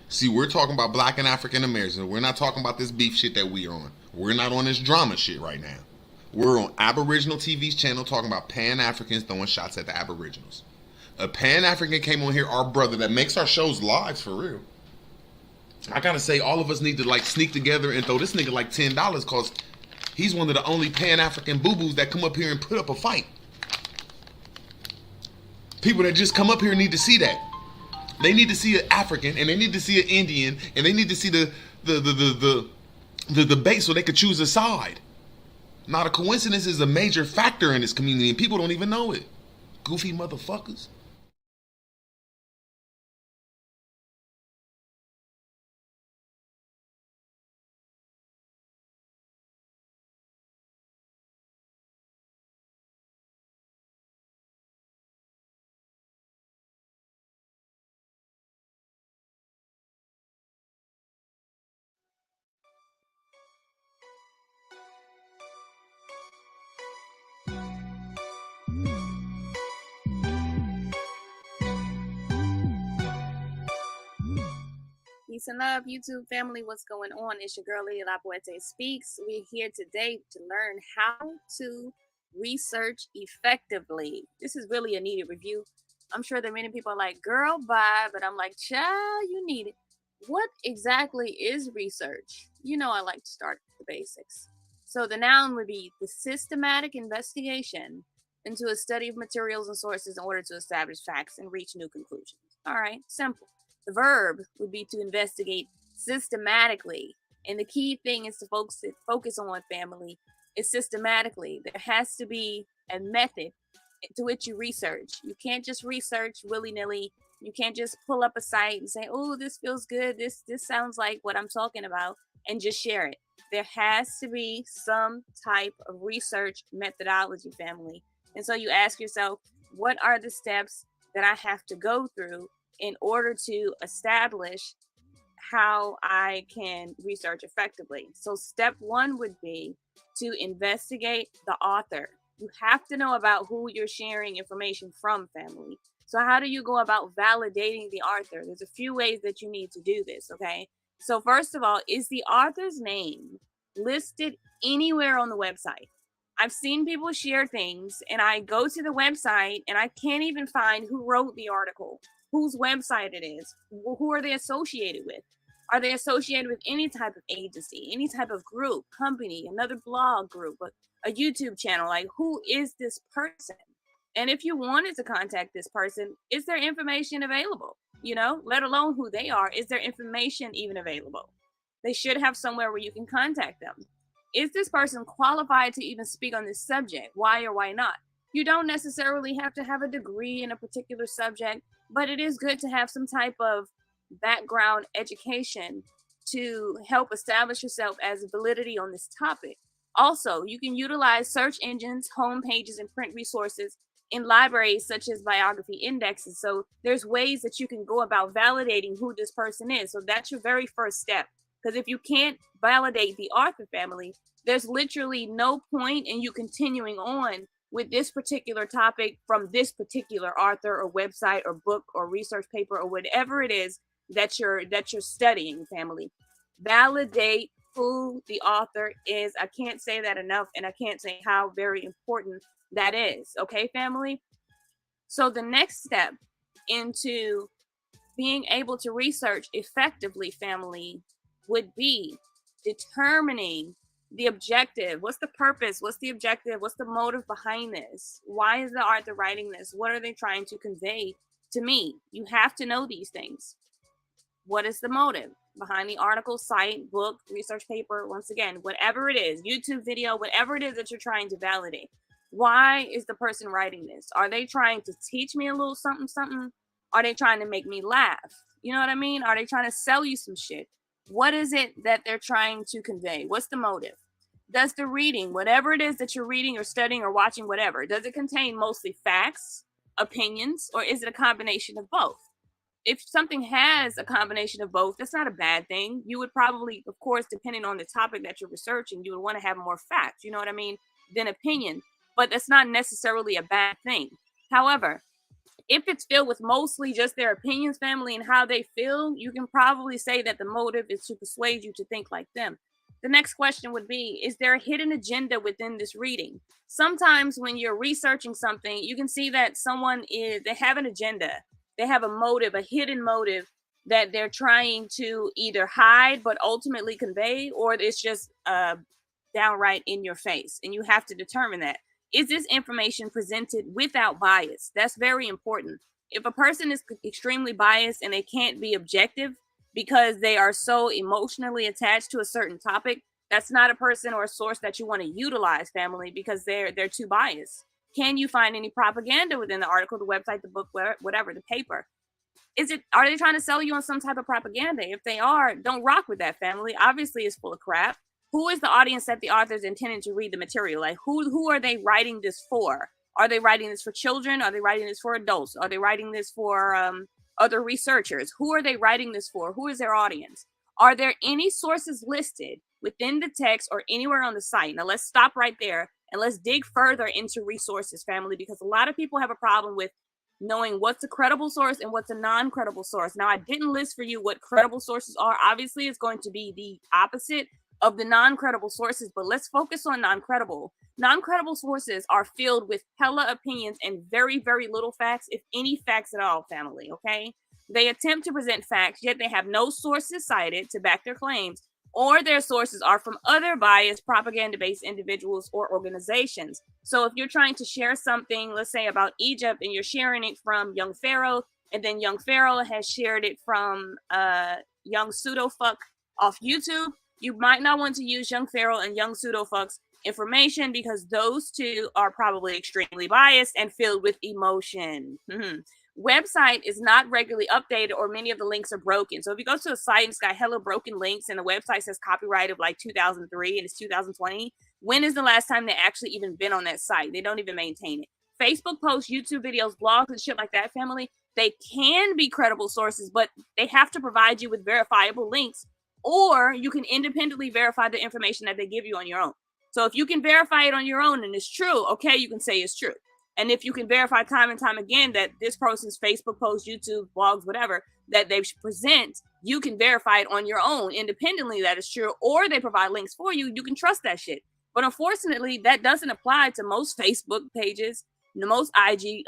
See, we're talking about black and African Americans. We're not talking about this beef shit that we're on. We're not on this drama shit right now. We're on Aboriginal TV's channel talking about Pan Africans throwing shots at the Aboriginals. A Pan African came on here, our brother that makes our shows live for real. I gotta say, all of us need to like sneak together and throw this nigga like $10 cause he's one of the only Pan African boo boos that come up here and put up a fight. People that just come up here need to see that. They need to see an African and they need to see an Indian and they need to see the debate so they could choose a side. Not a coincidence is a major factor in this community and people don't even know it. Goofy motherfuckers. Peace and love, YouTube family. What's going on? It's your girl, Lady La Poete Speaks. We're here today to learn how to research effectively. This is really a needed review. I'm sure that many people are like, girl, bye. But I'm like, child, you need it. What exactly is research? You know, I like to start with the basics. So the noun would be the systematic investigation into a study of materials and sources in order to establish facts and reach new conclusions. All right, simple. The verb would be to investigate systematically. And the key thing is to focus on, family, is systematically. There has to be a method to which you research. You can't just research willy-nilly. You can't just pull up a site and say, oh, this feels good. This sounds like what I'm talking about, and just share it. There has to be some type of research methodology, family. And so you ask yourself, what are the steps that I have to go through in order to establish how I can research effectively? So step one would be to investigate the author. You have to know about who you're sharing information from, family. So how do you go about validating the author? There's a few ways that you need to do this, okay? So first of all, is the author's name listed anywhere on the website? I've seen people share things and I go to the website and I can't even find who wrote the article, whose website it is, who are they associated with? Are they associated with any type of agency, any type of group, company, another blog group, a YouTube channel? Like, who is this person? And if you wanted to contact this person, is their information available? You know, let alone who they are, is their information even available? They should have somewhere where you can contact them. Is this person qualified to even speak on this subject? Why or why not? You don't necessarily have to have a degree in a particular subject, but it is good to have some type of background education to help establish yourself as validity on this topic. Also, you can utilize search engines, home pages, and print resources in libraries such as biography indexes. So there's ways that you can go about validating who this person is. So that's your very first step. Because if you can't validate the author, family, there's literally no point in you continuing on with this particular topic from this particular author or website or book or research paper or whatever it is that you're studying, family. Validate who the author is. I can't say that enough, and I can't say how very important that is. Okay, family? So the next step into being able to research effectively, family, would be determining the objective. What's the purpose? What's the objective? What's the motive behind this? Why is the author writing this? What are they trying to convey to me? You have to know these things. What is the motive behind the article, site, book, research paper? Once again, whatever it is, YouTube video, whatever it is that you're trying to validate. Why is the person writing this? Are they trying to teach me a little something, something? Are they trying to make me laugh? You know what I mean? Are they trying to sell you some shit? What is it that they're trying to convey? What's the motive? Does the reading, whatever it is that you're reading or studying or watching, whatever, does it contain mostly facts, opinions, or is it a combination of both? If something has a combination of both, that's not a bad thing. You would probably, of course, depending on the topic that you're researching, you would want to have more facts, you know what I mean, than opinion. But that's not necessarily a bad thing. However, If it's filled with mostly just their opinions, family, and how they feel, you can probably say that the motive is to persuade you to think like them. The next question would be, is there a hidden agenda within this reading? Sometimes when you're researching something, you can see that they have an agenda. They have a motive, a hidden motive that they're trying to either hide but ultimately convey, or it's just downright in your face. And you have to determine that. Is this information presented without bias? That's very important. If a person is extremely biased and they can't be objective because they are so emotionally attached to a certain topic, that's not a person or a source that you want to utilize, family, because they're too biased. Can you find any propaganda within the article, the website, the book, whatever, the paper? Are they trying to sell you on some type of propaganda? If they are, don't rock with that, family. Obviously, it's full of crap. Who is the audience that the author's intending to read the material? Like, who are they writing this for? Are they writing this for children? Are they writing this for adults? Are they writing this for other researchers? Who are they writing this for? Who is their audience? Are there any sources listed within the text or anywhere on the site? Now, let's stop right there and let's dig further into resources, family, because a lot of people have a problem with knowing what's a credible source and what's a non-credible source. Now, I didn't list for you what credible sources are. Obviously, it's going to be the opposite of the non-credible sources, but let's focus on non-credible. Non-credible sources are filled with hella opinions and very, very little facts, if any facts at all, family, okay? They attempt to present facts, yet they have no sources cited to back their claims, or their sources are from other biased propaganda-based individuals or organizations. So if you're trying to share something, let's say about Egypt, and you're sharing it from Young Pharaoh, and then Young Pharaoh has shared it from Young Pseudo-Fuck off YouTube, you might not want to use Young Pharaoh and Young Pseudo-Fuck's information because those two are probably extremely biased and filled with emotion. Website is not regularly updated, or many of the links are broken. So if you go to a site and it's got hella broken links and the website says copyright of like 2003 and it's 2020, when is the last time they actually even been on that site? They don't even maintain it. Facebook posts, YouTube videos, blogs, and shit like that, family, they can be credible sources, but they have to provide you with verifiable links, or you can independently verify the information that they give you on your own. So if you can verify it on your own and it's true, okay, you can say it's true. And if you can verify time and time again that this person's Facebook post, YouTube, blogs, whatever, that they present, you can verify it on your own independently that it's true, or they provide links for you, you can trust that shit. But unfortunately, that doesn't apply to most Facebook pages, most IG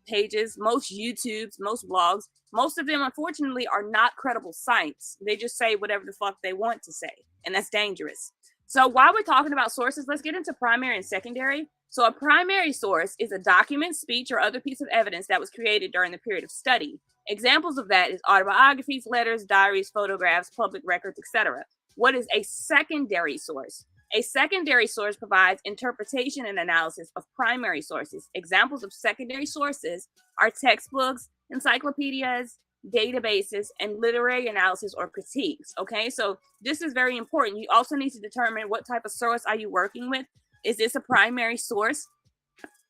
pages, most YouTubes, most blogs. Most of them, unfortunately, are not credible sites. They just say whatever the fuck they want to say, and that's dangerous. So while we're talking about sources, let's get into primary and secondary. So a primary source is a document, speech, or other piece of evidence that was created during the period of study. Examples of that is autobiographies, letters, diaries, photographs, public records, etc. What is a secondary source? A secondary source provides interpretation and analysis of primary sources. Examples of secondary sources are textbooks, encyclopedias, databases, and literary analysis or critiques. Okay, so this is very important. You also need to determine what type of source are you working with. Is this a primary source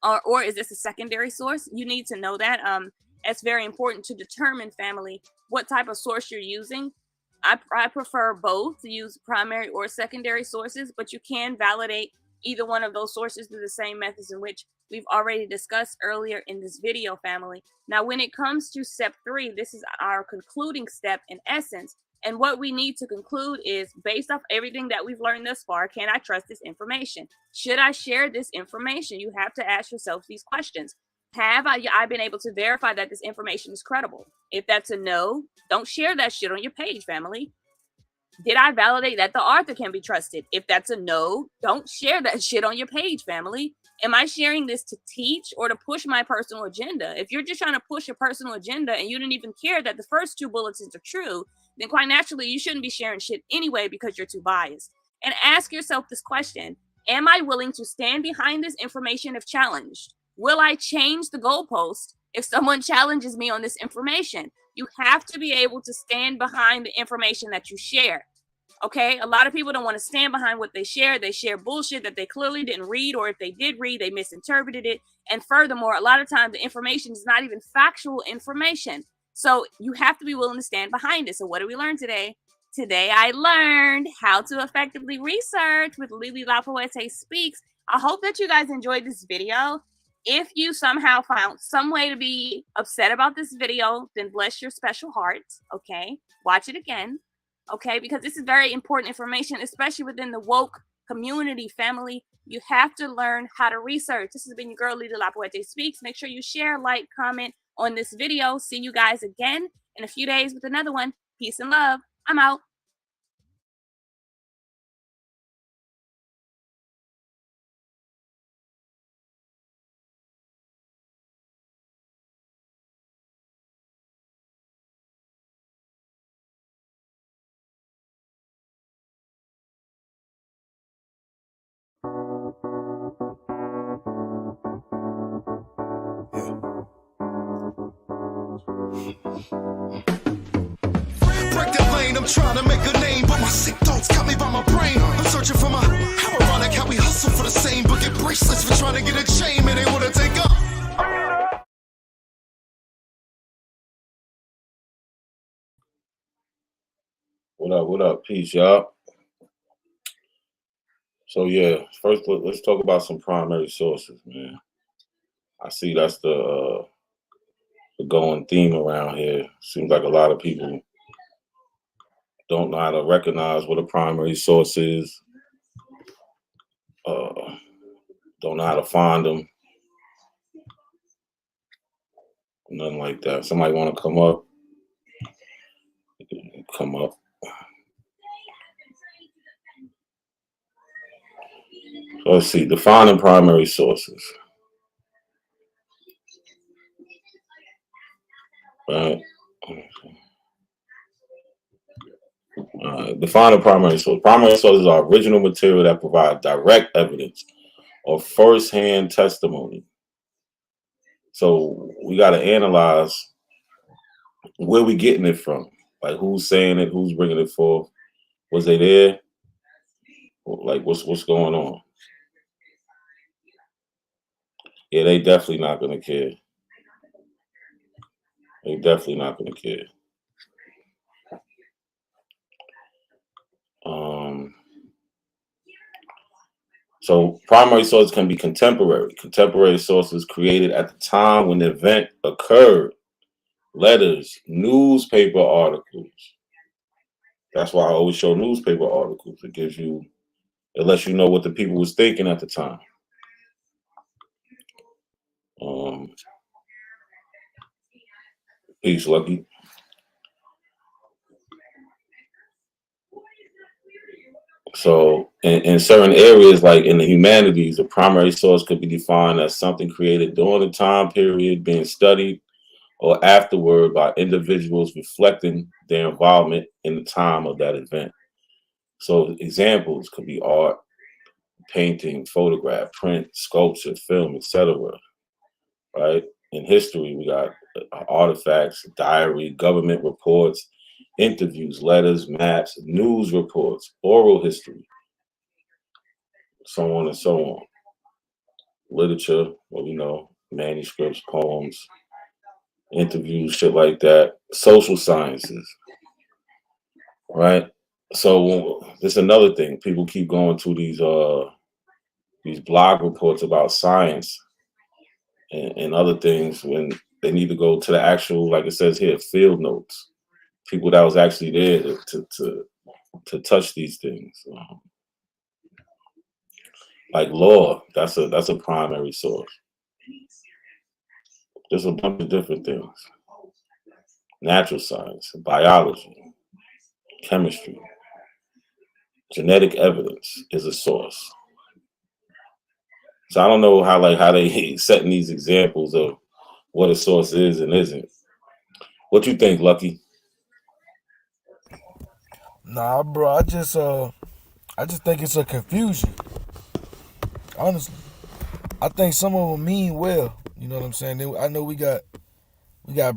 or is this a secondary source? You need to know that. It's very important to determine, family, what type of source you're using. I prefer both, to use primary or secondary sources, but you can validate either one of those sources through the same methods in which we've already discussed earlier in this video, family. Now, when it comes to step 3, this is our concluding step in essence. And what we need to conclude is, based off everything that we've learned thus far, can I trust this information? Should I share this information? You have to ask yourself these questions. Have I been able to verify that this information is credible? If that's a no, don't share that shit on your page, family. Did I validate that the author can be trusted? If that's a no, don't share that shit on your page, family. Am I sharing this to teach or to push my personal agenda? If you're just trying to push a personal agenda and you didn't even care that the first 2 bulletins are true, then quite naturally, you shouldn't be sharing shit anyway because you're too biased. And ask yourself this question: am I willing to stand behind this information if challenged? Will I change the goalpost if someone challenges me on this information? You have to be able to stand behind the information that you share. Okay, a lot of people don't want to stand behind what they share. They share bullshit that they clearly didn't read, or if they did read, they misinterpreted it. And furthermore, a lot of times the information is not even factual information. So you have to be willing to stand behind it. So what did we learn today? Today I learned how to effectively research with Lily La Poete Speaks. I hope that you guys enjoyed this video. If you somehow found some way to be upset about this video, then bless your special heart. Okay. Watch it again. Okay. Because this is very important information, especially within the woke community family. You have to learn how to research. This has been your girl, Lita Lapoete Speaks. Make sure you share, like, comment on this video. See you guys again in a few days with another one. Peace and love. I'm out. Break that lane, I'm trying to make a name, but my sick thoughts got me by my brain. I'm searching for my, how ironic how we hustle for the same, but get bracelets for trying to get a chain, man, they wanna take up. What up? Peace, y'all. So yeah, first let's talk about some primary sources, man. I see that's the going theme around here. Seems like a lot of people don't know how to recognize what a primary source is. Don't know how to find them. Nothing like that. Somebody want to come up? Come up. So let's see. Defining primary sources. Right. Define a primary source. Primary sources are original material that provide direct evidence or first-hand testimony. So we got to analyze where we getting it from. Like who's saying it, who's bringing it forth. Was they there? Like what's going on? Yeah, they definitely not gonna care. They definitely not gonna care. So primary sources can be contemporary. Contemporary sources created at the time when the event occurred. Letters, newspaper articles. That's why I always show newspaper articles. It lets you know what the people was thinking at the time. Peace, Lucky. So in certain areas, like in the humanities, a primary source could be defined as something created during the time period being studied or afterward by individuals reflecting their involvement in the time of that event. So examples could be art, painting, photograph, print, sculpture, film, etc. Right? In history, we got artifacts, diary, government reports, interviews, letters, maps, news reports, oral history, so on and so on. Literature, manuscripts, poems, interviews, shit like that. Social sciences, right? So there's another thing. People keep going to these blog reports about science and other things when they need to go to the actual, like it says here, field notes. People that was actually there to touch these things. Like law, that's a primary source. There's a bunch of different things. Natural science, biology, chemistry, genetic evidence is a source. So I don't know how they setting these examples of what a source is and isn't. What you think, Lucky? Nah, bro. I just think it's a confusion. Honestly, I think some of them mean well. You know what I'm saying? I know we got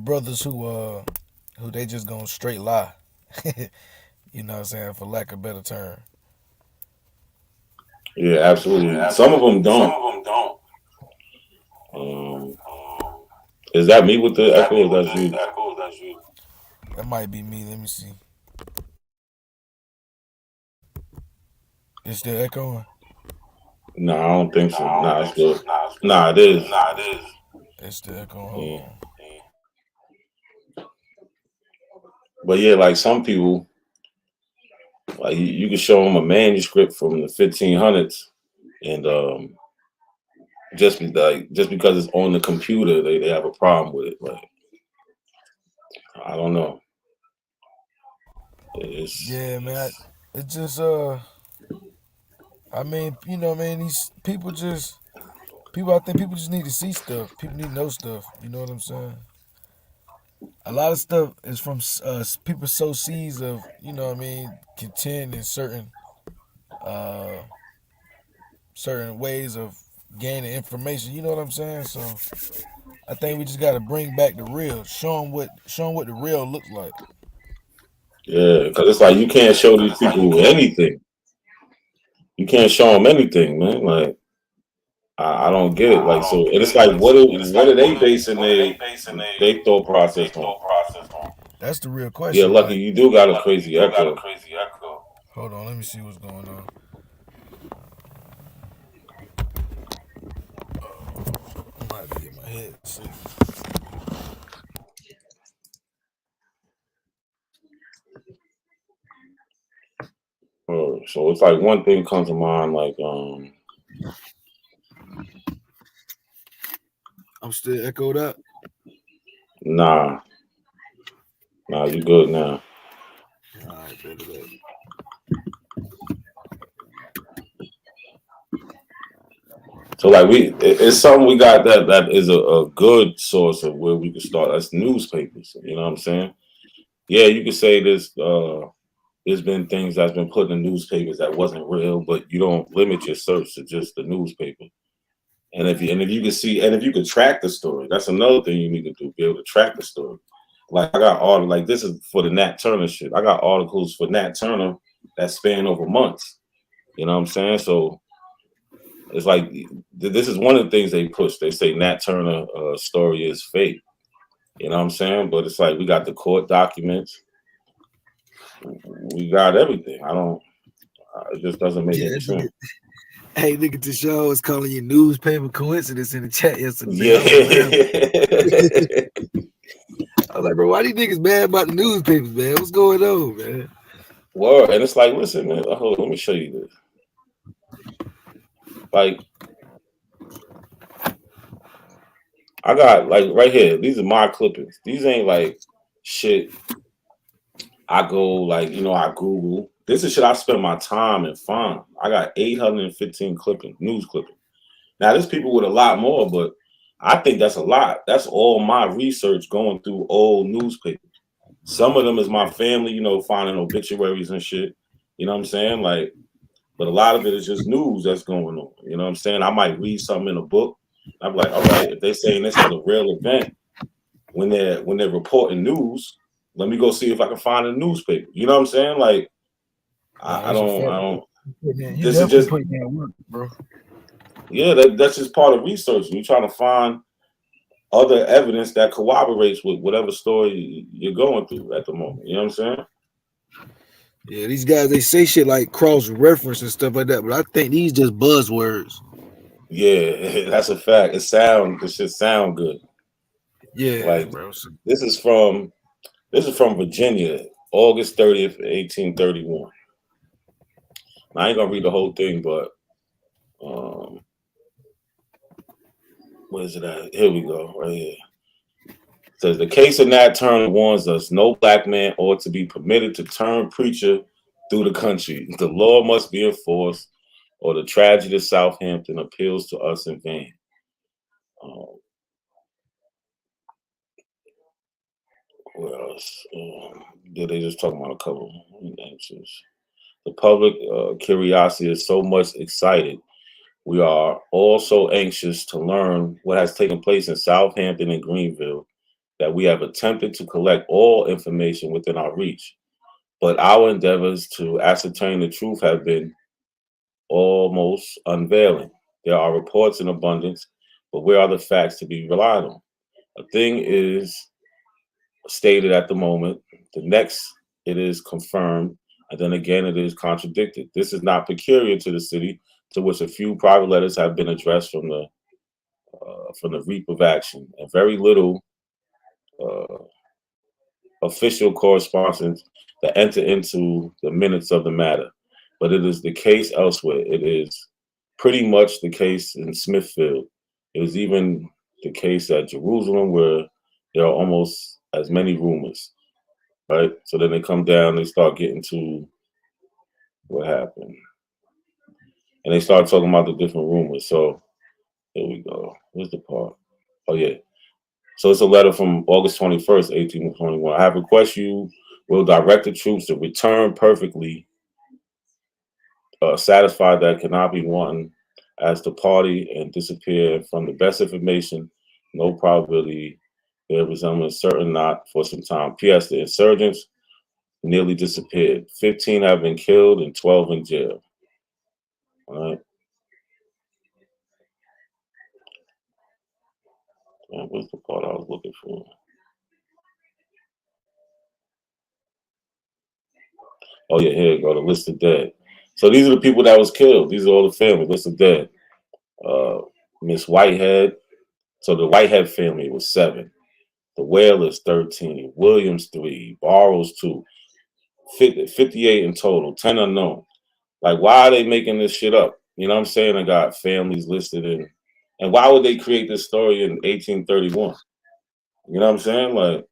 brothers who they just gonna straight lie. You know what I'm saying? For lack of a better term. Yeah, absolutely. Some of them don't. Is that me with the echo? Or that's you? That might be me. Let me see. It's still echoing. No, I don't think so. Nah, it's good. Nah, it is. It's still echoing. Hold Yeah. on. But yeah, like some people, like you can show them a manuscript from the 1500s, and just because it's on the computer, they have a problem with it. Like I don't know. It's Yeah, man. It just I mean, you know, man, these people just people. I think people just need to see stuff. People need to know stuff. You know what I'm saying? A lot of stuff is from people sow seeds of, you know what I mean, content and uh certain ways of gaining information. You know what I'm saying? So I think we just got to bring back the real. Show them what the real looks like. yeah, because it's like you can't show these people anything. You can't show them anything, man. Like I don't get it. Like so, and it's like what are they basing they thought process on? That's the real Yeah, question. lucky Like, you do got a crazy echo. hold on, let me see what's going on. I might have to get my headset. So it's like one thing comes to mind, like I'm still echoed up. nah, you good now. All right, better. So like it's something we got that is a good source of where we can start. That's newspapers. You know what I'm saying? Yeah, you could say there's been things that's been put in the newspapers that wasn't real, but you don't limit your search to just the newspaper. And if you can see and if you can track the story, that's another thing you need to do. Be able to track the story. Like I got all like this is for the Nat Turner shit. I got articles for Nat Turner that span over months. You know what I'm saying? So it's like this is one of the things they push. They say Nat Turner story is fake. You know what I'm saying? But it's like we got the court documents. We got everything. I don't. It just doesn't make any sense. Hey, nigga, the show is calling you newspaper coincidence in the chat yesterday. Yeah. I was like, bro, why these niggas mad about the newspapers, man? What's going on, man? Word. And it's like, listen, man. Hold on, let me show you this. Like, I got like right here. These are my clippings. These ain't like shit. I go like I Google. This is shit I spent my time and find. I got 815 clippings, news clippings. Now there's people with a lot more, but I think that's a lot. That's all my research going through old newspapers. Some of them is my family, finding obituaries and shit. You know what I'm saying? Like, but a lot of it is just news that's going on. You know what I'm saying? I might read something in a book. I'm like, all right, if they're saying this is a real event, when they're reporting news, let me go see if I can find a newspaper. You know what I'm saying? Like, I don't. You This is definitely just put that work, bro. yeah. That's just part of research. You trying to find other evidence that corroborates with whatever story you're going through at the moment. You know what I'm saying? Yeah, these guys they say shit like cross reference and stuff like that, but I think these just buzzwords. Yeah, that's a fact. It should sound good. Yeah, Like bro. this is from Virginia, August 30th, 1831. Now, I ain't gonna read the whole thing, but what is it at? Here we go, right here. It says the case of Nat Turner warns us no black man ought to be permitted to turn preacher through the country. The law must be enforced, or the tragedy of Southampton appeals to us in vain. What else? Did they just talk about a couple answers? The public curiosity is so much excited. We are all so anxious to learn what has taken place in Southampton and Greenville that we have attempted to collect all information within our reach. But our endeavors to ascertain the truth have been almost unveiling. There are reports in abundance, but where are the facts to be relied on? A thing is stated at the moment, the next it is confirmed, and then again it is contradicted. This is not peculiar to the city, to which a few private letters have been addressed from the reap of action, and very little uh, official correspondence that enter into the minutes of the matter. But it is the case elsewhere. It is pretty much the case in Smithfield. It is even the case at Jerusalem, where there are almost as many rumors, right? So then they come down, they start getting to what happened, and they start talking about the different rumors. So here we go. Where's the part? Oh yeah. So it's a letter from August 21st, 1821. I have request you will direct the troops to return perfectly satisfied that cannot be wanting as the party and disappear from the best information, no probability their resemblance certain not for some time. P.S. The insurgents nearly disappeared. 15 have been killed and 12 in jail. All right. Where's the part I was looking for? Oh yeah, here you go. The list of dead. So these are the people that was killed. These are all the family. List of dead. Miss Whitehead. So the Whitehead family was 7. The Whalers 13. Williams 3. Barrows 2. 58 in total. 10 unknown. Like, why are they making this shit up? You know what I'm saying? I got families listed in. And why would they create this story in 1831? You know what I'm saying? Like,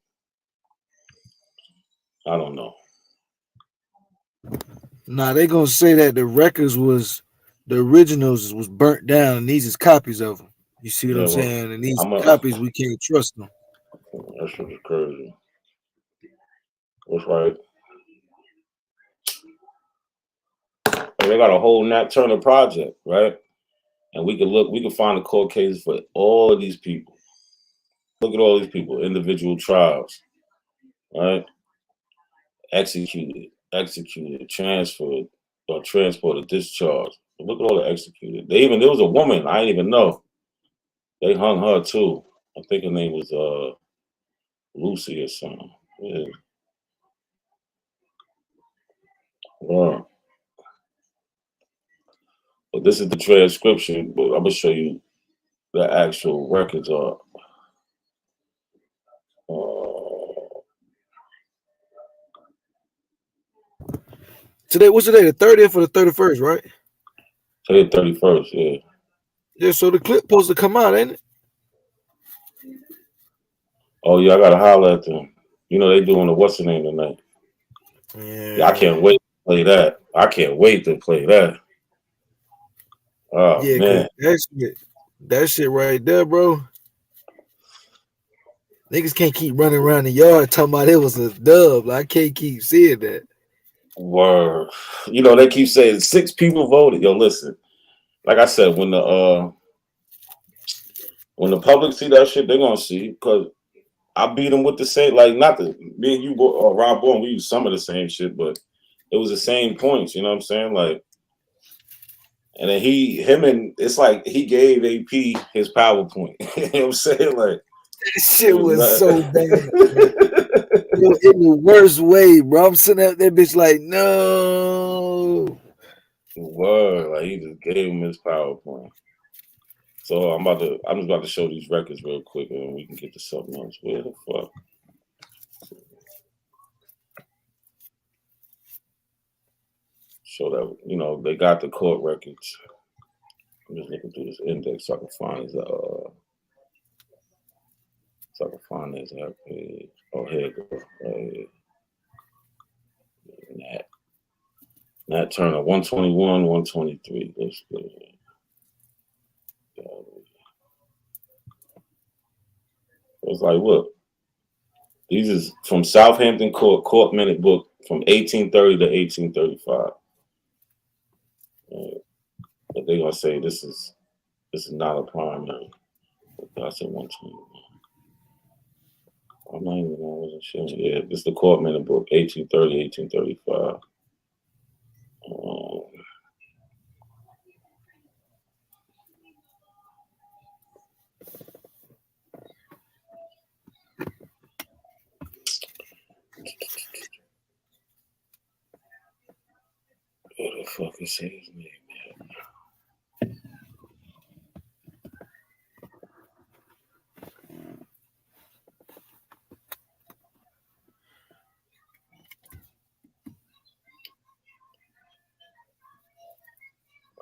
I don't know. Nah, they gonna say that the originals was burnt down, and these is copies of them. You see what Yeah, I'm well, saying? And these I'm a, copies, we can't trust them. that shit is crazy. That's right. And they got a whole Nat Turner project, right? And we could find the court cases for all of these people. Look at all these people, individual trials, right? Executed, transferred, or transported, discharged. Look at all the executed. There was a woman, I didn't even know. They hung her too. I think her name was Lucy or something. Yeah. Wow. But this is the transcription, but I'm gonna show you the actual records are. Today, what's today? The 30th or the 31st, right? Today 31st, yeah. Yeah. So the clip supposed to come out, ain't it? Oh yeah, I gotta holler at them. You know they doing the what's the name tonight. Yeah, I can't wait to play that. I can't wait to play that. Oh Yeah, cause man. that shit right there, bro. Niggas can't keep running around the yard talking about it was a dub. Like, I can't keep seeing that. Word. You know, they keep saying 6 people voted. Yo, listen. Like I said, when the public see that shit, they're gonna see because I beat them with the same, like not the me and you or Rob Bourne, we use some of the same shit, but it was the same points, you know what I'm saying? Like, and then it's like he gave AP his PowerPoint. You know what I'm saying? Like That shit was not... so bad, bro. In the worst way, bro. I'm sitting out there, bitch, like, no. Word, like he just gave him his PowerPoint. So I'm just about to show these records real quick and we can get to something else. Where the fuck? Show that, you know, they got the court records. I'm just looking through this index so I can find his page. Oh, here it goes. Nat Turner, 121, 123. Let's go. It's like, look, these is from Southampton Court Minute Book from 1830 to 1835. But they're gonna say this is not a primary. I said 121. I'm not even, I wasn't sure. Yeah, this is the Court Minute Book, 1830, 1835. Where the fuck is his name?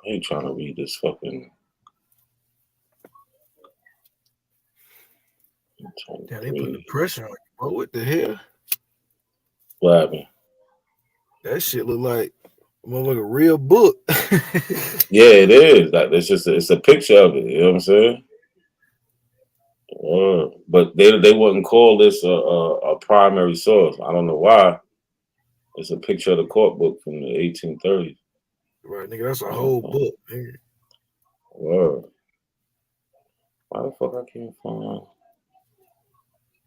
ain't trying to read this fucking. Damn, they put the pressure on you, bro. What the hell? What happened? That shit look like a real book. Yeah, it is. Like it's a picture of it. You know what I'm saying? But they wouldn't call this a primary source. I don't know why. It's a picture of the court book from the 1830s. Right, nigga, that's a whole book. Nigga. Word. Why the fuck I can't find?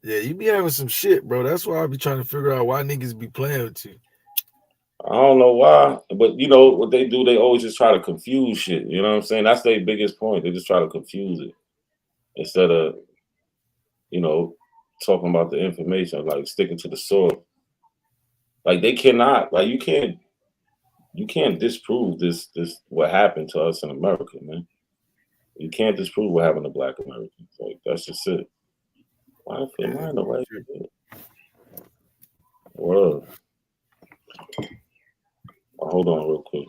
Yeah, you be having some shit, bro. That's why I be trying to figure out why niggas be playing with you. I don't know why, but you know what they do? They always just try to confuse shit. You know what I'm saying? That's their biggest point. They just try to confuse it instead of, you know, talking about the information, like sticking to the source. Like they cannot, like you can't disprove this what happened to us in America, man. You can't disprove what happened to Black Americans. Like that's just it. Why am I in the right? Word. Hold on real quick.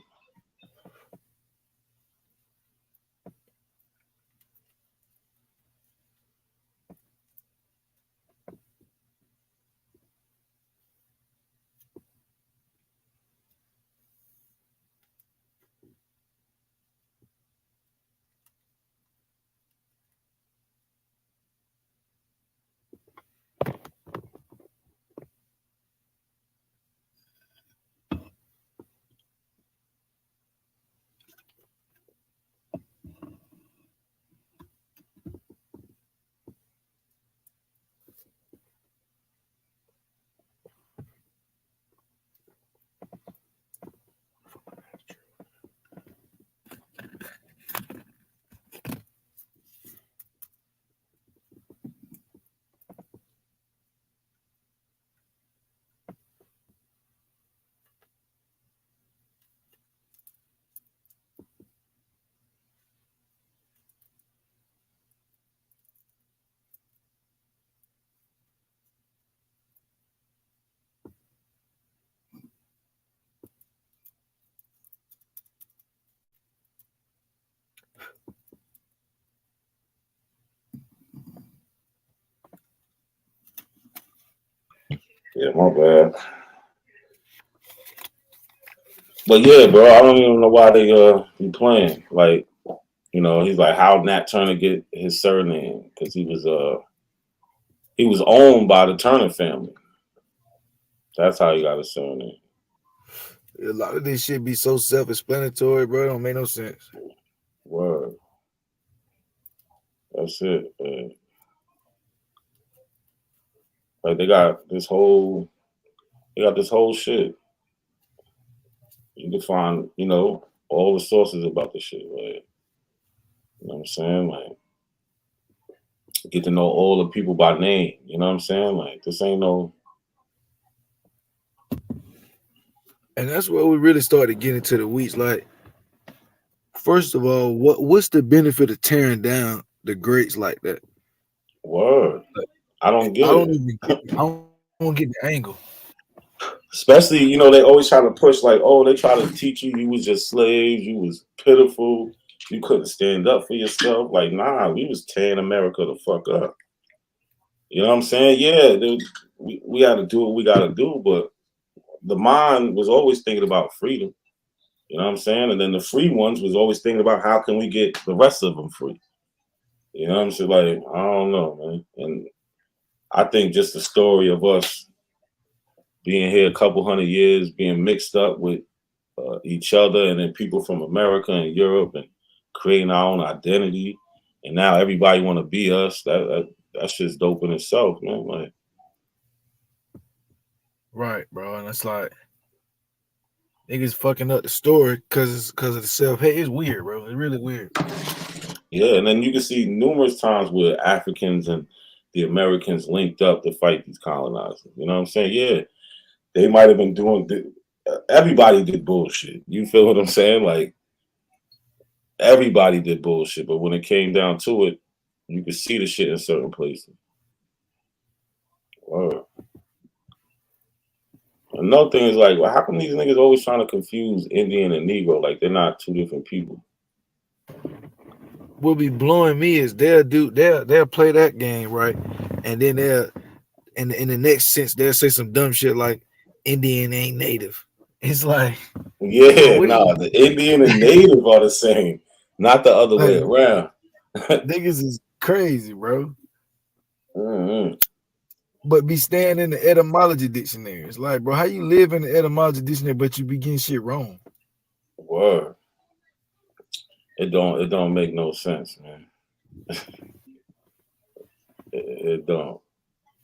Yeah, my bad. But yeah, bro, I don't even know why they be playing. Like, you know, he's like, how Nat Turner get his surname? Because he was owned by the Turner family. That's how he got his surname. A lot of this shit be so self-explanatory, bro. It don't make no sense. Word. That's it, man. Like they got this whole shit. You can find, you know, all the sources about the shit, like, you know what I'm saying? Like, get to know all the people by name, you know what I'm saying? Like, this ain't no. And that's where we really started getting into the weeds. Like, first of all, what's the benefit of tearing down the greats like that? Word. I don't get it. I don't get the angle. Especially, you know, they always try to push like, oh, they try to teach you was just slaves, you was pitiful, you couldn't stand up for yourself. Like, nah, we was tearing America the fuck up. You know what I'm saying? Yeah, dude, we got to do what we got to do, but the mind was always thinking about freedom. You know what I'm saying? And then the free ones was always thinking about how can we get the rest of them free. You know what I'm saying? Like, I don't know, man. And I think just the story of us being here a couple hundred years, being mixed up with each other, and then people from America and Europe, and creating our own identity, and now everybody want to be us. That's just dope in itself, man. Like, right, bro, and it's like niggas fucking up the story because of the self-hate. It's weird, bro. It's really weird. Yeah, and then you can see numerous times where Africans and the Americans linked up to fight these colonizers. You know what I'm saying? Yeah, they might have been doing. Everybody did bullshit. You feel what I'm saying? Like, everybody did bullshit, but when it came down to it, you could see the shit in certain places. Word. Another thing is like, well, how come these niggas always trying to confuse Indian and Negro? Like they're not two different people. What be blowing me is they'll play that game right, and then they'll in the next sense they'll say some dumb shit like Indian ain't native. It's like, bro, Yeah, what nah, the Indian and Native are the same, not the other way like, around. niggas is crazy, bro. Mm-hmm. But be staying in the etymology dictionary. It's like, bro, how you live in the etymology dictionary but you begin shit wrong? Word. It don't make no sense, man. it don't.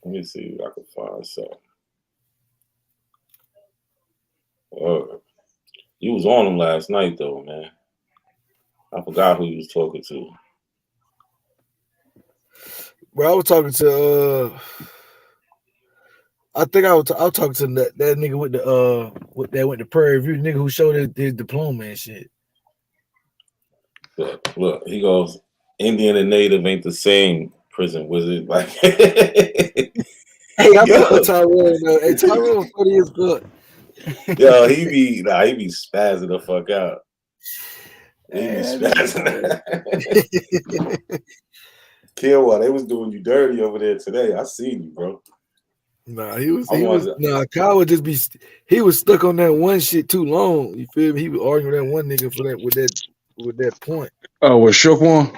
Let me see if I can find something. Word. You was on them last night though, man. I forgot who you was talking to. Bro, I was talking to I think I was talking to that nigga with the went to Prairie View, nigga who showed his diploma and shit. Look, he goes, Indian and Native ain't the same, prison wizard. Like, Hey, I fuck with Tyrone though. Hey, Tyrone funny as fuck. Yo, he be spazzing the fuck out. He be spazzing. Kill, they was doing you dirty over there today. I seen you, bro. Nah, Kyle would just be he was stuck on that one shit too long. You feel me? He was arguing with that one nigga for that with that point. Oh, with Shook one?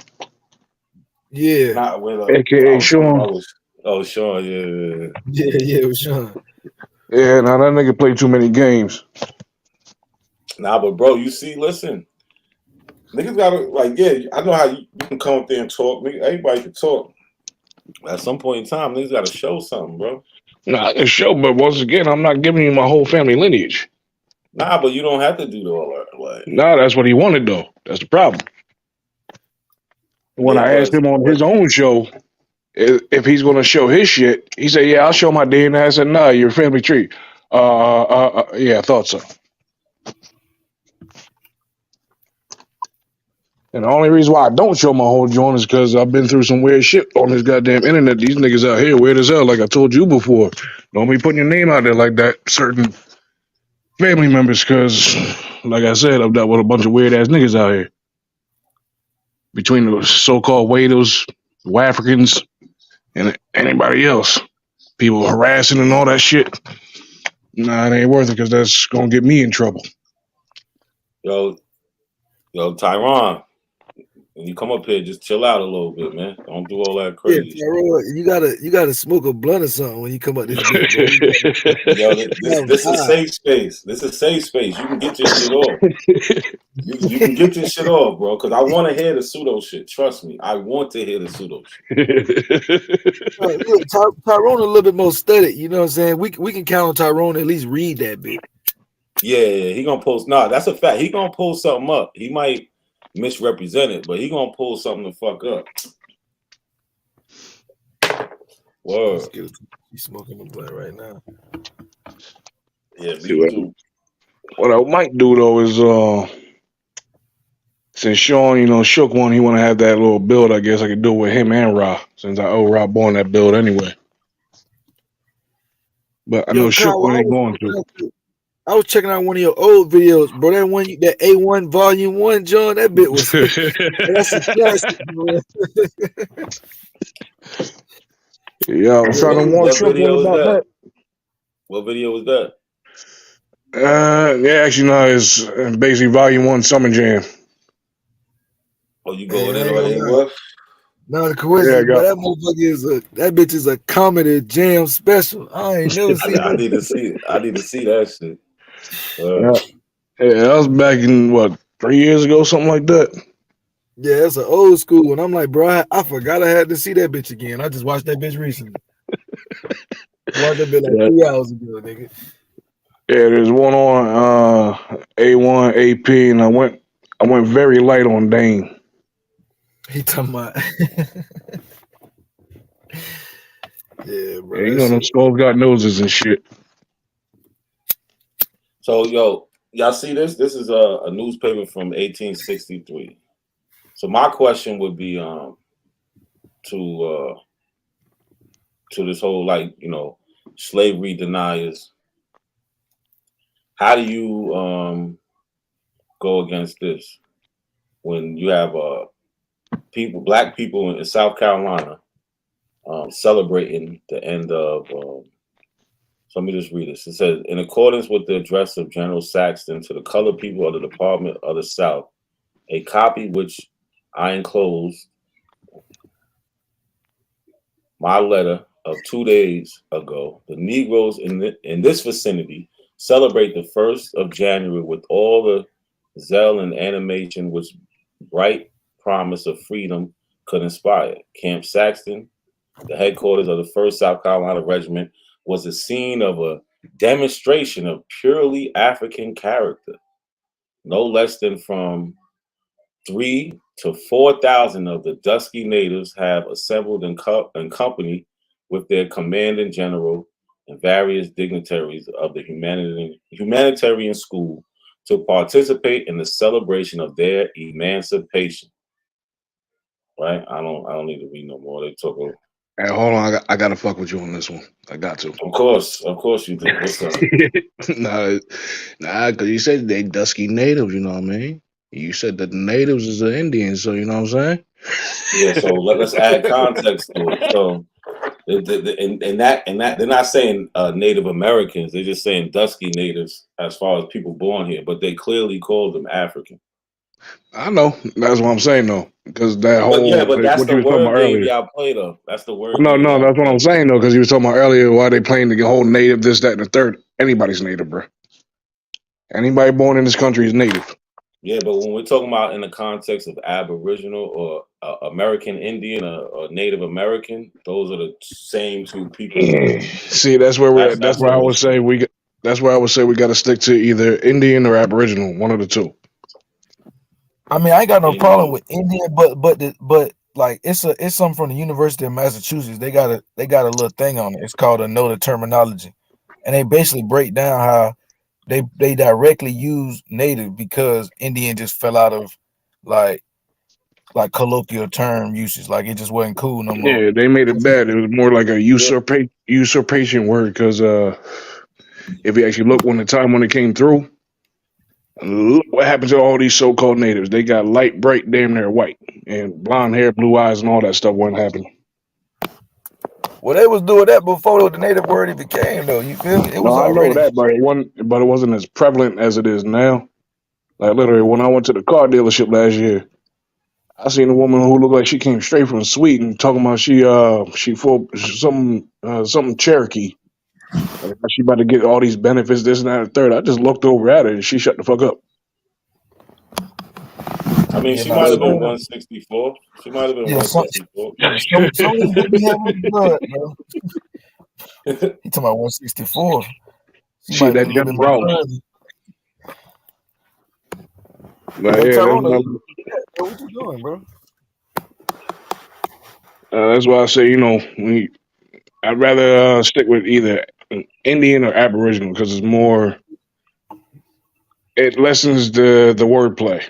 Yeah. Not with AKA Sean. Sean, yeah, it was Sean. Yeah, now that nigga played too many games. Nah, but bro, you see, listen, niggas gotta like, yeah, I know how you can come up there and talk. Nigga, everybody can talk. At some point in time, niggas gotta show something, bro. Nah, it's show, but once again, I'm not giving you my whole family lineage. Nah, but you don't have to do all that. Like, nah, that's what he wanted though. That's the problem. When I asked him on his own show if he's gonna show his shit, he said, "Yeah, I'll show my DNA." I said, "Nah, your family tree." Yeah, I thought so. And the only reason why I don't show my whole joint is because I've been through some weird shit on this goddamn internet. These niggas out here weird as hell. Like I told you before, don't be putting your name out there like that. Certain family members, because, like I said, I've dealt with a bunch of weird ass niggas out here. Between the so-called waiters, Africans, and anybody else, people harassing and all that shit. Nah, it ain't worth it because that's gonna get me in trouble. Yo, Tyron, when you come up here, just chill out a little bit, man. Don't do all that crazy. Yeah, Tyron, you gotta smoke a blunt or something when you come up this bitch. Yo, this is safe space. This is safe space. You can get your shit off. You can get your shit off, bro. Because I want to hear the pseudo shit. Trust me, I want to hear the pseudo shit. Look, Tyrone a little bit more studied. You know what I'm saying? We can count on Tyrone to at least read that bit. Yeah, he gonna post. Nah, that's a fact. He gonna pull something up. He might misrepresent it, but he gonna pull something the fuck up. Word. He's smoking the blunt right now. Yeah, me too. What I might do though is since Sean, shook one, he want to have that little build. I guess I could do it with him and Ra, since I owe Ra Born that build anyway. But I know Shook one ain't going to. I was checking out one of your old videos, bro. That A1 Volume 1, John, that bit was that's a classic, bro. Yeah, I was trying to warn Shook one about that. What video was that? Yeah, actually, no, it's basically Volume 1 Summer Jam. Oh, you going in already? What? No, the coincidence, but that motherfucker that bitch is a comedy jam special. I ain't never seen I need to see it. I need to see that shit. Yeah, that was back in 3 years ago, something like that. Yeah, it's an old school one. I'm like, bro, I forgot I had to see that bitch again. I just watched that bitch recently. Watched that bitch like 3 hours ago, nigga. Yeah, there's one on A1 AP, and I went very light on Dane. He talking about yeah, bro. Yeah, them skulls got noses and shit. So, y'all see this? This is a newspaper from 1863. So my question would be to this whole slavery deniers. how do you go against this when you have black people in South Carolina celebrating the end of. So let me just read this. It says, in accordance with the address of General Saxton to the colored people of the Department of the South, a copy which I enclosed my letter of 2 days ago. The Negroes in this vicinity celebrate the 1st of January with all the zeal and animation which bright promise of freedom could inspire. Camp Saxton, the headquarters of the 1st South Carolina Regiment, was the scene of a demonstration of purely African character. No less than from 3 to 4,000 of the dusky natives have assembled in company with their commanding general and various dignitaries of the humanitarian school to participate in the celebration of their emancipation. Right? I don't need to read no more. They talk about. Hey, hold on, I gotta fuck with you on this one. I got to. Of course you do. What's up? Nah, because you said they dusky natives. You know what I mean? You said that the natives is the Indians, so you know what I'm saying? Yeah. So let's add context to it. So, and that they're not saying Native Americans. They're just saying dusky natives as far as people born here, but they clearly call them African. I know. That's what I'm saying, though, because that But yeah, whole but that's what the you was talking about word game earlier. y'all play though. That's the word No, game no, y'all that's what play. I'm saying though, because you was talking about earlier why they playing the whole native, this, that, and the third. Anybody's native, bro. Anybody born in this country is native. Yeah, but when we're talking about in the context of Aboriginal or American Indian or Native American, those are the same two people groups. See, that's where we're at. That's That's where I all would it's say That's where I would say we got to stick to either Indian or Aboriginal, one of the two. I mean, I ain't got no Indian. problem with Indian, but like it's something from the University of Massachusetts. They got a little thing on it. It's called a note of terminology, and they basically break down how they directly use native because Indian just fell out of like colloquial term usage. Like it just wasn't cool no more. Yeah, they made it bad. It was more like a usurpation word because if you actually look when the time when it came through, look what happened to all these so-called natives. They got light, bright, damn near white, and blonde hair, blue eyes, and all that stuff wasn't happening. Well, they was doing that before the native word even came, though. You feel me? It No, was I know already. that, but it wasn't as prevalent as it is now. Like literally, when I went to the car dealership last year, I seen a woman who looked like she came straight from Sweden, talking about she full something Cherokee. Like she about to get all these benefits, this and that, and the third. I just looked over at her and she shut the fuck up. I mean, Yeah, she nah, might have been some 164. She might have been yeah, some 164. some of them do be having the blood, bro. He talking about 164. She She might be a that little Jeff bit more Ross. friendly. But Hey, yeah, Tyrone, what you doing, bro? that's why I say I'd rather stick with either Indian or Aboriginal because it's more. It lessens the wordplay.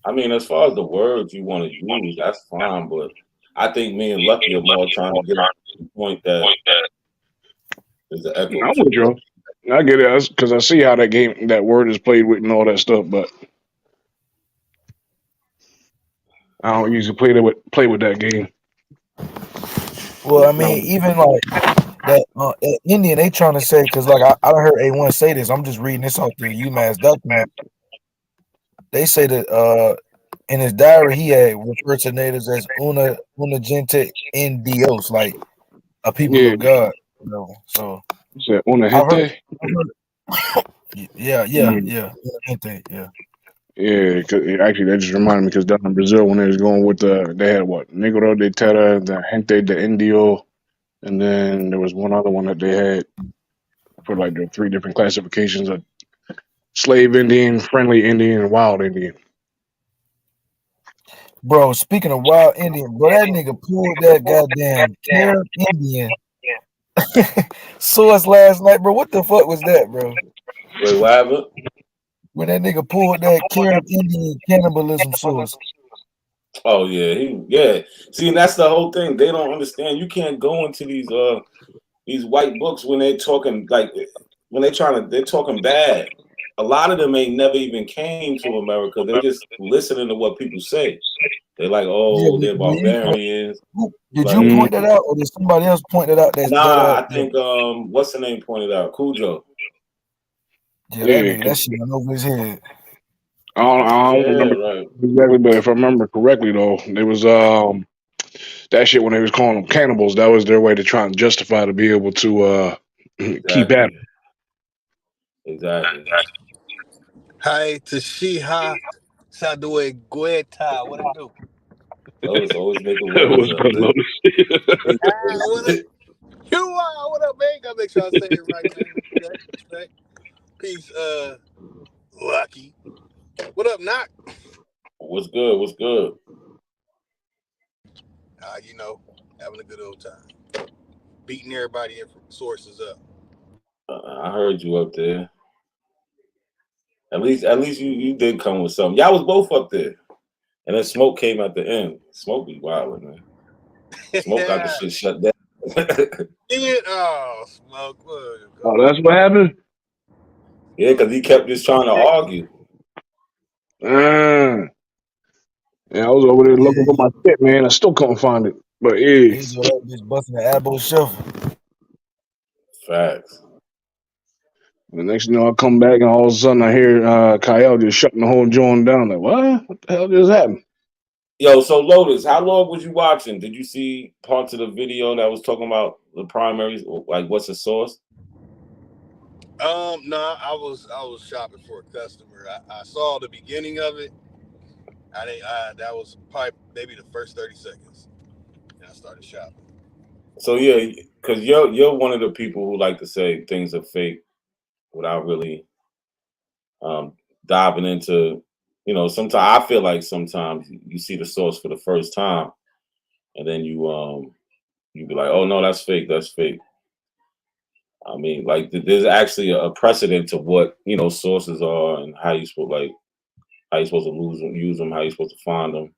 I mean, as far as the words you want to use, that's fine. But I think me and Lucky are more trying to get to the point that there's an echo I'm with chamber. you. I get it because I see how that word is played with and all that stuff, but I don't usually play with that game. Well, I mean, even like that Indian, they trying to say because like I heard A1 say this. I'm just reading this off the UMass document. They say that in his diary he had referred to natives as una gente en Dios, like a people Yeah, of God. You know? So said una I've heard, gente. yeah, Mm. una gente, yeah. Yeah, actually that just reminded me because down in Brazil when they was going with they had what Negro de Terra, the Gente de Indio, and then there was one other one that they had for like the three different classifications of slave Indian, friendly Indian, and wild Indian. Bro, speaking of wild Indian, bro, that nigga pulled that goddamn Carib Indian source last night, bro. What the fuck was that, bro? Wait, what happened? When that nigga pulled that Carib Indian cannibalism source. Oh yeah. See, and that's the whole thing. They don't understand. You can't go into these white books when they're talking like when they're talking bad. A lot of them ain't never even came to America. They just listening to what people say. They're like, Yeah, oh, but they're but barbarians. did you Like, point that out, or did somebody else point that out? nah, I think what's the name pointed out? Cujo. Yeah, that Yeah, nigga, that shit went over his head. I don't Yeah, remember right. exactly, but if I remember correctly, though, it was that shit when they was calling them cannibals. That was their way to try and justify to be able to keep at Exactly. Exactly. Hi, Tashiha Sadue Gueta. What it do? Lotus always making it. words Was up. good, Lotus. What up? You are. What up, man? Gotta make sure I say it right, man. Respect. Peace, Lucky. What up, Knock? What's good? What's good? You know, having a good old time. Beating everybody in sources up. I heard you up there. At least you did come with something. Y'all was both up there. And then Smoke came at the end. Smoke be wild, man. Smoke got the shit shut down. Smoke. Oh, that's what happened. Yeah, because he kept just trying to argue. Yeah, I was over there looking for my shit, man. I still couldn't find it. But yeah, He's just busting the elbow shuffle. Facts. the next thing you know, I come back and all of a sudden I hear Kyle just shutting the whole joint down. Like, what? What the hell just happened? Yo, so Lotus, how long was you watching? Did you see parts of the video that was talking about the primaries? Like, what's the source? No, I was shopping for a customer. I saw the beginning of it. That was probably maybe the first 30 seconds. And I started shopping. So yeah, because you're one of the people who like to say things are fake without really diving into, sometimes I feel like sometimes you see the source for the first time and then you be like, oh no, that's fake, that's fake. I mean, like there's actually a precedent to what sources are and how you supposed to use them, how you supposed to find them,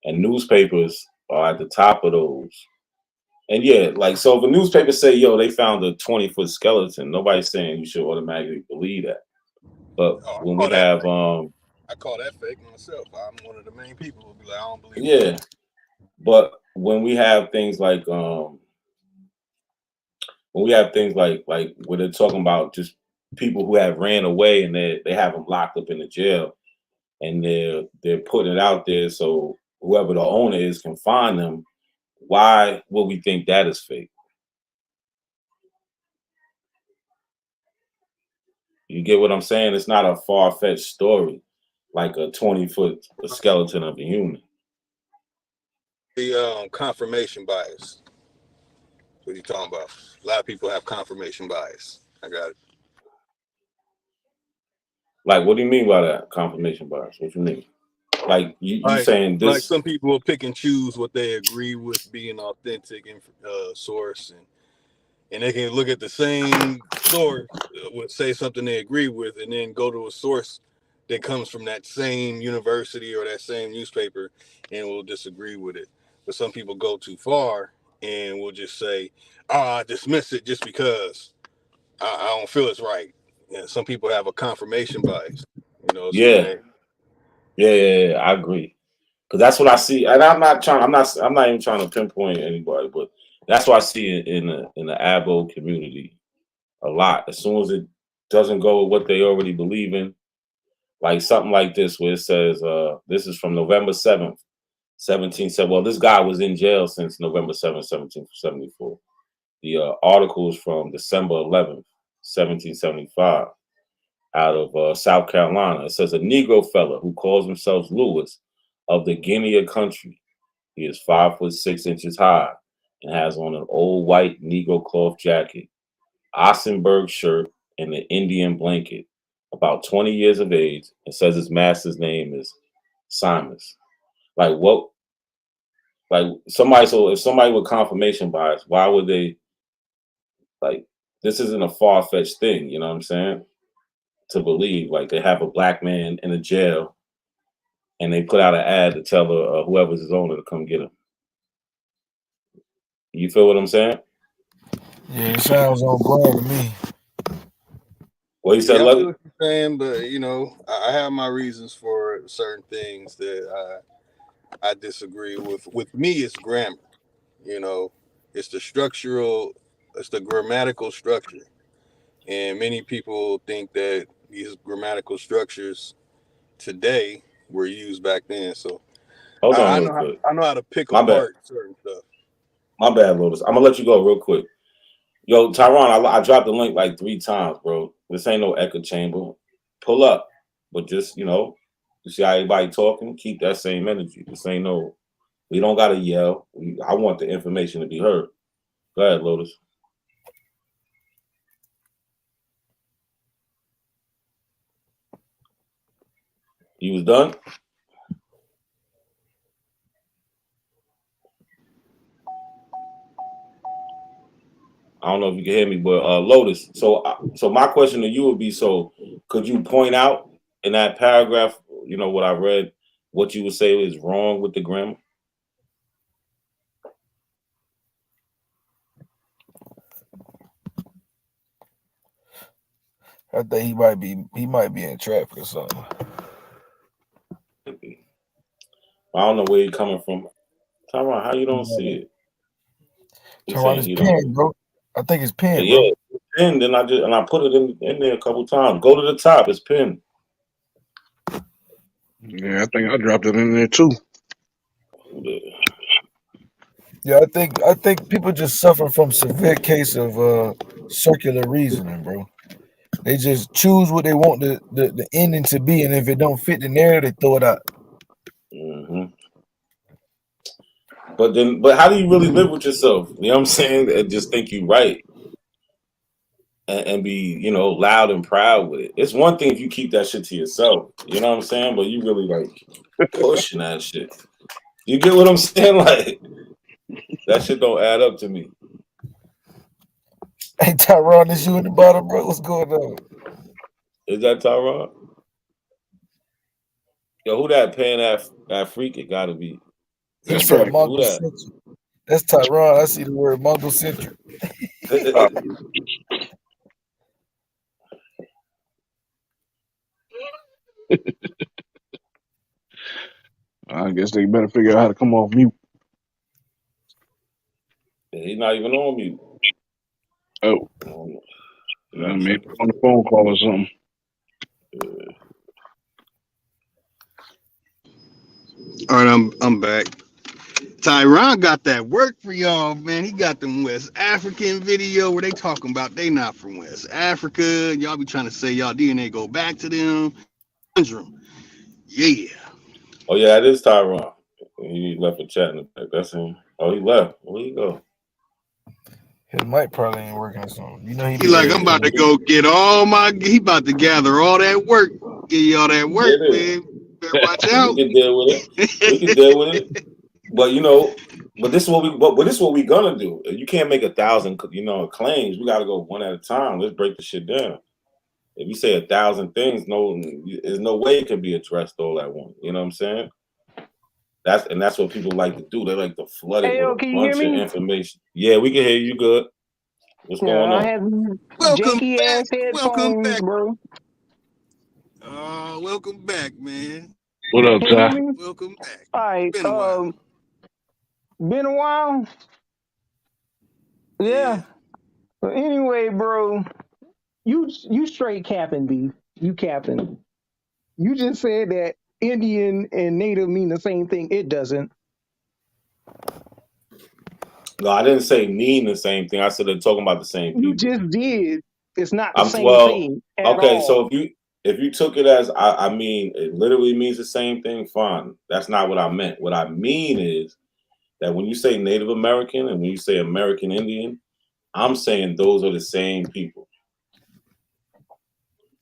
and newspapers are at the top of those. And yeah, like so, if a newspaper say, "Yo, they found a 20-foot skeleton," nobody's saying you should automatically believe that. But when we have, I call that fake myself. I'm one of the main people who be like, I don't believe. Yeah, but when we have things like where they're talking about just people who have ran away and they have them locked up in the jail, and they're putting it out there so whoever the owner is can find them. Why would we think that is fake? You get what I'm saying? It's not a far-fetched story like a 20-foot skeleton of a human. The confirmation bias. What are you talking about? A lot of people have confirmation bias. I got it. Like, what do you mean by that? Confirmation bias? What you mean? Like you saying this? Like some people will pick and choose what they agree with being authentic source, and they can look at the same source, say something they agree with, and then go to a source that comes from that same university or that same newspaper, and will disagree with it. But some people go too far and will just say, I dismiss it just because I don't feel it's right. And some people have a confirmation bias. Yeah, I agree. Because that's what I see, and I'm not even trying to pinpoint anybody, but that's what I see in the Abo community a lot. As soon as it doesn't go with what they already believe in, like something like this, where it says, this is from November 7th, 1770. Well, this guy was in jail since November 7th, 1774. The article is from December 11th, 1775, out of South Carolina. It says a Negro fella who calls himself Lewis of the Guinea country. He is 5'6" high and has on an old white Negro cloth jacket, Ossenberg shirt, and an Indian blanket. About 20 years of age, and says his master's name is Simons. Like what? Like somebody. So if somebody with confirmation bias, why would they? Like this isn't a far fetched thing. You know what I'm saying? To believe like they have a black man in a jail, and they put out an ad to tell whoever's his owner to come get him. You feel what I'm saying? Yeah, it sounds on brand to me. What you said, Yeah, I feel Lucky? what you're saying, but you know, I have my reasons for certain things that I disagree with. With me, it's grammar. You know, it's the structural, it's the grammatical structure, and many people think that these grammatical structures today were used back then. So Hold on I real know quick. I know how to pick My bad. apart certain stuff. My bad, Lotus. I'm gonna let you go real quick. Yo, Tyron, I dropped the link like 3 times, bro. This ain't no echo chamber. Pull up, but just you see how everybody talking. Keep that same energy. This ain't no. We don't gotta yell. I want the information to be heard. Go ahead, Lotus. You was done. I don't know if you can hear me, but Lotus. So my question to you would be: so could you point out in that paragraph, what I read, what you would say is wrong with the grammar? I think he might be in traffic or something. I don't know where you're coming from, Tyron. How you don't see it? He's Tyron saying is he don't. pinned, bro. I think it's pinned, bro. Yeah, it's pinned, and I put it in there a couple times. Go to the top. It's pinned. Yeah, I think I dropped it in there too. Yeah, I think people just suffer from severe case of circular reasoning, bro. They just choose what they want the ending to be, and if it don't fit the narrative, they throw it out. hmm But how do you really live with yourself? You know what I'm saying? And just think you right and be, loud and proud with it. It's one thing if you keep that shit to yourself. You know what I'm saying? But you really like pushing that shit. You get what I'm saying? Like that shit don't add up to me. Hey, Tyron, is you in the bottom, bro? What's going on? Is that Tyrod? Yo, who that paying that freak? It gotta be. He That's said probably. Who Mongol that? centric. That's Tyron. I see the word Mongol centric. I guess they better figure out how to come off mute. He's not even on mute. Oh, maybe on the phone call or something. All right, I'm back. Tyron got that work for y'all, man. He got them West African video where they talking about they not from West Africa. Y'all be trying to say y'all DNA go back to them. Yeah. Oh yeah, it is Tyron. He left a chat in the back. That's him. Oh, he left. Where he go? His mic probably ain't working or something. You know he He be like, acting I'm about to funny. go get he about to gather all that work. Get y'all that work, Get it. man. Better watch We out. can deal with it. We can deal with it. But but this is what this is what we gonna do. You can't make 1,000, claims. We gotta go one at a time. Let's break the shit down. If you say 1,000 things, there's no way it can be addressed all at once. You know what I'm saying? That's what people like to do. They like to flood it Hey, with yo, a can you hear bunch of me? information. Yeah, we can hear you good. What's Yeah, going I on? have Welcome janky back. ass Welcome headphones, back. bro. Welcome back, man. What up, Can you hear Ty? me? Welcome back. All right. Been a while. Been a while. Yeah. Yeah. But anyway, bro, you straight capping, B. You capping. You just said that Indian and Native mean the same thing. It doesn't. No, I didn't say mean the same thing. I said they're talking about the same You people. just did. It's not the I'm same well. thing at Okay, all. so if you took it as I mean it literally means the same thing, fine. That's not what I meant. What I mean is that when you say Native American and when you say American Indian, I'm saying those are the same people.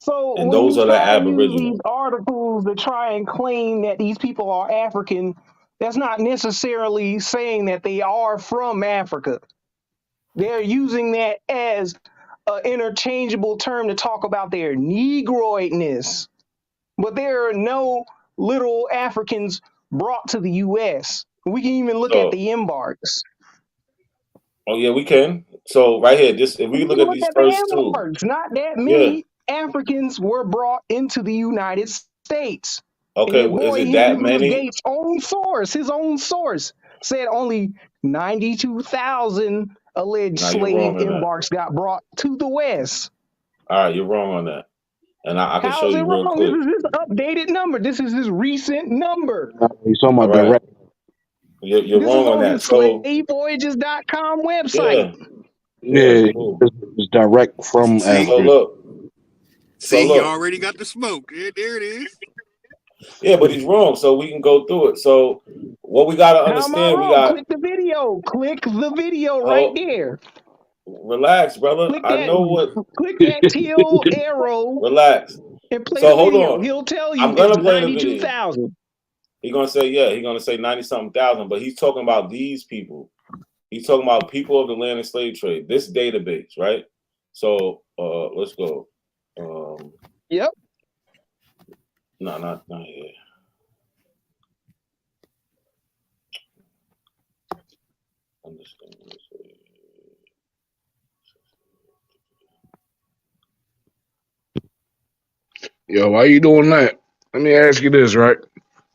So And when those you are the try to use these Aboriginal. articles to try and claim that these people are African, that's not necessarily saying that they are from Africa. They're using that as an interchangeable term to talk about their Negroidness. But there are no little Africans brought to the U.S. We can even look at So the embarks. oh yeah, we can. So right here, just if we We look can at look these at the first two, embarks, not that yeah. many. Africans were brought into the United States. And Okay, your is boy it here, that Lewis many? Gates' own source, his own source, said only 92,000 alleged No, you're slave wrong on that. embarks got brought to the West. All right, you're wrong on that. And I can How show is it you real wrong? This quick. is his updated number. This is his recent number. He's talking All about right, direct. you're This is wrong on on that. his So slavevoyages.com website. yeah, yeah, Yeah, cool. it's direct from See, So Africa. look, so see, he look, already got the smoke. There it is. yeah, but he's wrong. So we can go through it. So what we gotta How am I understand, we wrong? got Click the video. Click the video right oh, there. relax, brother. Click I that. know what. Click that teal arrow Relax. and play So the hold video. on. He'll tell you I'm it's gonna play the video. 92,000. He's gonna say, yeah, he's gonna say 90 something thousand, but he's talking about these people. He's talking about people of the land and slave trade. This database, right? So let's go. Yep. No, not here. Understand this. Yo, why you doing that? Let me ask you this, right?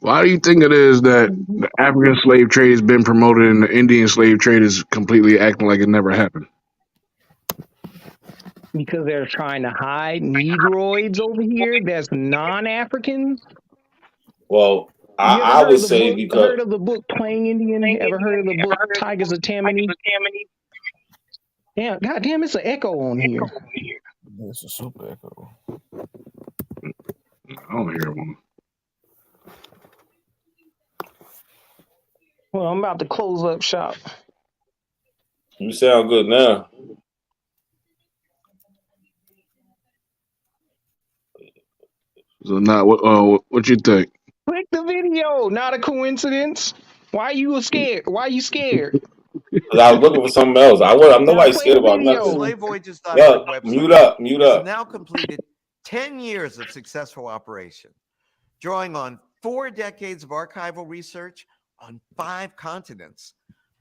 Why do you think it is that the African slave trade has been promoted and the Indian slave trade is completely acting like it never happened? Because they're trying to hide Negroids over here that's non-African. Well, You ever I heard would of the say book? because Heard of the book Playing Indian? Ever heard of the book Tigers of Tammany? Yeah, goddamn, it's an echo on here. It's a super echo. I don't hear one. Well, I'm about to close up shop. you sound good now. So now, what you think? Click the video. Not a coincidence. Why you scared? Why you scared? Because I was looking for something else. I'm Now nobody play scared the about video. nothing. SlaveVoyages.org Yo, website mute has up. now completed 10 years of successful operation, drawing on 4 decades of archival research on 5 continents,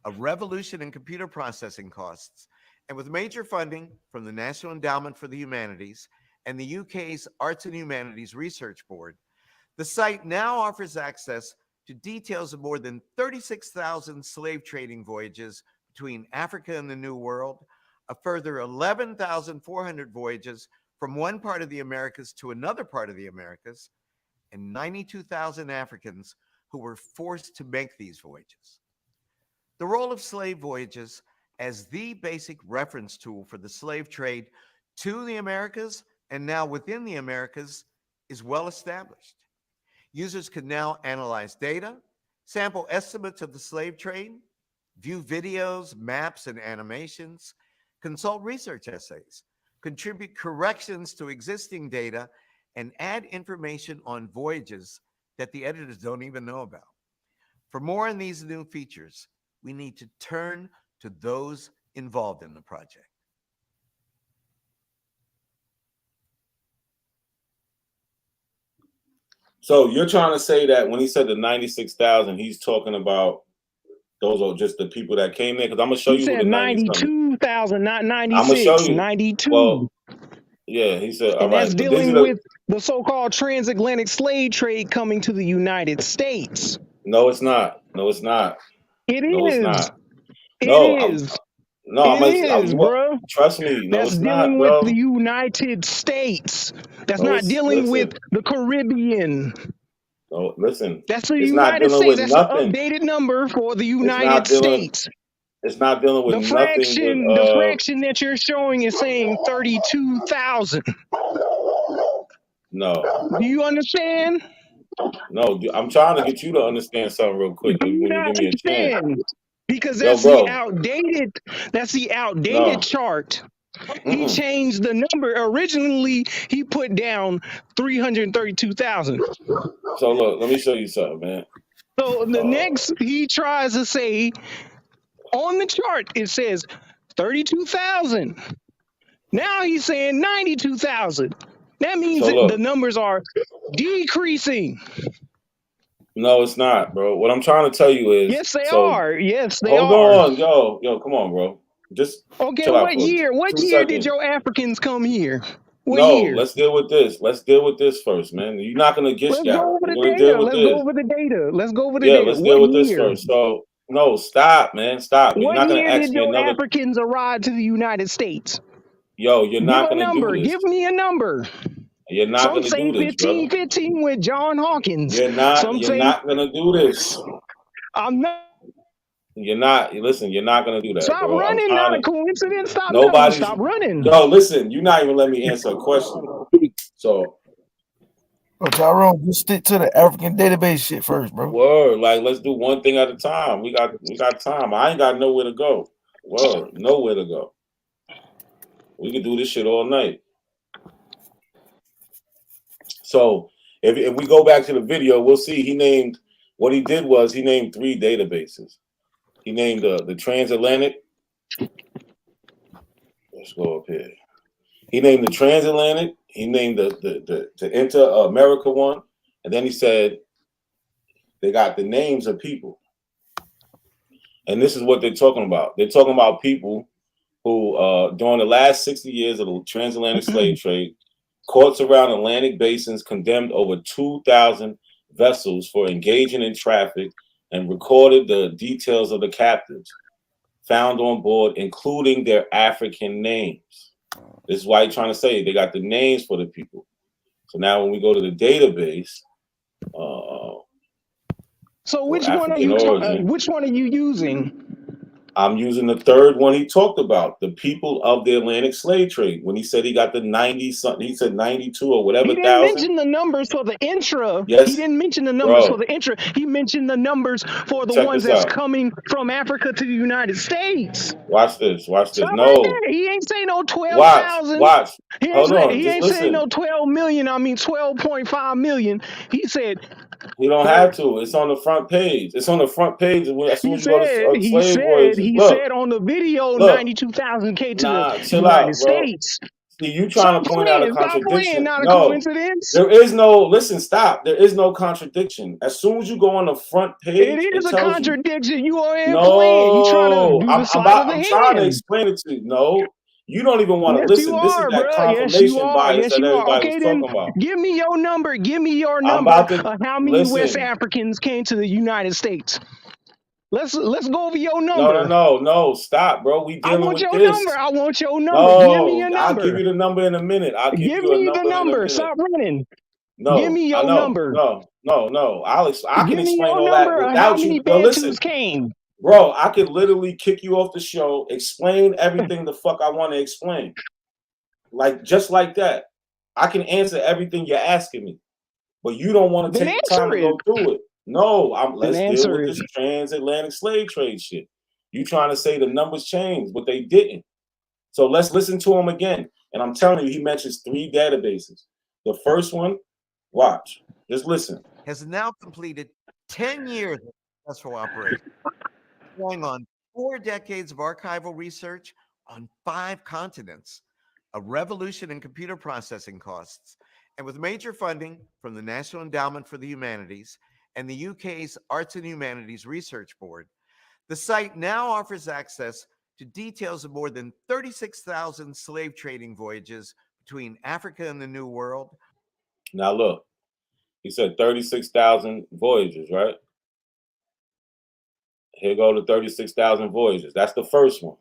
a revolution in computer processing costs, and with major funding from the National Endowment for the Humanities and the UK's Arts and Humanities Research Board, the site now offers access to details of more than 36,000 slave trading voyages between Africa and the New World, a further 11,400 voyages from one part of the Americas to another part of the Americas, and 92,000 Africans who were forced to make these voyages. The role of slave voyages as the basic reference tool for the slave trade to the Americas and now within the Americas is well established. Users can now analyze data, sample estimates of the slave trade, view videos, maps, and animations, consult research essays, contribute corrections to existing data, and add information on voyages that the editors don't even know about. For more on these new features, we need to turn to those involved in the project. So you're trying to say that when he said the 96,000, he's talking about those are just the people that came in? Because I'm gonna show He you who said the 90 something. 92,000, not I'm gonna 96, show you. 92. Well, yeah, he said, all And that's right, but these are dealing the with the so-called transatlantic slave trade coming to the United States. no, it's not. No, it's not. It No, it's is. not. It No, is. I'm It is, bro. trust me. No, That's it's not, dealing with bro. the United States. That's No, not it's dealing with listen. the Caribbean. No, listen. That's the It's not United dealing States. with That's the nothing. updated number for the It's United not dealing. States. It's not dealing with The nothing with fraction that you're showing is saying 32,000. no. Do you understand? No, I'm trying to get you to understand something real quick Do you when you not give me a chance. understand? Because Yo, that's the bro. outdated. That's the outdated No. chart. He Mm-mm. changed the number. Originally, he put down 332,000. So look, let me show you something, man. So the next he tries to say on the chart, it says 32,000. Now he's saying 92,000. That means So that the look. numbers are decreasing. No, it's not, bro. What I'm trying to tell you is, Yes, they so are. Yes, they hold are. on, yo, come on, bro. Just Okay, chill out what for year? What 2 year did seconds. your Africans come here? What No, year? let's deal with this. Let's deal with this first, man. You're not gonna get Let's go scattered. over We're the gonna deal data. with Let's go this. over the data. Let's go over the Yeah, data. let's deal What with this year? first. So, no, stop, man, stop. You're What not gonna year ask did me your another. Africans arrive to the United States? Yo, you're Give not a gonna do number. this. Give me a number. You're not Some gonna say do this, brother. 1515 with John Hawkins. You're not. Some You're say not gonna do this. I'm not. You're not. Listen, you're not gonna do that, Stop bro. I'm running. trying Not a to. coincidence. Stop. No. Nobody's. Stop running. Yo, listen. You're not even letting me answer a question. So, Bro, Tyrone, just stick to the African database shit first, bro. word. Like, let's do one thing at a time. We got time. I ain't got nowhere to go. Word. Nowhere to go. We could do this shit all night. So if we go back to the video, we'll see he named what he did was he named 3 databases. He named the transatlantic. Let's go up here. He named the transatlantic. He named the inter-America one, and then he said they got the names of people. And this is what they're talking about. They're talking about people who, during the last 60 years of the transatlantic slave trade, courts around Atlantic basins condemned over 2,000 vessels for engaging in traffic and recorded the details of the captives found on board, including their African names. This is why he's trying to say they got the names for the people. So now when we go to the database, So for which one are African you? origin, Which one are you using? I'm using the third one he talked about, the people of the Atlantic slave trade. When he said he got the 90 something, he said 92 or whatever He didn't thousand. mention the numbers for the intra. He Yes, didn't mention the numbers for bro. the intra. He mentioned the numbers for the Check ones this that's out. coming from Africa to the United States. Watch this. Watch this. Stop right No. there. He ain't say no Watch. 12,000. Watch. Hold on. He Just ain't say no listen. 12 million. I mean 12.5 million. He said You don't there. have to. It's on the front page. It's on the front page as soon He as you go to said. He slave said. voyages. He Look. said on the video Look. 92,000 came to Nah, the chill United out, bro. States. See, you trying Stop to point out a playing. Stop playing. contradiction. Not a No. coincidence. There is no, listen, stop. There is no contradiction. As soon as you go on the front It page, it is a tells you. contradiction. You are in playing. You trying to No, do the side of the I'm trying to hand. explain it to you. No, you don't even want to Yes, you listen. This is are, that bro. Yes, you confirmation are. bias Yes, that you are. everybody was Okay, then talking about. give me your number. Give me your I'm number about to of how many West listen. Africans came to the United States. Let's go over your No, number. no. Stop, bro. We I dealing want with your this. number. I want your number. Give me No, your I'll give number. you the number in a minute. I'll give Give you a me the number in a number. minute. Stop running. Give No, me I your know. number. No. I can Give me explain your all that number of how without many you. Yo, Bantus listen. came. Bro, I could literally kick you off the show, explain everything the fuck I want to explain. Like, just like that. I can answer everything you're asking me, but you don't want to Then take the time answer to it. go through it. No, Then let's deal answer with it. this transatlantic slave trade shit. You trying to say the numbers changed, but they didn't. So let's listen to him again. And I'm telling you, he mentions 3 databases. The first one, watch. Just listen. Has now completed 10 years of successful operation, going on 4 decades of archival research on 5 continents, a revolution in computer processing costs, and with major funding from the National Endowment for the Humanities and the UK's Arts and Humanities Research Board, the site now offers access to details of more than 36,000 slave trading voyages between Africa and the New World. Now look, he said 36,000 voyages, right? Here go to 36,000 voyages. That's the first one.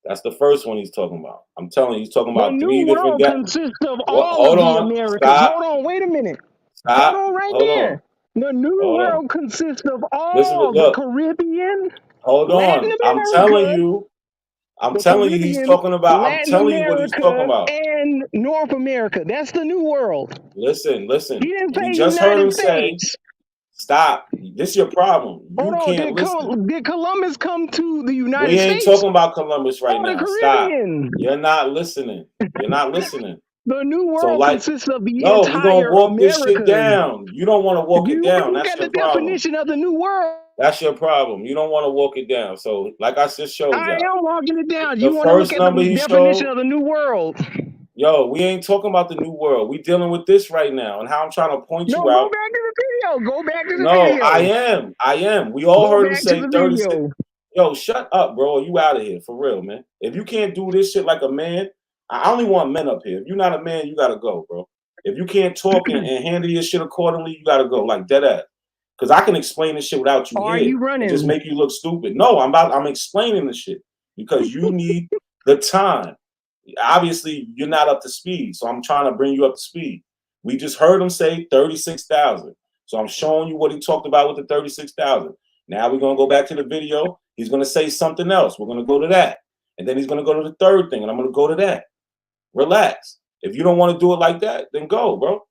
That's the first one he's talking about. I'm telling you, he's talking The about 3 New different World depths. consists of What? all Hold of the on. Americas. Stop. Hold on, wait a minute. Hold Stop. on right Hold on. there. The New Hold on. World consists of Listen, all the look. Caribbean, Hold Latin on. I'm telling America, you. the He's Caribbean, talking about. I'm Latin telling you what he's talking America, about. and North America. That's the New World. Listen. He didn't We say just heard him United say, States. stop. This is your problem. Hold You on, can't listen. did Columbus come to the We United ain't States talking about Columbus right or the now. Stop. Caribbean? You're not listening. You're not listening. The New So, World like, consists of the no, we're going to entire walk this shit Americas. down. You don't want to walk it You down. look That's at your the problem. definition of the New World. That's your problem. You don't want to walk it down. So, like I just showed I y'all, am walking it down. You the want to look first at number the he definition showed, of the New World? yo, we ain't talking about the new world. We dealing with this right now and how I'm trying to point No, you go out. back to the video. Go back to the No, I video. am. We all Go heard him back to say the 36. video. Yo, shut up, bro. You out of here for real, man. If you can't do this shit like a man, I only want men up here. If you're not a man, you gotta go, bro. If you can't talk and handle your shit accordingly, you gotta go, like dead ass. Because I can explain this shit without you Are here you and just running? make you look stupid. No, I'm explaining the shit because you need the time. Obviously, you're not up to speed, so I'm trying to bring you up to speed. We just heard him say 36,000. So I'm showing you what he talked about with the 36,000. Now we're gonna go back to the video. He's gonna say something else. We're gonna go to that. And then he's gonna go to the third thing, and I'm gonna go to that. Relax. If you don't want to do it like that, then go, bro.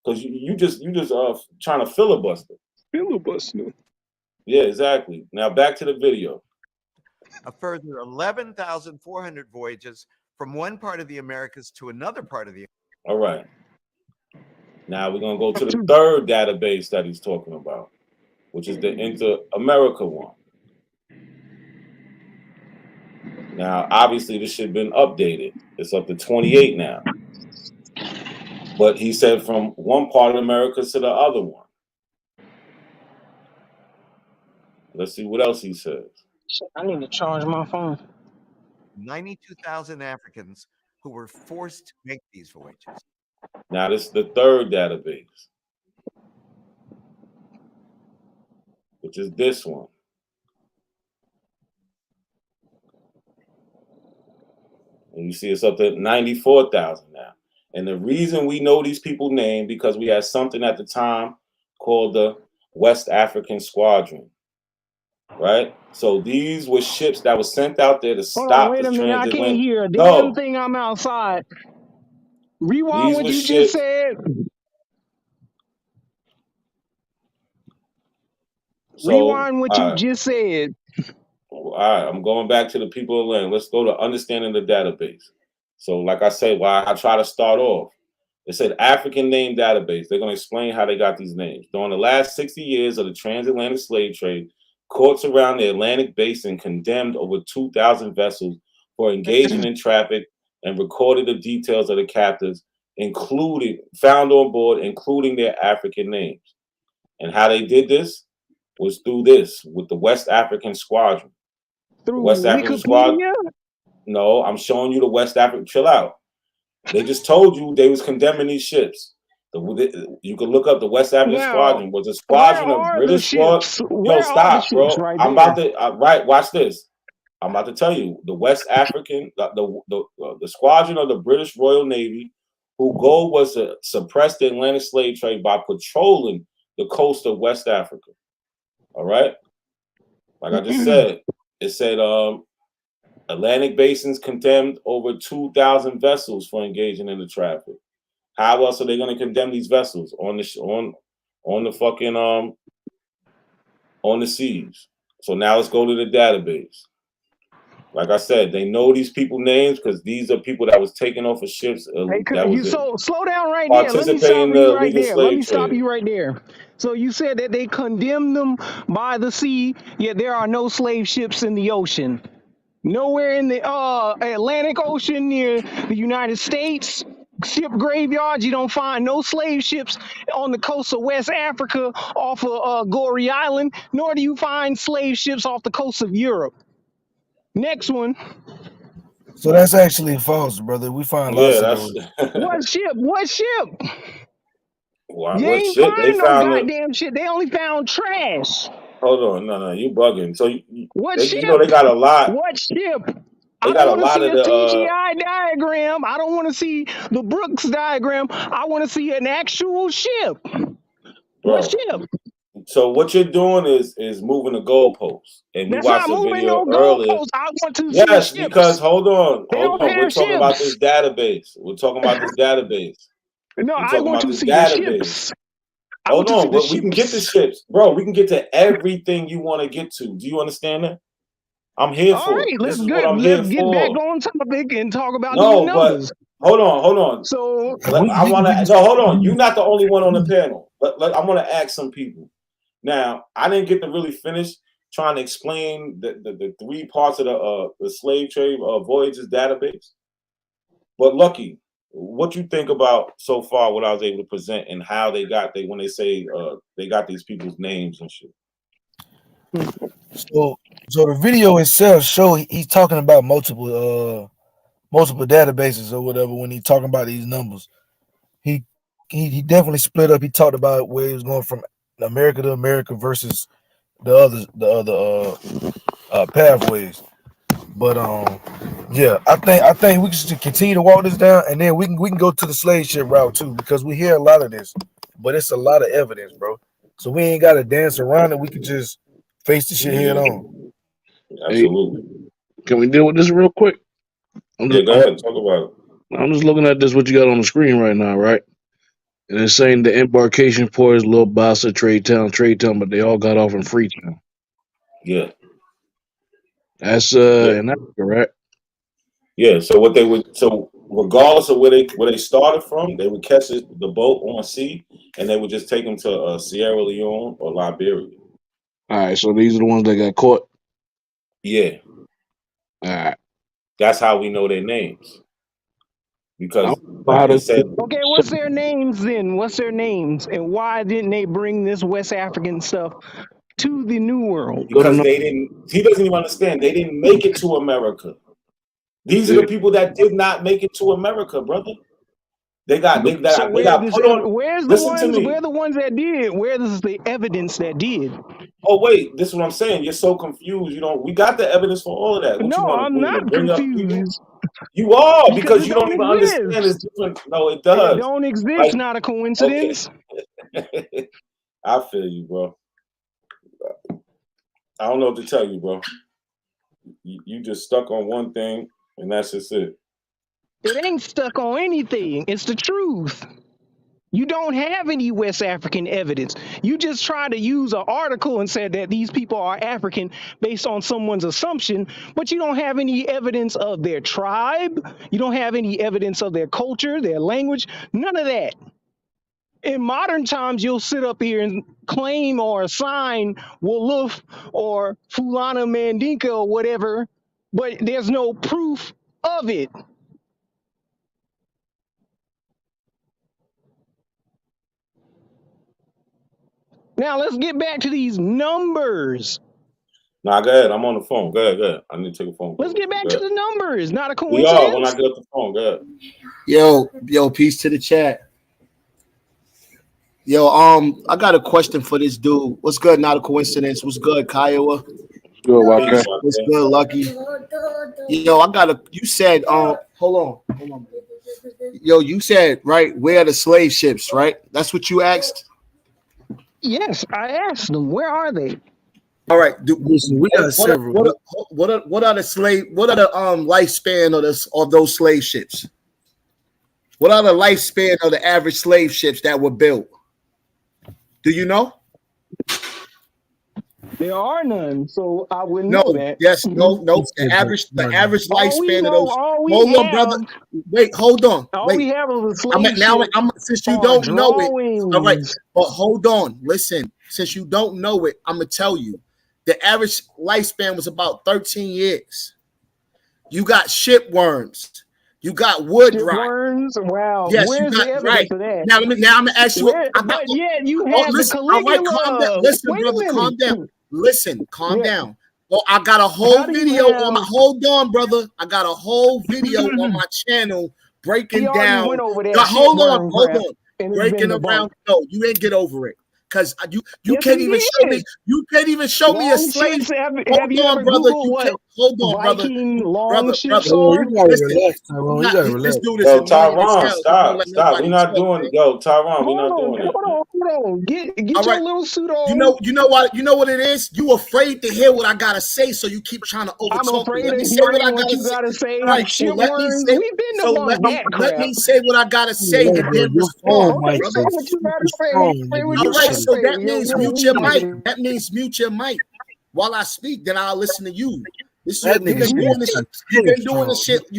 Because you just trying to filibuster. Filibuster. Yeah, exactly. Now back to the video. A further 11,400 voyages from one part of the Americas to another part of the. All right. Now we're gonna go to the third database that he's talking about, which is the Inter-America one. Now, obviously, this shit been updated. It's up to 28 now. But he said from one part of America to the other one. Let's see what else he says. I need to charge my phone. 92,000 Africans who were forced to make these voyages. Now, this is the third database, which is this one. And you see it's up to 94,000 now. And the reason we know these people named because we had something at the time called the West African Squadron, right? So these were ships that were sent out there to Hold on, stop wait the a minute. I can't transatlantic. hear a damn No, thing. I'm outside. Rewind these what were you just ships. said. So, Rewind what you all just said. right, I'm going back to the people of land. Let's go to understanding the database. So, like I said, why I try to start off, it said African name database. They're going to explain how they got these names. During the last 60 years of the transatlantic slave trade, courts around the Atlantic basin condemned over 2,000 vessels for engaging in traffic and recorded the details of the captives, including found on board, including their African names. And how they did this was through this with the West African Squadron. The Through West African Squad. Wikipedia? No, I'm showing you the West African. Chill out. They just told you they was condemning these ships. You can look up the West African Now, Squadron was a where squadron of are the British Royal. ships? Yo, Where are the stop, ships bro. right I'm there? about to right. Watch this. I'm about to tell you the West African, the squadron of the British Royal Navy, whose goal was to suppress the Atlantic slave trade by patrolling the coast of West Africa. All right, like I just said, it said Atlantic basins condemned over 2,000 vessels for engaging in the traffic. How else are they going to condemn these vessels on the fucking on the seas? So now let's go to the database. Like I said, they know these people names because these are people that was taken off of ships Hey, that you was slow down right there. Let me participating stop in you the right illegal there. Let me slave stop trade. you right there. So you said that they condemned them by the sea, yet there are no slave ships in the ocean. Nowhere in the Atlantic Ocean near the United States ship graveyards, you don't find no slave ships on the coast of West Africa off of Goree Island, nor do you find slave ships off the coast of Europe. Next one. So that's actually false, brother. We find Yeah, lots of that's those. What ship? What ship? You what ain't ship they find no found. goddamn shit. They only found trash. Hold on, no, you bugging. So What they, ship? they got a lot. What ship? They I got don't a want to lot see of a the CGI diagram. I don't want to see the Brooks diagram. I want to see an actual ship. What bro. ship? So what you're doing is moving the goalposts, and we That's watched not a moving video no earlier. goalposts. I want to see Yes, because ships. hold They don't on. We're have talking about ships. this database. We're talking about this database. No, We're I talking want about to this see the database. ships. I Hold want to see on. the We can get the ships. ships, bro. We can get to everything you want to get to. Do you understand that? I'm here All for it. right, This is what I'm here let's get back for. on topic and talk about these No, but numbers. hold on. So I want to. No, hold on. You're not the only one on the panel. I want to ask some people. Now, I didn't get to really finish trying to explain the three parts of the slave trade voyages database. But Lucky, what you think about so far what I was able to present and how they when they say they got these people's names and shit. So the video itself show he's talking about multiple multiple databases or whatever when he talking about these numbers. He definitely split up. He talked about where he was going from America to America versus the other pathways. But yeah, I think we should continue to walk this down, and then we can go to the slave ship route too, because we hear a lot of this, but it's a lot of evidence, bro. So we ain't gotta dance around it. We can just face the shit head on. Hey, Absolutely. can we deal with this real quick? I'm Yeah, just, go ahead. Talk about it. I'm just looking at this, what you got on the screen right now, right? And it's saying the embarkation port is Little Bassa, Trade Town, but they all got off in Freetown. Yeah. That's Yeah. in Africa, right? Yeah. So what they would, so regardless of where they started from, they would catch the boat on sea, and they would just take them to Sierra Leone or Liberia. All right, so these are the ones that got caught. Yeah. All right. That's how we know their names. Because How like they does said, Okay, what's their names then? What's their names? And why didn't they bring this West African stuff to the New World? because they didn't, he doesn't even understand. They didn't make it to America. These are the people that did not make it to America, brother. They got So they got put on. where's the Listen to ones? me. Where the ones that did? Where is the evidence that did? Oh wait, this is what I'm saying. You're so confused. You don't. We got the evidence for all of that. What you No, want I'm to not bring up people? confused You are because because it you don't don't even understand. It's exist. different. No, it It does. don't exist. Like, Not a okay, coincidence. I feel you, bro. I don't know what to tell you, bro. You just stuck on one thing, and that's just it. It ain't stuck on anything. It's the truth. You don't have any West African evidence. You just try to use an article and said that these people are African based on someone's assumption, but you don't have any evidence of their tribe. You don't have any evidence of their culture, their language, none of that. In modern times, you'll sit up here and claim or assign Wolof or Fulana Mandinka or whatever, but there's no proof of it. Now let's get back to these numbers. Nah, go ahead. I'm on the phone. Go ahead. I need to take a phone call. Let's get back to the numbers. Not a We are when I coincidence. get off the phone. Go ahead. Yo, peace to the chat. Yo, I got a question for this dude. What's good? Not a coincidence. What's good, Kiowa? Good, Peace, What's good, Lucky? Yo, you said, hold on. Yo, you said, right, where are the slave ships, right? That's what you asked? Yes, I asked them, where are they? All right. Listen, we got several. What are the lifespan of those slave ships? What are the lifespan of the average slave ships that were built? Do you know? There are none, so I wouldn't know that. Yes, no. The average lifespan of those. Hold on, brother. Wait, hold on. We have is a slave since you don't know it. All right, but hold on. Listen, since you don't know it, I'm gonna tell you. The average lifespan was about 13 years. You got shipworms. You got wood rot. Worms? Wow. Yes, Where's you got the evidence right. of that? Now I'm gonna ask you. But yet you have the Caligula. All right, calm down. Listen, brother, calm down. Listen, calm down. Oh, I got a whole video on my. Hold on, brother. I got a whole video on my channel breaking down. Went over that hold on. Breaking around. No, you ain't get over it. Because you can't even show me. You can't even show me a slave. Hold on, brother. Hold on, brother. Listen, let's do this. Yo, Tyron, stop. We're not doing it. Yo, Tyron, we're not doing it. Hold on. Get your little suit on. You know what it is? You afraid to hear what I gotta say, so you keep trying to overtalk. I'm afraid Let me to say hear what I what you gotta say. Right, so let me say. We've been So about that crap. let me say what I gotta say, and then respond. Okay, say what you gotta say. All right, so that means mute your mic. That means mute your mic while I speak. Then I'll listen to you. You've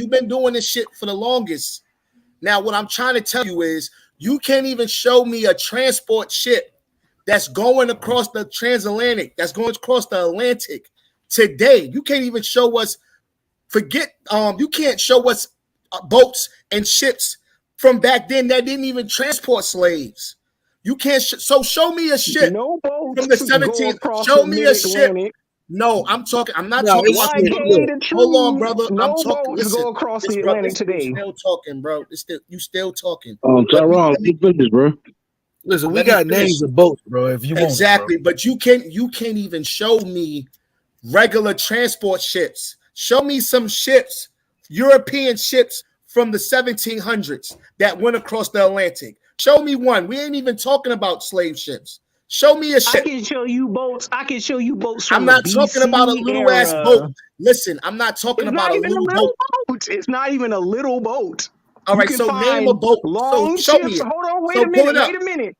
been doing this shit for the longest. Now, what I'm trying to tell you is, you can't even show me a transport ship that's going across the transatlantic, that's going across the Atlantic today. You can't even show us. You can't show us boats and ships from back then that didn't even transport slaves. You can't. So show me a ship from the 17th. Show me a ship. No, I'm talking. I'm not No, talking it's about YK the shit. little. Look, the Hold on, truth. brother. I'm No talking. boats Listen, go across this the brother. Atlantic Listen, you today. still talking, bro. You still talking. Let me Tyrone, let you me finish, bro. listen, we let me got finish. names of boats, bro. If you want it, bro. Exactly, but you can't even show me regular transport ships. Show me some ships, European ships from the 1700s that went across the Atlantic. Show me one. We ain't even talking about slave ships. Show me a I ship. can show you boats. I can show you boats I'm from the not talking about a BC little ass boat. era. Listen, I'm not talking It's about not a even a little little boat. boat. It's not even a little boat. All You right, can so name a find boat. So long show me ships. it. Hold on, wait So a pull minute. it up. Wait a minute.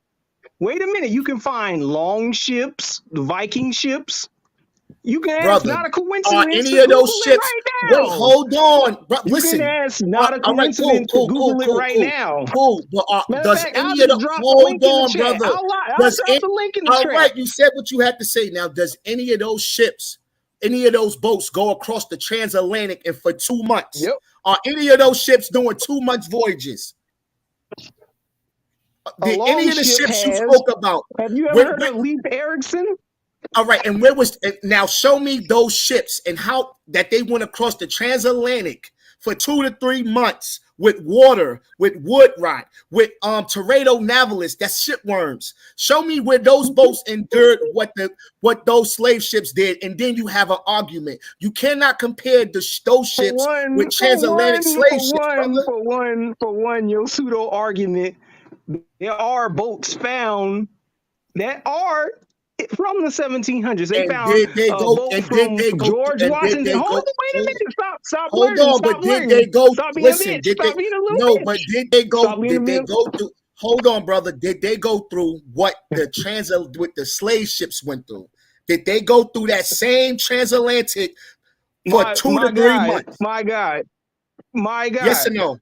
Wait a minute. You can find long ships, Viking ships. You can ask, Brother, not a are coincidence any to of those Google it ships? right Wait, now. hold on, bro. You can Listen. ask, not a All right, cool, coincidence to cool, cool, Google it cool, right cool, now. cool. But Matter of does fact, I'll any of just the drop the hold link in the on, chat. brother? I'll Does drop it? the link in the All chat. right, you said what you had to say. Now, does any of those ships, any of those boats, go across the transatlantic and for 2 months? Yep. Are any of those ships doing 2 month voyages? A Did any long of the ship ships you has. spoke about? Have you ever Where, heard of Leif Erikson? all right, and where was now? Show me those ships and how that they went across the transatlantic for 2 to 3 months with water, with wood rot, with Torado Navalis, that's shipworms. Show me where those boats endured what those slave ships did, and then you have an argument. You cannot compare those For ships one, with transatlantic slave ships, brother. for one, your pseudo argument. There are boats found that are from the 1700s. They And found did they a go? boat And did from they go? George And did Washington. they Hold go? on, wait a minute. Stop Hold flirting. on, Stop but did they flirting. go? Stop being a Listen, bitch. did they? Stop being a little No, but bitch. did they go? Stop being a Did they little. go through? Hold on, brother. Did they go through what the with the slave ships went through? Did they go through that same transatlantic for My 2 to 3 God, months? my God, my Yes or God, no?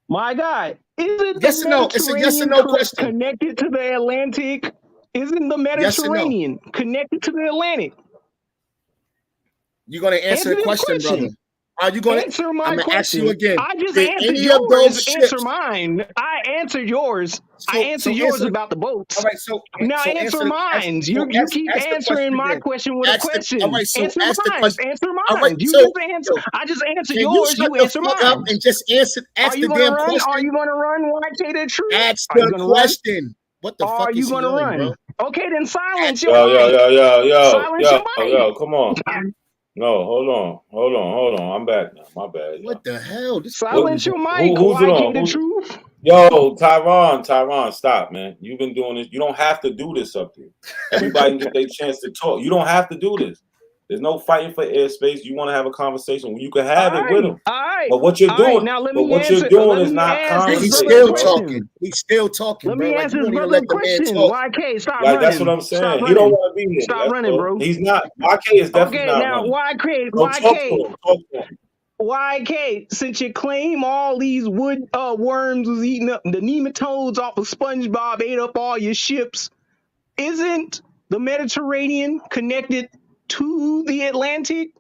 my God. Isn't the Yes or no? It's a yes or Mediterranean no question. connected to the Atlantic? Isn't the Yes or no? Mediterranean connected to the Atlantic? You're gonna answer Answer the this question, brother. question. Are you gonna? Answer I'm my gonna ask you question. again. I just Did answered any of those yours. Answer ships? mine. I answered yours. I So answered yours answer. about the All boats. right, Now answer answer the mine. so You keep ask the answering question my again. question with a All question. right, so Answer ask the mine. question. Answer All right, mine. You so just answer. yo, I just answered can you yours. shut You the answer fuck up mine. and just answer? Are Ask you the gonna damn run? Are question. you gonna run? Why say the truth? Ask Are you the gonna run? question. What the Are fuck you is he gonna on, run? bro? Okay, then silence Ask your the. mic. Silence your mic. Come on. No, hold on. I'm back now. My bad, y'all. What the hell? This fool What? Silence is on. your mic. Who's it YK on? the truth. Yo, Tyron, stop, man. You've been doing this. You don't have to do this up here. Everybody can get their chance to talk. You don't have to do this. There's no fighting for airspace. You want to have a conversation, you can have it with them. All right. But what you're All right. doing, Now let but me what you're answer. doing Let is me not ask And this he's brother a conversating, still bro. talking. question. He's still talking, Let bro. me Like ask you this won't even brother a let the man question. talk. YK, stop Like that's what running. I'm Stop saying. He don't running. want to be here. Stop That's running, all. bro. He's not. YK is definitely Okay, not now running. YK, So talk to YK, him. Talk to him. YK. Since you claim all these wood worms was eating up the nematodes off of SpongeBob ate up all your ships, isn't the Mediterranean connected to the Atlantic?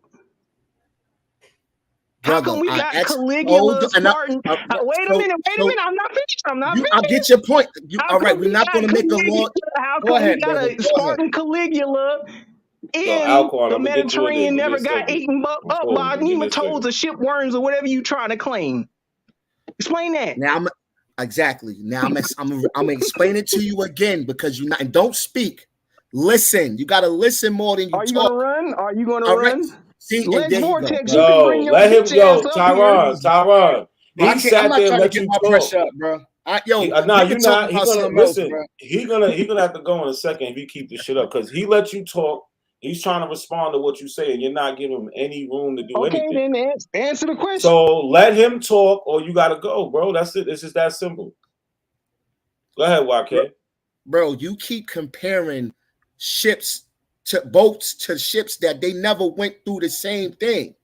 How come Brother, we I got asked. Hold Caligula, on. Spartan? Wait a minute, wait a So minute. I'm not finished. I'm not I finished. get your point. How All right. come We're we not got going to make a Caligula? long. How Go come we ahead, got brother. a Go ahead. Spartan Caligula Yo, in Alcorn, the I'm gonna get you in there. Mediterranean Give me a never got second. eaten I'm up holding by you. Give me a nematodes second. or shipworms or whatever you trying to claim? Explain that. Now I'm exactly. Now I'm explain it to you again because you not and don't speak. Listen. You got to listen more than you Are you gonna talk. run? Are you gonna All right. run? See, and Lex there you go, Vortex, bro. you can bring your Let him. bitch ass up here. Tyron. Bro, He I'm sat not there and trying to let get you my talk. pressure up, bro. Nah, We you can talk not. He about gonna something else, listen. bro. He gonna have to go in a second if you keep this shit up because he let you talk. He's trying to respond to what you say, and you're not giving him any room to do Okay, anything. then answer the question. So let him talk, or you gotta go, bro. That's it. It's just that simple. Go ahead, YK. Bro, you keep comparing ships to boats to ships that they never went through the same thing.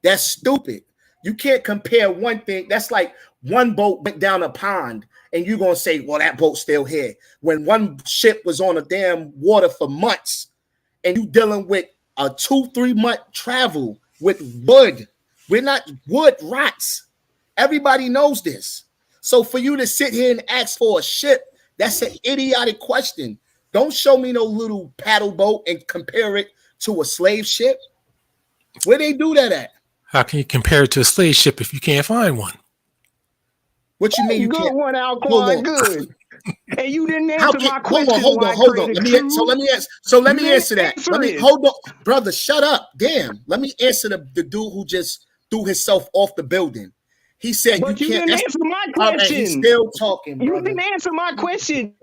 That's stupid. You can't compare one thing. That's like one boat went down a pond and you're going to say, well, that boat's still here. When one ship was on a damn water for months and you dealing with a 2-3 month travel with wood. We're not wood rots. Everybody knows this. So for you to sit here and ask for a ship, that's an idiotic question. Don't show me no little paddle boat and compare it to a slave ship? Where they do that at? How can you compare it to a slave ship if you can't find one? What you mean you Good can't? one, Hold Alquan. on. Good. And you didn't How answer can, my question. hold why I on. created Let me truth. let me You answer didn't that. answer Let me it. hold on, brother. Shut up. Damn. Let me answer the dude who just threw himself off the building. He said But you you can't. didn't answer my All right, he's question. still talking, You brother. didn't answer my question.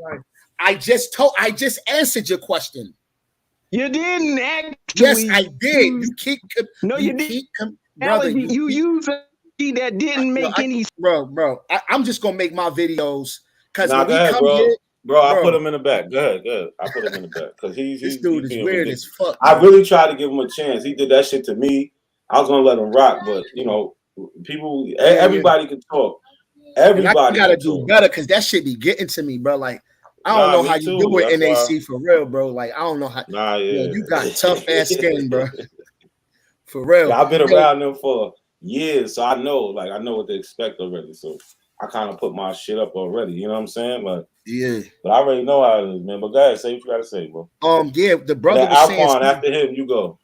I just answered your question. You didn't actually. Yes, I did. You keep. No, you didn't. keep, brother. You used a that didn't make any. Bro. I'm just gonna make my videos because Nah, when go we ahead, come bro. here, Bro, I put him in the back. Go ahead. I put him in the back because this dude is being weird ridiculous. as fuck. I really tried to give him a chance. He did that shit to me. I was gonna let him rock, but you know, people, everybody can talk. Everybody gotta can do talk. better because that shit be getting to me, bro. Like I don't know how you do it, NAC for real, bro. Like I don't know how. Nah, yeah, you got tough ass skin, bro. For real. Yeah, I've been around them for years, so I know what to expect already. So I kind of put my shit up already. You know what I'm saying? Like, yeah. But I already know how it is, man. But go ahead, say what you gotta say, bro. Yeah, the brother was Alquan, saying. after him, you go.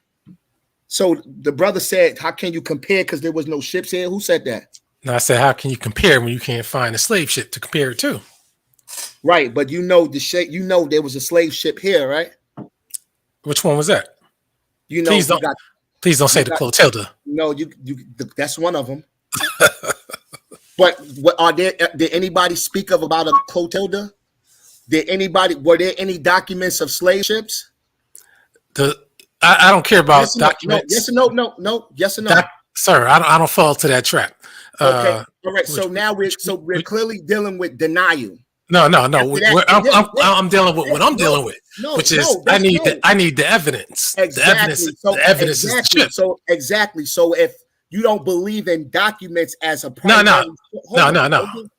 So the brother said, "How can you compare? Because there was no ships here." Who said that? And I said, how can you compare when you can't find a slave ship to compare it to? Right, but you know there was a slave ship here, right? Which one was that? You know, please don't say the Clotilda. No, that's one of them. But did anybody speak about a Clotilda? Were there any documents of slave ships? I don't care about documents. Yes or no. Yes or no. Sir, I don't fall to that trap. Okay. All right. So now we're clearly dealing with denial. No. I'm dealing with what I'm dealing with, which is I need the evidence. Exactly. The evidence is the ship. Exactly. So if you don't believe in documents as a primary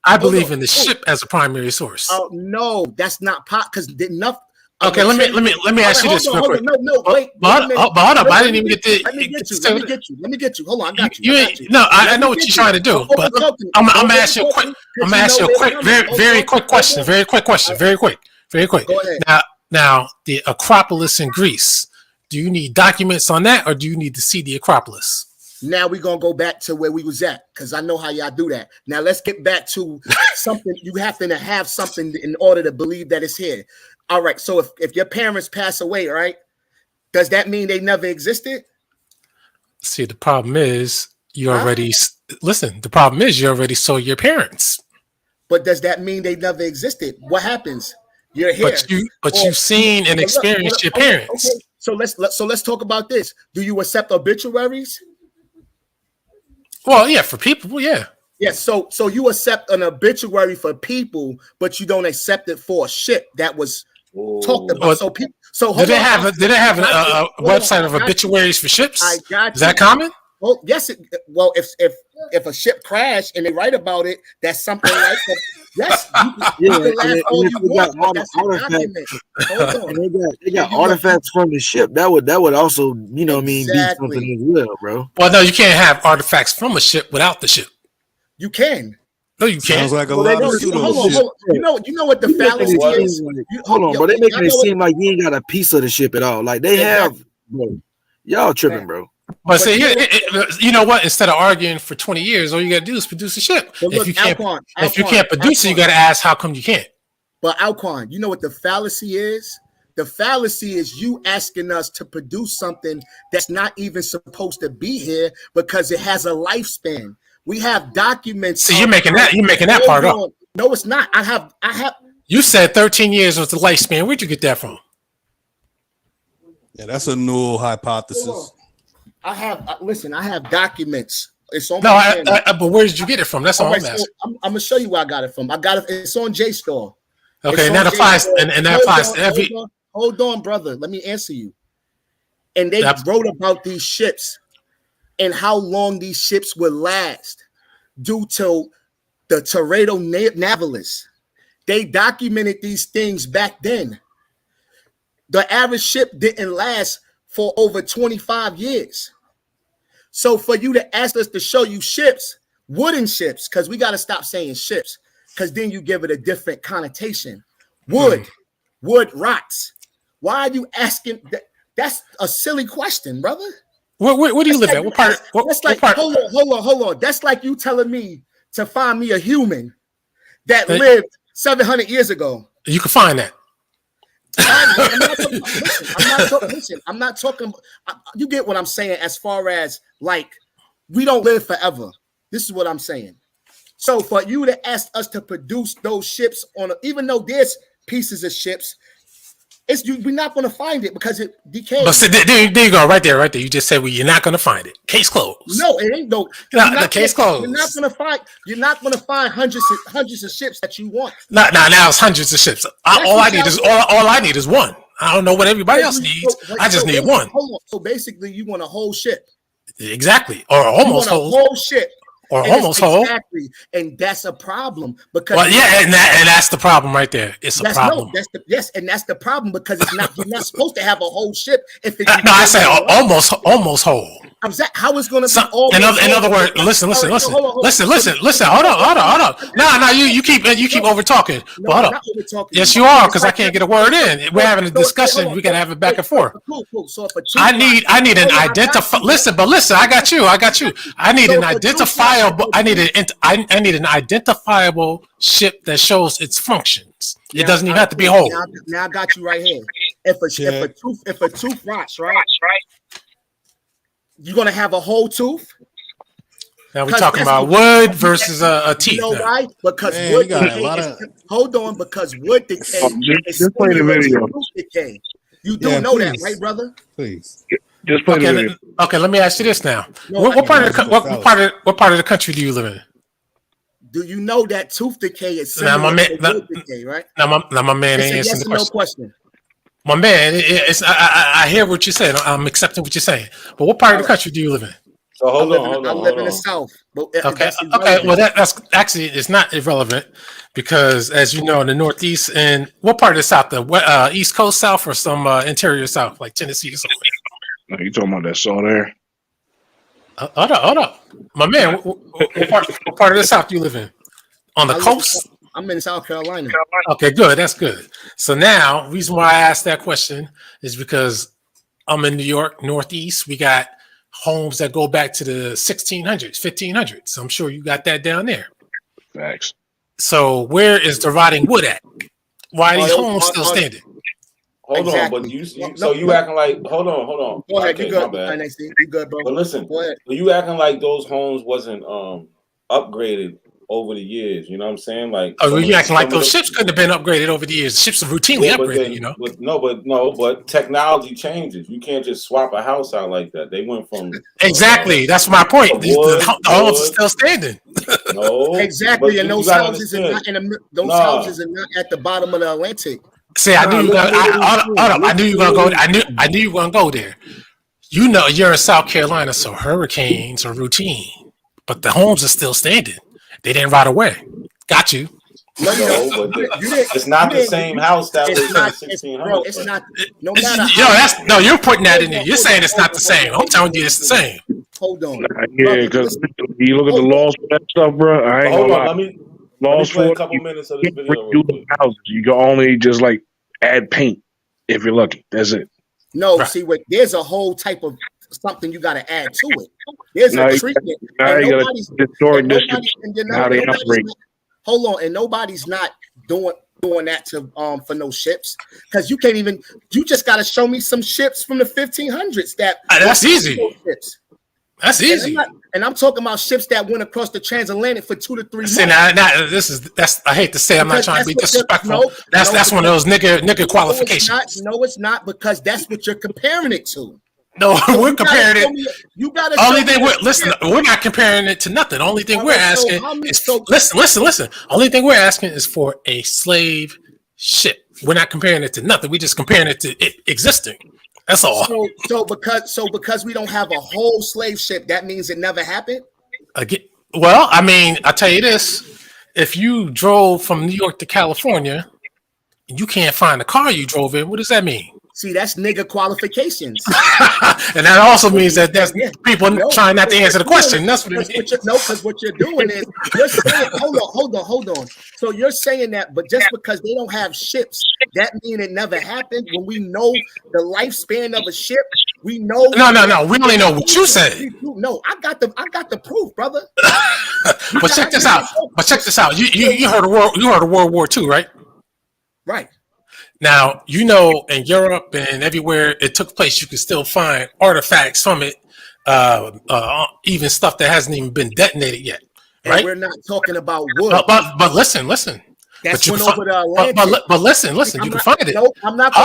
I believe in the ship as a primary source. Oh no, that's not because enough. Okay, let me ask you this real quick. No, wait. Hold up. I didn't even get the. Let me get you. Hold on, I got you. I know what you're trying to do, but I'm asking you a quick. I'm asking you a quick, very quick question. Very quick. Go ahead. Now, the Acropolis in Greece. Do you need documents on that, or do you need to see the Acropolis? Now we're gonna go back to where we was at because I know how y'all do that. Now let's get back to something. You have to have something in order to believe that it's here. All right. So if your parents pass away, right, does that mean they never existed? See, the problem is you already listen. The problem is you already saw your parents. But does that mean they never existed? What happens? You're here. But you've seen and experienced your parents. Okay. So let's talk about this. Do you accept obituaries? Well, yeah, for people, yeah. Yes, so you accept an obituary for people, but you don't accept it for a ship that was talked about. Did they have a website of obituaries for ships? I got Is that common? Well, yes. Well, if a ship crashed and they write about it, that's something like that. Yes, you can laugh all you want, but that's a document. Hold on. They got artifacts from the ship. That would also, be something as well, bro. Well, no, you can't have artifacts from a ship without the ship. You can. No, you can't. Sounds like a lot of pseudo shit. You know what the fallacy is? Hold on, bro. They making it seem like you ain't got a piece of the ship at all. Like they have, bro. Y'all tripping, bro. But see, you know what? Instead of arguing for 20 years, all you got to do is produce a ship. If you can't produce it, you got to ask how come you can't. But Alquan, you know what the fallacy is? The fallacy is you asking us to produce something that's not even supposed to be here because it has a lifespan. We have documents. See, you're making that part up. No, it's not. I have. You said 13 years was the lifespan. Where'd you get that from? Yeah, that's a null hypothesis. I have documents. It's on but where did you get it from? That's all I'm asking. I'm gonna show you where I got it from. It's on JSTOR. Okay, and that applies to every. Hold on, brother. Let me answer you. And they wrote about these ships and how long these ships would last due to the Torredo Navalis. They documented these things back then. The average ship didn't last for over 25 years. So for you to ask us to show you ships, wooden ships, because we got to stop saying ships, because then you give it a different connotation. Wood rots. Why are you asking? That's a silly question, brother. Where do you live at? What part? That's like, hold on. That's like you telling me to find me a human that lived 700 years ago. You can find that. I'm not talking. You get what I'm saying as far as like we don't live forever. This is what I'm saying. So for you to ask us to produce those ships even though there's pieces of ships, we're not going to find it because it decays. But so there you go, right there. You just said, well, you're not going to find it. Case closed. No, it ain't. No, the case closed. You're not going to find hundreds of ships that you want. Now it's hundreds of ships. All I need is one. I don't know what everybody else needs. I just need one. So basically, you want a whole ship. Exactly, or almost whole. Whole ship. Or almost whole. Exactly, and that's a problem because. Well, yeah, and that's the problem right there. It's a problem. And that's the problem because it's not. You're not supposed to have a whole ship if it's. No, I say almost whole. How it's going to be all. In other words, listen. Hold on. No, you keep over talking. No, hold on. Yes, you are, because I can't get a word in. We're having a discussion. We gotta have it back and forth. Cool. So I need an identify. Listen, I got you. I need an identifiable. I need an identifiable ship that shows its functions. It doesn't even have to be whole. Now I got you right here. If a tooth rots, right? You're gonna have a whole tooth. Now we're talking about wood versus a teeth. You know why? Because wood decay. Hold on, because wood decay. Just play the video. Decay. You do know that, right, brother? Please. Just play the video. Okay, let me ask you this now. What part of the country do you live in? Do you know that tooth decay is similar to wood decay, right? Now my man ain't answering the question. My man, I hear what you're saying. I'm accepting what you're saying. But what part of the country do you live in? So hold on. I live in the South. Okay. Well, that's actually it's not irrelevant because, as you know, in the Northeast and what part of the South, the East Coast South or some interior South, like Tennessee or something. No, you talking about that saw there? Hold up, my man. What part of the South do you live in? On the coast? I'm in South Carolina. Okay, good. That's good. So now, the reason why I asked that question is because I'm in New York, Northeast. We got homes that go back to the 1600s, 1500s. I'm sure you got that down there. Facts. So where is the rotting wood at? Why are these homes still standing? Hold on, but you acting like hold on. Go ahead, you good. You good, bro. But listen, you acting like those homes wasn't upgraded over the years, you know what I'm saying? Like, you acting like those ships couldn't have been upgraded over the years. Ships are routinely upgraded, you know. But technology changes. You can't just swap a house out like that. They went from exactly. That's my point. The homes are still standing. No, exactly, and those houses are not houses are not at the bottom of the Atlantic. See, I knew you were gonna go. I knew you were gonna go there. You know, you're in South Carolina, so hurricanes are routine, but the homes are still standing. They didn't rot away. Got you. No, but it's not the same house that was in the 1600s. It's not. No matter. You're putting that in there. You're saying it's not the same. I'm telling you, it's the same. Hold on. Yeah, because you look at the laws for that stuff, bro. I ain't gonna lie. Let me play a couple minutes of this video. Houses. You can only just like add paint if you're lucky. That's it. No, see, there's a whole type of something you got to add to it. There's a treatment. Hold on, and nobody's not doing that to for no ships because you can't even. You just got to show me some ships from the 1500s that's easy. That's easy. And I'm talking about ships that went across the transatlantic for 2 to 3 months. See, that's I hate to say, I'm not trying to be disrespectful. That's one of those nigga qualifications. No, it's not because that's what you're comparing it to. No, we're comparing it. You got to. Only thing we're not comparing it to nothing. Only thing we're asking is listen. Only thing we're asking is for a slave ship. We're not comparing it to nothing. We're just comparing it to it existing. That's all. So because we don't have a whole slave ship, that means it never happened? Well, I mean, I'll tell you this. If you drove from New York to California and you can't find the car you drove in, what does that mean? See, that's nigga qualifications. And that also means that there's people trying not to answer the question. That's what it means. Because what you're doing is you're saying, hold on. So you're saying that, but just because they don't have ships, that mean it never happened. When we know the lifespan of a ship, we know. No. We only know what you said. No, I got the proof, brother. But check this out. You heard of World War II, right? Right. Now, you know, in Europe and everywhere it took place, you can still find artifacts from it, even stuff that hasn't even been detonated yet. Right? And we're not talking about wood. But listen. That's went over the Atlantic. But listen. You can find it. No, I'm not. No.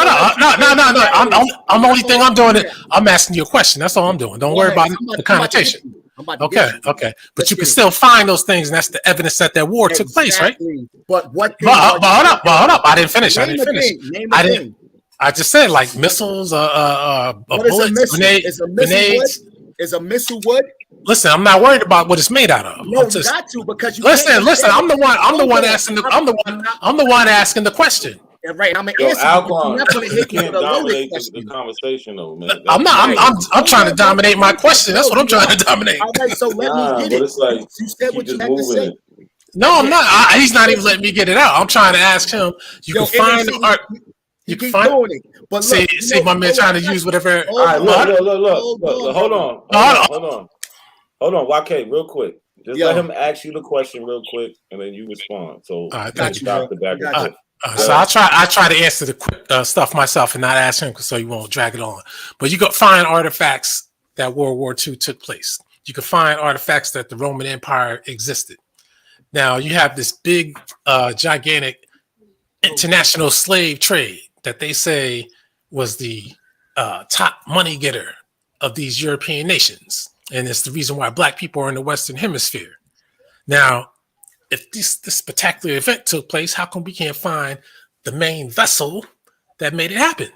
I'm the only thing I'm doing it. I'm asking you a question. That's all I'm doing. Don't worry about the connotation. Okay. But you can still find those things, and that's the evidence that war took place, right? But hold up. I didn't finish. I just said like missiles, bullets, grenades. Is a missile wood? Listen, I'm not worried about what it's made out of. No, you got to because you listen. I'm the one asking the question. Yeah, right. I'm an answer. Alquan, you can't dominate the conversation, though, man. I'm trying to dominate my question. That's what I'm trying to dominate. All right, so let me get it. It's like you said what you had to say. No, I'm not. He's not even letting me get it out. I'm trying to ask him. You can find the art. You can find it. But look, see, my man trying to use whatever. All right, look. Hold on. Hold on, YK, real quick. Just let him ask you the question real quick, and then you respond. So thank you. Stop the back and forth. So I try to answer the quick stuff myself and not ask him so you won't drag it on. But you can find artifacts that World War II took place. You can find artifacts that the Roman Empire existed. Now you have this big, gigantic international slave trade that they say was the top money getter of these European nations. And it's the reason why black people are in the Western Hemisphere. Now, if this spectacular event took place, how come we can't find the main vessel that made it happen?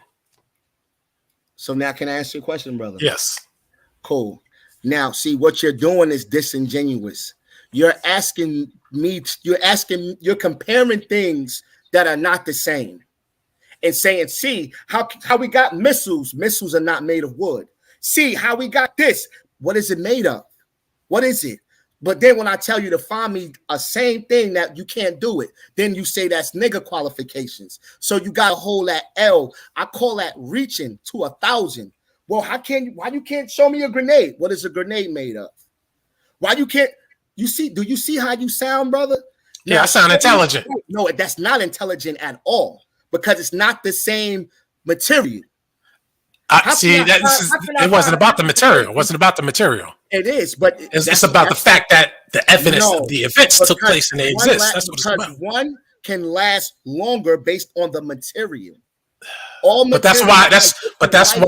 So now can I answer your question, brother? Yes. Cool. Now, see, what you're doing is disingenuous. You're comparing things that are not the same and saying, see, how we got missiles. Missiles are not made of wood. See how we got this. What is it made of? What is it? But then when I tell you to find me a same thing that you can't do it, then you say that's nigga qualifications. So you got to hold that L. I call that reaching to 1,000. Well, why you can't show me a grenade? What is a grenade made of? Why you can't? Do you see how you sound, brother? Yeah, I sound intelligent. No, that's not intelligent at all because it's not the same material. It wasn't about the material. It wasn't about the material. It is, but it's about the fact that the evidence of the events took place and they exist. That's what it's about. One can last longer based on the material. But that's why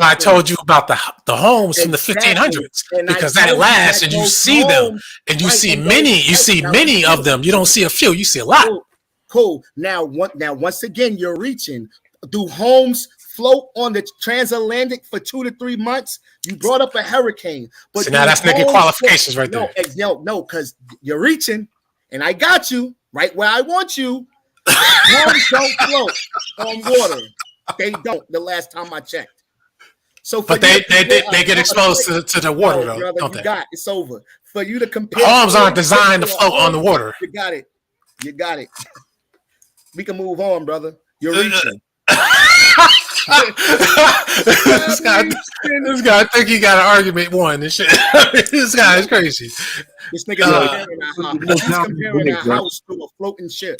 I told you about the homes from the 1500s because that lasts and you see them and you see many of them. You don't see a few, you see a lot. Cool. Now once again, you're reaching. Do homes float on the transatlantic for 2 to 3 months? You brought up a hurricane, but so now that's making qualifications right there. No, because you're reaching, and I got you right where I want you. Homes don't float on water. They don't. The last time I checked. So, but they get exposed to the water, though, brother, don't they? It's over for you to compare. Homes aren't designed to float on the water. You got it. We can move on, brother. You're reaching. This guy, I think he got an argument won. This shit. This guy is crazy. This nigga comparing our house to a floating ship.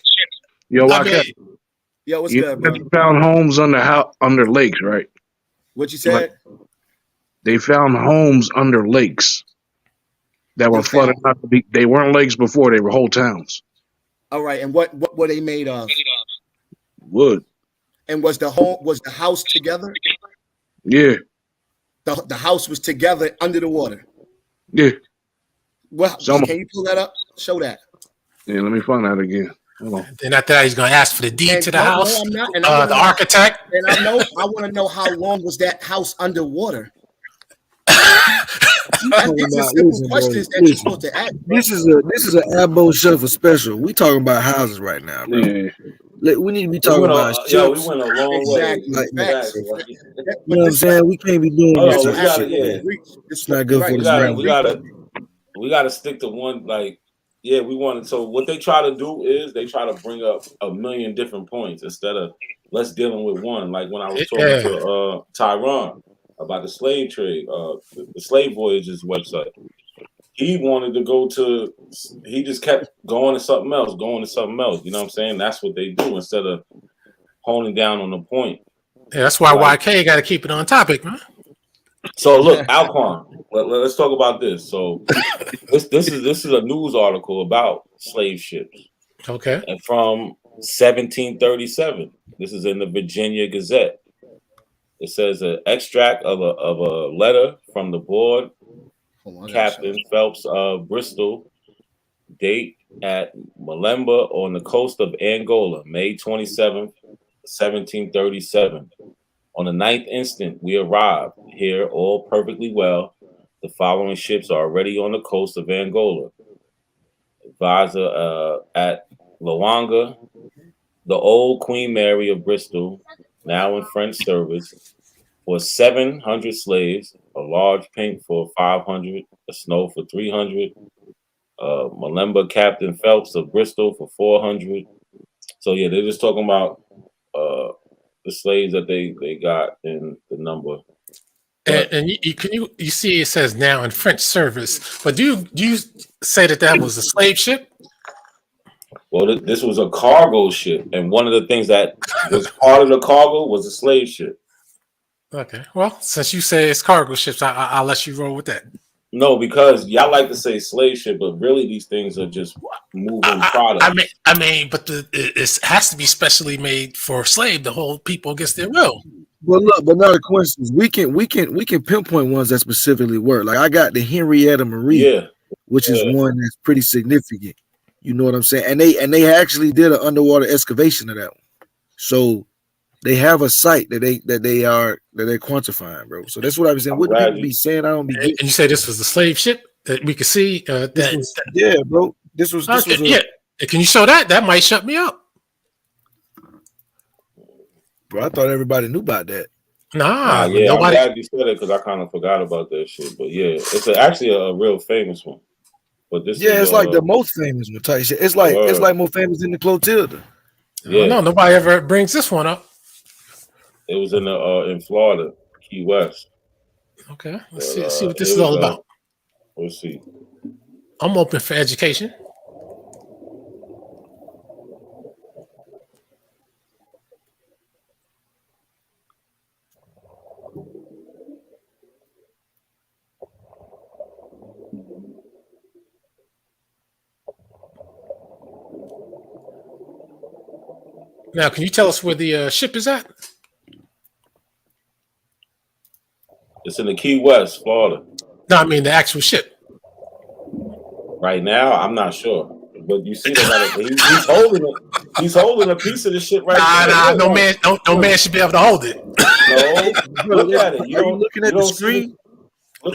Yo, what's good, bro? They found homes under lakes, right? What you said? They found homes under lakes that were flooded out to be. They weren't lakes before; they were whole towns. All right, and what were they made of? Wood. And was the house together? Yeah. The house was together under the water. Yeah. Well, can you pull that up? Show that. Yeah, let me find that again. Hold on. Then after that, he's gonna ask for the deed to the house. No, I'm not. The architect. And I want to know how long was that house underwater? These are simple questions that you're supposed to ask. This is an Abo Shuffle special. We talking about houses right now, bro. Yeah. We need to be talking about ships. Yo, we went a long way. You know what I'm saying? We can't be doing this. It's not good for the we gotta stick to one, like Yeah, we wanted. So what they try to do is they try to bring up a million different points instead of let's dealing with one. Like when I was talking to Tyron about the slave trade, the slave voyages website. He wanted to go to. He just kept going to something else, going to something else. You know what I'm saying? That's what they do instead of honing down on the point. Yeah, that's why YK got to keep it on topic, man. So look, Alquan, let's talk about this. So this is a news article about slave ships. Okay. And from 1737. This is in the Virginia Gazette. It says an extract of a letter from the board Captain Phelps of Bristol, date at Malemba on the coast of Angola, May 27th, 1737. On the 9th instant, we arrived here all perfectly well. The following ships are already on the coast of Angola. Advisor at Loanga, the old Queen Mary of Bristol, now in French service, for 700 slaves, a large pink for 500, a snow for 300, Malemba Captain Phelps of Bristol for 400. So yeah, they're just talking about the slaves that they got in the number. And you see it says now in French service, but do you say that was a slave ship? Well, this was a cargo ship, and one of the things that was part of the cargo was a slave ship. Okay, well, since you say it's cargo ships, I'll let you roll with that. No, because y'all like to say slave ship, but really these things are just moving products. I mean, but it has to be specially made for a slave to hold people against their will. Well, look, but not a coincidence. We can pinpoint ones that specifically work. Like I got the Henrietta Marie, which is one that's pretty significant. You know what I'm saying? And they actually did an underwater excavation of that one. So they have a site that they're quantifying, bro. So that's what I was saying. What do people be saying? I don't be. And you say this was the slave ship that we could see. Yeah, bro. This was. Yeah. Can you show that? That might shut me up. Bro, I thought everybody knew about that. Nah, yeah, nobody. I'm glad you said it because I kind of forgot about that shit. But yeah, it's actually a real famous one. But this it's like the most famous one type shit. It's like more famous than the Clotilda. Yeah, no, nobody ever brings this one up. It was in Florida, Key West. Okay, let's see what this is all about. Let's see. I'm open for education. Now, can you tell us where the ship is at? It's in the Key West, Florida. No, I mean the actual ship. Right now, I'm not sure, but you see that he's holding it. He's holding a piece of the ship right now. No man should be able to hold it. No, look at it. Are you looking at the screen?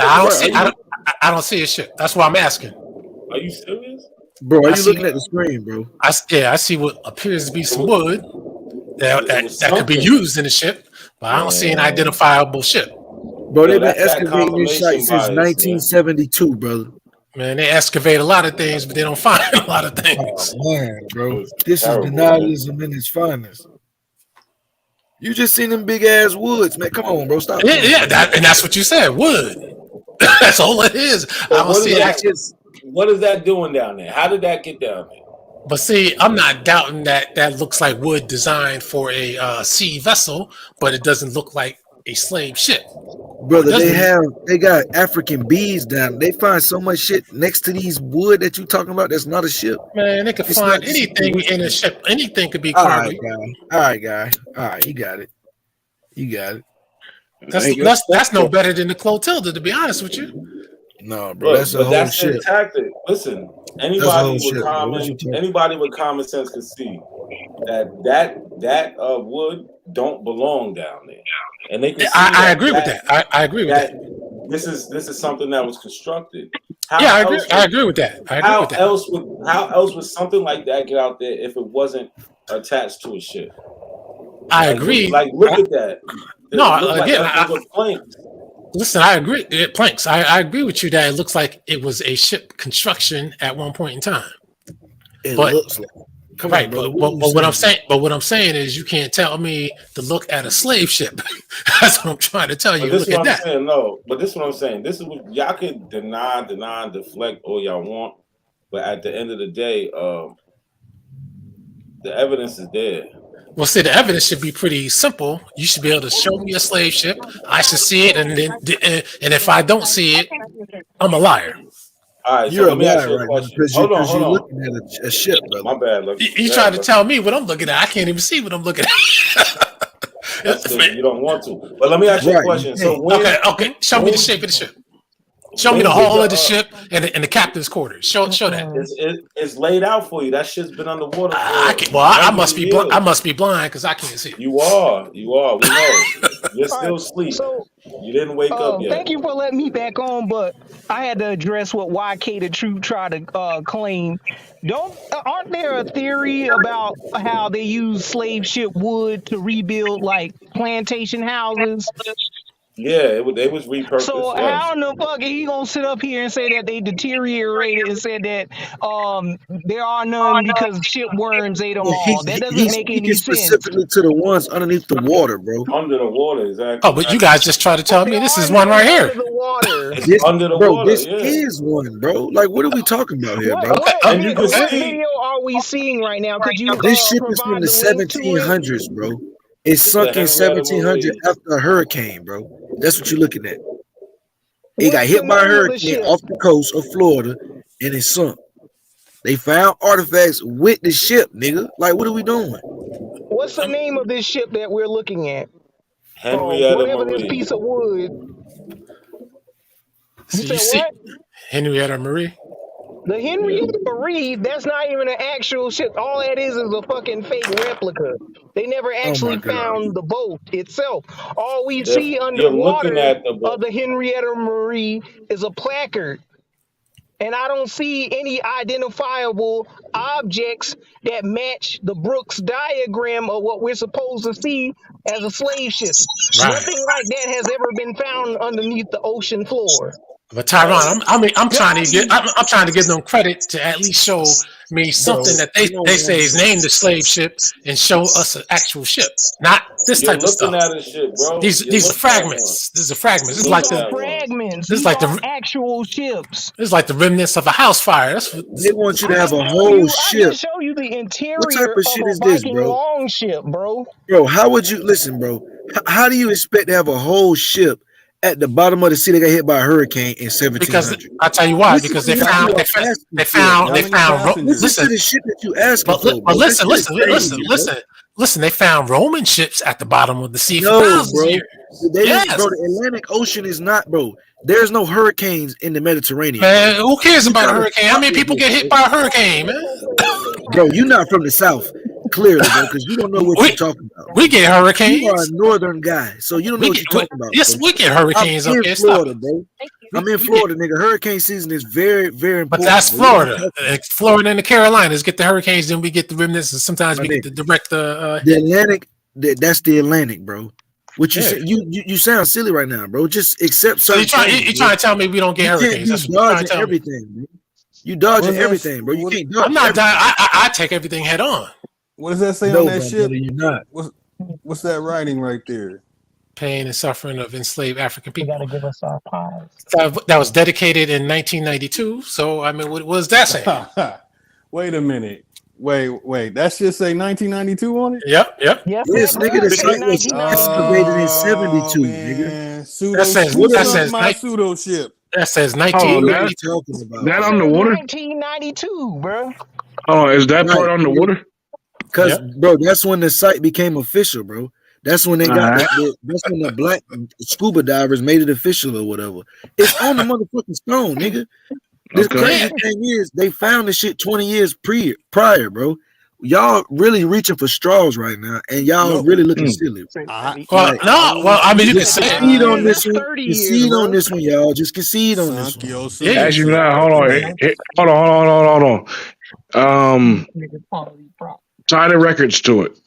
I don't see a ship. That's why I'm asking. Are you serious? Bro, are you looking at the screen, bro? I see what appears to be some wood that could be used in the ship, but I don't see an identifiable ship. Bro, they've been excavating this site since 1972, brother. Man, they excavate a lot of things, but they don't find a lot of things. Oh, man, bro. This is denialism in its finest. You just seen them big ass woods, man. Come on, bro. Stop. Yeah, and that's what you said, wood. That's all it is. I don't see what is that doing down there? How did that get down there? But see, I'm not doubting that looks like wood designed for a sea vessel, but it doesn't look like a slave ship. Brother, they got African bees down. They find so much shit next to these wood that you talking about. That's not a ship. Man, they can find anything in a ship. Anything could be cargo. All right, guy. All right, you got it. That's no better than the Clotilda, to be honest with you. No, bro, that's a whole shit. Tactic. Listen, anybody with common sense can see that wood don't belong down there, and they can. I agree with that. I agree with that. This is something that was constructed. I agree with that. How else would something like that get out there if it wasn't attached to a ship? I agree. Look at that. Again, planks. Listen, I agree. Planks. I agree with you that it looks like it was a ship construction at one point in time. It But looks like. Come right, on, brother. but what I'm saying is you can't tell me to look at a slave ship. That's what I'm trying to tell you. But this Look is what at I'm that. saying. No, but this is what I'm saying. This is what y'all can deny, deflect all y'all want, but at the end of the day, the evidence is there. Well, see, the evidence should be pretty simple. You should be able to show me a slave ship. I should see it, and if I don't see it, I'm a liar. All right, You're so let me a ask liar you a right now question. because Hold you're on. looking at a ship, brother. My bad. You trying to tell me what I'm looking at? I can't even see what I'm looking at. That's good. You don't want to. But let me ask you a question. So okay. Show me the shape of the ship. Show me the hull of the ship and the captain's quarters. Show that. It's laid out for you. That shit's been underwater. I must be I must be blind because I can't see it. You are. We know. You're still asleep. So, you didn't wake up yet. Thank you for letting me back on, but I had to address what YK the Truth tried to claim. Aren't there a theory about how they use slave ship wood to rebuild like plantation houses? Yeah, they was repurposed. So how in the fuck are he gonna sit up here and say that they deteriorated and said that there are none because ship worms ate them all? That doesn't make any sense. Specifically to the ones underneath the water, bro. Under the water, exactly. Oh, but you guys just try to tell me this is one right here. Under the water. It's under the water. This is one, bro. Like, what are we talking about here, bro? What video are we seeing right now? Could you this ship is from the 1700s, bro. It sunk in 1700 after a hurricane, bro. That's what you're looking at. It got hit by a hurricane off the coast of Florida, and it sunk. They found artifacts with the ship, nigga. Like, what are we doing? What's the name of this ship that we're looking at? Henrietta this piece of wood. You see what? Henrietta Marie. The Henrietta Marie, that's not even an actual ship. All that is a fucking fake replica. They never actually found the boat itself. All we see underwater of the Henrietta Marie is a placard. And I don't see any identifiable objects that match the Brooks diagram of what we're supposed to see as a slave ship. Right. Nothing like that has ever been found underneath the ocean floor. But Tyron, I'm trying to give them credit to at least show me something that they say is named the slave ship and show us an actual ship, not this type of stuff. At a ship, bro. These are fragments. These are fragments. This is like the fragments. This is like the actual ships. This is like the remnants of a house fire. That's what they want you to have a whole ship. I can show you the interior what type of shit is Viking this, bro? Long ship, bro. Bro, how would you listen, bro? How do you expect to have a whole ship at the bottom of the sea that got hit by a hurricane in 1700? Because I'll tell you why. Because they found. Listen to the shit that you asked. But listen. They found Roman ships at the bottom of the sea for thousands of years. Bro, the Atlantic Ocean is not, bro. There's no hurricanes in the Mediterranean. Man, who cares about a hurricane? How many people get hit by a hurricane, man? Bro, you're not from the South, clearly, bro, because you don't know what you're talking about. We get hurricanes. You are a northern guy, so you don't know what you're talking about. Yes, bro. we get hurricanes up here. Florida, bro. I'm in Florida, nigga. Hurricane season is very, very important. But that's Florida. Florida and the Carolinas get the hurricanes, then we get the remnants, and sometimes we get the direct. The Atlantic, that's the Atlantic, bro. What you say? You sound silly right now, bro. Just accept something. So you trying to tell me we don't get hurricanes? That's you dodging everything, bro. You dodging everything, bro. You can't dodge. I'm not dying. I take everything head on. What does that say on that ship? You're not. What's that writing right there? Pain and suffering of enslaved African people. You gotta give us our pies. That was dedicated in 1992. So I mean, what was that saying? Wait a minute. Wait. That should say 1992 on it. Yep. Yes, nigga. The site was excavated in 72, nigga. That says my pseudo ship. That says 1992. That underwater? 1992, bro. Oh, is that part underwater? Because, bro, that's when the site became official, bro. That's when they got that's when the black scuba divers made it official or whatever. It's on the motherfucking stone, nigga. The crazy thing is they found the shit 20 years prior, bro. Y'all really reaching for straws right now, and y'all really looking silly. I mean, you can say concede on this one. Concede on this one, y'all. Just concede on this one. Actually, hold on. Tie the records to it.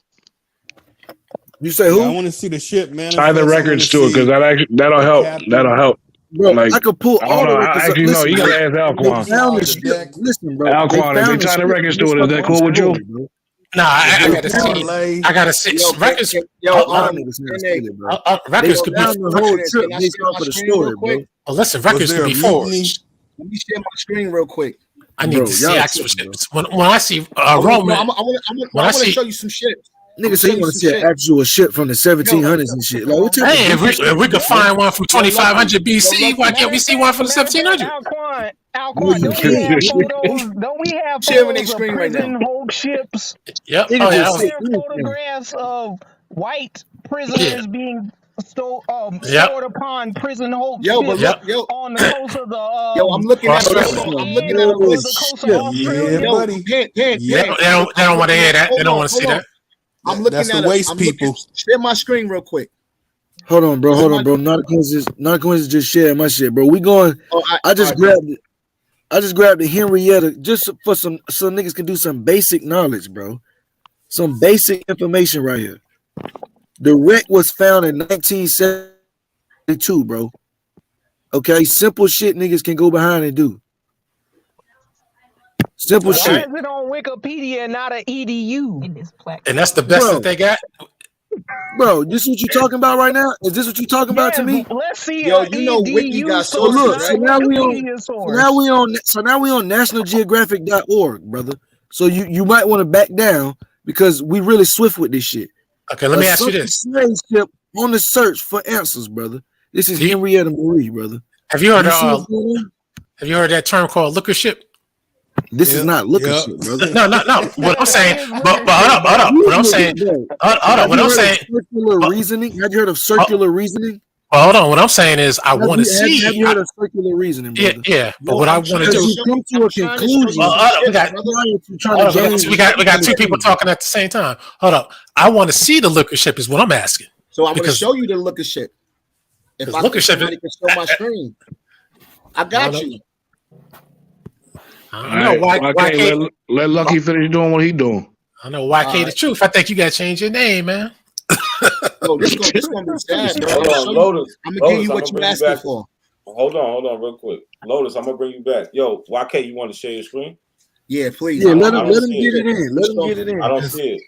You say Yeah, I who? want to see the ship Tie the manifest. I want records to to it, because see that'll the help. captain. That'll help. Bro, Like, I could pull I don't all know. the records up. Actually, no, Listen, you bro, gotta ask they Alquan. found the The ship. deck. Listen, bro, they Alquan, if they found the tie the ship records and it's to it, is that fucking cool with you? destroyed, bro. Nah, I The gotta see. parlay. I gotta see records. Y'all niggas NA, bro. Records They could be. found the whole Can trip I based share off my of the screen real story, quick? bro. Well, listen, Was records there could a be mutiny? forged. Let me share my screen real quick. I need Bro, to see y'all actual tripping, bro. ships. When I see I Roman, want to show you some shit. Nigga say you want to see an actual ship from the 1700s and shit. Like, what type hey, of if we could find one from 2500 BC, why can't we see one from the Matter of fact, 1700? Alquan, you don't we have can't. photos? Don't we have Sharing their photos of screen right now. prison hold ships? Yep. Niggas Oh yeah. will Aren't say there anything. photographs of white Yeah. prisoners being Yep. stored upon prison hold Yo, but ships look, Yep. on the coast of the yo, I'm looking at Australia. hold on, I'm looking and at a Oh, on list. the coast of shit. Australia. Yo, buddy. Pan, They I'm don't want to looking hear at- that. They hold don't on, want to see hold on. that. I'm looking That's at the a, waste I'm looking, people. share my screen real quick. Hold on, bro. This is Hold on, my- bro. Not a coincidence just sharing my shit, bro. We going. Oh, I just all right, grabbed it. I just grabbed the Henrietta just for some so niggas can do some basic knowledge, bro. Some basic information right here. The wreck was found in 1972, bro. Okay, simple shit niggas can go behind and do. Simple Why shit, is it on Wikipedia and not an EDU? And that's the best bro. that they got. Bro, this what you talking about right now? Is this what you talking about to Yes, me? let's see Yo, an you know Wiki EDU got So source, look, sources, not so a right? now we on Wikipedia so source. now we on nationalgeographic.org, brother. So you might want to back down because we really swift with this shit. Okay, let me ask you sunken this: slave ship on the search for answers, brother. This is Do you- Henrietta Marie, brother. Have you heard You see what's going on? Have you heard that term called looker ship? This is Yep, not looker yep. shit, brother. No. What I'm saying, but hold up. What I'm saying, hold up. Have What you I'm heard saying, of circular reasoning? Have you heard of circular reasoning? hold on. What I'm saying is, I want to see. Have you heard of circular reasoning, brother? Yeah. But Yo, what I I'm want trying to to do, Because you show come you- to a I'm trying to show you conclusion. some we shit, got- brother. Trying to gain. we got two people talking at the same time. Hold up. I want to see the looker ship. Is what I'm asking. So I'm going to Because- show you the looker shit. If I looker could, ship somebody can show my screen. I got No, no. you. I don't know why. Let Lucky finish doing what he doing. I know YK the truth. I think you got to change your name, man. Yo, this gonna be sad, bro. Hold on, Lotus. I'm gonna give you Lotus, what I'ma you bring asking back. for. Hold on, real quick. Lotus, I'm gonna bring you back. Yo, YK, you want to share your screen? Yeah, please. Yeah, I let don't him see get it. it in. Let him get it I in. don't see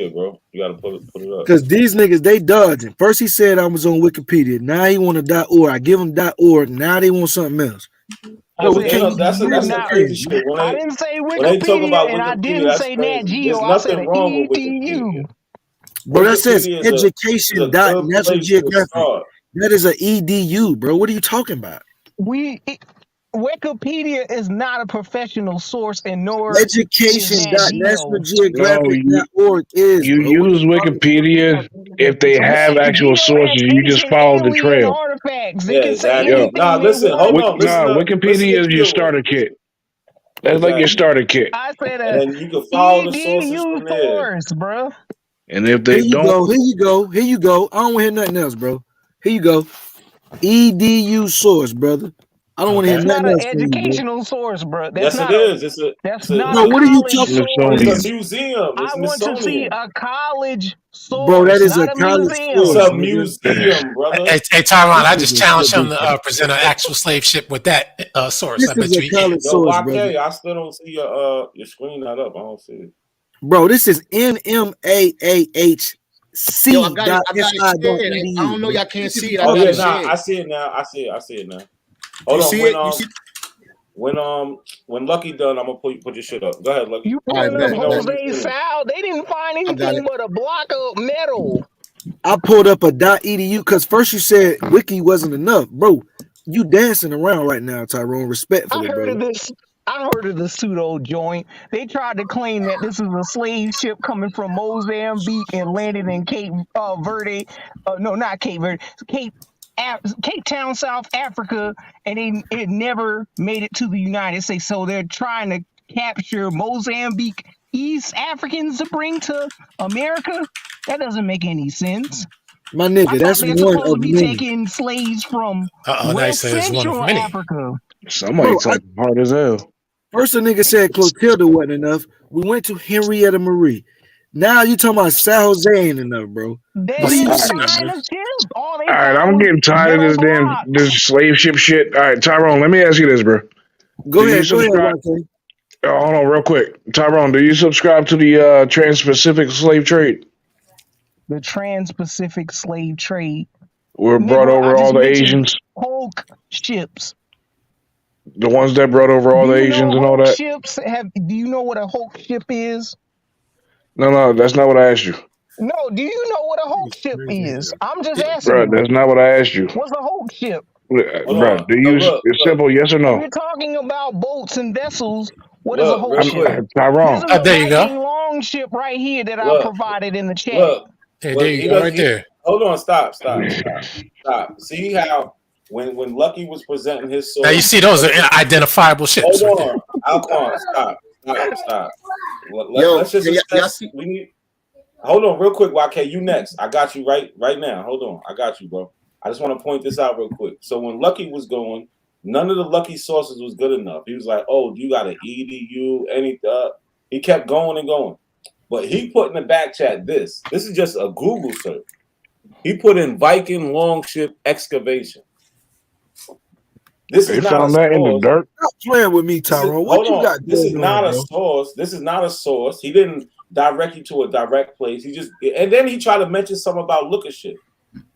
it, bro. You gotta put it up. Because these niggas, they dodging. First he said I was on Wikipedia. Now he want a .org. I give him .org. Now they want something else. I we said, can't. That's you're some not- crazy shit. I didn't say When they talk Wikipedia about and I Wikipedia, didn't that's say Nat crazy. Geo. There's I said nothing an wrong with EDU. Wikipedia. Bro, that says Wikipedia is a education. good place to National start. That is a EDU, bro. What are you talking about? Wikipedia is not a professional source, and nor is Nat Geo. Education.nationalgeographic.org is. You bro. use Wikipedia if they have Nat actual Geo sources. has You just ancient follow the alien trail. artifacts. They Yeah, can say exactly. anything Nah, they listen, want. hold on. Listen to Wikipedia is your Keyword. starter kit. That's like your starter kit. I said And then you can follow the sources EDU from there. source, bro. And if they don't, Here you go. I don't want to hear nothing else, bro. Here you go. EDU source, brother. I don't want to hear That's not nothing an else from you, bro. educational source, bro. That's Yes, not it is. It's a. That's It's a, not No, a what are you college talking source. It's a museum. It's I want to see Smithsonian. a college source, Bro, that is not a a college museum. It's source. a museum, brother. Hey, Tyron, I This just is a challenged him college to present an actual slave ship with that source. This I bet is you a he can. college Yo, source, YK, brother. I still don't see your screen not up. I don't see it. Bro, this is NMAAHC. Yo, I got it shared. I don't know, y'all can't see it. I got it shared. I see it now. I see it now. Hold You on. see When it? You see? when Lucky done, I'm gonna put your shit up. Go ahead, Lucky. You pulling up Jose Sal? They didn't find anything but a block of metal. I pulled up a .edu because first you said wiki wasn't enough, bro. You dancing around right now, Tyrone. Respectfully, I heard bro. of this. I heard of the pseudo joint. They tried to claim that this is a slave ship coming from Mozambique and landed in Cape Verde. No, not Cape Verde. Cape Town, South Africa, and it never made it to the United States. So they're trying to capture Mozambique East Africans to bring to America. That doesn't make any sense. My nigga, I thought that's they're one supposed to of be many. taking slaves from Now you West say it's one of Central many. Africa. Somebody talking hard as hell. First, a nigga said Clotilda wasn't enough. We went to Henrietta Marie. Now you talking about San Jose ain't enough, bro. They What are you didn't saying, find bro? a ship. All they All right, found I'm was getting tired of metal rocks. this slave ship shit. All right, Tyrone, let me ask you this, bro. Go Do you ahead, subscribe? Joaquin. Oh, hold on, real quick, Tyrone. Do you subscribe to the Trans-Pacific slave trade? The Trans-Pacific slave trade. Where brought Nigga, I over all just the mentioned Asians, Hulk ships. the ones that brought over all Do the you know Asians and all Hulk that? ships do you know what a Hulk ship is? No, that's not what I asked you, No, do you know what a Hulk ship is? I'm just asking bro. you. That's not what I asked you, What's a Hulk ship? Hold bro. on. Do So you? look, It's simple, yes or If no. you're talking about boats and vessels, what is a look, Hulk real I'm ship? quick. This Tyrone. is a There you go. Viking long ship right here that I Look, provided in the chat. look. Hey, Well, there you he go, does. right there. Hold on. Stop. See how when Lucky was presenting his Now you source. see those are identifiable ships Hold right there. on, Alquan. Stop. Yo, Let's just y'all assess. see? We need. Hold on, real quick, YK. You next. I got you right now. Hold on, I got you, bro. I just want to point this out real quick. So when Lucky was going, none of the Lucky sources was good enough. He was like, "Oh, you got an EDU, anything?" He kept going and going, but he put in the back chat this. This is just a Google search. He put in Viking longship excavation. This They is not a found that in the source. dirt. Stop playing with me, Tyrone. What Hold you on. got This is going not on, a bro? source. This is not a source. He didn't direct you to a direct place. He just and then he tried to mention something about looker shit.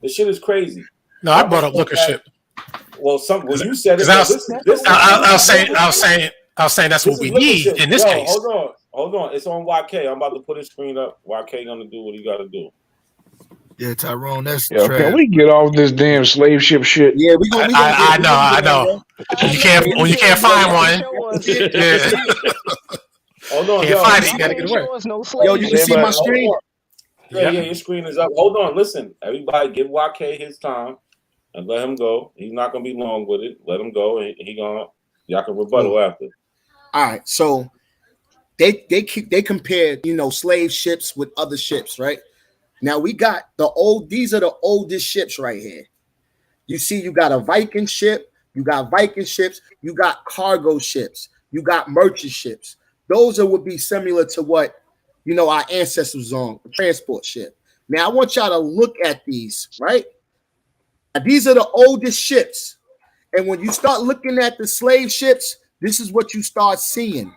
The shit is crazy. No, I brought up looker ship. Well, you said it. Because I was saying that's what we need in this case. Hold on. It's on YK. I'm about to put his screen up. YK gonna do what he gotta do. Yeah, Tyrone, that's Yo, trash. can we get off this damn slave ship shit? Yeah, we gonna I know. You can't find one. Yeah. Hold on, Can't find it. You gotta get away. Yo, you can see my screen. Yeah, your screen is up. Hold on, listen, everybody, give YK his time and let him go. He's not gonna be long with it. Let him go, and y'all can rebuttal after. All right, so they compared slave ships with other ships, right? Now we got these are the oldest ships right here. You see, you got a Viking ship, you got Viking ships, you got cargo ships, you got merchant ships. Those would be similar to what our ancestors on a transport ship. Now I want y'all to look at these, right? Now, these are the oldest ships. And when you start looking at the slave ships, this is what you start seeing.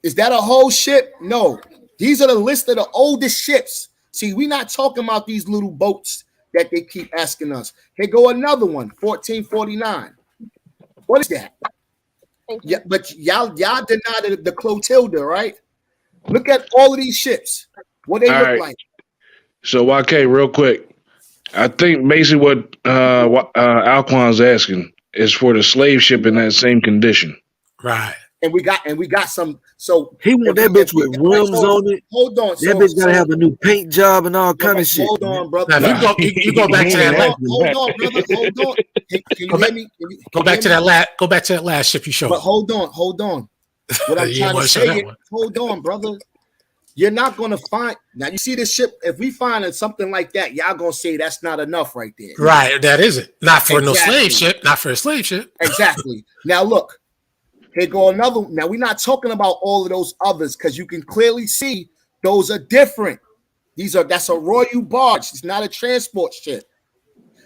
Is that a whole ship? No. These are the list of the oldest ships. See, we're not talking about these little boats that they keep asking us. Here go another one, 1449. What is that? Yeah, but y'all deny the Clotilda, right? Look at all of these ships. What they look like. So YK, real quick, I think basically what Alquan's asking is for the slave ship in that same condition. Right. And we got some. So he want that bitch with rims on it. Hold on, that bitch gotta have a new paint job and all kind of shit. Hold on, brother. Now, you go back to that. Hold on, brother. Hold on. Can you hear me? Go back to that last ship you showed. But hold on. What I'm trying to say is, hold on, brother. You're not gonna find now. You see this ship. If we find something like that, y'all gonna say that's not enough, right there. Right. That isn't not for no slave ship. Not for a slave ship. Exactly. Now look. Here go another. Now we're not talking about all of those others because you can clearly see those are different. That's a royal barge. It's not a transport ship.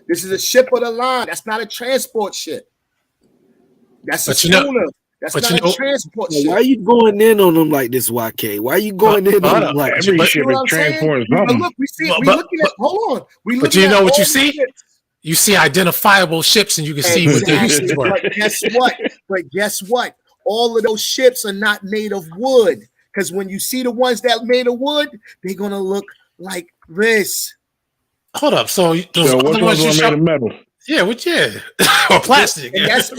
This is a ship of the line. That's not a transport ship. That's a schooner. That's not a transport ship. Why are you going in on them like this, YK? Why are you going in on them like every ship is transporting something? Look, we looking at. Hold on. But you know what you see? You see identifiable ships, and you can see what their uses were. But guess what? All of those ships are not made of wood. Because when you see the ones that are made of wood, they're gonna look like this. Hold up. So those other ones you made of metal. Yeah, or plastic. And that's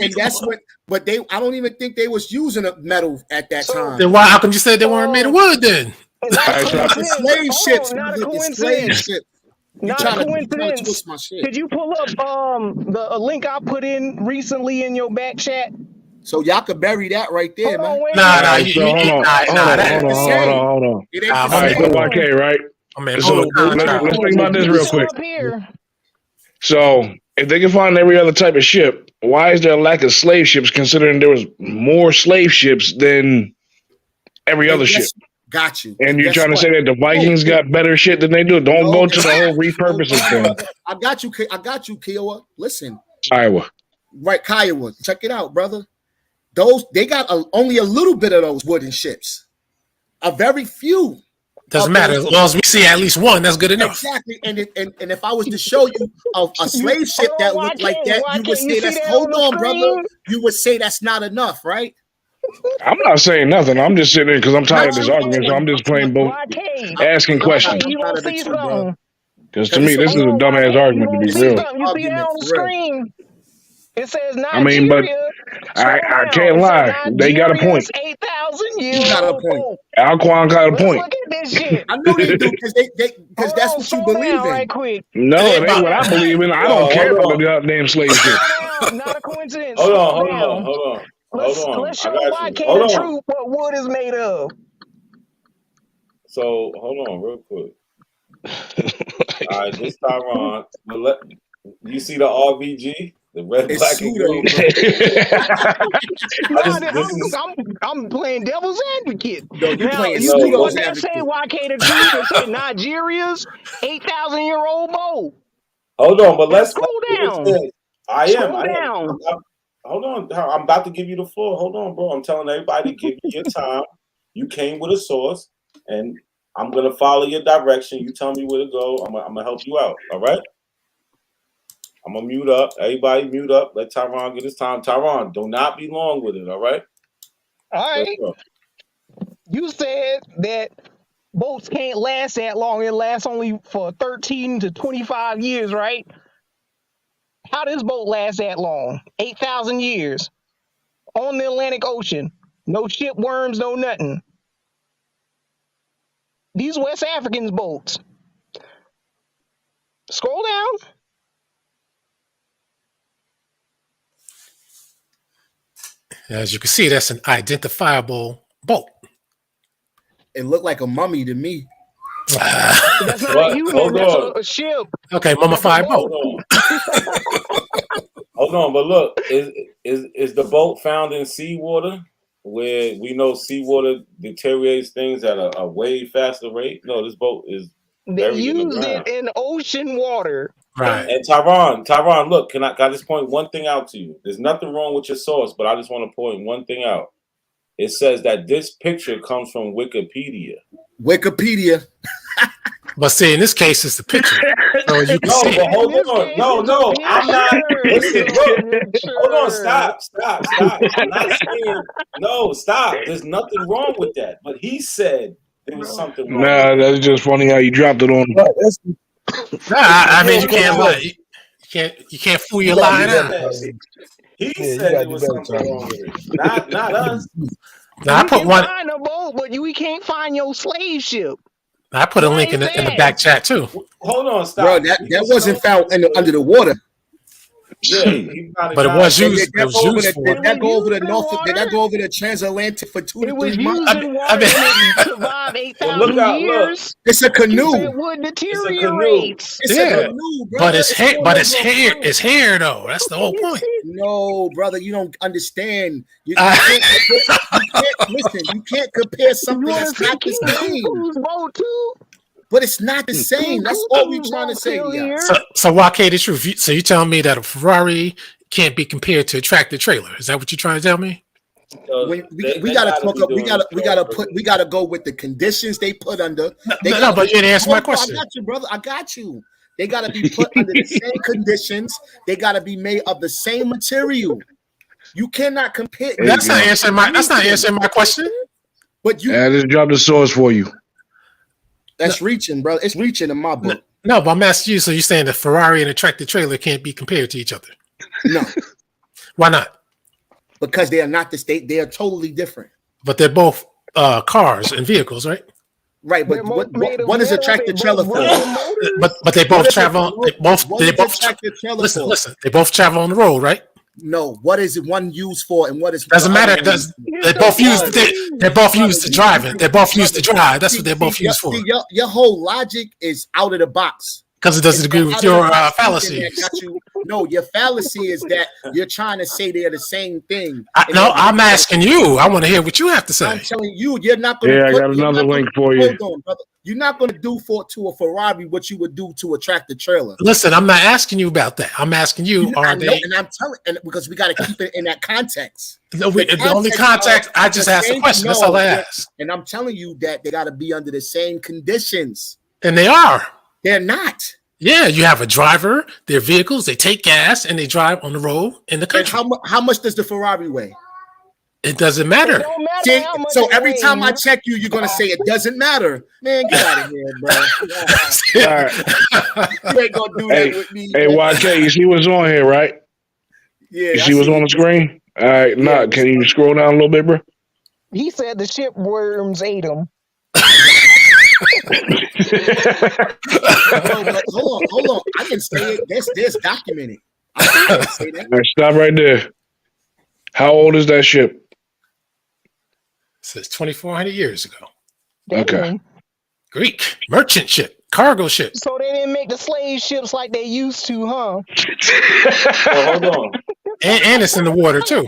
what. But I don't even think they was using a metal at that time. Then how come you said they weren't made of wood then? Slave ships. Not a coincidence. Not a coincidence. Could you pull up the link I put in recently in your back chat? So y'all could bury that right there, man. Hold on. All right, so YK, right? So let's think about this real quick. So if they can find every other type of ship, why is there a lack of slave ships considering there was more slave ships than every other ship? Got you. And you're guess trying to what? say that the Vikings got better shit than they do? Don't No, go to guess the whole what? repurposing thing. brother. I got you, Kiowa. Listen, Iowa. right, Kiowa. Check it out, brother. They got only a little bit of those wooden ships. A very few. Doesn't matter. As long as we see at least one, that's good enough. Exactly. And if I was to show you a slave ship that looked like that, you would say that's hold on, brother. You would say that's not enough, right? I'm not saying nothing. I'm just sitting there because I'm tired of this argument. So I'm just playing both, asking questions. You gonna see something? Because to me, this is a dumbass argument to be real. You see that on the screen? It says Nigeria. I mean, but I can't lie. They got a point. 8,000 years. You got a point. Alquan got a point. Look at this shit. I know they do because that's what you believe in. Right quick. No, it ain't what I believe in. I don't care about the goddamn slave ship. Not a coincidence. Hold on. Let's show YK the truth what wood is made of. So hold on real quick. All right, this Tyron. You see the RBG? The red, it's black, and green. I'm playing devil's advocate. No, you playing pseudo's advocate. Say YK the truth and say Nigeria's 8,000-year-old boat. Hold on, but let's scroll down. I am. Hold on. I'm about to give you the floor. Hold on, bro. I'm telling everybody to give you your time. You came with a source, and I'm gonna follow your direction. You tell me where to go. I'm gonna help you out. All right. I'm gonna mute up. Everybody mute up. Let Tyron get his time. Tyron, do not be long with it, all right? All right. You said that boats can't last that long. It lasts only for 13 to 25 years, right? How does boat last that long? 8,000 years on the Atlantic Ocean. No ship worms, no nothing. These West Africans boats. Scroll down. As you can see, that's an identifiable boat. It looked like a mummy to me. That's not a human. That's a ship. Okay, mummified boat. Hold on, but look, is the boat found in seawater where we know seawater deteriorates things at a way faster rate? No, this boat is. They used it in ocean water. Right. And Tyron, look, can I just point one thing out to you? There's nothing wrong with your source, but I just want to point one thing out. It says that this picture comes from Wikipedia. But see, in this case, it's the picture. So you can see. But hold on. No, I'm not. Listen, hold on, stop. I'm not saying, no, stop. There's nothing wrong with that. But he said there was something wrong. Nah, that's just funny how you dropped it on. I mean, you can't lie. You can't fool your lying eyes. He said there was something wrong with it. Not us. Now, I put one. Find a boat, but we can't find your slave ship. I put a link in the back chat too. Hold on, stop. Bro, that wasn't found under the water. Yeah, but it was used. Did that go over the Norfolk? Did that go over the transatlantic for 2 to 3 months? To survive 8,000 years. It's a canoe. It would deteriorate. It's a canoe, bro. But it's hair though. That's the whole point. No, brother, you don't understand. You can't listen. You can't compare something that's not the same. But it's not the same. That's all we're trying to say here. So YK, the truth. So you telling me that a Ferrari can't be compared to a tractor trailer? Is that what you're trying to tell me? We gotta talk up. We gotta go with the conditions they put under. No, but you didn't answer my question. I got you, brother. I got you. They gotta be put under the same conditions. They gotta be made of the same material. You cannot compare. That's not answering my question. But you. I just dropped the source for you. That's reaching, bro. It's reaching in my book. No, but I'm asking you. So you're saying the Ferrari and a tractor trailer can't be compared to each other? No. Why not? Because they are not the state. They are totally different. But they're both cars and vehicles, right? Right, but what is a tractor trailer for? But they both travel. Listen. They both travel on the road, right? No. What is it one used for, and what is? Doesn't matter. They're both used to driving. They're both used to drive. That's what they're both used for. Your whole logic is out of the box. Because it doesn't agree with your fallacies. No, your fallacy is that you're trying to say they're the same thing. No, I'm asking you. I want to hear what you have to say. I'm telling you, you're not going to. Yeah, I got another link for you. Hold on, brother. You're not going to do to a Ferrari what you would do to a tractor trailer. Listen, I'm not asking you about that. I'm asking you, are they? And I'm telling, because we got to keep it in that context. The only context, I just asked a question. That's all I asked. And I'm telling you that they got to be under the same conditions. And they are. They're not. Yeah, you have a driver, their vehicles, they take gas, and they drive on the road in the country. And how much does the Ferrari weigh? It doesn't matter. It don't matter See, how much so it every weighs. time I check you, you're gonna say it doesn't matter. Man, get out of here, bro. All right. You ain't gonna do that with me. Hey, YK, you see what's on here, right? Yeah. You see what's on the screen? All right, nah, can you scroll down a little bit, bro? He said the ship worms ate him. Hold on. I can say it. That's documented. I can say that. All right, stop right there. How old is that ship? Says 2,400 years ago. Okay. Greek merchant ship, cargo ship. So they didn't make the slave ships like they used to, huh? Well, hold on. And it's in the water too.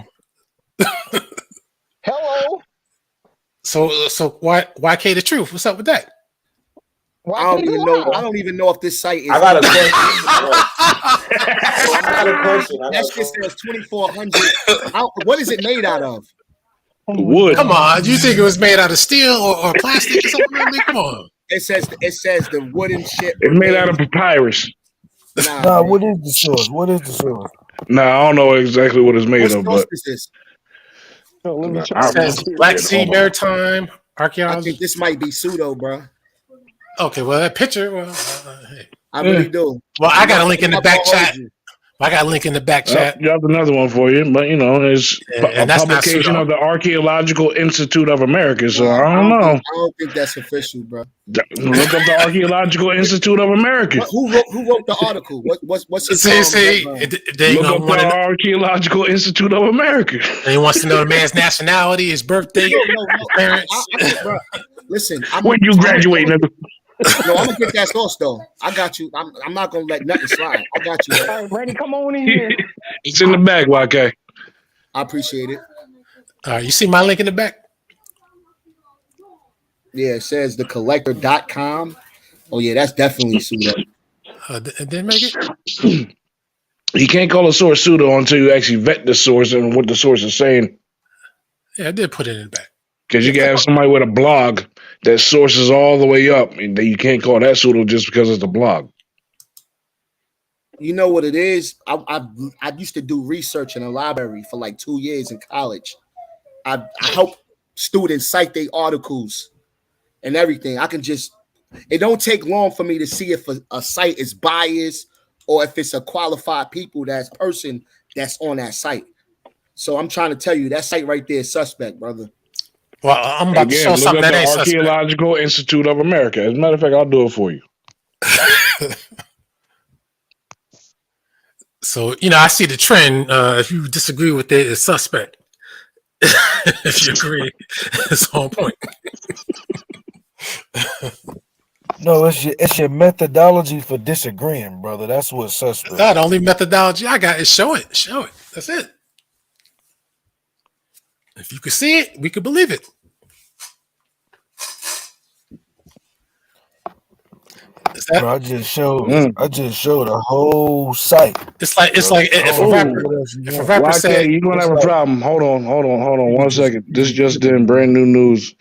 Hello. So why K the truth? What's up with that? Why I don't even know if this site is. I got a question. That shit says 2,400. What is it made out of? Wood. Come on, you think it was made out of steel or plastic or something? I mean, come on. It says the wooden ship. It's made out of papyrus. Nah, what is the source? What is the source? Nah, I don't know exactly what it's made of, but is this? It says Black Sea Maritime Archaeology. I think this might be pseudo, bro. Okay, well that picture. Well, hey. I really do. Well, I got a link in the back chat. I got a link in the back chat. Dropped another one for you, but it's a that's publication of the Archaeological Institute of America. So I don't know. I don't think that's official, bro. Look up the Archaeological Institute of America. Who wrote the article? What's his they look up the Archaeological Institute of America. And he wants to know the man's nationality, his birthday, his parents. Bro, listen, when you graduate, nigga. No, I'm gonna get that sauce though. I got you. I'm not gonna let nothing slide. I got you. All right, Brady, come on in here. It's in the bag, YK. I appreciate it. You see my link in the back? Yeah, it says thecollector.com. Oh yeah, that's definitely pseudo. Didn't make it. You can't call a source pseudo until you actually vet the source and what the source is saying. Yeah, I did put it in the back. Because you can have somebody with a blog that sources all the way up, and you can't call that pseudo just because it's a blog. You know what it is? I used to do research in a library for like 2 years in college. I help students cite their articles and everything. It don't take long for me to see if a site is biased or if it's a qualified person that's on that site. So I'm trying to tell you that site right there is suspect, brother. Well, I'm about to show something that ain't suspect. Archaeological Institute of America. As a matter of fact, I'll do it for you. So, I see the trend. If you disagree with it, it's suspect. If you agree, it's on point. No, it's your methodology for disagreeing, brother. That's what's suspect. The only methodology I got is show it. Show it. That's it. If you can see it, we can believe it. Bro, I just showed a whole site. It's like if a rapper said you're gonna have a problem. Hold on 1 second. This just in brand new news.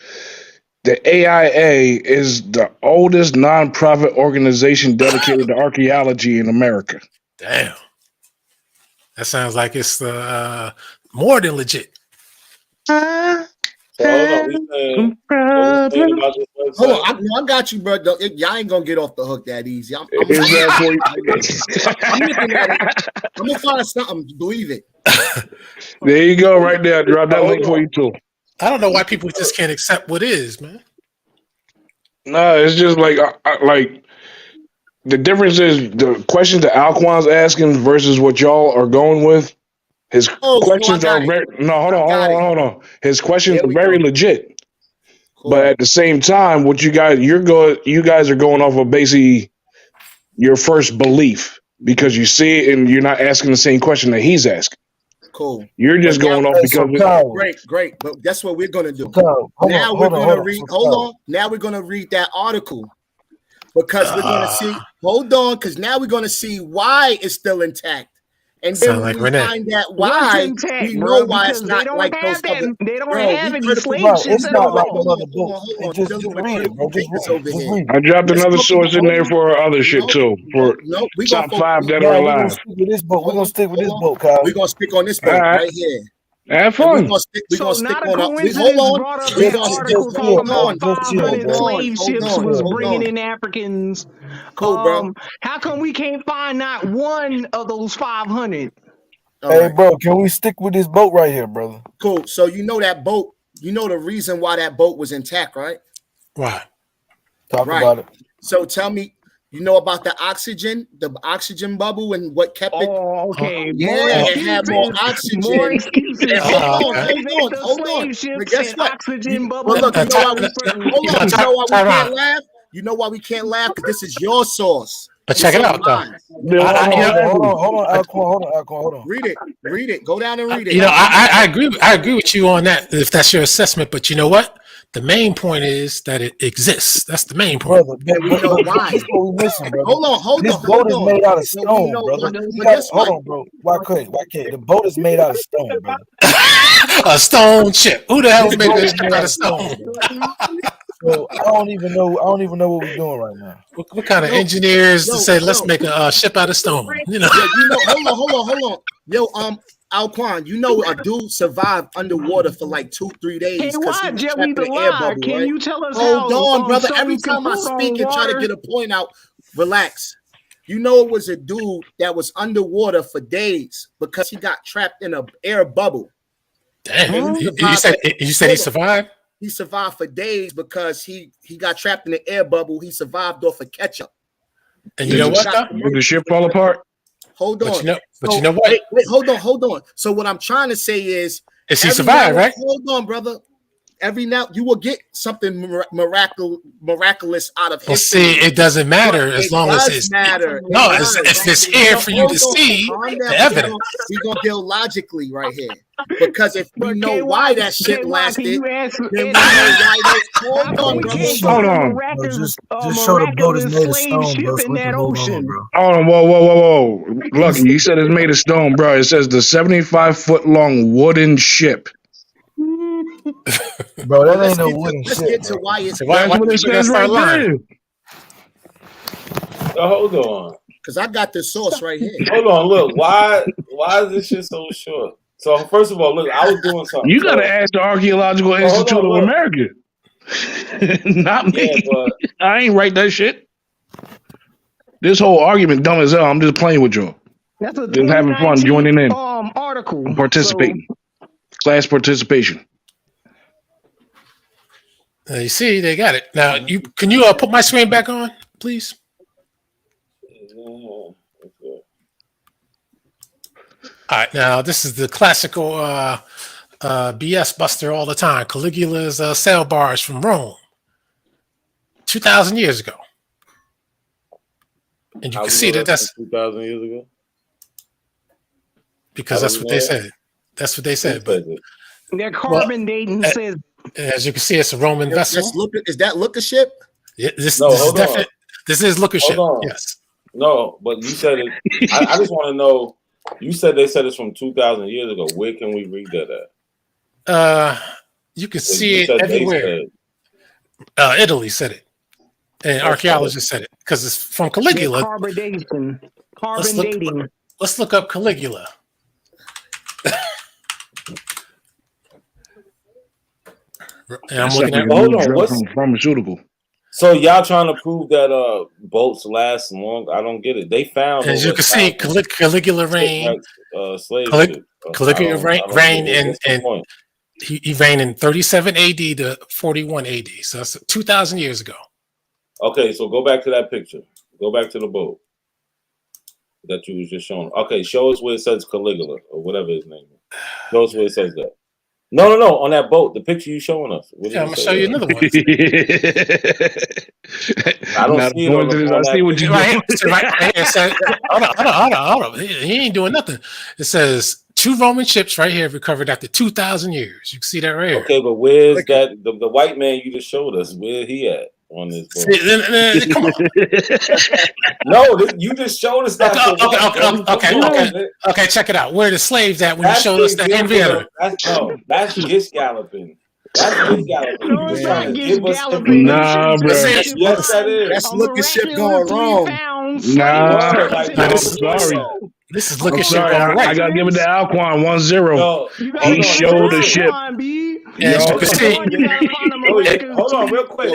The AIA is the oldest nonprofit organization dedicated to archaeology in America. Damn. That sounds like it's more than legit. So hold on, I got you, bro. Y'all ain't gonna get off the hook that easy. I'm looking at it. I'm gonna find something. Believe it. There you go, right there. Drop that link for you too. I don't know why people just can't accept what is, man. No, it's just like the difference is the questions that Alquan's asking versus what y'all are going with. His questions are very hold on. His questions are very legit, but at the same time, what you guys are going off of basically your first belief because you see it and you're not asking the same question that he's asking. Cool. You're just But now- going off because great. But that's what we're gonna do. Hold Now on, we're hold on, gonna hold on. read. So Hold Kyle, on. Now we're gonna read that article because we're gonna see. Hold on, because now we're gonna see why it's still intact. And then Sound when like we Renee. find that What's why, intact, we bro? know why Because it's they not don't like have those other. that. They don't Bro, have we any critical. slave bro, ships it's at not like all. them other boats. Hold And on. just Dealing with read it, critical bro. Just thinkers read. over Just here. read. I dropped Let's another focus. source in Hold there on. for other shit too for No, we gonna top focus. 5 dead or Nah, we're gonna alive. stick with this boat. We're Hold gonna on. stick with Hold this on. boat, Kyle. We're gonna stick on this All boat right, right here. have And we're fun. gonna stick. We're So gonna stick not a on. Hold coincidence on. brought up We're that gonna stick. article Just talking chill, Hold bro. about on. Just chill, Hold 500 bro. on. slave Hold ships on. was Hold bringing on. in Africans. Cool, bro. How come we can't find not one of those 500? All Hey, right. bro, can we stick with this boat right here, brother? Cool. So you know that boat. You know the reason why that boat was intact, right? Why? Talk Right. about it. So tell me, you know about the oxygen bubble, and what kept it? Oh, okay. Yeah, More it had more excuses. More oxygen. excuses. And Ship Okay. boys ain't the hold on. slave But ships guess and what? oxygen But bubbles. look, you know why we different. hold on. You know why we Tyron. can't laugh? You know why we can't laugh? Because this is your source. But This check it ain't out, though. mine. Then why am I laughing? Hold on, Alcorn, hold on. Read it. Go down and read it. You know, I agree. I agree with you on that. If that's your assessment, but you know what? The main point is that it exists. That's the main point. Brother, And we know why. this is what we missing, brother. Hold This on. boat is made out of So we stone, know brother. why. We But got guess hold what? on, bro. Why can't the boat is made out of stone, brother? A stone ship. Who the hell's This making boat this is ship made out out of of stone, stone? brother. So I don't even know what we're doing right now. What kind of Yo, engineers to say let's yo. make a ship out of stone? You know. Yo, you know, hold on. Yo, Alquan, you know a dude survived underwater for like 2-3 days Hey, because he why was Jelly trapped in the an air lie? bubble, Can right? you tell us Hold how on, brother. Every something can time I float speak on and try to water? get a point out, relax. You know, it was a dude that was underwater for days because he got trapped in an air bubble. Damn. And You said he survived? He survived for days because he got trapped in the air bubble. He survived off of ketchup. And you know what, though? Did the ship fall apart? Hold on. But you know what? Wait, hold on. So what I'm trying to say is he survived, right? Hold on, brother. Every now you will get something miraculous out of history. Well, see, it doesn't matter as long as it's matter. No, if it's here for you to see the evidence. We're gonna deal logically right here. Because if we know why that shit lasted, then we know why hold on, bro. Hold on. Just show the boat is made of slave stone, bro. ship So in we that can move on, ocean. bro. Hold on, whoa. Lucky, you said it's made of stone, bro. It says the 75-foot long wooden ship. Bro, that ain't no wooden Let's ship, get to bro. why it's That's what it says right there. Hold on. Because I got the source right here. Hold on, look. Why is this shit so short? So first of all, look, I was doing something. You gotta ask the Archaeological Institute of America. Not me. Yeah, but I ain't write that shit. This whole argument dumb as hell. I'm just playing with y'all. That's a Just having fun, 2019 joining in, article. participating, class participation. You see, they got it. Now, can you put my screen back on, please? All right, now this is the classical BS buster all the time. Caligula's sail barge from Rome, 2,000 years ago, and you can see that that's 2,000 years ago. Because that's what they said. That's what they said. But their carbon dating says, as you can see, it's a Roman vessel. Is that look a ship? Yeah, this is definitely. This is look a ship. Yes. No, but you said it. I just want to know. You said they said it's from 2,000 years ago. Where can we read that at? You can see it everywhere. Italy said it, and archaeologists said it because it's from Caligula. Carbon dating. Let's look up Caligula. And I'm looking at what's pharmaceutical. So y'all trying to prove that boats last long? I don't get it. They found, as you can see, Caligula reigned. Caligula reigned and he reigned in 37 AD to 41 AD. So that's 2,000 years ago. Okay, so go back to that picture. Go back to the boat that you was just showing. Okay, show us where it says Caligula or whatever his name is. Show us where it says that. No. On that boat, the picture you showing us. Yeah, I'm gonna show you another one. I don't see it on I see what you right doing. here. Right here. Said, hold on. He ain't doing nothing. It says 2 Roman ships right here recovered after 2,000 years. You can see that right here. Okay, but where's that? The white man you just showed us. Where he at on this boat? Come on. No, you just showed us that. Okay. Check it out. Where are the slaves at when you showed us that Henrietta? That's Gish Galloping. That's Gish Galloping. No, it's not Gish Galloping. Nah, bro. Yes, that is. That's looking shit going wrong. Nah, sorry. This is looking shit sorry. going right. I gotta give it to Alquan 1-0. He showed the ship. As you can see, hold on, real quick.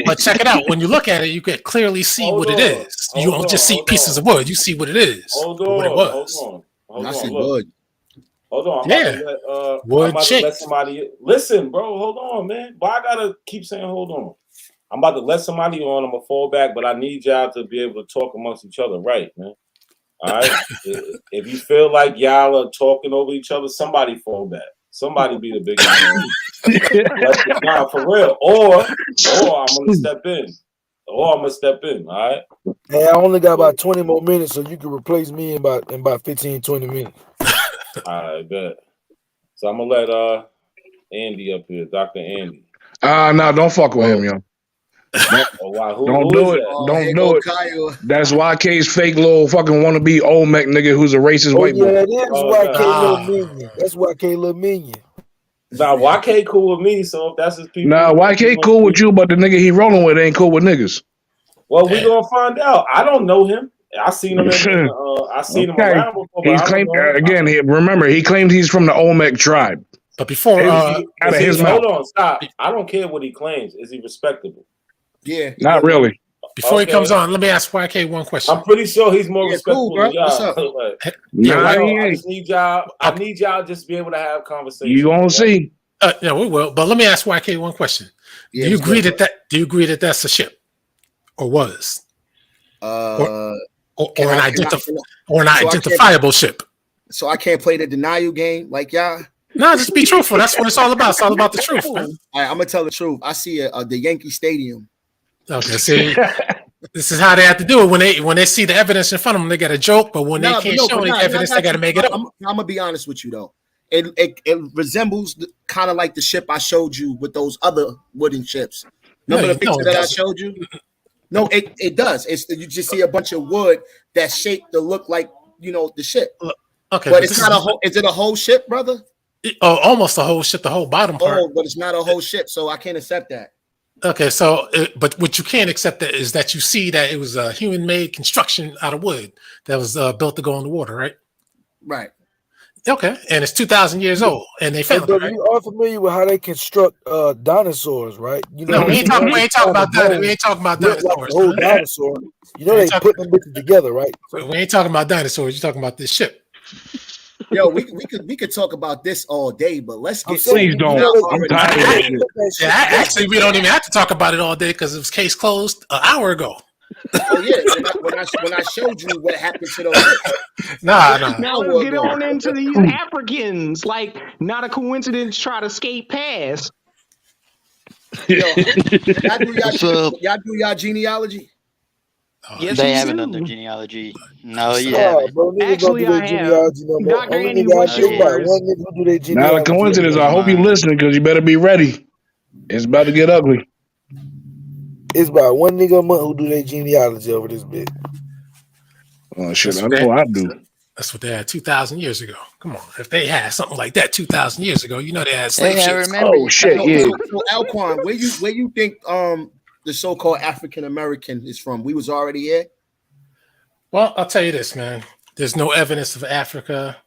But check it out. When you look at it, you can clearly see what it is. You don't just see pieces of wood. You see what it is. What it was. I see wood. Hold on. Wood to let somebody listen, bro. Hold on, man. Why I gotta keep saying hold on? I'm about to let somebody on. I'm gonna fall back, but I need y'all to be able to talk amongst each other, right, man? All right. If you feel like y'all are talking over each other, somebody fall back. Somebody be the bigger man. Nah, for real. Or I'm gonna step in. All right. Hey, I only got about 20 more minutes, so you can replace me in about 15, 20 minutes. All right, bet. So I'm gonna let Andy up here, Dr. Andy. No, don't fuck with him, yo. Don't do it. Don't do it. Kyle. That's YK's fake little fucking wannabe Olmec nigga who's a racist white boy. Yeah, that is YK little minion. That's YK little minion. Nah, YK cool with me, so if that's his people. Nah, YK cool with you, but the nigga he rolling with ain't cool with niggas. Well, we gonna find out. I don't know him. I seen him him around before. He's claimed again. Remember, he claimed he's from the Olmec tribe. But before, hold on, stop. I don't care what he claims. Is he respectable? Yeah, not really. Before he comes on, let me ask YK one question. I'm pretty sure he's more respectful than y'all. What's up? I just need y'all. I need y'all just to be able to have conversations. You gonna see? Yeah, we will. But let me ask YK one question. Yeah, do you agree that that's a ship, or was, or an identifiable ship? So I can't play the denial game like y'all. No, just be truthful. That's what it's all about. It's all about the truth, man. All right, I'm gonna tell the truth. I see the Yankee Stadium. Okay, see, this is how they have to do it. When they see the evidence in front of them, they got a joke. But when they can't show any evidence, they got to make it up. I'm gonna be honest with you though. It resembles kind of like the ship I showed you with those other wooden ships. Remember the picture that I showed you? No, it does. You just see a bunch of wood that's shaped to look like the ship. Okay, but it's not a whole. Is it a whole ship, brother? Almost a whole ship, the whole bottom part. Oh, but it's not a whole ship, so I can't accept that. Okay, so but what you can't accept that is that you see that it was a human-made construction out of wood that was built to go in the water, right? Right. Okay, and it's 2,000 years old, and they found it. Right? You are familiar with how they construct dinosaurs, right? We ain't talking about that. We ain't talking about dinosaurs. Like the whole dinosaur. They put them bitches together, right? We ain't talking about dinosaurs. You're talking about this ship. Yo, we could talk about this all day, but let's get. Please don't. I'm tired of this. Actually, we don't even have to talk about it all day because it was case closed an hour ago. Oh yeah, when I showed you what happened to those. Nah. Now let's get on into these Africans. Like, not a coincidence. Try to skate past. Yo, y'all do y'all genealogy. Yes, they haven't done their genealogy. No, Actually, I have. Dr. Andy, what's yours? Not a coincidence. I hope you listening because you better be ready. It's about to get ugly. It's about one nigga a month who do their genealogy over this bit. Oh shit! I know I do. That's what they had 2,000 years ago. Come on, if they had something like that 2,000 years ago, they had slave ships. Oh shit! Yeah. So Alquan, where you think the so-called African American is from? We was already here. Well, I'll tell you this, man. There's no evidence of Africa,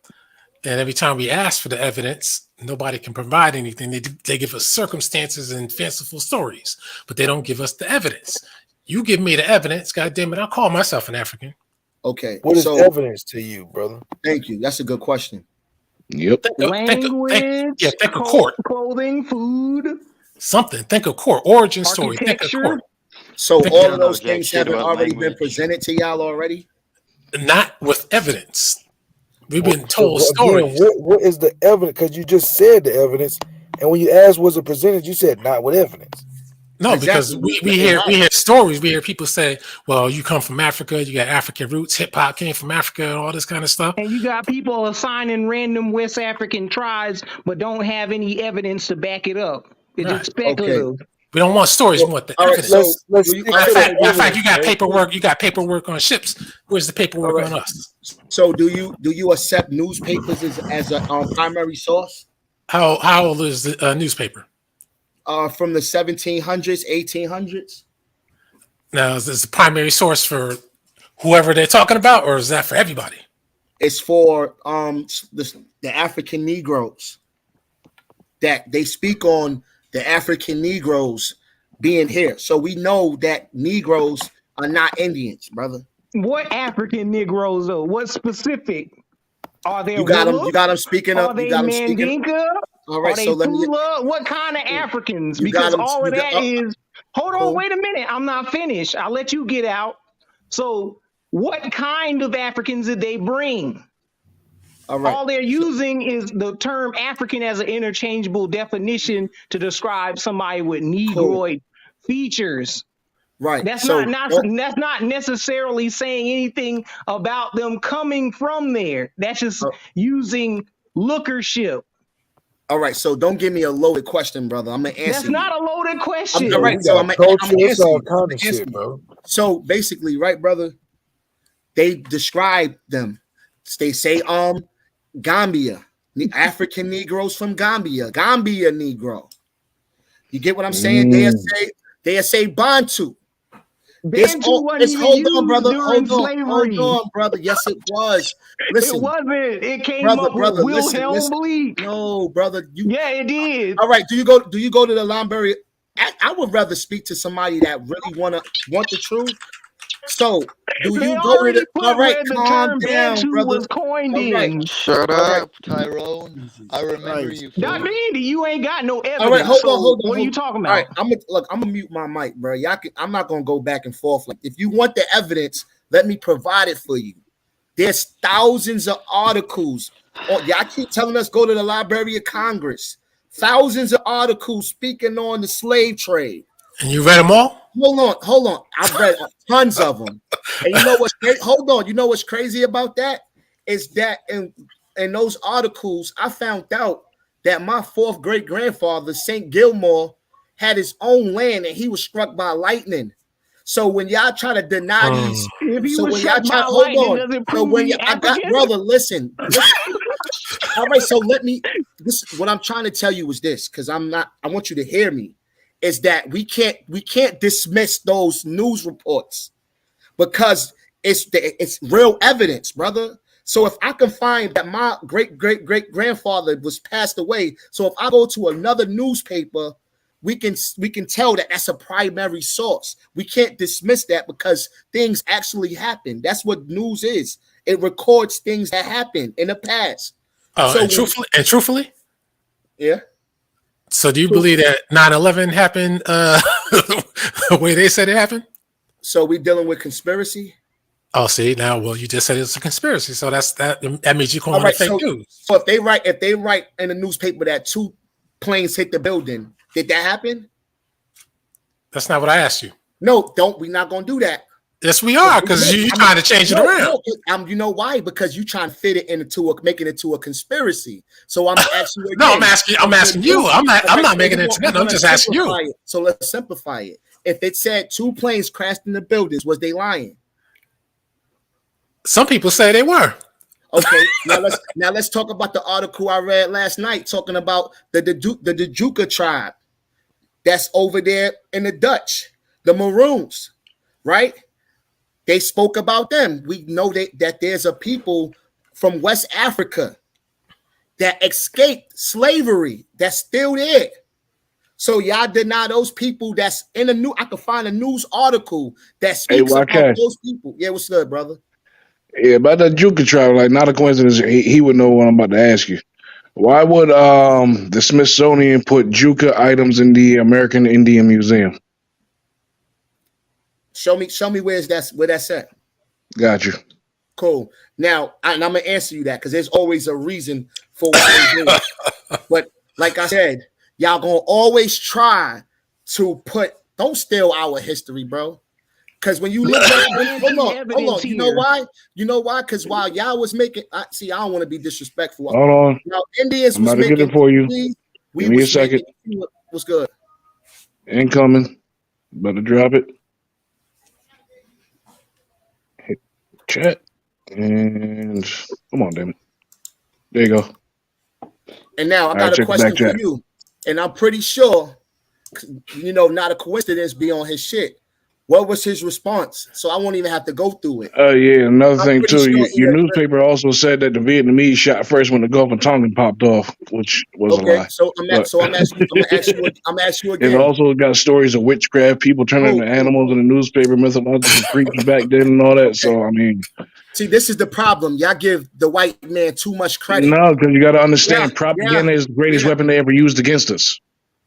and every time we ask for the evidence, nobody can provide anything. They give us circumstances and fanciful stories, but they don't give us the evidence. You give me the evidence, goddamn it, I'll call myself an African. Okay. What is evidence to you, brother? Thank you. That's a good question. Yep. Language, think of court. Clothing, food. Something. Think of court. Origin story. Think of court. So all of those things haven't already been presented to y'all already? Not with evidence. We've been So told again, stories. what is the evidence? Because you just said the evidence, and when you asked was it presented, you said not with evidence. No, Exactly. because we hear stories. We hear people say, "Well, you come from Africa. You got African roots. Hip hop came from Africa, and all this kind of stuff." And you got people assigning random West African tribes, but don't have any evidence to back it up. It's Right. just speculative. We don't want stories. Well, we want the all right, evidence. Let's do you- stick all right, to so the Matter of fact, evidence, you got bro. paperwork. You got paperwork on ships. Where's the paperwork All right. on us? So do you accept newspapers as a primary source? How old is the newspaper? From the 1700s, 1800s. Now, is this the primary source for whoever they're talking about, or is that for everybody? It's for the African Negroes that they speak on the African Negroes being here. So we know that Negroes are not Indians, brother. What African Negroes though? What specific? Are they You got them. Wolof? You got them speaking Are up. You they got them speaking. Mandinka? All right. Are they So let me. Tula? What kind of Africans? You got Because them. all of that is. Hold on, Cool. wait a minute. I'm not finished. I'll let you get out. So, what kind of Africans did they bring? All right. All they're using is the term African as an interchangeable definition to describe somebody with Negroid features. Right. That's So that's not necessarily saying anything about them coming from there. That's just using lookership. all right. So don't give me a loaded question, brother. I'm gonna answer. That's not a loaded question. All right. So I'm gonna answer you. Bro. So basically, right, brother, they describe them. They say Gambia, the African Negroes from Gambia Negro. You get what I'm saying? They say Bantu. Bantu wasn't even hold used on, brother. during Hold slavery. on, brother. Yes, it was. Listen, it wasn't. It came brother, up with Wilhelm Bleak. No, brother. Yeah, it did. All right. Do you go to the Lamberry? I would rather speak to somebody that really want the truth. So do They you go to the? All right, where the calm term down, Bantu brother. was coined All right. in. Shut All right. up, Tyrone. I remember you. Dr. Andy, you ain't got no evidence. All right, hold on. What are you talking All about? right, I'm gonna mute my mic, bro. I'm not gonna go back and forth. Like, if you want the evidence, let me provide it for you. There's thousands of articles. Y'all keep telling us go to the Library of Congress. Thousands of articles speaking on the slave trade. And you read them all? Hold on. I've read tons of them. And you know what's hold on. You know what's crazy about that is that in those articles, I found out that my fourth great grandfather, St. Gilmore, had his own land and he was struck by lightning. So when y'all try to deny these, if he so was when y'all struck try, by hold lightning, on. does it So prove when he's I got African? brother, listen. All right, so this what I'm trying to tell you is this, because I want you to hear me, is that we can't dismiss those news reports because it's real evidence, brother. So if I can find that my great grandfather was passed away, so if I go to another newspaper, we can tell that that's a primary source. We can't dismiss that because things actually happen. That's what news is. It records things that happened in the past. Oh, so and truthfully? Yeah. So do you believe that 9/11 happened the way they said it happened? So we dealing with conspiracy? Oh, see, now, well, you just said it's a conspiracy. So that means you're calling it fake news. So if they write in the newspaper that 2 planes hit the building, did that happen? That's not what I asked you. No, we're not gonna do that. Yes, we are, because you're trying to change it around. No, you know why? Because you trying to fit it making it to a conspiracy. So I'm asking you. No, I'm asking you. I'm not making it into that. I'm just asking you. So let's simplify it. If it said 2 planes crashed in the buildings, was they lying? Some people say they were. Okay, now let's talk about the article I read last night talking about the Dajuka tribe that's over there in the Dutch, the Maroons, right? They spoke about them. We know that there's a people from West Africa that escaped slavery that's still there. So y'all deny those people that's in a new. I could find a news article that speaks about those people. Yeah, what's up, brother? Yeah, about that Juka trial, like not a coincidence. He would know what I'm about to ask you. Why would the Smithsonian put Juka items in the American Indian Museum? Show me where that's at. Got you. Cool. Now, and I'm gonna answer you that because there's always a reason for why they do it. But like I said, y'all gonna always try to put. Don't steal our history, bro. Because when you look at hold on. You know why? You know why? Because while y'all was making, I don't want to be disrespectful. Hold on. Now, Indians I'm was about to get making it for you. We Give me a was second. making what's good. Incoming. About to drop it. Hit chat. And come on, damn it. There you go. And now I All got right, a check the back question for chat. you. And I'm pretty sure, not a coincidence be on his shit. What was his response? So I won't even have to go through it. Yeah, another I'm thing pretty too. sure Your newspaper also said that the Vietnamese shot first when the Gulf of Tonkin popped off, which was a lie. So I'm gonna ask you It again. also got stories of witchcraft, people turning into animals in the newspaper, mythological creatures back then, and all that. Okay. So I mean, see, this is the problem. Y'all give the white man too much credit. No, because you got to understand, propaganda is the greatest weapon they ever used against us.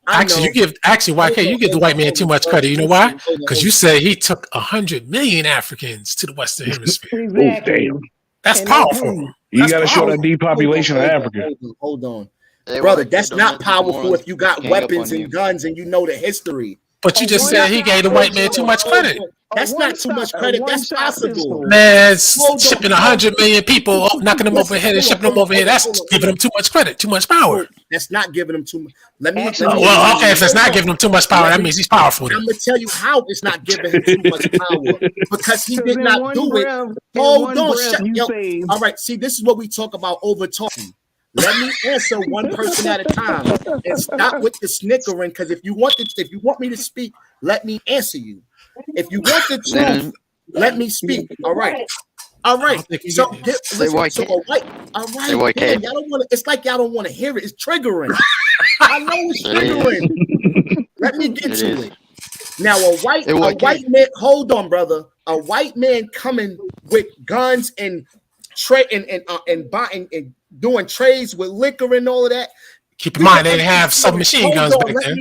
Actually, YK, you give the white man too much credit. You know why? Because you say he took 100 million Africans to the Western Hemisphere. Exactly. Damn. That's powerful. You got to show that depopulation of Africa. Hold on. Brother, that's not powerful if you got weapons and guns and you know the history. But you just said he gave the white man too much credit. That's not too much credit. That's possible. Man, shipping 100 million people, knocking them over here and shipping them over here, that's giving them too much credit, too much power. That's not giving them too much. Well, okay, if it's not giving him too much power, that means he's powerful. I'm going to tell you how it's not giving him too much power. Because he did not do it. Hold on. All right, see, this is what we talk about over talking. Let me answer one person at a time and stop with the snickering. Because if you want me to speak, let me answer you. If you want the truth, let me speak. All right. So, man, y'all don't want to. It's like y'all don't want to hear it. It's triggering. I know it's triggering. Let me get to it. Now, a white man. Hold on, brother. A white man coming with guns and buying and doing trades with liquor and all of that. Keep in mind, they didn't have submachine guns back then.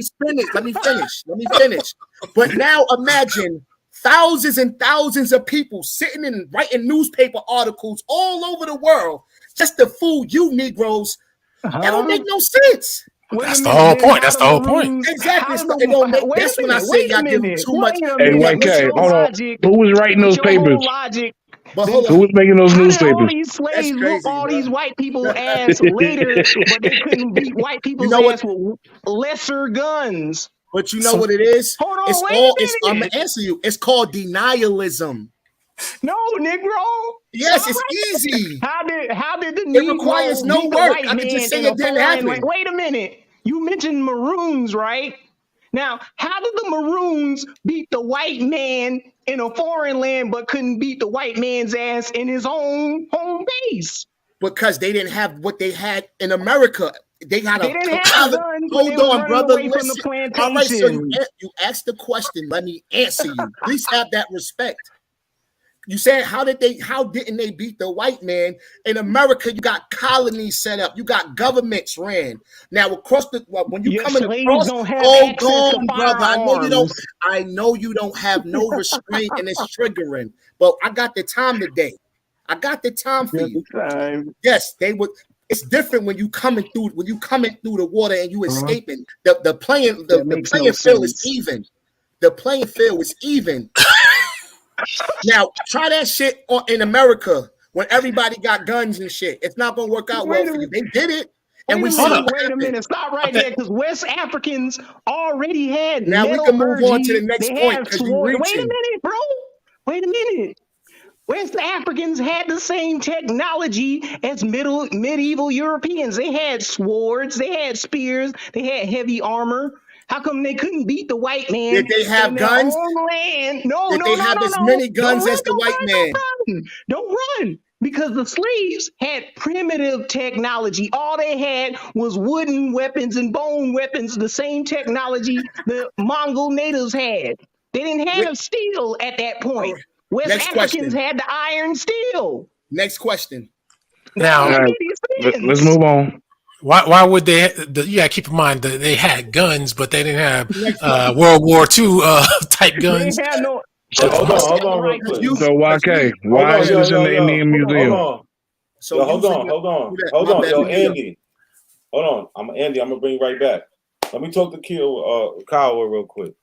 Let me finish. But now imagine thousands and thousands of people sitting and writing newspaper articles all over the world just to fool you Negroes. That don't make no sense. That's the whole point. That's the whole point. Exactly. That's when I say y'all give them too much. Hey, YK, hold on. Who was writing those papers? But hold on. Who was making those newspapers? All these slaves whoop all these white people ass later, but they couldn't beat white people's ass with lesser guns. But you know what it is? Hold on, I'm gonna answer you. It's called denialism. No, Negro. Yes, it's easy. How did the Negro requires no work? I could just say it didn't happen. Wait a minute. You mentioned Maroons, right? Now, how did the Maroons beat the white man in a foreign land but couldn't beat the white man's ass in his own home base? Because they didn't have what they had in America. They had They didn't have guns. Hold on, brother. From the plantation. All right, so you asked the question. Let me answer you. Please have that respect. You said how didn't they beat the white man? In America, you got colonies set up, you got governments ran. Now across when you come across, hold on, brother. I know you don't have no restraint and it's triggering, but I got the time today. I got the time for you. Yes, they would. It's different when you coming through the water and you escaping. The playing field is even. The playing field is even. Now try that shit in America when everybody got guns and shit. It's not gonna work out well for you. They did it, and we see. Wait a minute, stop right there, because West Africans already had. Now we can move on to the next point. Wait a minute, bro. Wait a minute. West Africans had the same technology as medieval Europeans. They had swords, they had spears, they had heavy armor. How come they couldn't beat the white man? Did they have guns? Land? No, Did they have as many guns as the white man? Don't run. Because the slaves had primitive technology. All they had was wooden weapons and bone weapons, the same technology the Mongol natives had. They didn't have steel at that point. West Africans had the iron steel. Next question. Now, let's move on. Why would they? You gotta keep in mind that they had guns, but they didn't have World War II type guns. So hold on, real quick. So YK, Hold why on, is this in the Indian hold Museum? on. So Yo, hold using on. Yo, Andy. Hold on. I'm gonna bring you right back. Let me talk to Kyle real quick.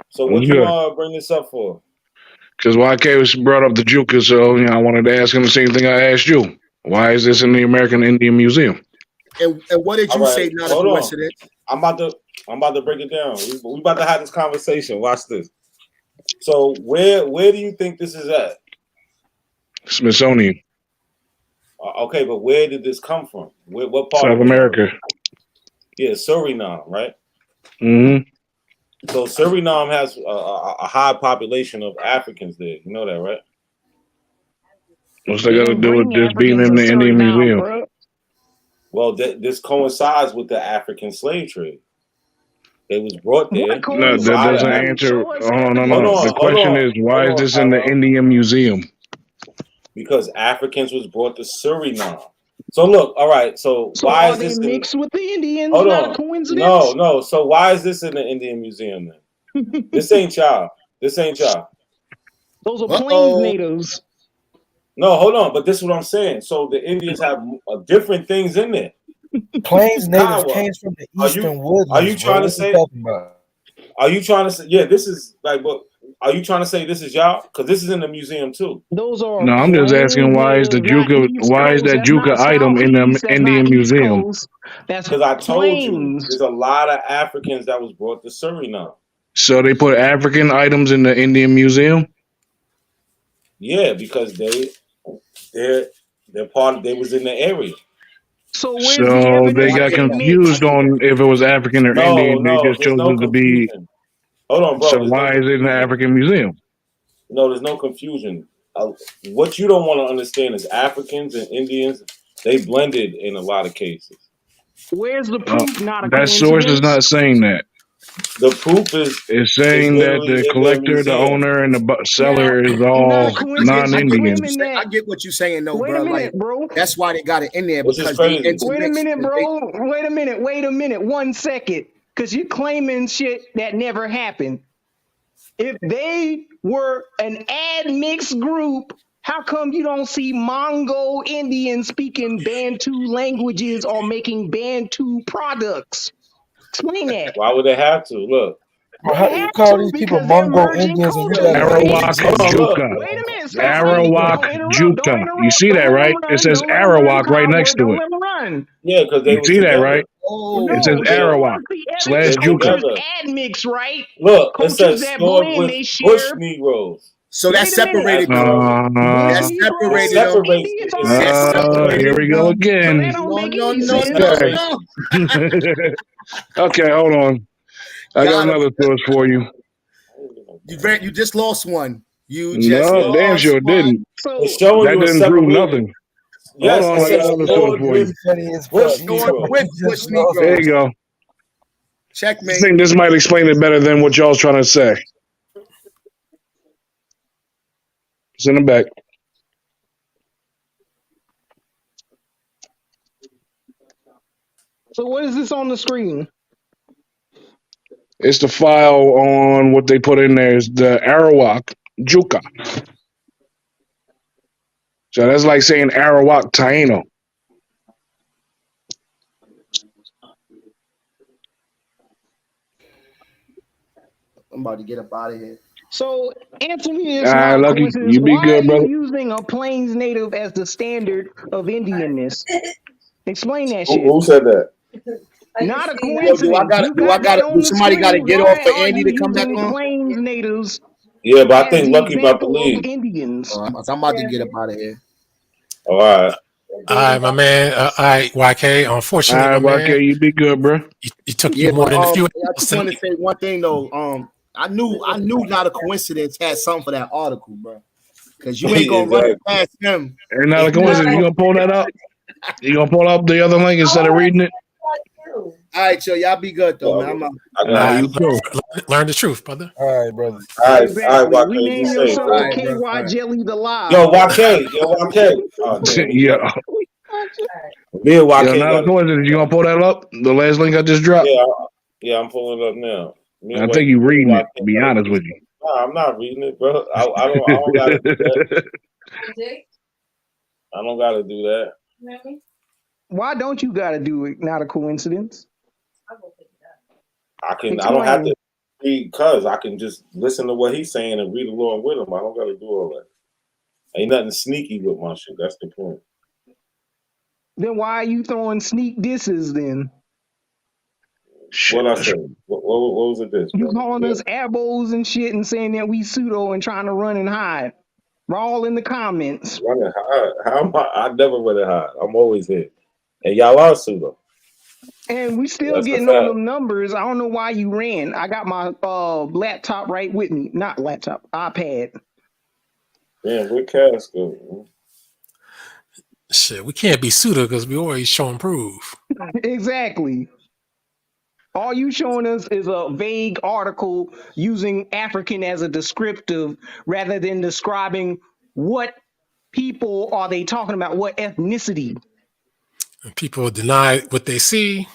So what you bring this up for? Because YK was brought up the Juka, so I wanted to ask him the same thing I asked you. Why is this in the American Indian Museum? And what did you say? Not a coincidence. I'm about to break it down. We about to have this conversation. Watch this. So where do you think this is at? Smithsonian. Okay, but where did this come from? What part South of America? Yeah, Suriname, right? Mm-hmm. So Suriname has a high population of Africans there. You know that, right? What's that got to do with this being in the Indian Museum? Bro. Well, this coincides with the African slave trade. They was brought there. No, that doesn't answer. No. The question is, why is this in the Indian Museum? Because Africans was brought to Suriname. So look, all right. So why is this mixed with the Indians? Hold not on. a coincidence. No. So why is this in the Indian Museum then? This ain't y'all. Those are Plains natives. No, hold on. But this is what I'm saying. So the Indians have different things in there. Plains natives came from the eastern woodlands. Are you trying to say? Are you trying to say? Yeah, this is like what. Are you trying to say this is y'all? Because this is in the museum too. Those are no. I'm just asking why is the Juka? Why is that Juka item in the Indian Museum? Because I told you, there's a lot of Africans that was brought to Suriname. So they put African items in the Indian Museum? Yeah, because they're part of. They was in the area. So they got confused on if it was African or Indian. They just chose it to be. Hold on, bro. So why is it in the African Museum? No, there's no confusion. What you don't want to understand is Africans and Indians, they blended in a lot of cases. Where's the proof? Not a that source is not saying that. The proof is it's saying that the collector, the owner, and the seller is all non-Indians. I get what you're saying, though, bro. Like, bro. That's why they got it in there because they intermix. Wait a minute, bro. Wait a minute. 1 second. Because you're claiming shit that never happened. If they were an admixed group, how come you don't see Mongol Indians speaking Bantu languages or making Bantu products? Explain that. Why would they have to? Look. How do you call these people Mongol Indians and you got Arawak Juka? Wait a minute. Arawak Juka. You see that, right? It says Arawak right next to it. Yeah, because they you see that, right? It says Arawak / Juka. Admix, right? Look, it says stored with Bush Negroes. So that's separated. That's separated. Here we go again. Okay, hold on. I got another source for you. You just lost one. Damn sure didn't. That didn't prove nothing. Yes, hold on, I got another source for you. There you go. Checkmate. I think this might explain it better than what y'all's trying to say. It's in the back. So what is this on the screen? It's the file on what they put in there is the Arawak Juka. So that's like saying Arawak Taino. I'm about to get up out of here. So answer me this: Lucky, you be good, brother. Why are you using a Plains native as the standard of Indianness? Explain that shit. Who said that? Not a coincidence. Do somebody got to get off for Andy to come back on? Plains natives. Yeah, but I think Lucky about to leave. Indians. I'm about to get up out of here. All right. All right, my man. All right, YK. Unfortunately, my man, YK, you be good, bro. You took you more than a few. I just want to say one thing though. I knew Not a Coincidence had something for that article, bro. Because you ain't gonna run it past him. Ain't Not a Coincidence. You gonna pull that up? You gonna pull up the other link instead of reading it? All right, y'all be good though, man. Learn the truth, brother. All right, brother. All right, YK. We name yourself KY Jelly the Live. Yo, YK. Oh, yeah. Me and YK. Not a Coincidence. You gonna pull that up? The last link I just dropped. Yeah, I'm pulling it up now. I think you reading it. To be honest with you. Nah, I'm not reading it, bro. I don't gotta do that. I don't gotta do that. Why don't you gotta do it? Not a coincidence. I don't have Explain. to read cuz I can just listen to what he's saying and read along with him. I don't gotta do all that. Ain't nothing sneaky with my shit. That's the point. Then why are you throwing sneak disses then? What I say? What was it this, You brother? calling Yeah. us abos and shit and saying that we pseudo and trying to run and hide. We're all in the comments. Running high. How am I never running high. I'm always here. And y'all are pseudo. And we still That's the getting on fact. them numbers. I don't know why you ran. I got my laptop right with me. Not laptop, iPad. Damn, where Cass go? Shit, we can't be pseudo because we always show and prove. Exactly. All you showing us is a vague article using African as a descriptive rather than describing what people are they talking about, what ethnicity. And people deny what they see,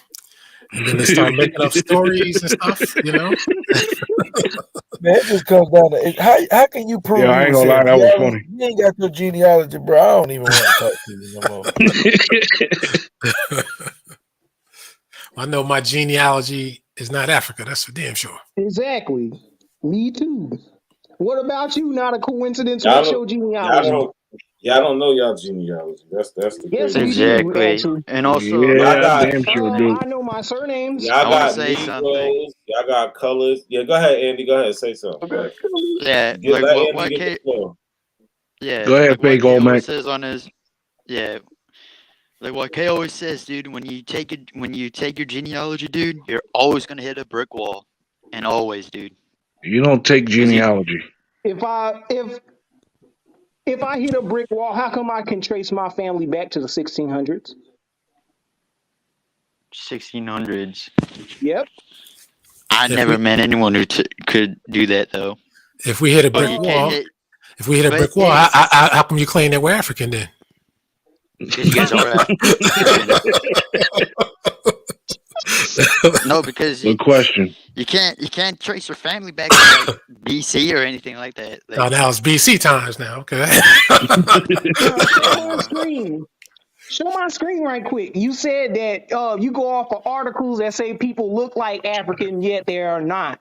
and then they start making up stories and stuff, you know? Man, it just comes down to how can you prove Yeah, I you ain't was gonna here? lie, that was funny. You ain't got your genealogy, bro. I don't even want to talk to you no more. I know my genealogy is not Africa. That's for damn sure. Exactly. Me too. What about you? Not a coincidence. Y'all What's don't, your genealogy? y'all don't know y'all genealogy. That's the Yes, crazy we shit. do, Exactly. actually. And also, Y'all Yeah, I got damn sure do. I know my surnames. y'all I want to got say something. Negroes. Y'all got colors. Yeah, go ahead, Andy. Go ahead. Say something. Go ahead. Yeah, Let Andy what get the K floor. yeah, Go ahead, like what fake K old always Mac. says on his yeah, like what K always says, dude, when you take your genealogy, dude, you're always gonna hit a brick wall. And always, dude. You don't take 'Cause you genealogy. If I hit a brick wall, how come I can trace my family back to the 1600s? 1600s. Yep. I If never we met anyone who could do that though. if we hit a But brick you can't wall, hit. if we hit a But brick wall, hey, how come you claim that we're African then? because you guys are African. No, because Good question. you can't trace your family back to like BC or anything like that. Oh, Like now it's BC times now. Okay. Show my screen. Show my screen right quick. You said that you go off of articles that say people look like African, yet they are not.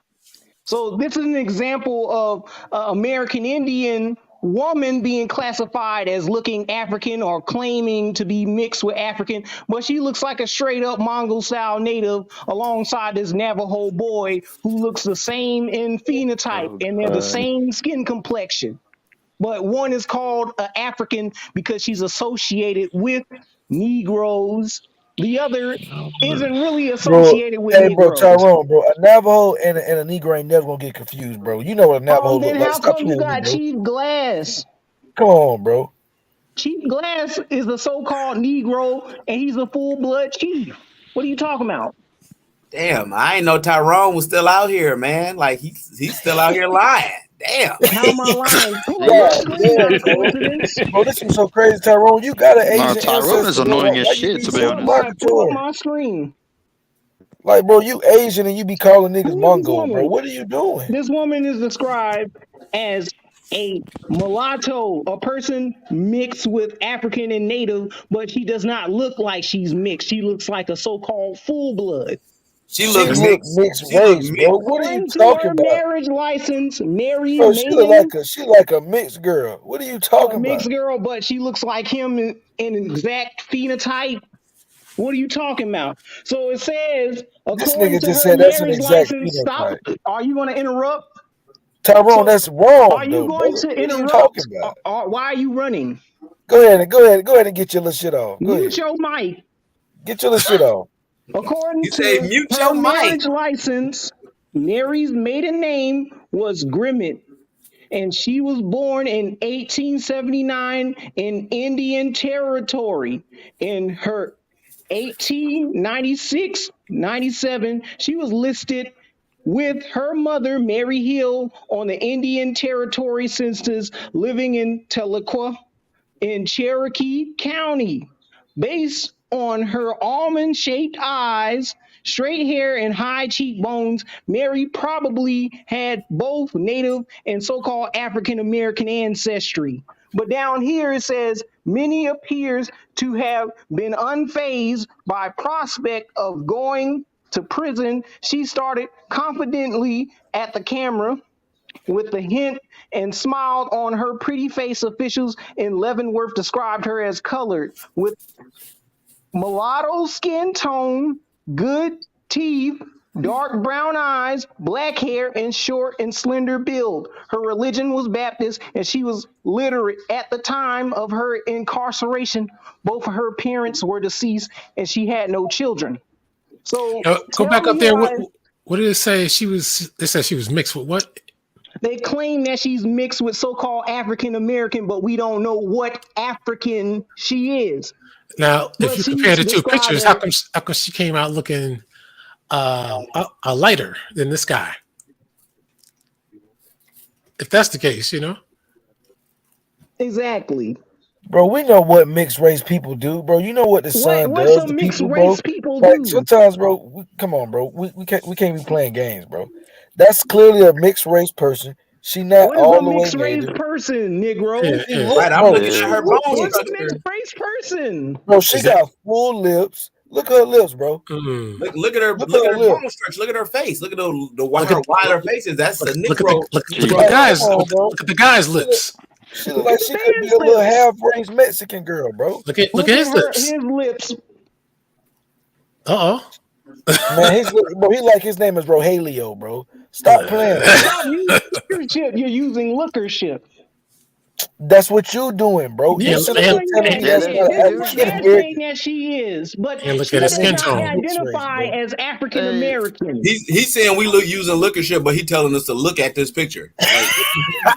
So this is an example of American Indian woman being classified as looking African or claiming to be mixed with African, but she looks like a straight up Mongol style native alongside this Navajo boy who looks the same in phenotype oh and they're the god. same skin complexion. But one is called African because she's associated with Negroes. The other isn't really Bro, associated with hey, bro, Negroes. Tyrone, bro, a Navajo and a Negro ain't never gonna get confused, bro. You know what a Navajo Then look like. how Stop come you playing with me, got bro. cheap glass? Come on, bro. Chief Glass is a so-called Negro, and he's a full-blood chief. What are you talking about? Damn, I ain't know Tyrone was still out here, man. Like he's still out here lying. Damn. How am I lying? Pull up my God screen, not damn, a bro. coincidence. Bro, this is so crazy, Tyrone. You got an No, Asian Tyrone is ancestor, bro. annoying as Why you shit be to be so honest. Pull up derogatory? my screen. Like, bro, you Asian and you be calling niggas Who is this Mongol, bro. woman? What are you doing? This woman is described as a mulatto, a person mixed with African and Native, but she does not look like she's mixed. She looks like a so-called full-blood. She She look look mixed. mixed She look race, mixed. bro. What are you According to talking her about? marriage license, married, Bro, she made look in like a mixed girl. What are you a talking about? mixed girl, but she looks like him in an exact phenotype. What are you talking about? So it says, This according nigga to just her said that's an marriage exact license, stop. phenotype. Are you going to interrupt? Tyrone, So that's are wrong you though, going brother. to What are you talking interrupt? about? Or why are you running? Go ahead and get your little shit off. Go Mute ahead. your mic. Get your little shit off. According You say to mute her your mic. marriage license, Mary's maiden name was Grimmett, and she was born in 1879 in Indian Territory. In her 1896-97, she was listed with her mother, Mary Hill, on the Indian Territory census, living in Tahlequah in Cherokee County. Based on her almond shaped eyes, straight hair and high cheekbones. Mary probably had both Native and so-called African American ancestry. But down here it says many appears to have been unfazed by prospect of going to prison. She started confidently at the camera with the hint and smiled on her pretty face. Officials in Leavenworth described her as colored with mulatto skin tone, good teeth, dark brown eyes, black hair, and short and slender build. Her religion was Baptist, and she was literate at the time of her incarceration. Both of her parents were deceased, and she had no children. So Go back tell up me there. why What did it say? She was. They said she was mixed with what? they claim that she's mixed with so-called African American, but we don't know what African she is. Now, if But you compare she's the two described pictures, as how come she came out looking a lighter than this guy? If that's the case, you know. exactly. Bro, we know what mixed race people do, bro. You know what the sun What does some to mixed people, bro. race people Like do? sometimes, bro. Come on, bro. We can't be playing games, bro. That's clearly a mixed race person. She not What is a all the way mixed race native. person, Negro? She look, Right, I'm bro. looking She at her look bone What's a mixed, mixed structure. race person? bro. She Is that? got full lips. Look at her lips, bro. Look at her Look at look at her her lips. bone structure. Look at her face. Look at her Look her at wider faces. That's a look at the Negro. look at the Like, guys. come on, bro. Look at the guy's lips. She look Look like at she could be Stan's a little lips. half-raised Mexican girl, bro. Look at Look his at lips. his lips. Uh Man, bro, he like his name is Rogelio, bro. Stop playing with me. Stop using lookership. You're using lookership. That's what you doing, bro. You You're sitting up doing telling that. me Yeah, that's Yeah, not that's this what is they're what African doing. they're saying American. that she is, but and look she at his That skin nigga does not is tone. mixed race, identify bro. as African Hey, American. He's saying we look using lookership, but he telling us to look at this picture. Like,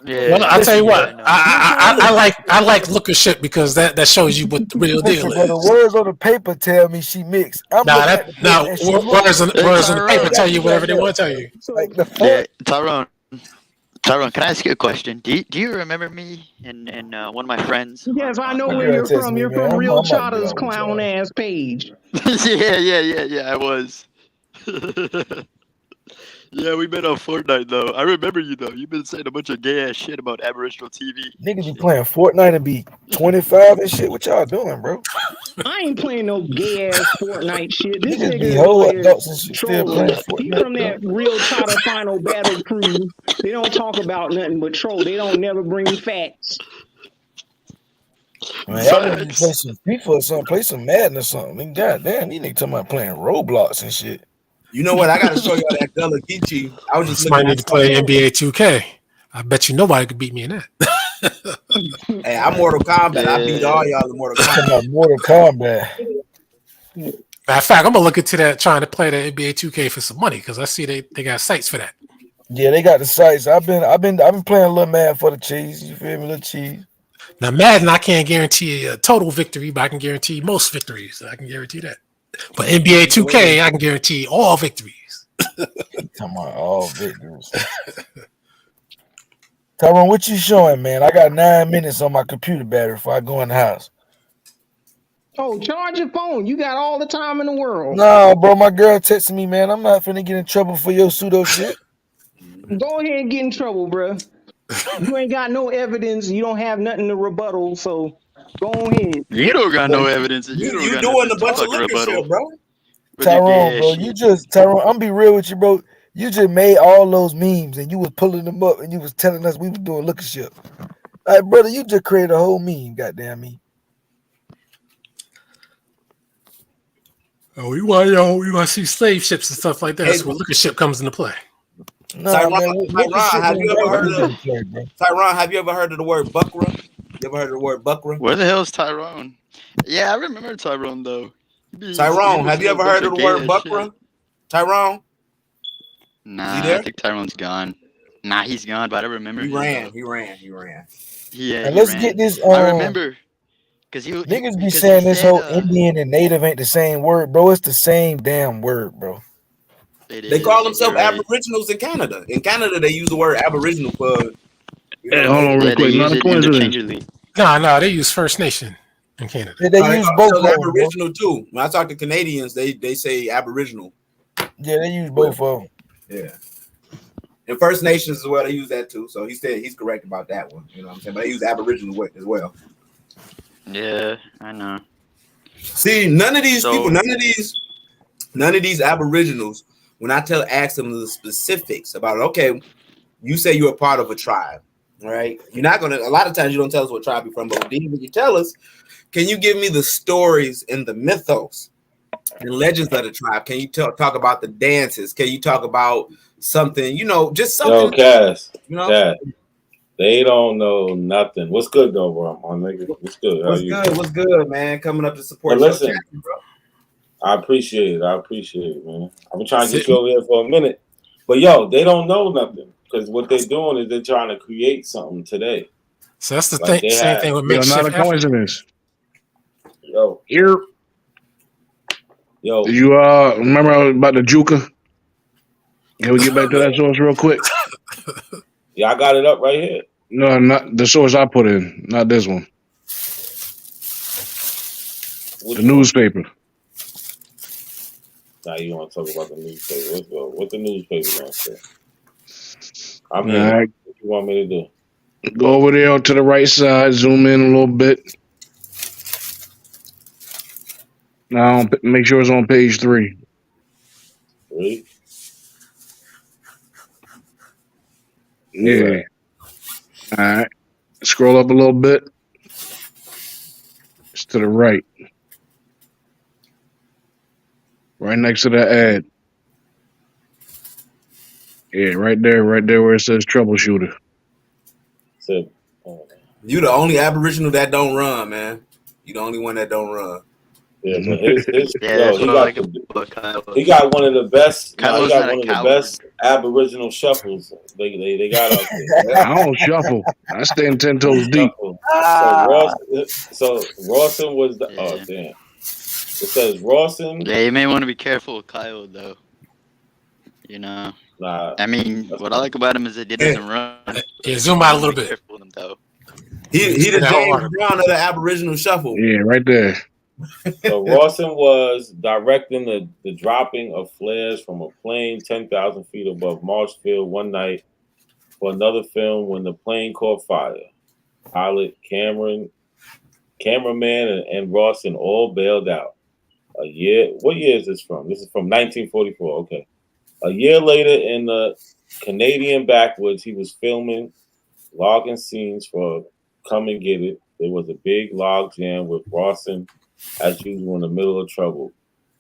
yeah, Well, I'll tell you yeah, I what. know. I like lookership because that shows you what the real deal Listen, bro, the is. words on the paper tell me she mixed. I'm looking at the paper and she Words mixed. Hey, on the paper That tell got you me whatever fucked they up. want to tell you. Like the Yeah, fuck? Tyrone, can I ask you a question? Do you remember me and one of my friends Yes, I know My where girl you're texted from. me, You're man. from I Real might get Chada's on with clown y'all. ass page. yeah, I was. Yeah, we met on Fortnite though. I remember you though. You've been saying a bunch of gay ass shit about Aboriginal TV. Niggas be playing Fortnite and be 25 and shit. What y'all doing, bro? I ain't playing no gay ass Fortnite shit. This Niggas be nigga is over whole there adults and shit still trolling. playing He Fortnite, from bro. that Real Chada Final Battle crew. They don't talk about nothing but troll. They don't never bring facts. Man, y'all niggas need to play some FIFA or something. Play some Madden or something. Goddamn, these niggas talking about playing Roblox and shit. you know what? I gotta show y'all that Gullah Geechee. I was just Somebody looking need at to play something. NBA 2K. I bet you nobody could beat me in that. Hey, I'm Mortal Kombat. I beat all y'all in Mortal Talking Kombat. about Mortal Kombat. Matter of fact, I'm gonna look into that, trying to play the NBA 2K for some money because I see they got sites for that. Yeah, they got the sites. I've been playing a little Madden for the cheese. You feel me, little cheese. Now Madden, I can't guarantee a total victory, but I can guarantee most victories. I can guarantee that. But NBA 2K, I can guarantee all victories. Talking about all victories. Tyrone, what you showing, man? I got 9 minutes on my computer battery before I go in the house. Oh, charge your phone. You got all the time in the world. No, bro, my girl texted me, man. I'm not finna get in trouble for your pseudo shit. Go ahead and get in trouble, bro. You ain't got no evidence. You don't have nothing to rebuttal, so go ahead. You don't got no evidence. And you don't You got doing nothing a to bunch of fucking rebuttal. lookership, bro. With your Tyrone, gay bro, ass shit. I'm gonna be real with you, bro. You just made all those memes and you was pulling them up and you was telling us we was doing lookership. Like, brother, you just created a whole meme, goddamn me. Oh, you want to see slave ships and stuff like that? Hey, That's where liquor ship comes into play. No, Tyrone, man, Tyrone, have you ever heard of bro? Tyrone? Have you ever heard of the word buckra? You ever heard of the word buckra? Where the hell's Tyrone? Yeah, I remember Tyrone though. Tyrone, have you ever heard of the word buckra? Tyrone? Nah, there? I think Tyrone's gone. Nah, he's gone, but I remember He him, ran. though. He ran. He ran. Yeah, And he let's ran. get this. I remember because Niggas be saying this whole Indian and Native ain't the same word, bro. It's the same damn word, bro. They call themselves Aboriginals in Canada. In Canada, they use the word Aboriginal for. Hey, hold on real quick. Not a coincidence. No, they use First Nation in Canada. They use both of them, Aboriginal too. When I talk to Canadians, they say Aboriginal. Yeah, they use both of them. Yeah. And First Nations as well, they use that too. So he said he's correct about that one. You know what I'm saying? But they use Aboriginal as well. Yeah, I know. See, none of these So- people, none of these Aboriginals, when I ask them the specifics about, okay, you say you're a part of a tribe, right? You're not gonna. A lot of times you don't tell us what tribe you're from, but when you tell us, can you give me the stories and the mythos, the legends of the tribe? Can you talk about the dances? Can you talk about something? You know, just something. Yo, Cass, you know, Cass, they don't know nothing. What's good though, bro? My nigga, what's good? How what's you? good? What's good, man? Coming up to support But your listen, channel, bro. I appreciate it. I appreciate it, man. I've been trying to get you over here for a minute, but yo, they don't know nothing because what they're doing is they're trying to create something today. So that's the Like thing. Same thing with Yo, not makeshift a Africa. coincidence. Yo, Here. yo. Did you remember about the Juka? Can we get back to that source real quick? Yeah, I got it up right here. No, not the source I put in, not this one. The newspaper. Now you want to talk about the newspaper? Let's go. What the newspaper gonna say? I'm All here. right. What you want me to do? Go over there to the right side, zoom in a little bit. Now make sure it's on page 3. Really? Yeah. All right. Scroll up a little bit. It's to the right. Right next to the ad. Yeah, right there where it says troubleshooter. So, You the only Aboriginal that don't run, man. You the only one that don't run. Yeah, but his Yeah, yo, that's he what I got like about Kyle. he got one of the best. He Kylo's got not a one of the coward. best Aboriginal shuffles they got out there. I don't shuffle. I stand 10 toes deep. So Rawson was the oh damn. It says Rawson. Yeah, you may want to be careful with Kyle though. You know. Nah. I mean, what I like about him is that he doesn't run. Yeah, zoom out a little Be bit. careful with him though. He the James Brown of the Aboriginal shuffle. Yeah, right there. So Rawson was directing the dropping of flares from a plane 10,000 feet above Marshfield one night for another film when the plane caught fire. Pilot, cameraman, and Rawson all bailed out. What year is this from? This is from 1944. Okay. A year later, in the Canadian backwoods, he was filming logging scenes for Come and Get It. There was a big log jam with Rawson, as usual, in the middle of trouble.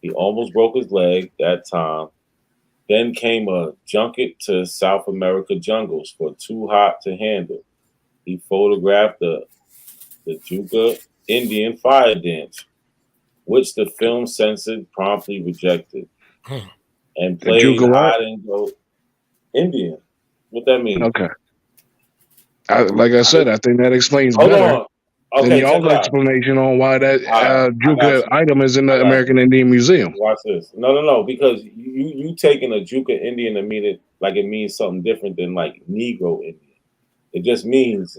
He almost broke his leg that time. Then came a junket to South America jungles for Too Hot to Handle. He photographed the Juka Indian fire dance, which the film censored promptly rejected, and played hide and go Indian. What that mean? Okay. Like I said, I think that explains Hold better on. Okay, than y'all's explanation on why that Juka item is in the American Indian Museum. Watch this. No, because you taking a Juka Indian to mean it like it means something different than like Negro Indian. It just means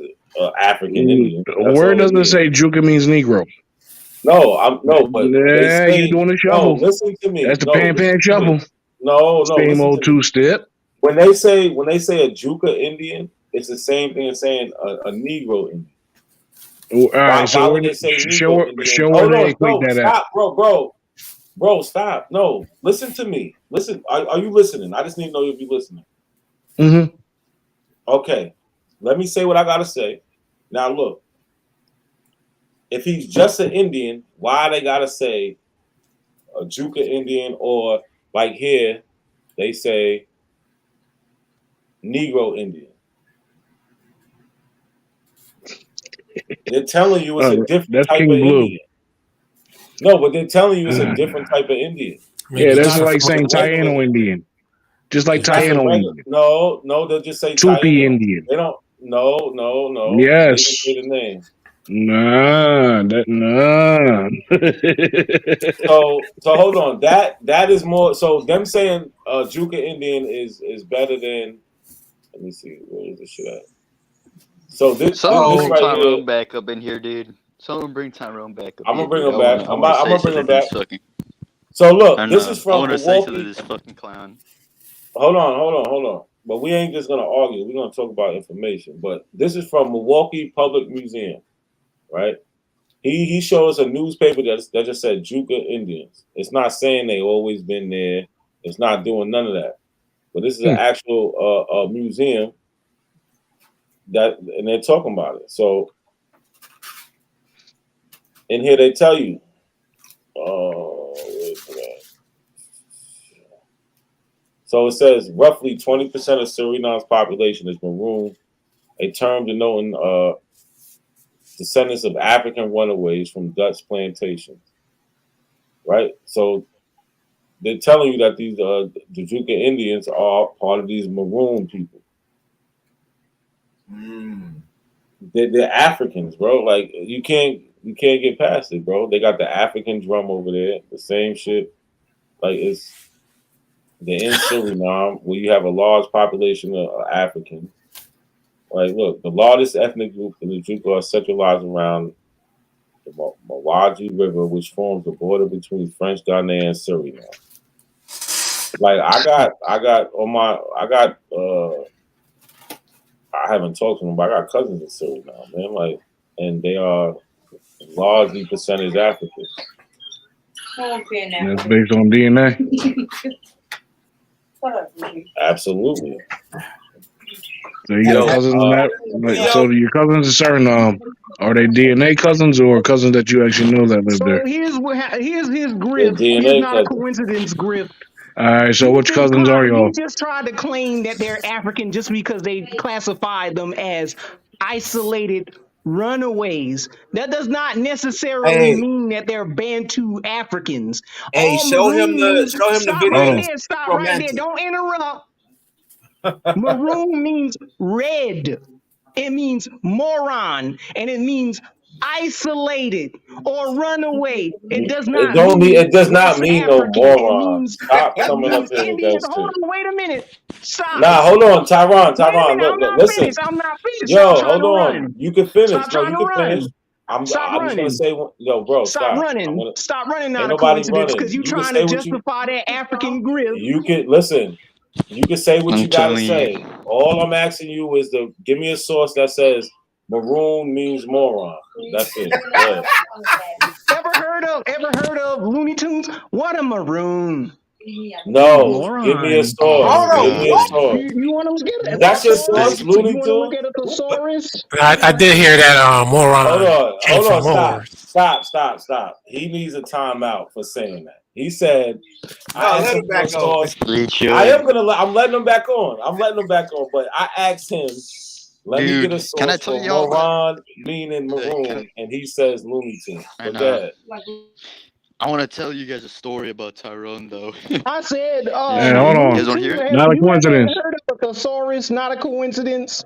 African Indian. Where does it say Juka means Negro? No, but they say, you're doing a shuffle. No, listen to me. That's the pan shuffle. No, same old 2-step. When they say a Juka Indian, it's the same thing as saying a Negro Indian. All right, so show where they equate that stop, bro, stop. No, listen to me. Listen, are you listening? I just need to know if you're listening. Mm-hmm. Okay, let me say what I gotta say. Now look, if he's just an Indian, why they gotta say a Juka Indian, or like here they say Negro Indian? They're telling you it's a different type of Indian. No, but they're telling you it's a different type of Indian. Yeah, that's like saying Taino Indian. Just like Taino Indian. No, they'll just say Tupi Indian. They don't. No. Yes. They just say the name. Nah. So hold on. That is more. So them saying Juka Indian is better than. Let me see. Where is this shit at? So Someone bring right Tyrone here, back up in here, dude. Someone bring Tyrone back up. I'm gonna bring him back. I'm gonna bring him back. So look, I this know. is I from want to say something to Milwaukee. this fucking clown. Hold on. But we ain't just gonna argue. We're gonna talk about information. But this is from Milwaukee Public Museum, right? He showed us a newspaper that just said Juka Indians. It's not saying they always been there. It's not doing none of that. But this is an actual museum and they're talking about it. So in here they tell you, where's that? So it says roughly 20% of Suriname's population is maroon, a term denoting descendants of African runaways from Dutch plantations. Right? So they're telling you that these the Juka Indians are part of these maroon people. They're Africans, bro. Like you can't get past it, bro. They got the African drum over there, the same shit. Like they're in Suriname where you have a large population of Africans. Like, look, the largest ethnic group in the Juka are centralized around the Mawaji River, which forms the border between French Guiana and Suriname. Like, I haven't talked to them, but I got cousins in Suriname, man. Like, and they are largely percentage African. That's based on DNA. Absolutely. So you got cousins in that. Like, so your cousins in Suriname, are they DNA cousins or cousins that you actually know that live there? So here's his They're grift. Here's DNA not a cousins. coincidence grift. All right. So which cousins are y'all? He just tried to claim that they're African just because they classified them as isolated runaways. That does not necessarily mean that they're Bantu Africans. Hey, All show him maroons. the Stop video. right That's there. Stop right there. romantic. Don't interrupt. Maroon means red. It means moron, and it means isolated or runaway. It does not mean It does not West mean no African. moron. Stop coming up here with Indian. that Hold shit. on, wait a minute. Stop. Nah, hold on, Tyron. Wait a minute. Look, I'm not listen. finished. I'm not finished. Stop Yo, trying hold to on. run. You can finish. Stop No, trying you to can finish. run. I'm Stop just gonna running. say, yo, bro, Stop stop. running. Stop running. Ain't Not a nobody coincidence running. because you You can trying say to what you. justify that African grip. You can listen. You can say what I'm you gotta telling say. you. All I'm asking you is to give me a source that says maroon means moron. That's it. Yeah. Ever heard of Looney Tunes? What a maroon. No, Moron. give me a source. Oh, Give me a God. source. You want to look at a That's your thesaurus? source, Looney You want to look Tunes? at a thesaurus? I did hear that moron came from Stop. Moors. Stop. He needs a timeout for saying that. He said, No, I asked let him him for a back on. source. He should. I'm letting him back on. But I asked him, let me get a Dude, can I source tell for y'all? moron meaning maroon, and he says Looney Tunes. I But know. go ahead. I want to tell you guys a story about Tyrone, though. I said, Hey, hold You on. guys want to hear it? Not a you haven't coincidence. heard of a thesaurus? Not a coincidence.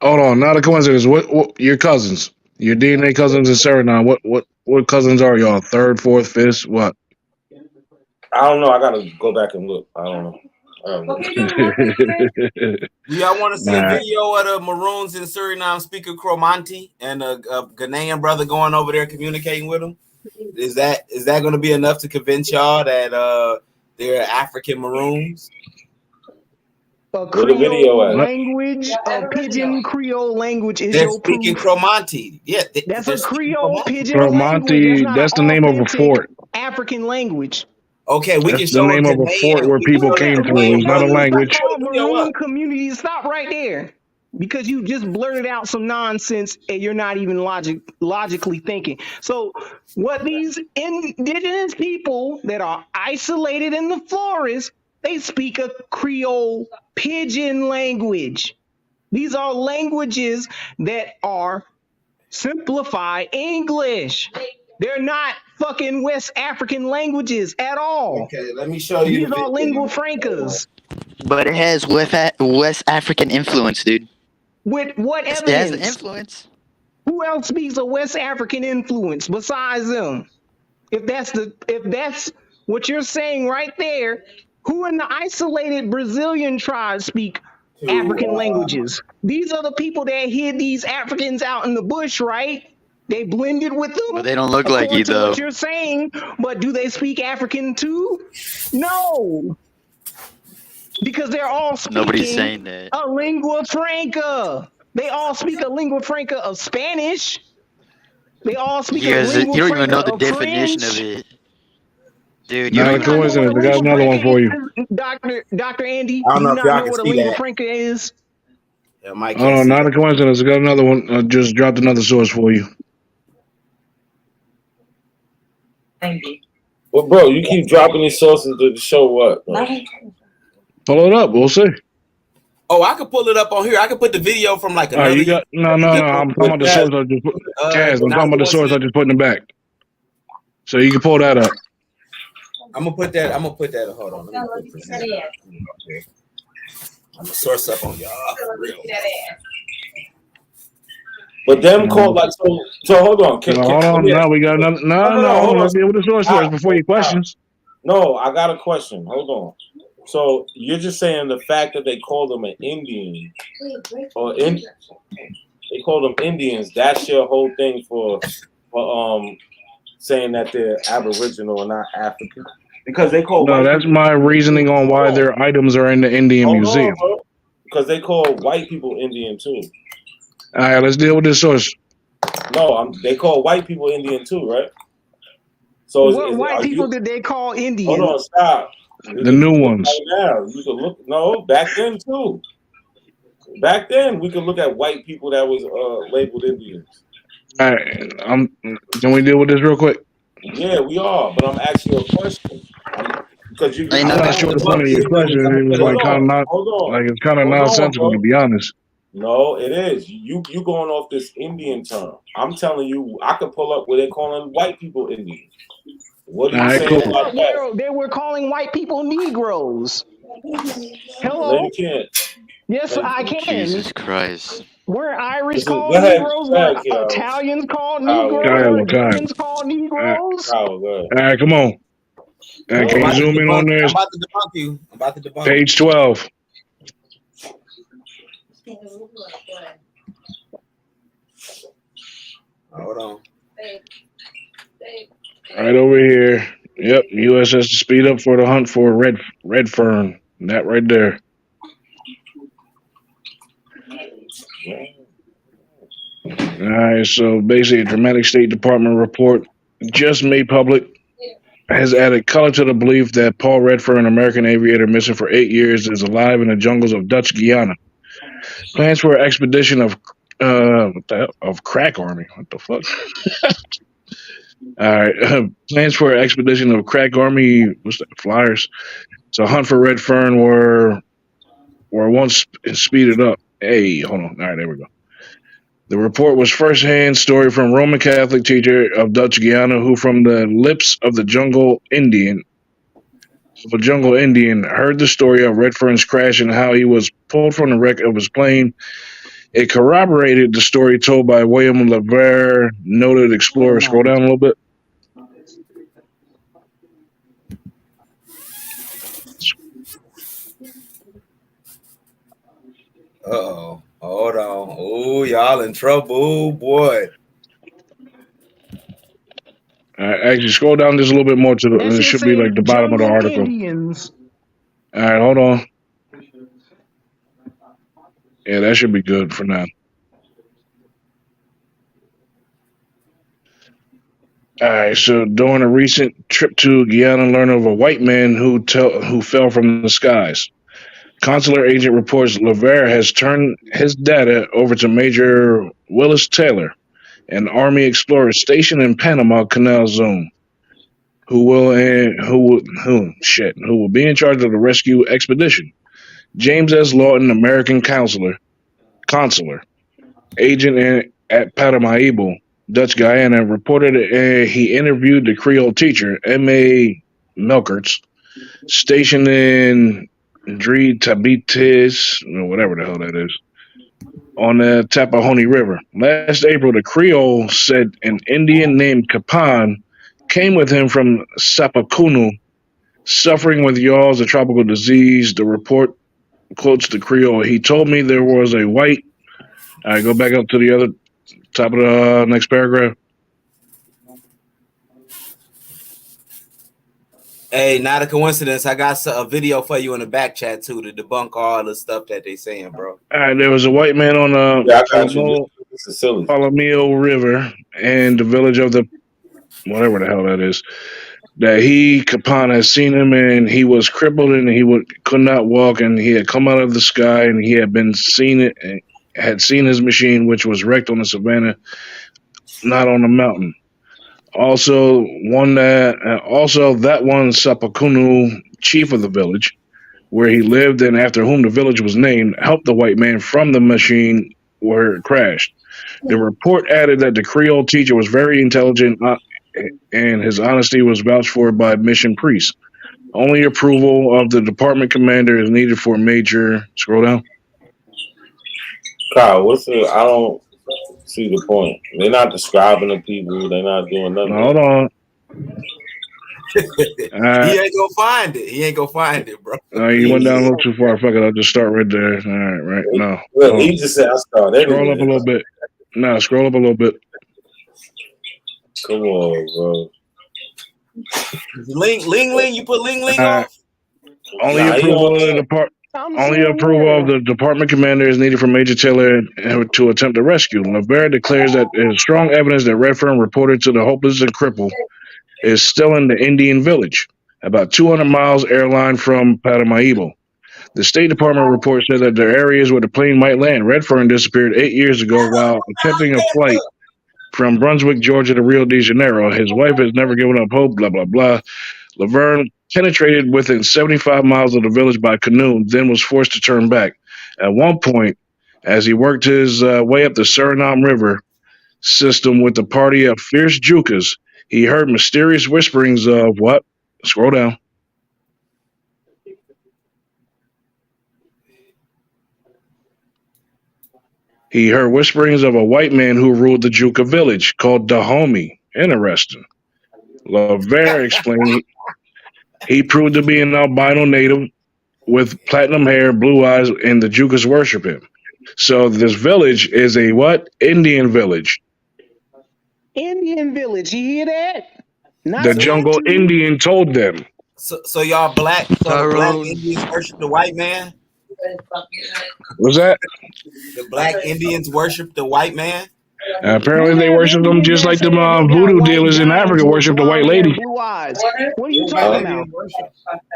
Hold on. Not a coincidence. What your cousins? Your DNA cousins in Suriname. What cousins are y'all? Third, fourth, fifth? What? I don't know. I gotta go back and look. I don't know. Do y'all want to see a Nah. video of the Maroons in Suriname speaker Cromanti and a Ghanaian brother going over there communicating with them? Is that going to be enough to convince y'all that they're African Maroons? A Where the video Creole at? language, a pidgin Creole language is They're your speaking proof. Cromanti. Yeah, That's they're a speaking Creole Cromanti. pidgin language. That's Cromanti. not an That's the name of a authentic fort. African language. Okay, we That's can the show a name of a fort Ghanaian. where We can people show came the through. Ghanaian It's not a brother. language. Called Show the video maroon up. communities. Stop right there. Because you just blurted out some nonsense and you're not even logically thinking. So what these indigenous people that are isolated in the forest, they speak a Creole pidgin language. These are languages that are simplified English. They're not fucking West African languages at all. Okay, let me show you These the are video. lingua francas. But it has West African influence, dude. With what It has evidence? an influence. Who else speaks a West African influence besides them? If that's what you're saying right there, who in the isolated Brazilian tribes speak African languages? These are the people that hid these Africans out in the bush, right? They blended with them, but they don't look like according you to though. what you're saying. But do they speak African too? No, because they're all Nobody's speaking saying that. a lingua franca. They all speak a lingua franca of Spanish. They all speak a You lingua don't even franca know the of definition of French. it, dude. You Do don't Not a you even not know what coincidence. a I got lingua another franca one for you. is, Doctor Andy? I don't Do know you if not y'all know can what a see lingua that. franca is? Yeah, Mike Hold can't on, see not a that. coincidence. I got another one. I just dropped another source for you. Well, bro, you keep dropping these sources to show what? Bro? Pull it up. We'll see. Oh, I could pull it up on here. I could put the video from like All right, another. you got no. I'm talking about the source I just put. Kaz, I'm talking about the source I just put in the back. So you can pull that up. I'm gonna put that. Hold on. Let me put this in. I'm gonna source up on y'all. For real. But them called like so. Hold on. Hold on. No, we got another. No. Let's deal with the source first before your questions. No, I got a question. Hold on. So you're just saying the fact that they call them an Indian they call them Indians. That's your whole thing for saying that they're Aboriginal and not African, because they call No, white that's people. my reasoning on why their items are in the Indian Museum. Bro. Because they call white people Indian too. All right, let's deal with this source. No, they call white people Indian too, right? So what white people did they call Indian? Hold on, stop. The new ones. Right now, you can look. No, back then too. Back then, we could look at white people that was labeled Indians. All right, can we deal with this real quick? Yeah, we are. But I'm asking you a question because you. I'm not sure the point of your question. It was like kind of not like it's kind of nonsensical, to be honest. No, it is. You going off this Indian term. I'm telling you, I could pull up where they're calling white people Indians. What are you saying about that? They were calling white people Negroes. Hello? No, you can't. Yes, I can. Jesus Christ. Weren't Irish called go ahead, Negroes? go ahead, Weren't Kyle. Italians called Kyle, Negroes? Kyle, Weren't Kyle. Germans called Negroes? All right, come on. Can you zoom in on this? I'm about to debunk you. Page 12. Hold on. Right over here. Yep, U.S. has to speed up for the hunt for red fern. That right there. All right, so basically, a dramatic State Department report just made public has added color to the belief that Paul Redfern, an American aviator missing for 8 years, is alive in the jungles of Dutch Guiana. Plans for an expedition of crack army. What the fuck? All right, plans for an expedition of crack army. What's that? Flyers. So hunt for Redfern were once speeded up. Hey, hold on. All right, there we go. The report was first-hand story from Roman Catholic teacher of Dutch Guiana, who, from the lips of a jungle Indian, heard the story of Redfern's crash and how he was pulled from the wreck of his plane. It corroborated the story told by William LeVere, noted explorer. Scroll down a little bit. Uh-oh. Hold on. Oh, y'all in trouble. Oh, boy. Actually, scroll down just a little bit more to the. It should be like the bottom of the article. Indians. All right, hold on. Yeah, that should be good for now. All right, so during a recent trip to Guyana, learned of a white man who fell from the skies. Consular agent reports LeVere has turned his data over to Major Willis Taylor, an Army explorer stationed in Panama Canal Zone, who will be in charge of the rescue expedition. James S. Lawton, American consular agent at Paramaribo, Dutch Guyana, reported he interviewed the Creole teacher, M.A. Melkerts, stationed in Dre Tabites, whatever the hell that is, on the Tapahoney River. Last April, the Creole said an Indian named Kapan came with him from Sapakunu, suffering with yaws, a tropical disease. The report quotes the Creole. He told me there was a white. I go back up to the other Top of the next paragraph. Hey, not a coincidence. I got a video for you in the back chat too to debunk all the stuff that they saying, bro. All right, there was a white man on the Palomino River in the village of the whatever the hell that is. That Capon had seen him, and he was crippled and could not walk, and he had come out of the sky, and he had had seen his machine, which was wrecked on the savannah, not on the mountain. Also, that one Sapakunu, chief of the village, where he lived and after whom the village was named, helped the white man from the machine where it crashed. The report added that the Creole teacher was very intelligent and his honesty was vouched for by mission priests. Only approval of the department commander is needed for major. Scroll down. Kyle, I don't see the point. They're not describing the people. They're not doing nothing. Hold on. He ain't gonna find it. He ain't gonna find it, bro. You went down a little too far. Fuck it. I'll just start right there. All right, right. No. Well, he just said I started. Scroll up a little bit. No, scroll up a little bit. Come on, bro. Ling, you put Ling off? Only approval of the department commander is needed for Major Taylor to attempt the rescue. Laverne declares that there's strong evidence that Redfern reported to the hopeless and crippled is still in the Indian village, about 200 miles airline from Paramaribo. The State Department report said that the areas where the plane might land. Redfern disappeared 8 years ago while attempting a flight from Brunswick, Georgia to Rio de Janeiro. His wife has never given up hope, blah, blah, blah. Laverne penetrated within 75 miles of the village by canoe, then was forced to turn back. At one point, as he worked his way up the Suriname River system with the party of fierce Jukas, he heard mysterious whisperings of what? Scroll down. He heard whisperings of a white man who ruled the Juka village called Dahomey. Interesting. Laverne explained he proved to be an albino native with platinum hair, blue eyes, and the Jukas worship him. So this village is a what? Indian village. Indian village. You hear that? The jungle Indian told them. So y'all black Indians worship the white man? What's that? The black Indians worship the white man? Apparently they worship them just like the voodoo dealers in Africa worship the white lady. Blue eyes. What are you talking about?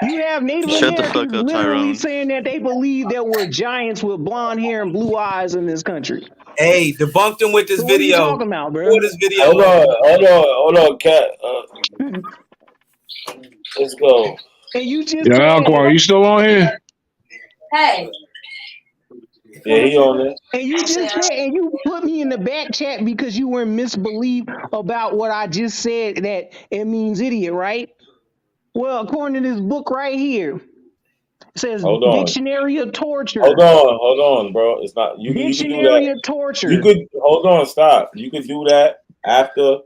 You have Native Americans literally saying that they believe there were giants with blonde hair and blue eyes in this country. Hey, debunked him with this video. What are you talking about, bro? What is video? Hold on, Cat. Let's go. And you just are you still on here? Hey. Yeah, he on there. And you just said, and you put me in the back chat because you were in misbelief about what I just said, that it means idiot, right? Well, according to this book right here, it says Dictionary of Torture. Hold on, bro. It's not you. Dictionary of Torture. You could hold on, stop. You could do that after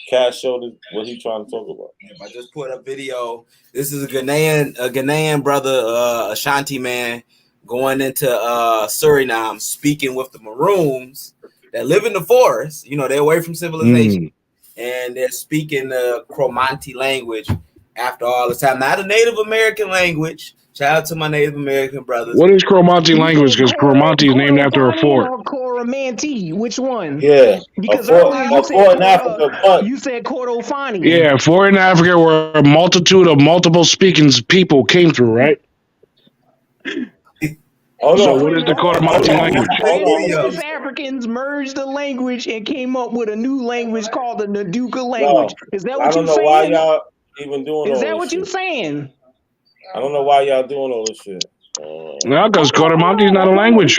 Cash showed what he's trying to talk about. I just put a video. This is a Ghanaian brother, Ashanti man, going into Suriname, speaking with the Maroons that live in the forest. You know, they're away from civilization, and they're speaking the Cromanti language after all this time. Not a Native American language. Shout out to my Native American brothers. What is Cromanti language? Because Cromanti is named after a fort. Or Coromanti? Which one? Yeah. Because in Africa, you said Cordofani. Yeah, fort in Africa where a multitude of multiple speaking people came through, right? So what is the Coromanti language? West Africans merged the language and came up with a new language called the Naduka language. Is that what you're saying? I don't know why y'all even doing Is all that this what shit. you're saying? I don't know why y'all doing all this shit. No, because Coromanti is not a language.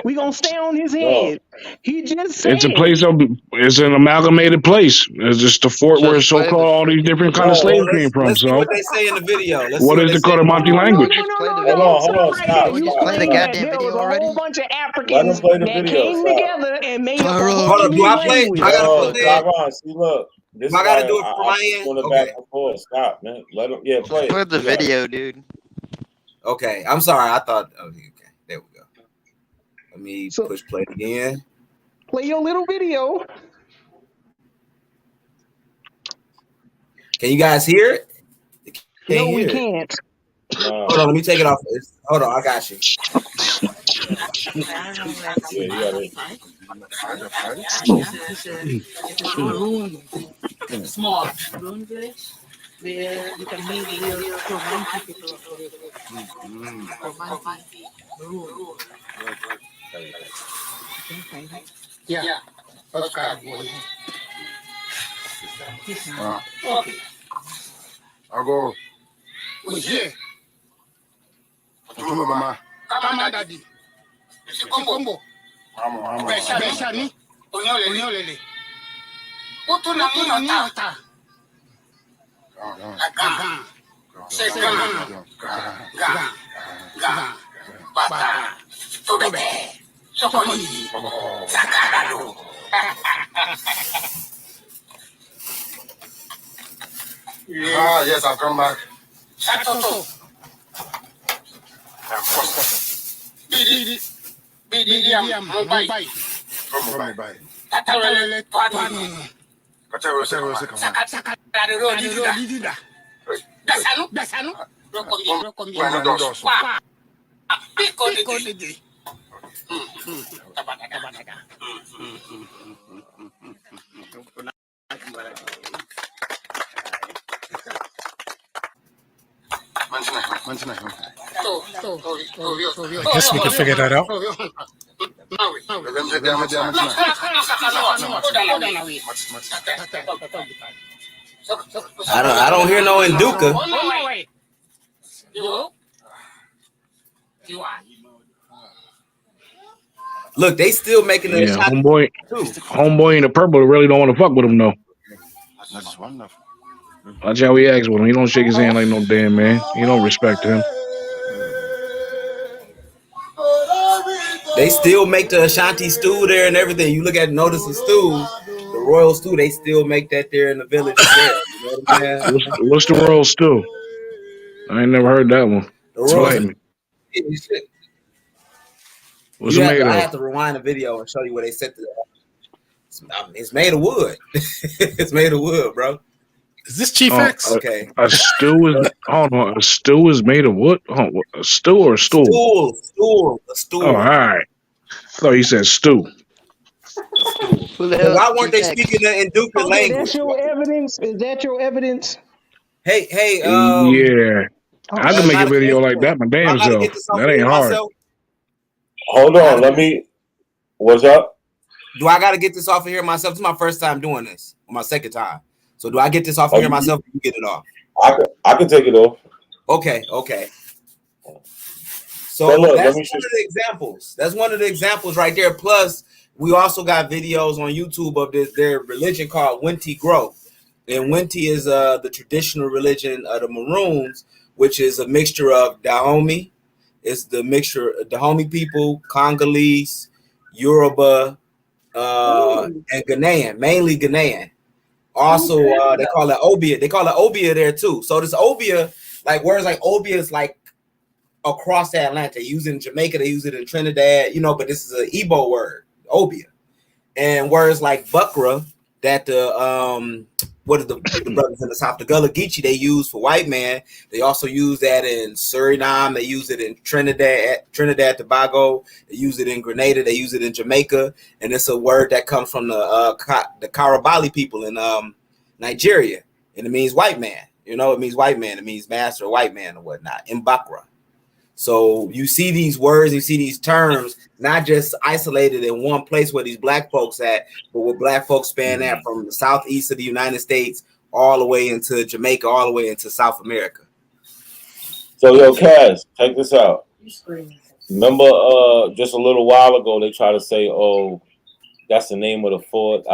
We gonna stay on his head. He just said it's an amalgamated place. It's just the fort where so-called all these different kind of slaves came from. Let's see what they say in the video. What is the Coromanti language? Hold on, stop. You play the goddamn video already. There was a whole bunch of Africans that came together and made up a Hold up, do I play? I gotta play it. See, look. I gotta do it for my end. Okay. Back and forth. Stop, man. Let him. Yeah, play. Play the video, dude. Okay, I'm sorry. I thought. Okay, there we go. Let me push play again. Play your little video. Can you guys hear it? No, we hear it. can't. No. Hold on, let me take it off. Hold on, I got you. Yeah, you got it. Small room village where you can meet real romantic people. Romantic room. Yeah. Oscar. Okay. I'll go. Oye. Tuma mama. Kama daddy. Combo. Mama. Beshani. Onyolele. Utu na niota. Gan. Gan. Bata. Tobe. Sokoni. Sakarado. Ah, yes, I've come back. Satoto. Bidiam. Mumbai. From Mumbai. Tatarele Twani. Katero Seka. Sakarado. Dida. Dasanu. Rokomi. Pico Didi. Tabadaga. Manchina. I guess we can figure that out. I don't hear no Induka. Look, they still making the Yeah, homeboy in the purple really don't want to fuck with him though. That's wonderful. Watch how he acts with him. He don't shake his hand like no damn man. He don't respect him. They still make the Ashanti stew there and everything. You look at Notice the stew, the royal stew. They still make that there in the village. There, you know what I'm saying? What's the royal stew? I ain't never heard that one. The What's it made of? I have to rewind the video and show you where they set the. It's made of wood. It's made of wood, bro. Is this Chief X? Okay. A stew is hold on. A stew is made of what? A stew or a stool? A stool. Oh, all right. I thought you said stew. Why weren't they speaking in Duke language? That's your evidence. Is that your evidence? Hey. Yeah, I can make a video like that. My damn self. That ain't hard. Hold on, let me. What's up? Do I got to get this off of here myself? This is my first time doing this. My second time. So do I get this off of here myself? Or you get it off. I can take it off. Okay. So look, that's one of the examples. That's one of the examples right there. Plus, we also got videos on YouTube of their religion called Winti Grow. And Winti is the traditional religion of the Maroons, which is a mixture of Dahomey. It's the mixture of Dahomey people, Congolese, Yoruba, and Ghanaian, mainly Ghanaian. Also, they call it Obia. They call it Obia there too. So this Obia, like words like Obia is like across the Atlantic. They use it in Jamaica, they use it in Trinidad, but this is an Igbo word, Obia. And words like Bukra, that the brothers in the South, the Gullah Geechee, they use for white man. They also use that in Suriname. They use it in Trinidad, Tobago. They use it in Grenada. They use it in Jamaica. And it's a word that comes from the Karabali people in Nigeria. And it means white man. It means white man. It means master, white man, or whatnot. Mbakra. So you see these words, you see these terms, not just isolated in one place where these black folks at, but where black folks span that from the southeast of the United States all the way into Jamaica, all the way into South America. So yo, Kaz, check this out. Remember, just a little while ago, they tried to say, "Oh, that's the name of the fort."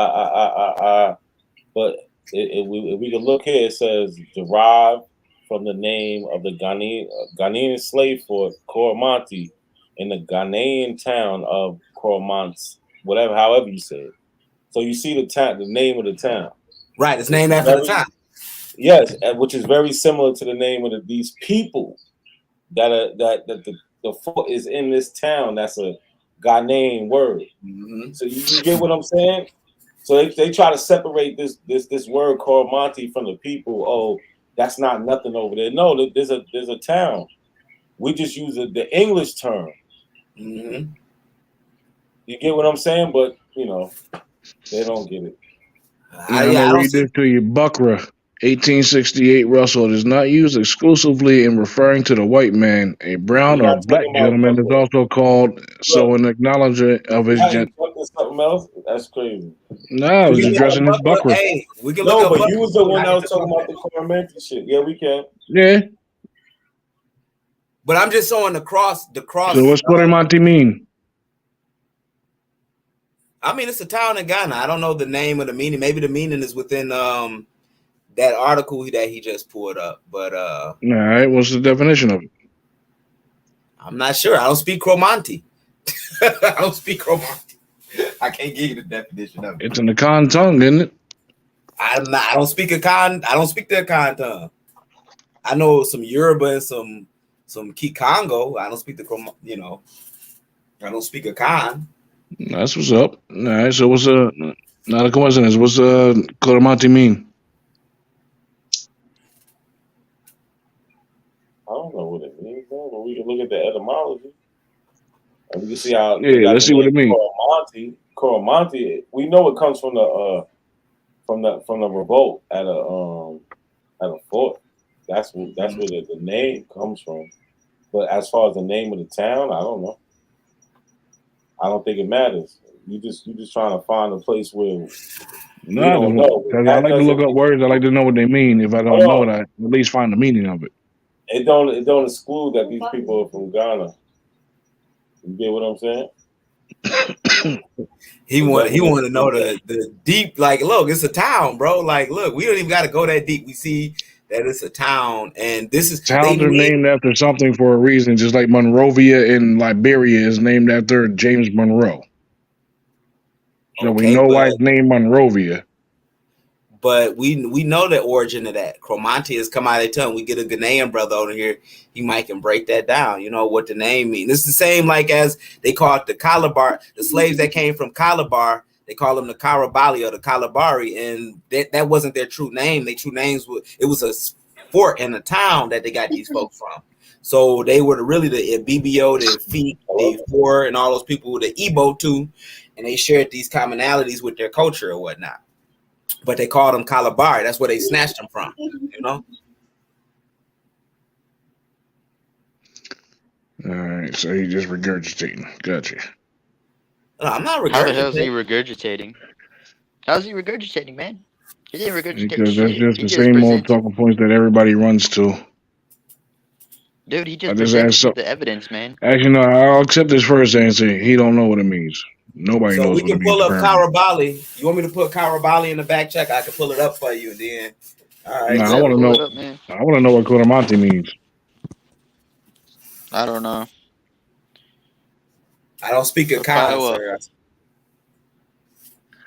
But if we can look here, it says derived from the name of the Ghanaian slave fort Coromantee in the Ghanaian town of Coromantee, however you say it. So you see the name of the town. Right, it's named after the town. Yes, which is very similar to the name of these people that the fort is in this town. That's a Ghanaian word. Mm-hmm. So you get what I'm saying? So they try to separate this word Coromantee from the people. Oh, that's not nothing over there. No, there's a town. We just use the English term. Mm-hmm. You get what I'm saying? But they don't get it. Now I'm I gonna don't read see. this to you. Buckra, 1868. Russell, it is not used exclusively in referring to the white man. A brown We're or not black talking about gentleman is Buckra. also called so Look, in acknowledgement of his now you gent. fucking something else. That's crazy. No, I We was can look up addressing this Buckra. Buckra. Hey, we can look No, up but Buckra. you was the one I that get was to talking about comment. the Coromantee shit. Yeah, we can. Yeah. But I'm just showing the cross. So what's Coromantee mean? I mean, it's a town in Ghana. I don't know the name of the meaning. Maybe the meaning is within that article that he just pulled up. But All right, what's the definition of it? I'm not sure. I don't speak Cromanti. I don't speak Cromanti. I can't give you the definition of it. It's in the Akan tongue, isn't it? I don't speak Akan. I don't speak the Akan tongue. I know some Yoruba and some Kikongo. I don't speak the I don't speak Akan. That's what's up. All right, so what's not a coincidence. What's Coromantee mean? I don't know what it means, man, but we can look at the etymology. And we can see how they Yeah, got let's the see what it name means. Coromantee. Coromantee, we know it comes from the revolt at a fort. That's where the name comes from. But as far as the name of the town, I don't know. I don't think it matters. You just trying to find a place where we don't know. Because I That like to look doesn't up mean, words. I like to know what they mean. If I don't know hold it, on. I at least find the meaning of it. It don't exclude that these people are from Ghana. You get what I'm saying? He want to know the deep. Like, look, it's a town, bro. Like, look, we don't even got to go that deep. We see that it's a town, and this is Towns are named after something for a reason, just like Monrovia in Liberia is named after James Monroe. So we Okay, know why it's named Monrovia. but we know the origin of that. Cromanti has come out of their tongue. We get a Ghanaian brother over here. He might can break that down. You know what the name means. It's the same like as they call it the Calabar. The slaves that came from Calabar, they call them the Karabali or the Kalabari, and that wasn't their true name. Their true names it was a fort in a town that they got these folks from. So they were really the BBO, the Feet, the Four, and all those people, the Igbo too, and they shared these commonalities with their culture or whatnot. But they called them Kalabari. That's where they snatched them from, you know? All right, so he just regurgitating. Gotcha. No, I'm not regurgitating. How the hell is he regurgitating? How's he regurgitating, man? He didn't regurgitate Because that's shit. just He the just same old presented. talking points that everybody runs to. Dude, he I just just presented asked you the evidence, man. Actually, no, I'll accept this first answer. He don't know what it means. Nobody So knows we what it can means, pull up apparently. Karabali. You want me to put Karabali in the back check? I can pull it up for you. And then, all right. No, I Yeah, want to pull know. it up, man. I want to know what Coromantee means. I don't know. I don't speak a But Khan, Kiowa. sir.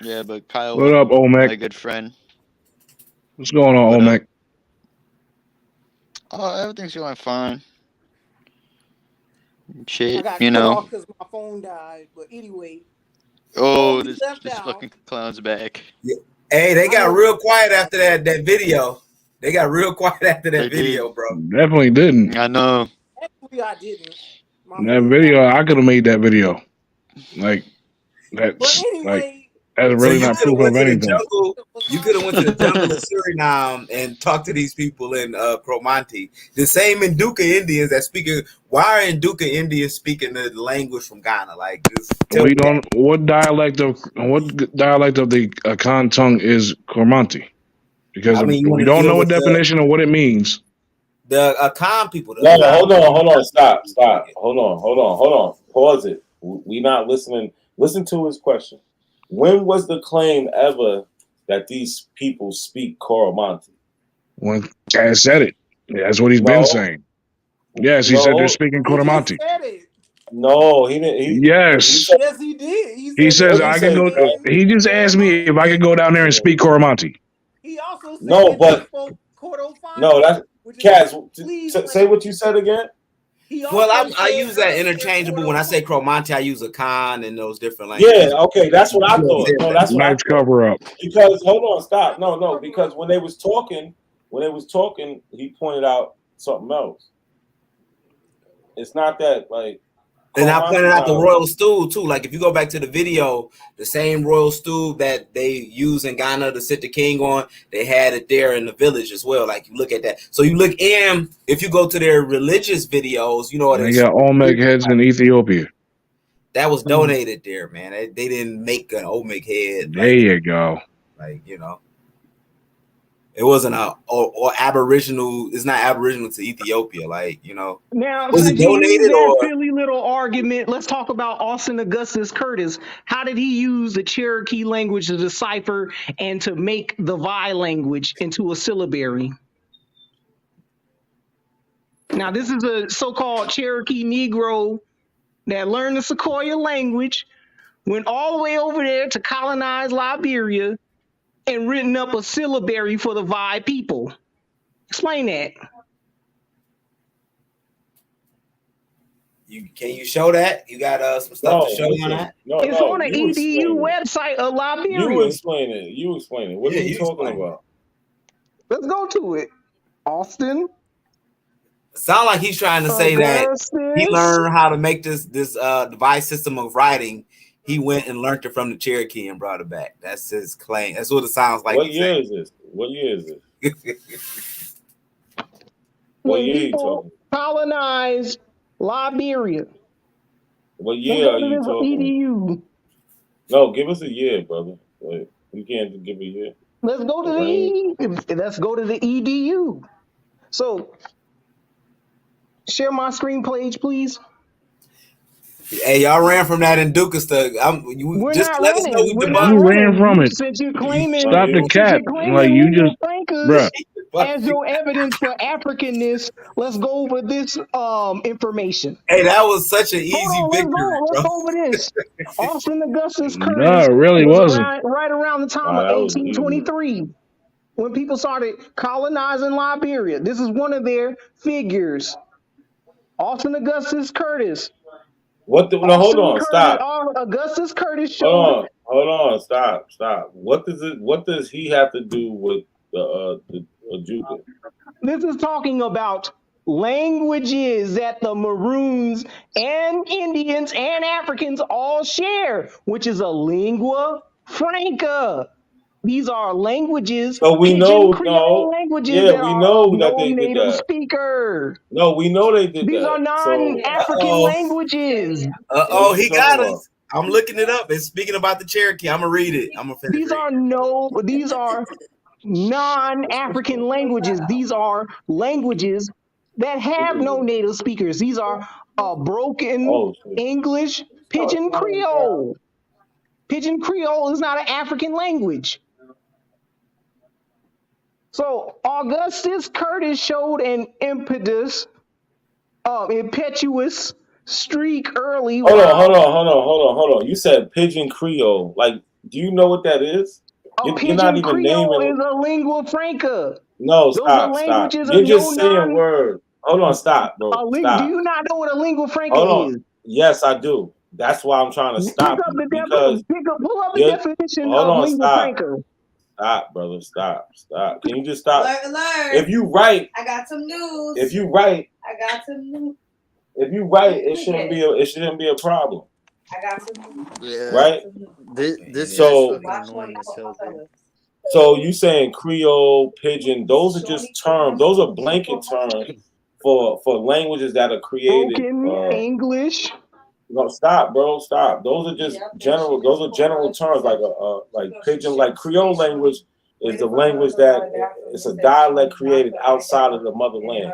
Yeah, but Kiowa, What up, my Omek? good friend. What's going on, What up? Omek? Oh, everything's going fine. I Shit, got you cut know. off because my phone died. But anyway, Oh, we this left out. fucking clown's back. Yeah. Hey, they I got know. real quiet after that video. They got real quiet after that They video, did. bro. Definitely didn't. I know. Actually, I didn't. My That phone video, I could have made that video. Like But that's anyway, that's So really you not could have proof went of to the anything. jungle. You could have went to the jungle of Suriname and talked to these people in Cromanti. The same Nduka Indians that speaking. Why are Nduka Indians speaking the language from Ghana? Like, just tell We me that. don't. What dialect of the Akan tongue is Coromantee? Because I mean, if we you don't know know a what definition of what it means, the Akan people. No, hold on. Stop. Hold on. Pause it. We not listening. Listen to his question. When was the claim ever that these people speak Coromantee? when Cass said it, that's what he's been saying. Yes, he said they're speaking he just Coromantee. said it. No, he didn't. Yes. Yes, he did. He says they I can go. speak He just asked me if I could go down there and speak Coromantee. He also said No, that but they spoke Cordofani, no, that's which is Cass. please Say what you said again. He Well, also I said use that interchangeable. When I say Cromonte, I use a con in those different languages. Yeah, okay, that's what I thought. No, that's what I Nice thought. cover up. Because hold on, stop. No, because when they was talking, he pointed out something else. It's not that like. And I pointed out the not royal stool too. Like if you go back to the video, the same royal stool that they use in Ghana to sit the king on, they had it there in the village as well. Like you look at that. So you look in, if you go to their religious videos, you know, And they got Olmec heads in Ethiopia. that was donated there, man. They didn't make an Olmec head. There you go. Like, you know. It wasn't or Aboriginal. It's not Aboriginal to Ethiopia. Like, you know. Now, Was it since you use donated that or? silly little argument, let's talk about Austin Augustus Curtis. How did he use the Cherokee language to decipher and to make the Vi language into a syllabary? Now, this is a so-called Cherokee Negro that learned the Sequoia language, went all the way over there to colonize Liberia, and written up a syllabary for the Vi people. Explain that. Can you show that? You got some stuff to show on that? It's on the EDU website of Liberia. You explain it. What are you talking about? Let's go to it. Austin. Sound like he's trying to say that he learned how to make this device system of writing. He went and learned it from the Cherokee and brought it back. That's his claim. That's what it sounds like. What year is this? What year is this? What year are you talking? Colonized Liberia. What year are you talking? EDU. No, give us a year, brother. Like, you can't give a year. Let's go to the EDU. So, share my screen page, please. Hey, y'all ran from that in Dukas to We're just not let us running. know we We're debunked. not You ran from it. Since you're claiming, Stop the cap. Like you just, bruh. as your evidence for Africanness, let's go over this information. Hey, that was such an easy victory. Let's go over this. Austin Augustus Curtis No, it really was wasn't. right around the time of 1823 when people started colonizing Liberia. This is one of their figures. Austin Augustus Curtis. Hold on, stop. Augustus Curtis showed. Hold on, stop. What does he have to do with the Ajuba? This is talking about languages that the Maroons and Indians and Africans all share, which is a lingua franca. These are languages. So we know, languages yeah, we know that they did native that. speaker. No, we know they did that. These are non-African languages. He got us. I'm looking it up. It's speaking about the Cherokee. I'm gonna read it. I'm gonna finish. These are non-African languages. These are languages that have no native speakers. These are broken English, Pidgin Creole. Pidgin Creole is not an African language. So Augustus Curtis showed an impetuous streak early. Hold on. You said Pidgin Creole. Like, do you know what that is? You're not even Creole naming. Is a lingua franca. No, stop. You're just saying words. Hold on, stop, bro. Stop. Do you not know what a lingua franca is? Yes, I do. That's why I'm trying to stop you because pull up the definition of lingua franca. Stop, brother. Stop. Can you just stop? Alert. If you write, I got some news. If you write, I got some news. If you write, it shouldn't be a problem. I got some news. Yeah. Right? This so, is fucking annoying as hell, dude. So you saying Creole, Pidgin, those are just terms. Those are blanket terms for languages that are created. English. No, stop, bro. Stop. Those are just general. Those are general terms like Pidgin, like Creole language is the language that it's a dialect created outside of the motherland.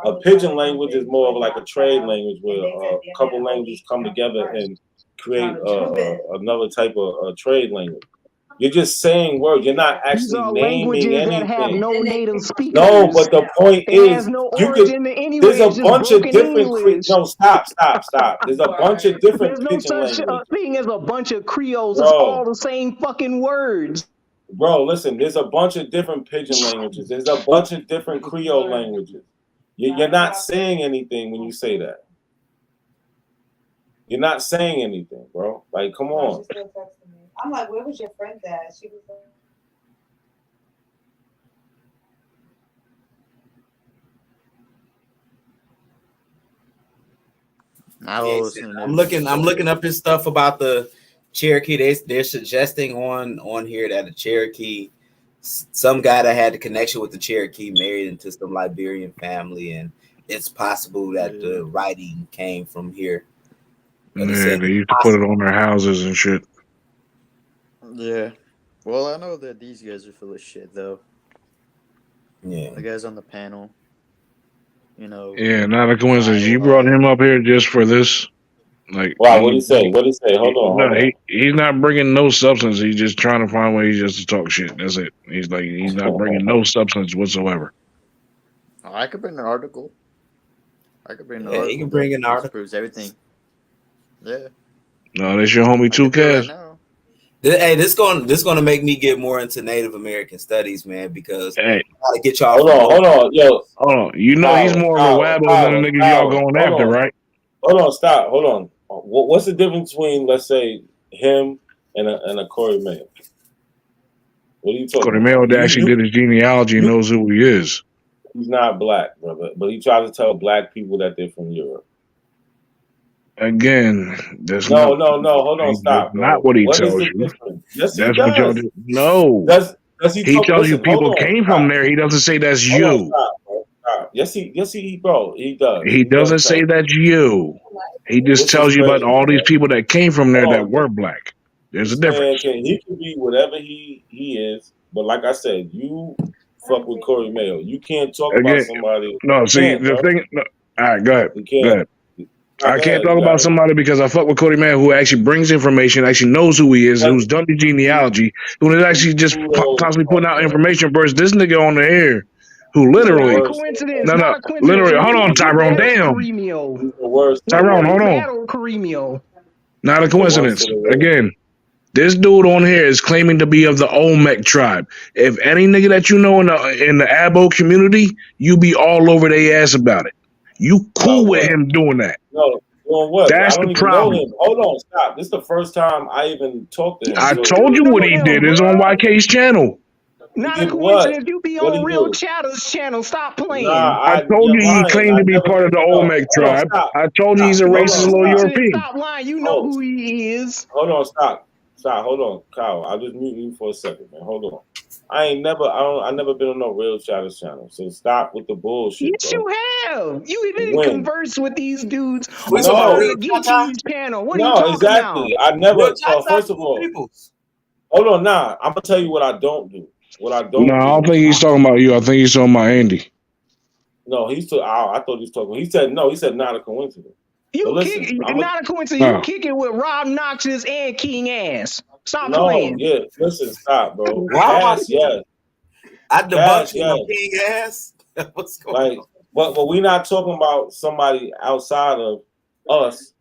A Pidgin language is more of like a trade language where a couple languages come together and create another type of trade language. You're just saying words. You're not actually naming anything. That have no native speakers. No, but the point is, there's a bunch of different. No, stop. There's a bunch of different. There's no such thing as a bunch of Creoles. It's all the same fucking words. Bro, listen. There's a bunch of different Pidgin languages. There's a bunch of different Creole languages. You're not saying anything when you say that. You're not saying anything, bro. Like, come on. She's still texting me. I'm like, where was your friend at? She was like, I'm looking up this stuff about the Cherokee. They're suggesting on here that a Cherokee, some guy that had a connection with the Cherokee married into some Liberian family, and it's possible that the writing came from here. But Yeah, they used to put it on their houses and shit. Yeah. Well, I know that these guys are full of shit, though. Yeah. The guys on the panel. You know. Yeah, not a coincidence. You brought him up here just for this. Like, wow, what do you say? What do you say? Hold on. He's not bringing no substance. He's just trying to find ways just to talk shit. That's it. He's not bringing no substance whatsoever. Oh, I could bring an article. He can bring an article. Proves everything. Yeah. No, that's your homie too, Cass. Hey, this gonna make me get more into Native American studies, man, because I gotta get y'all. Hold on, yo. Hold on. You know he's more of a wabble than the niggas y'all going after, right? Hold on, stop. Hold on. What's the difference between, let's say, him and a Corey Mayo? What are you talking Corey about? Mayo actually did his genealogy and knows who he is. He's not black, brother, but he tries to tell black people that they're from Europe. Again, that's no. Hold on, stop. Bro. Not what he tells you. Yes, that's he what y'all does. do. No, does he tells you people came from there. He doesn't say that's you. Stop. Yes, bro. He does. He doesn't say that's you. He just tells you about all these people that came from there that were black. There's a difference. He can be whatever he is, but like I said, you fuck with Corey Mayo. You can't talk about somebody. No, see the thing. No, all right, go ahead. Go ahead. I can't talk about somebody because I fuck with Cody Man, who actually brings information, actually knows who he is, who's done the genealogy, who is actually just constantly putting out information. Versus this nigga on the air, who literally, not a coincidence. Literally. Hold on, Tyrone. Damn, Tyrone, hold on. Not a coincidence. Again, this dude on here is claiming to be of the Olmec tribe. If any nigga that you know in the Abo community, you be all over their ass about it. You cool with him doing that. No, doing what? That's I don't the even problem. know him. Hold on, stop. This is the first time I even talked to him. I told you what he did. It's on YK's channel. Not a coincidence. You be on Real Chatter's channel. Stop playing. I told you he claimed to be part of the Olmec tribe. I told you he's a racist little European. Stop lying. You know who he is. Hold on, stop. Hold on, Kyle. I'll just mute you for a second, man. Hold on. I never been on no Real Chatter's channel. So stop with the bullshit. Yes, bro. you have. You didn't converse with these dudes on No. Geechee's panel. What are you No, talking exactly. about? I never. First of all, hold on. Nah, I'm gonna tell you what I don't do. What I don't. No, I don't think he's talking about you. I think he's talking about Andy. No, I thought he was talking. He said no. He said not a coincidence. Not a coincidence. You kick it with Rob Noxious and King Ass. Stop playing. Yeah, listen, stop, bro. Cass, yes. I debunked you, King Ass. What's going on? But we're not talking about somebody outside of us.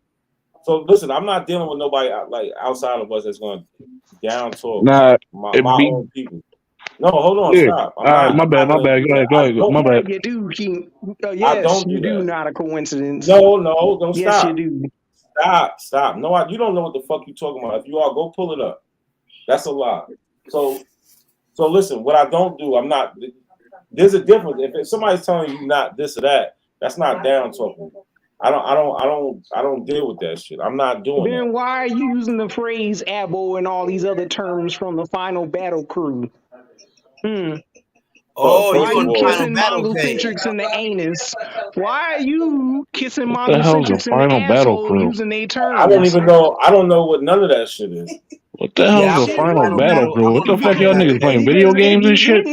So listen, I'm not dealing with nobody like outside of us that's going to down talk my own people. No, hold on, stop. All right, my bad. Go ahead. My bad. You do, King. I don't you do. that. Not a coincidence. No, don't yes, stop. Yes, you do. Stop. No, you don't know what the fuck you talking about. If you are, go pull it up. That's a lie. So listen, what I don't do, I'm not. There's a difference. If somebody's telling you not this or that, that's not down talking. I don't deal with that shit. I'm not doing that. Then why are you using the phrase abo and all these other terms from the final battle crew? Oh, why are you kissing Mongol-centrics in the anus? Why are you kissing Mongol-centrics in the asshole using their terms? I don't even know. I don't know what none of that shit is. What the hell is a final battle crew? What the fuck y'all niggas playing video games and shit?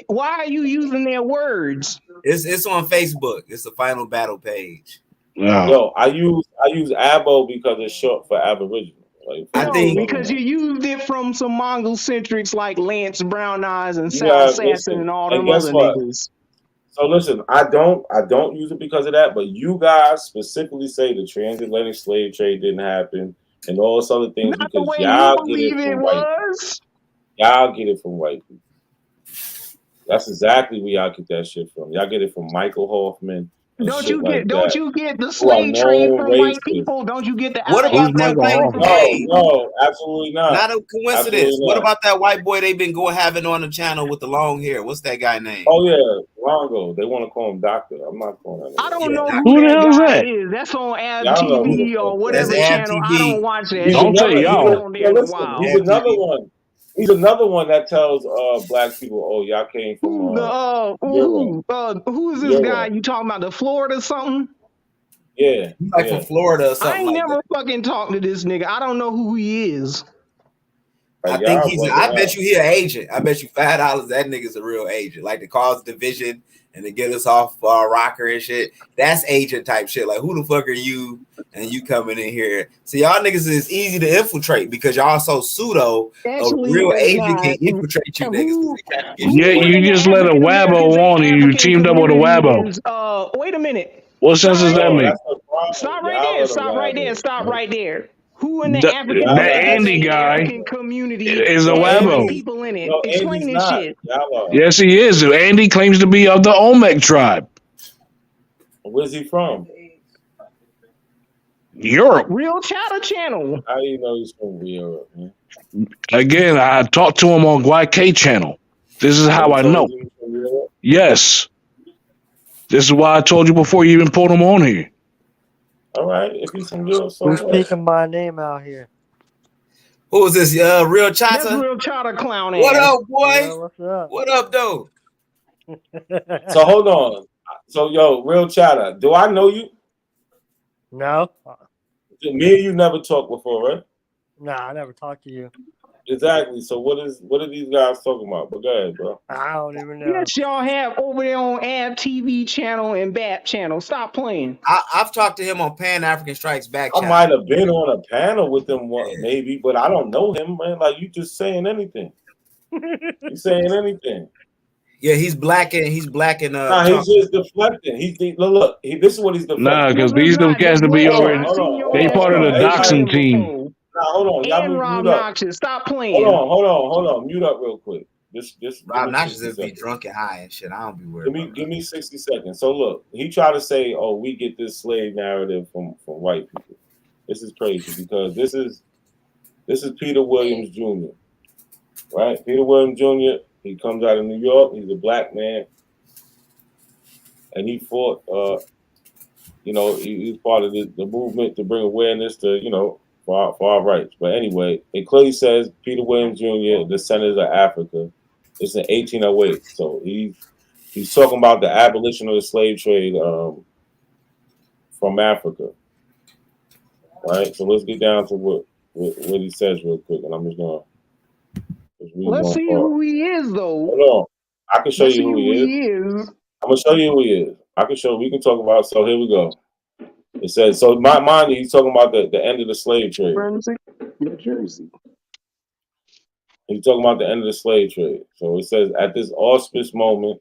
Why are you using their words? It's on Facebook. It's the final battle page. Yo, I use Abo because it's short for Aboriginal. Because you used it from some Mongol-centrics like Lance Brown Eyes and Sal Assassin and all them other niggas. So listen, I don't use it because of that, but you guys specifically say the transatlantic slave trade didn't happen and all this other things Not because the way y'all you get it believe from it white was. people. Y'all get it from white people. That's exactly where y'all get that shit from. Y'all get it from Michael Hoffman and Don't shit you like get don't that. you get the Who are slave trade known from white racists. people? Don't you get the What Who's about that abolition Michael white? trade from Hoffman? white No, people? no, absolutely not. Not a coincidence. Absolutely What not. about that white boy they've been going having on the channel with the long hair? What's that guy name? Oh yeah, Longo. They want to call him Doctor. I'm not calling that I nigga. don't know Yeah, who Who the that hell is guy that? is. That's on Ab Y'all know who the TV or fuck that that's whatever is. Ab channel. I don't TV. watch that He's Don't shit. say I another. ain't He's been y'all. on there yo, in a listen. while. He's Ab another TV. one. He's another one that tells black people, "Oh, y'all came from Europe, Who is this guy Europe." you talking about? The Florida something? Yeah, He's like from yeah. Florida or I something ain't like that. never fucking talked to this nigga. I don't know who he is. I Like think y'all he's. bugging I bet out. you he an agent. I bet you $5 that nigga's a real agent. Like to cause division and to get us off rocker and shit. That's agent type shit. Like who the fuck are you? And you coming in here? So y'all niggas is easy to infiltrate because y'all so pseudo. A Actually, real it's agent can not. infiltrate you niggas because Who they trying to get Yeah, shit. who in you the just let a African Americans Wabo and on and you African teamed up with a community Wabo. is wait a minute. What Stop sense does right that No, there. make? that's the problem. Stop right Y'all there. are the Stop right there. rabble. Stop Right? right there. Who in the African The Y'all are Americans Andy and actually guy African community is a no has Wabo. Andy. people in it? No, Explain Andy's this not. shit. Y'all are. Yes, he is. Andy claims to be of the Olmec tribe. Where's he from? Europe. Real Chatter Channel. How do you know he's from Europe, man? Again, I talked to him on YK channel. This is Oh, how he I told know. you he's from Europe? Yes. This is why I told you before you even pulled him on here. All right, if he's from Europe, so Who's what? speaking my name out here? Who is this? Real That's Chatter? Real Chatter clown What ass. up, boy? Yeah, what's up? What up, though? So hold on. So yo, Real Chatter, do I know you? No. Me and you never talked before, right? Nah, I never talked to you. Exactly. So what are these guys talking about? But go ahead, bro. I don't even know. Yes, y'all have over there on Ab TV channel and BAP channel. Stop playing. I've talked to him on Pan African Strikes Back. I might have been on a panel with him maybe, but I don't know him, man. Like you just saying anything. You saying anything. Yeah, he's black and Nah, he's just deflecting. Look, this is what he's Nah, deflecting. because This is these them not cats to be deflection. over. I seen your They ass part of come the through Everybody, doxing here team. before. nah, hold on. Y'all And Rob mute up. Noxious. Stop playing. Hold on. Mute up real quick. Just Rob Noxious 60 would be seconds. drunk and high and shit. I don't be worried about Give me 60 seconds. So look, he tried to say, "Oh, we get this slave narrative from white people." This is crazy because this is Peter Williams Jr. Right? Peter Williams Jr. He comes out of New York. He's a black man, and he fought. He's part of the movement to bring awareness to for our rights. But anyway, it clearly says Peter Williams Jr., descendant of Africa. It's in 1808. So he's talking about the abolition of the slave trade from Africa. Right? So let's get down to what he says real quick. And I'm just going to read Let's one see part. who he is, though. Hold on. I can show Let's you see who he is. I'm going to show you who he is. We can talk about, so here we go. It says, so mind you, he's talking about the end of the slave trade. New Jersey. He's talking about the end of the slave trade. So it says, at this auspicious moment,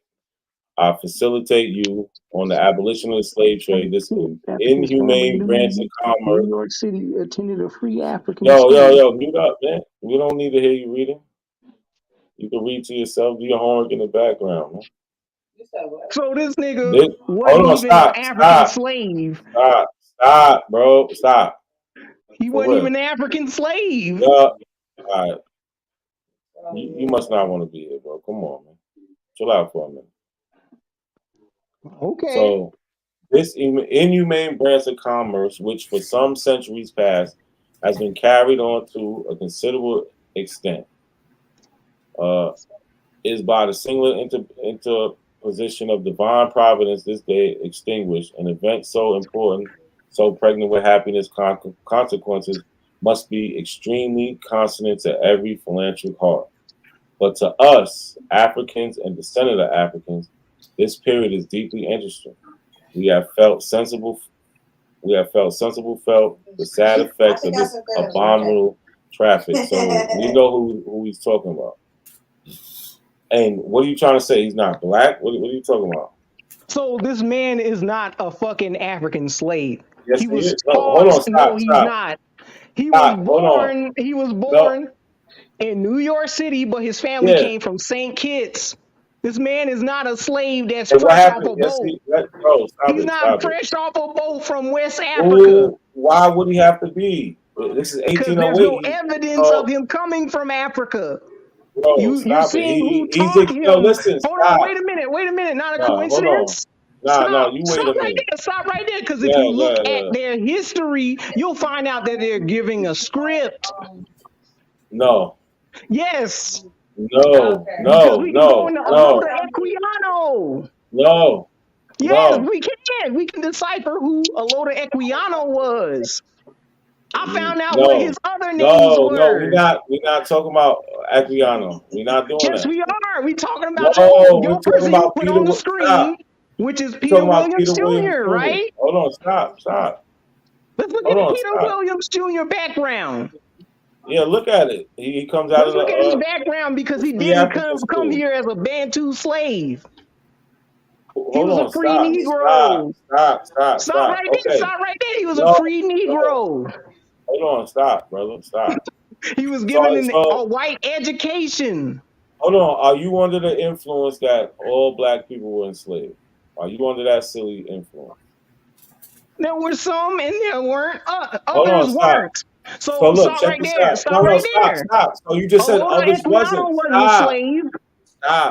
I facilitate you on the abolition of the slave trade, this inhumane branch of commerce. New York City attended a free African Yo, mute up, man. We don't need to hear you reading. You can read to yourself, do your homework in the background, man. So this nigga wasn't even stop, an African slave. Stop, bro. Stop. He For wasn't real. even an African slave. Yeah. All right. You must not want to be here, bro. Come on, man. Chill out for a minute. Okay. So, this inhumane branch of commerce, which for some centuries past has been carried on to a considerable extent, is by the singular interposition of divine providence this day extinguished. An event so important, so pregnant with happiness consequences, must be extremely consonant to every philanthropic heart. But to us, Africans and descendant of Africans, this period is deeply interesting. We have sensible felt the sad effects of this abominable traffic. So we know who he's talking about. And what are you trying to say? He's not black? What are you talking about? So this man is not a fucking African slave. Yes, he was is. No, hold on, no, he's not. He was born in New York City, but his family came from St. Kitts. This man is not a slave that's And what fresh off happened? a Yes, boat. bro, stop He's it, not stop it. fresh off a boat from West Africa. Ooh, why would he have to be? This is Because there's no 1808. evidence of him coming from Africa. Bro, You're stop it. seeing who He's taught yo, him. listen, Hold on, stop. wait a minute. Not a Nah, hold on. coincidence. Nah, Stop. you wait Stop a right minute. there. Stop right there. Because if Yeah, you look yeah, at yeah. their history, you'll find out that they're giving a script. No. Yes. No, Because no, we can go into no, Alota Equiano. no, Yes, no. we can. We can decipher who Alota Equiano was. I found out what his other names No, were. we're not talking about Adriano. We're not doing Yes, that. we are. We talking about No, we're your talking person you about put Peter. on the Stop. screen, which is We're Peter talking about Williams Peter Williams Jr., Jr. right? Hold on, stop. Let's look Hold at on, Peter stop. Williams Jr. background. Yeah, look at it. He comes out Let's of look at his the background because he Free didn't African come School. here as a Bantu slave. He Hold was a on, free stop. Negro. Stop right there. Okay. Stop right there. He was a No, free Negro. hold on, stop, brother, stop. He was So, given a white education. hold on. Are you under the influence that all black people were enslaved? Are you under that silly influence? There were some and there weren't. Hold Others on, stop. weren't. So Look, stop check right this there. out. Stop No, right stop. there. So you just said Alota others Equiano wasn't. wasn't a slave.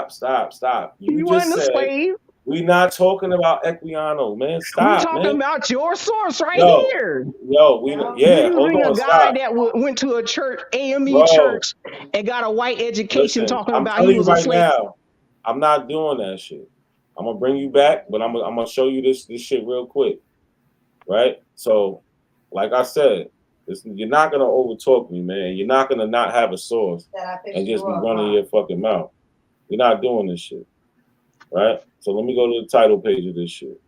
Stop. He You just wasn't a said slave. we not talking about Equiano, man. We're Stop, talking man. about your source right Yo, here. yeah. Hold Using a on, guy stop, that went to a church, AME bro. church, and got a white education Listen, talking I'm about he telling you was a right slave. now, I'm not doing that shit. I'm gonna bring you back, but I'm gonna show you this shit real quick, right? So, like I said, you're not gonna overtalk me, man. You're not gonna not have a source and just be running your fucking mouth. You're not doing this shit, right? So let me go to the title page of this shit.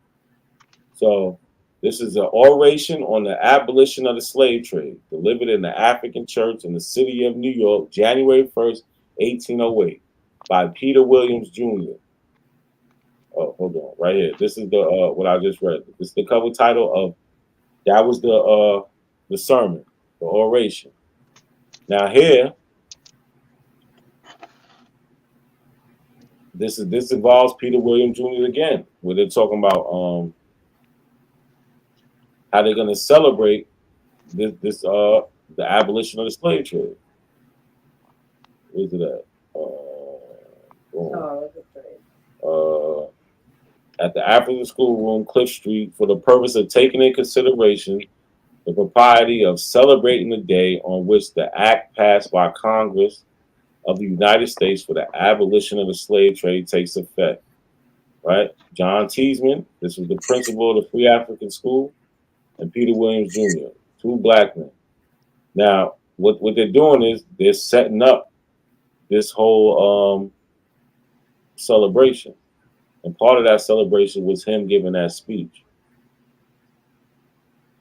So this is an oration on the abolition of the slave trade, delivered in the African Church in the city of New York, January 1st, 1808, by Peter Williams Jr. Oh, hold on, right here. This is the what I just read. This is the cover title of that was the sermon, the oration. Now here, this involves Peter Williams Jr. again, where they're talking about how they're gonna celebrate this the abolition of the slave trade. Where's it at? At the African Schoolroom, Cliff Street, for the purpose of taking in consideration the propriety of celebrating the day on which the act passed by Congress of the United States for the abolition of the slave trade takes effect. Right? John Teasman, this was the principal of the Free African School, and Peter Williams Jr., two black men. Now, what they're doing is they're setting up this whole celebration. And part of that celebration was him giving that speech.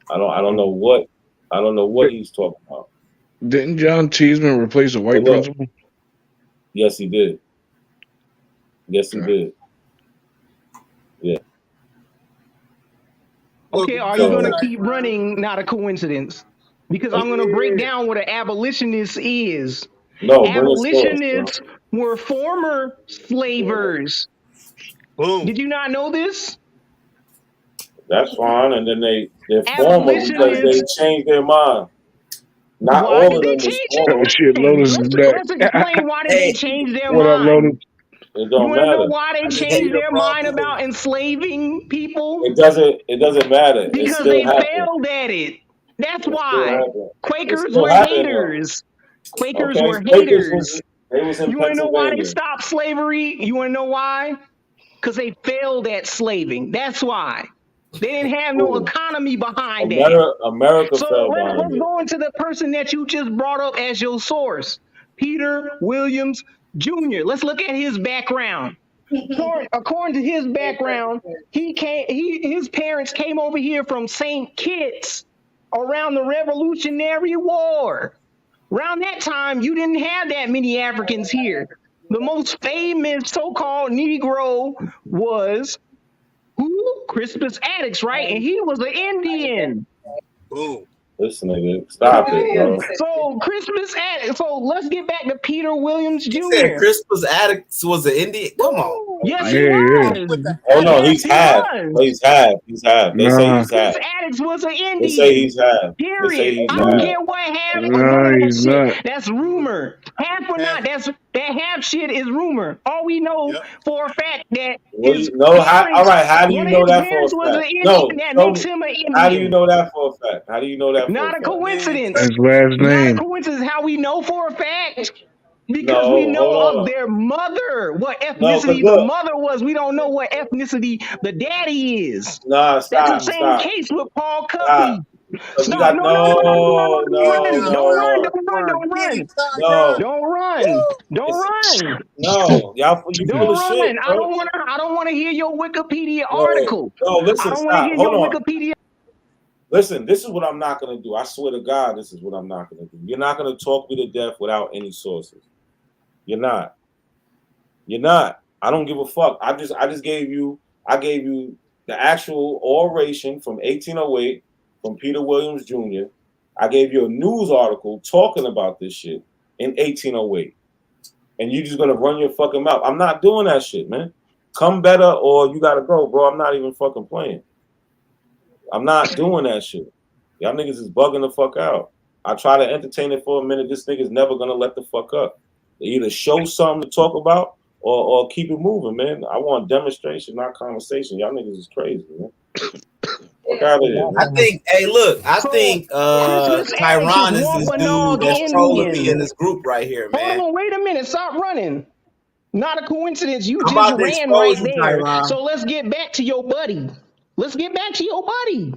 I don't know what he's talking about. Didn't John Cheeseman replace a white principal? Yes, he did. Yes, he did. Yeah. Okay, are you going to keep running? Not a coincidence. Because I'm going to break down what an abolitionist is. No, abolitionists were former slavers. Boom. Did you not know this? That's fine. And then they're former because they changed their mind. Not why all did of they them change was former. Shit, Lotus is back. Let's explain why did they change their What up, mind. Lotus? It don't You want to know matter. why they changed their mind about enslaving people? It doesn't matter. Because it still they happened. failed at it. That's It why. still Quakers still were happened, haters. Quakers Okay, were Quakers haters. they was in You want to know why they Pennsylvania. stopped slavery? You want to know why? Because they failed at slaving. That's why. They didn't have no economy behind that. America So fell let's behind it. go into the person that you just brought up as your source, Peter Williams Jr. Let's look at his background. According to his background, his parents came over here from St. Kitts around the Revolutionary War. Around that time, you didn't have that many Africans here. The most famous so-called Negro was who? Crispus Attucks, right? And he was an Indian. Boom. Listen, nigga, stop it, bro. So Christmas so let's get back to Peter Williams Jr. He said Crispus Attucks was an Indian. Come on. Yes, Yeah, he yeah. was. Oh no, Yes, he's he half. was. Oh, he's half. He's half. They say Nah, he's half. Chris Attucks was an They say Indian. he's half. They say Period. he's I don't half. care what half or none nah, of that he's shit. not. That's rumor. Half or not, that half shit is rumor. All we know for a fact that What do his you know? All right. How do you one of know his that for a parents was an fact? Indian No, that show makes me. him an How do you Indian. know that for a fact? How do you know that for Not a a fact? coincidence. His last Not a name. coincidence. How we know for a fact. Because No, we know hold of on. their mother, what No, cause ethnicity the look. mother was. We don't know what ethnicity the daddy is. Nah, That's the stop, same stop, case with Paul stop. Cuffey. Cause we Stop. got No, don't no, run. Don't run. no, Don't run. Don't run. no. Don't run. Don't It's run. no. You Don't full of shit, run. bro. I don't wanna hear your Wikipedia No, article. no. I Listen, don't wanna stop. hear Hold your on. Wikipedia. Listen, this is what I'm not gonna do. I swear to God, this is what I'm not gonna do. You're not gonna talk me to death without any sources. You're not. You're not. I don't give a fuck. I gave you the actual oration from 1808 from Peter Williams Jr. I gave you a news article talking about this shit in 1808. And you just gonna run your fucking mouth. I'm not doing that shit, man. Come better or you gotta go, bro. I'm not even fucking playing. I'm not doing that shit. Y'all niggas is bugging the fuck out. I try to entertain it for a minute. This nigga's never gonna let the fuck up. They either show something to talk about or keep it moving, man. I want demonstration, not conversation. Y'all niggas is crazy, man. Fuck out of here. I think, hey, look, I think Christmas Attucks Tyron is is this dude Wampanoag that's trolling me in Indian. this group right here, Hold man. on, wait a minute. Stop running. Not a coincidence. You I'm just about to ran right expose you, there. Tyron. So let's get back to your buddy. Let's get back to your buddy.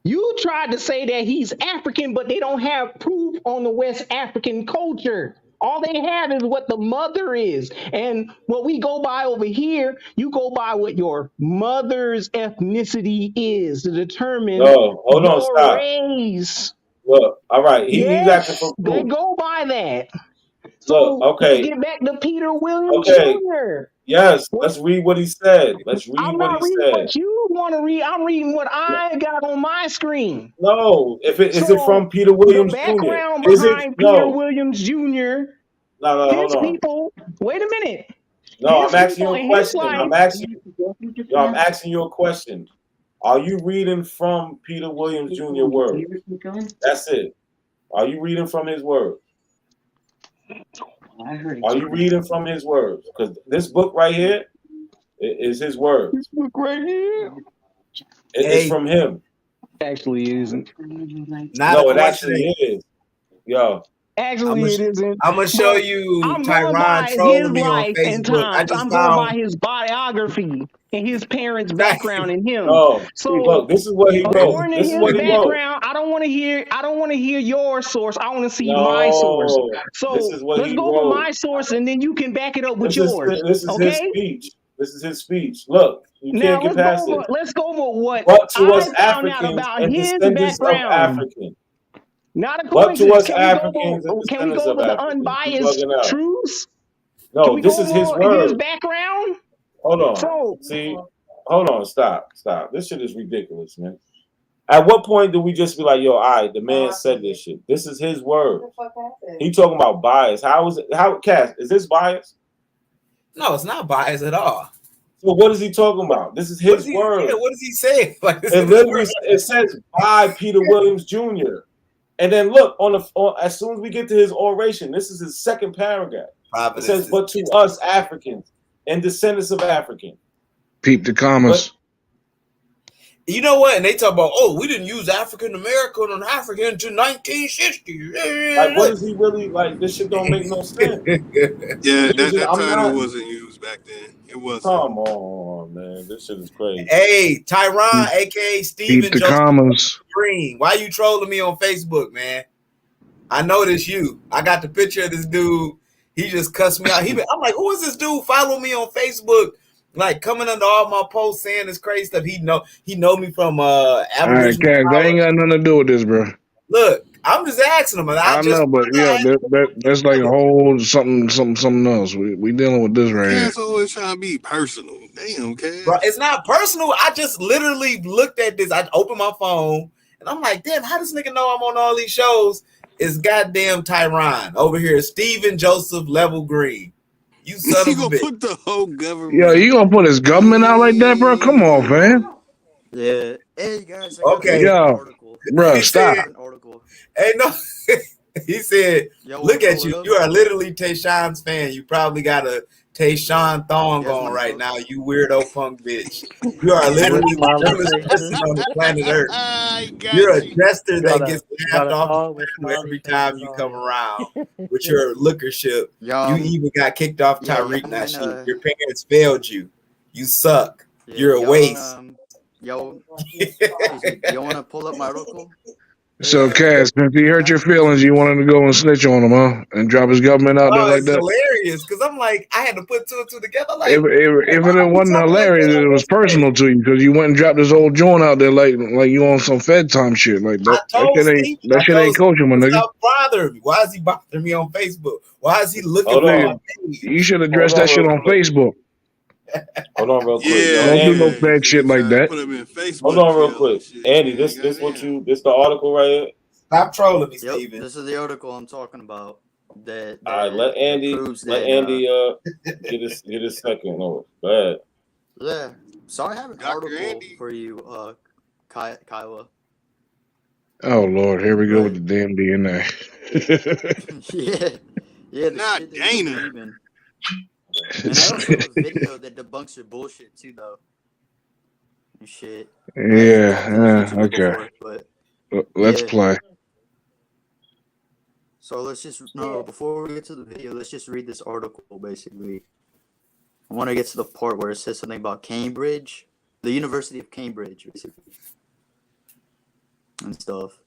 You tried to say that he's African, but they don't have proof on the West African culture. All they have is what the mother is. And what we go by over here, you go by what your mother's ethnicity is to determine No, hold on, your stop. race. Look, all right, he's asking Yes, for they proof. go by that. Look, So let's okay, get back to Peter Williams okay. Jr. Yes, let's read what he said. Let's read I'm what not he reading said. what you want to read. I'm reading what I got on my screen. No, is it So from Peter the Williams Jr.? background Is it behind Peter no? Williams Jr. No, hold His on. people. Wait a minute. No, His I'm asking you people a in his question. life. I'm asking you a question. Are you reading from Peter Williams Jr. words? That's it. Are you reading from his words? Are you reading from his words? Because this book right here is his words. This book right here. It's from him. Actually, it isn't. Not No, a it actually coincidence. is. Yo. Actually, it isn't. I'm gonna show But you I'm going Tyron by his trolling me on life and Facebook. I times. just I'm going by found his biography and his parents' background in him. No, So look, this is what he wrote. according to This is his what he wrote. background, I don't want to hear your source. I want to see my source. No, So this is what let's he go over wrote. my source and then you can back it up with This is yours. his Okay? speech. This is his speech. Look, you Now can't get past it. let's go over what But to us I found out Africans about and his descendants of background. African. Not a But to coincidence. us Africans and Can we descendants go of over the African. You unbiased bugging out. truths? Can No, we this go is his over his word. background? Hold on. So See, hold on. Stop. This shit is ridiculous, man. At what point do we just be like, yo, all right, the man said this shit. This is his word. He talking about bias. Cass, is this bias? No, it's not biased at all. So what is he talking about? This is his word. Yeah, what does he say? Like, this It is literally his word. it says by Peter Williams Jr. And then look as soon as we get to his oration, this is his second paragraph. It says, "But to us Africans and descendants of African." Peep the commas. You know what? And they talk about, oh, we didn't use African American on African until 1960. Like, what is he really like? This shit don't make no sense. Yeah, that title wasn't used back then. It wasn't. Come on, man. This shit is crazy. Hey, Tyron, aka Steven Peep the Joseph commas. Green. Why you trolling me on Facebook, man? I know this you. I got the picture of this dude. He just cussed me out. I'm like, who is this dude? Follow me on Facebook. Like coming under all my posts saying this crazy stuff. He know me from All right, Aboriginal. Cass, that ain't got nothing to do with this, bro. Look, I'm just asking him. I know, but yeah, that's like a whole something else. We dealing with this right here. Cass always trying to be personal. Damn, Cass. Bro, it's not personal. I just literally looked at this. I opened my phone And I'm like, damn, how does nigga know I'm on all these shows? It's goddamn Tyron over here, Stephen Joseph Level Green. You son You of a gonna bitch. put the whole Yo, government? you gonna put his government out like that, bro? Come on, fam. Yeah. Hey guys, I got Okay. an Yo, article. bro, He stop. said, An article. hey, no. He said, Y'all look wanna at pull you. it up? You are literally Tayshawn's fan. You probably got a Tayshawn thong You guys on wanna right pull? now, you weirdo punk bitch. You are With literally the smiley dumbest person faces. on the planet Earth. I You're got a you. jester You that got gets you got laughed a off the thong with planet smiley every time faces you on come around with your lookership. Y'all, You even got kicked off yeah, Tyreek y'all that mind, shit. Your parents failed you. You suck. yeah, You're a y'all waste. y'all, excuse me, y'all wanna pull up my article? So, Cass, since he hurt your feelings, you wanted to go and snitch on him, huh? And drop his government out there Oh, like it's that? hilarious because I'm like, I had to put two and two together. If Like, if why are it we wasn't talking like hilarious, that it on was this personal to you because you went and dropped this old joint out there like you on some Fed time shit like I that. told Steve, That I shit told ain't Steve kosher, my to nigga. stop bothering me. Why is he bothering me on Facebook? Why is he looking Hold for on. my page? You should Hold address on that shit real on quick. Facebook. Hold on real quick. Yo, Yeah, Don't do no Andy. yeah. Fed shit He's like trying to that. put him in Hold Facebook on real jail and quick. shit. Andy, Man, this goddamn. the article right here. Stop trolling me, Yep, Steven. this is the article I'm talking about. That All right, let Andy proves let that Andy get his second note. Go ahead. yeah. So I have an Dr. article Andy. for you, Kyla. Oh Lord, here we go with Right? the damn DNA. yeah, the Not shit that you're Dana. believing. And I also have a video that debunks your bullshit too, though. And shit. I haven't finished YouTube it Okay. before, but Let's yeah. play. So let's just before we get to the video, let's just read this article. Basically, I want to get to the part where it says something about Cambridge, the University of Cambridge, basically, and stuff.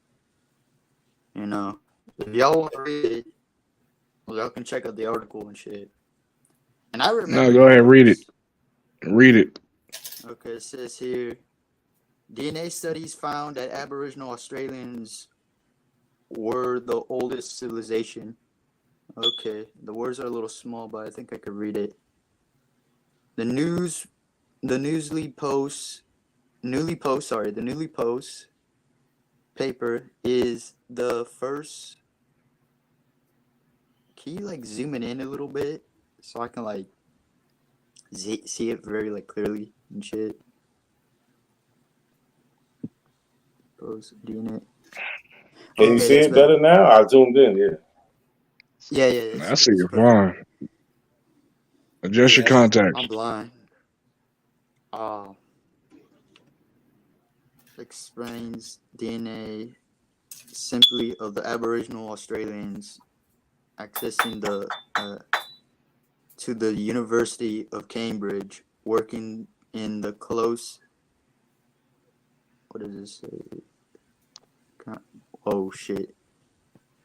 You know, if y'all want to read it, well, y'all can check out the article and shit. And I remember, No, go ahead, read it. Read it. Okay, it says here, DNA studies found that Aboriginal Australians were the oldest civilization. Okay, the words are a little small, but I think I could read it. The Newly Post paper is the first. Can you like zoom it in a little bit so I can like see it very like clearly and shit? Post DNA. Can you Okay, see that's it better now? I zoomed in. Yeah. Yeah, I see it's you're perfect. fine. Adjust your contacts. I'm blind. Explains DNA simply of the Aboriginal Australians accessing the to the University of Cambridge, working in the close. What does this say? Oh shit!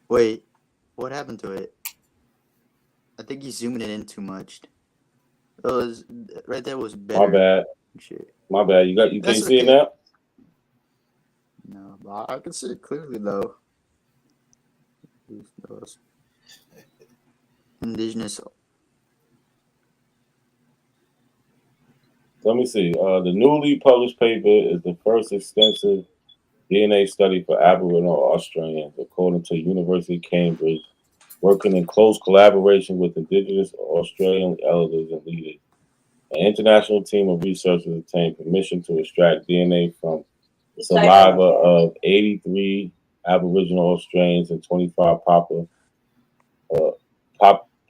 Wait, what happened to it? I think he's zooming it in too much. It was right there was better. My bad. Shit. My bad. You That's can't see it okay. now? No, but I can see it clearly though. Indigenous. Let me see. The newly published paper is the first extensive DNA study for Aboriginal Australians, according to University of Cambridge, working in close collaboration with Indigenous Australian elders and leaders. An international team of researchers obtained permission to extract DNA from the saliva of 83 Aboriginal Australians and 25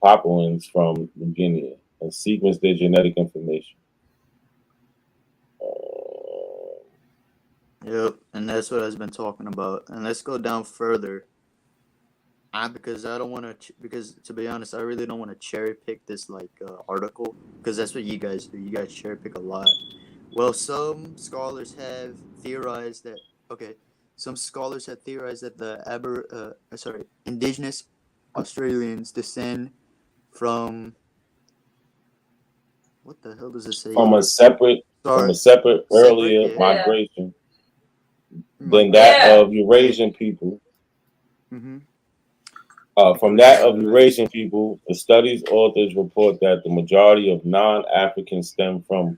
Papuans from New Guinea and sequence their genetic information. Yep, and that's what I've been talking about. And let's go down further. Because I don't want to. Because to be honest, I really don't want to cherry pick this article because that's what you guys do. You guys cherry pick a lot. Well, some scholars have theorized that. Okay, some scholars have theorized that the Indigenous Australians descend from. What the hell does it say? From a separate earlier migration than that of Eurasian people. Mm-hmm. From that of Eurasian people, the study's authors report that the majority of non-Africans stem from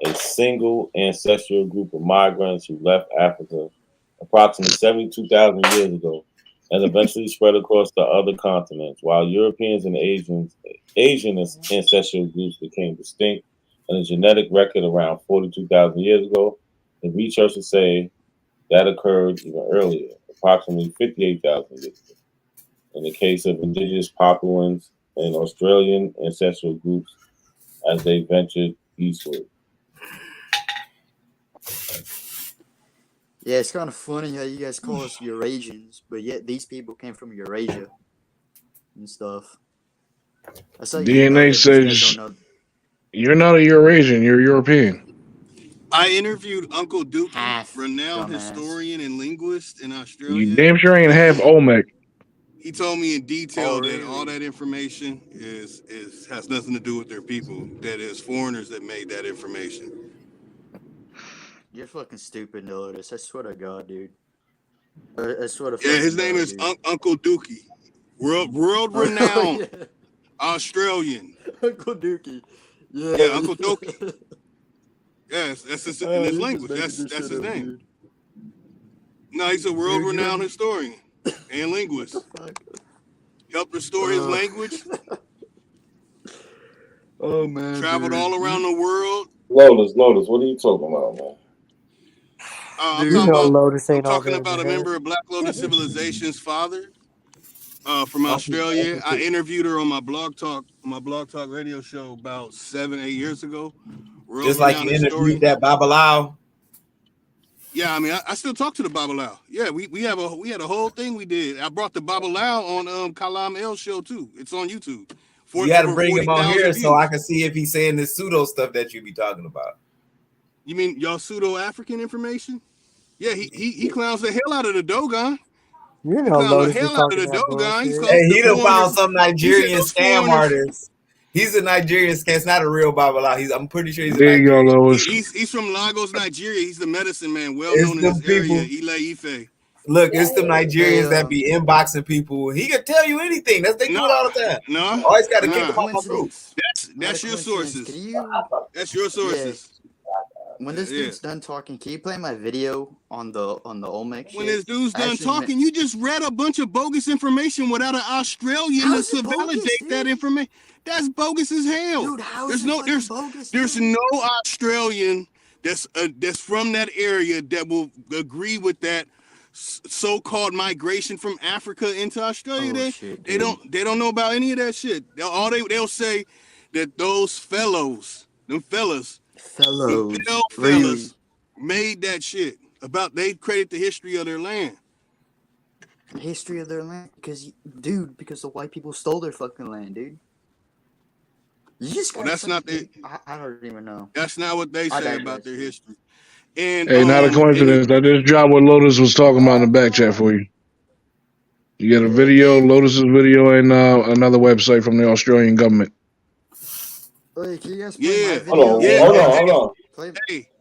a single ancestral group of migrants who left Africa a approximately 72,000 years ago, and eventually spread across the other continents. While Europeans and Asian ancestral groups became distinct in the genetic record around 42,000 years ago, the researchers say that occurred even earlier, approximately 58,000 years ago. In the case of indigenous Papuans and Australian ancestral groups as they ventured eastward. Yeah, it's kind of funny how you guys call us Eurasians, but yet these people came from Eurasia and stuff. That's how you know DNA that these guys says don't know. you're not a Eurasian, you're European. I interviewed Uncle Dookie, Half renowned dumbass. historian and linguist in You Australia. damn sure ain't half Olmec. He told me in detail Oh, that all really? that information has nothing to do with their people. That is foreigners that made that information. You're fucking stupid, Notice. I swear to God, dude. I swear to Yeah, fucking his name God, is dude. Uncle Dookie, world Oh, renowned yeah. Australian. Uncle Dookie. Yeah. Yeah, Uncle Dookie. Yes, that's his, in his He's just language. making That's this shit his up, name. dude. No, he's a world Dude, you renowned don't. historian and linguist. What the fuck? Helped restore his language. Oh man, Traveled dude. all around the world. Lotus, what are you talking about, man? I'm Dude. You talking know about Lotus I'm ain't all talking that in about the a head. member of Black Lotus Civilization's father from Uncle Australia. I T. interviewed her on my blog talk radio show about 7-8 years ago. World Just like renowned you interviewed historian. that Babalao. Yeah, I mean, I still talk to the Babalao. Yeah, we had a whole thing we did. I brought the Babalao on Kalam El show too. It's on YouTube. You had to Over bring him on 40,000 here so views. I can see if he's saying this pseudo stuff that you be talking about. You mean y'all pseudo African information? Yeah, he clowns the hell out of the Dogon. You He know clowns the Lotus be hell out of talking the that Dogon. He bullshit. calls Hey, the he done foreigners. found some He said Nigerian those scam foreigners. artist. He's a Nigerian scam. It's not a real Babalao. I'm pretty sure he's a There you go, Nigerian. Lois. He's from Lagos, Nigeria. He's the medicine man, well It's known in them this area, people. Ile Ife. Look, it's them Hey, Nigerians that be inboxing people. He can tell you anything. They do it all the time. No, Always got to not kick a him off my group. coincidence. that's Not a your coincidence. sources. Can you? That's your Yeah. sources. When this Yeah. dude's done talking, can you play my video on the Olmec When shit? this dude's I done actually ma- talking, you just read a bunch of bogus information without an Australian How is to it bogus, validate that dude? information. That's bogus as hell. Dude, how is it fucking bogus, There's dude? no Australian that's from that area that will agree with that so-called migration from Africa into Australia. Oh shit, They dude. don't know about any of that shit. They'll say that those fellas, them Fellows, pale really? fellas made that shit about they credit the history of their land. History of their land, because the white people stole their fucking land, dude. You just Well, got that's not the. I don't even know. That's not what they I say about digress, their dude. history. And Hey, not a coincidence. I just dropped what Lotus was talking about in the back chat for you. You get a video, Lotus's video, and another website from the Australian government. Wait, can you guys play my video?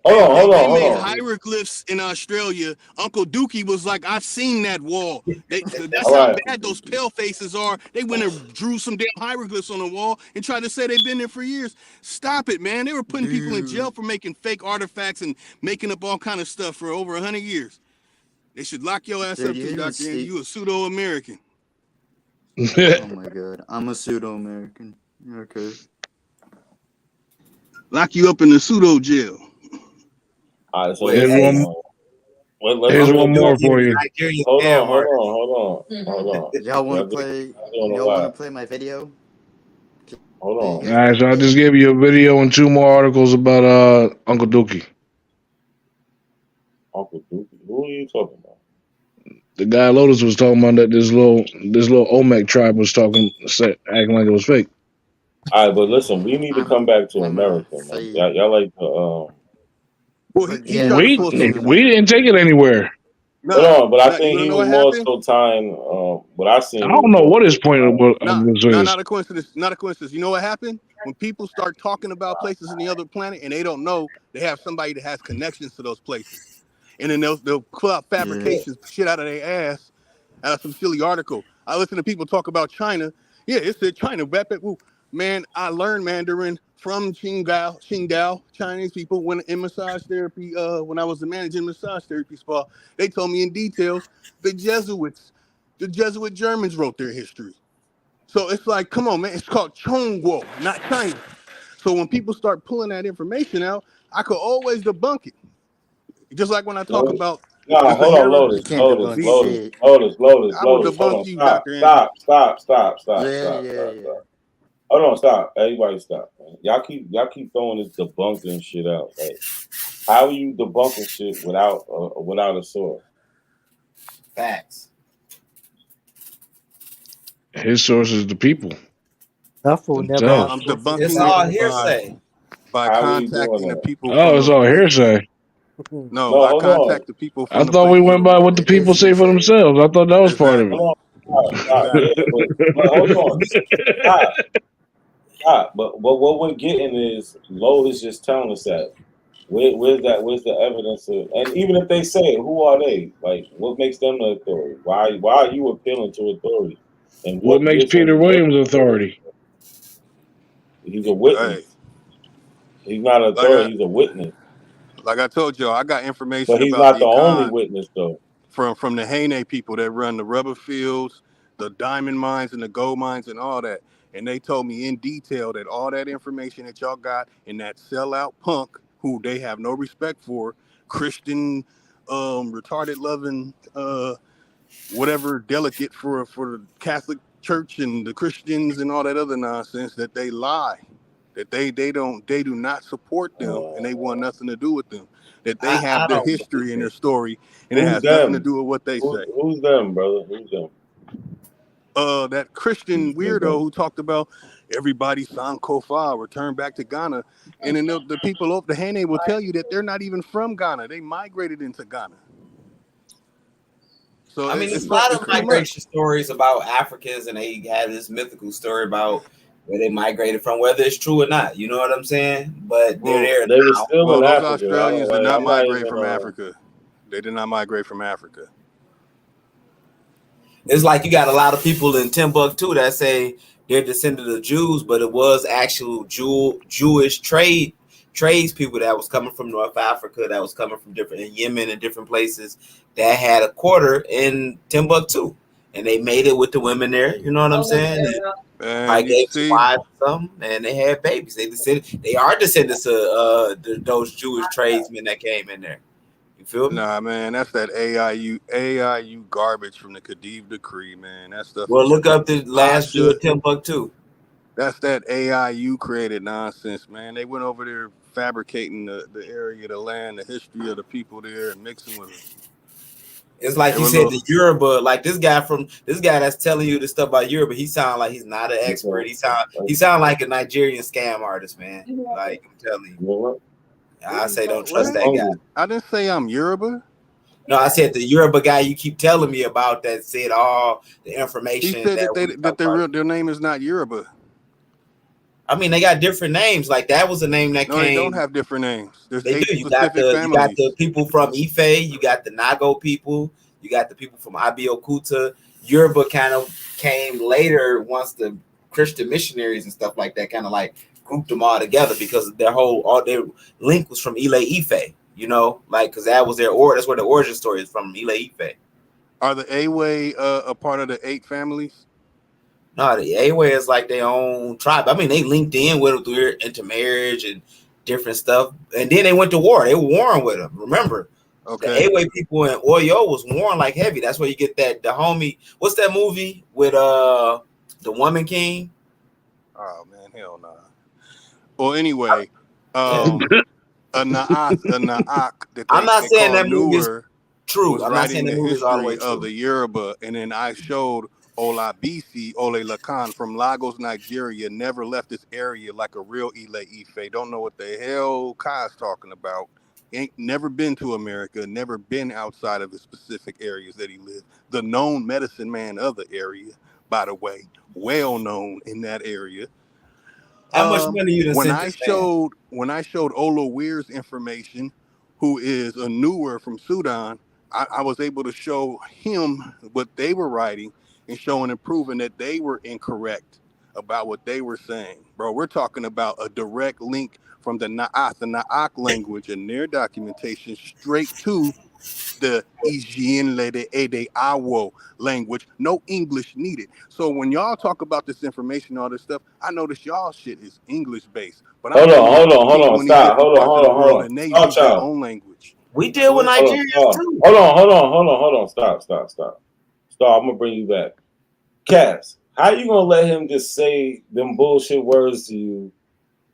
Hold on. They made hieroglyphs in Australia. Uncle Dookie was like, I've seen that wall. That's how bad those pale faces are. They went and drew some damn hieroglyphs on the wall and tried to say they've been there for years. Stop it, man. They were putting people in jail for making fake artifacts and making up all kind of stuff for over 100 years. They should lock your ass up too, Dr. Andy. You a pseudo-American. Oh my god, I'm a pseudo-American. Okay. Lock you up in the pseudo jail. All right, so here's one more for you. Hold on. Y'all want to play my video? Hold on. All right, so I just gave you a video and 2 more articles about Uncle Dookie. Uncle Dookie? Who are you talking about? The guy Lotus was talking about that this little Olmec tribe was acting like it was fake. All right, but listen, we need to come back to America, man. Y'all like to. We didn't take it anywhere. But I think he was more so tying. What I seen. I don't know what his point of this is. Not a coincidence. Not a coincidence. You know what happened? When people start talking about places in the other planet and they don't know, they have somebody that has connections to those places. And then they'll pull out fabrications, shit out of their ass, out of some silly article. I listen to people talk about China. Yeah, it said China. Man, I learned Mandarin from Qingdao, Chinese people, when in massage therapy, when I was the managing massage therapy spa, they told me in details the Jesuit Germans wrote their history. So it's like, come on, man, it's called Chongguo, not China. So when people start pulling that information out, I could always debunk it. Just like when I talk Lotus. about No, the hold on, Sahara, You Lotus, can't Lotus, debunk Lotus, shit. Lotus, Lotus, I will Lotus. Hold debunk on, you, stop, Dr. Andrew. stop, stop, stop, stop, Yeah, stop, yeah, stop, yeah. stop. Hold on, stop. Everybody stop, man. Y'all keep throwing this debunking shit out. Like, how are you debunking shit without a source? Facts. His source is the people That fool never themselves. I'm It's debunking all it hearsay. by How are you doing contacting the that? people Oh, from it's the all place. hearsay. No, No, I hold on. contact the people I from the thought we places went where by we what the It were. people is say for hearsay. themselves. I thought that was part of Exactly. it. Hold on, stop, yeah, Exactly. but hold on, stop, stop. But what we're getting is Lotus just telling us that. Where's that? Where's the evidence of? And even if they say it, who are they? Like, what makes them the authority? Why are you appealing to authority? And What what makes gives him Peter the right? Williams authority? He's a Hey, witness. He's not an like I authority. He's a witness. like I told y'all, I got But information he's about not the the only econ witness, though. from the Haine people that run the rubber fields, the diamond mines, and the gold mines, and all that. And they told me in detail that all that information that y'all got in that sellout punk, who they have no respect for, Christian, retarded loving, whatever delegate for the Catholic Church and the Christians and all that other nonsense, that they lie, that they do not support them, and they want nothing to do with them. That they I have their don't believe history and their it. story, and it Who's has nothing to them? do with what they say. Who's them, brother? Who's them? That Christian Who's weirdo them? who talked about everybody Sankofa return back to Ghana, and then the people of the Hane will tell you that they're not even from Ghana. They migrated into Ghana. So I mean, there's it's a lot it's of too much. migration stories about Africans, and they have this mythical story about where they migrated from, whether it's true or not. You know what I'm saying? But they're Well, there They were now. still well, in those Africa. Australians did not I'm not migrate even. from Africa. They did not migrate from Africa. It's like you got a lot of people in Timbuktu that say they're descendants of Jews, but it was actual Jewish tradespeople that was coming from North Africa, that was coming from different in Yemen and different places that had a quarter in Timbuktu, and they made it with the women there. You know what I'm saying? I And you gave some see, wives some, and they had babies. They are descendants of those Jewish tradesmen that came in there. You feel me? nah, man, that's that AIU garbage from the Khedive Decree, man. That stuff Well, is look up the last Jew Pasha. of Timbuktu. That's that AIU created nonsense, man. They went over there fabricating the area, the land, the history of the people there, and mixing with it. It's like They you were said, little. the Yoruba, like this guy that's telling you the stuff about Yoruba. He sound like he's not an expert. He sound like a Nigerian scam artist, man. Like I'm telling you, What? I say don't trust What? that guy. I didn't say I'm Yoruba. No, I said the Yoruba guy you keep telling me about that said all the He information said that we that talk about. their name is not Yoruba. I mean, they got different names. Like that was a name that No, they don't came. have different names. There's They 8 do. specific You got the families. people from Ife. You got the Nago people. You got the people from Abeokuta. Yoruba kind of came later once the Christian missionaries and stuff like that kind of like grouped them all together because all their link was from Ile Ife. You know, like because that was that's where the origin story is from, Ile Ife. Are the Awe a part of the 8 families? No, the Awe is like their own tribe. I mean, they linked in with them through intermarriage and different stuff, and then they went to war. They were warring with them. Remember, the Okay. Awe people in Oyo was warring like heavy. That's where you get the homie. What's that movie with the Woman King? Oh man, hell no. Nah. Well, anyway, Yeah. a Naak that I'm not they saying call that movie is newer true. was I'm not saying writing that the movie is all the way history of true. the Yoruba, and then I showed Olabisi Ole Lakan from Lagos, Nigeria, never left this area like a real Ile Ife. Don't know what the hell Kai's talking about. Ain't never been to America, never been outside of the specific areas that he lived. The known medicine man of the area, by the way, well known in that area. How much money you done When sent I this man? showed Ola Weir's information, who is a newer from Sudan, I was able to show him what they were writing and showing and proving that they were incorrect about what they were saying, bro. We're talking about a direct link from the Na'ak language and their documentation straight to the Ijienle de Ede Awo language. No English needed. So when y'all talk about this information, all this stuff, I notice y'all shit is English based. But Hold I'm on, when he stop. hit the Hold parts of the world on. and they Stop, use their y'all. own language. We deal with Go ahead. Nigerians too. Hold on. Stop. I'm gonna bring you back. Cass, how you gonna let him just say them bullshit words to you?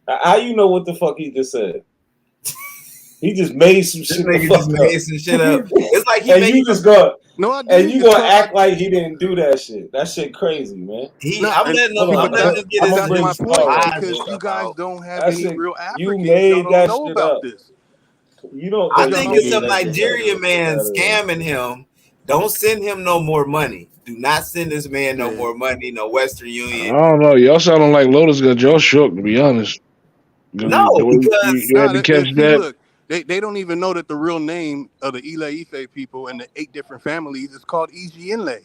How you know what the fuck he just said? He just made some This shit. nigga just made some shit up. It's like he and making you just go. No, I And didn't. you It's gonna called, act like he didn't do that shit. That shit crazy, man. I'm letting him. I'm letting him get I'm his, gonna that's bring my his point, Star up, lies and because man. you stuff guys out. don't have That any shit, real you Africans. Y'all made don't that know shit about up. this. You don't. I No, you think Y'all it's made some that shit up. Nigerian man scamming him. Don't send him no more money. Do not send this man no more money. No Western I Union. don't know. Y'all sounding like Lotus got y'all shook, to be honest. No, The way because you had to catch See, that. look, they don't even know that the real name of the Ile Ife people and the 8 different families is called Ijienle.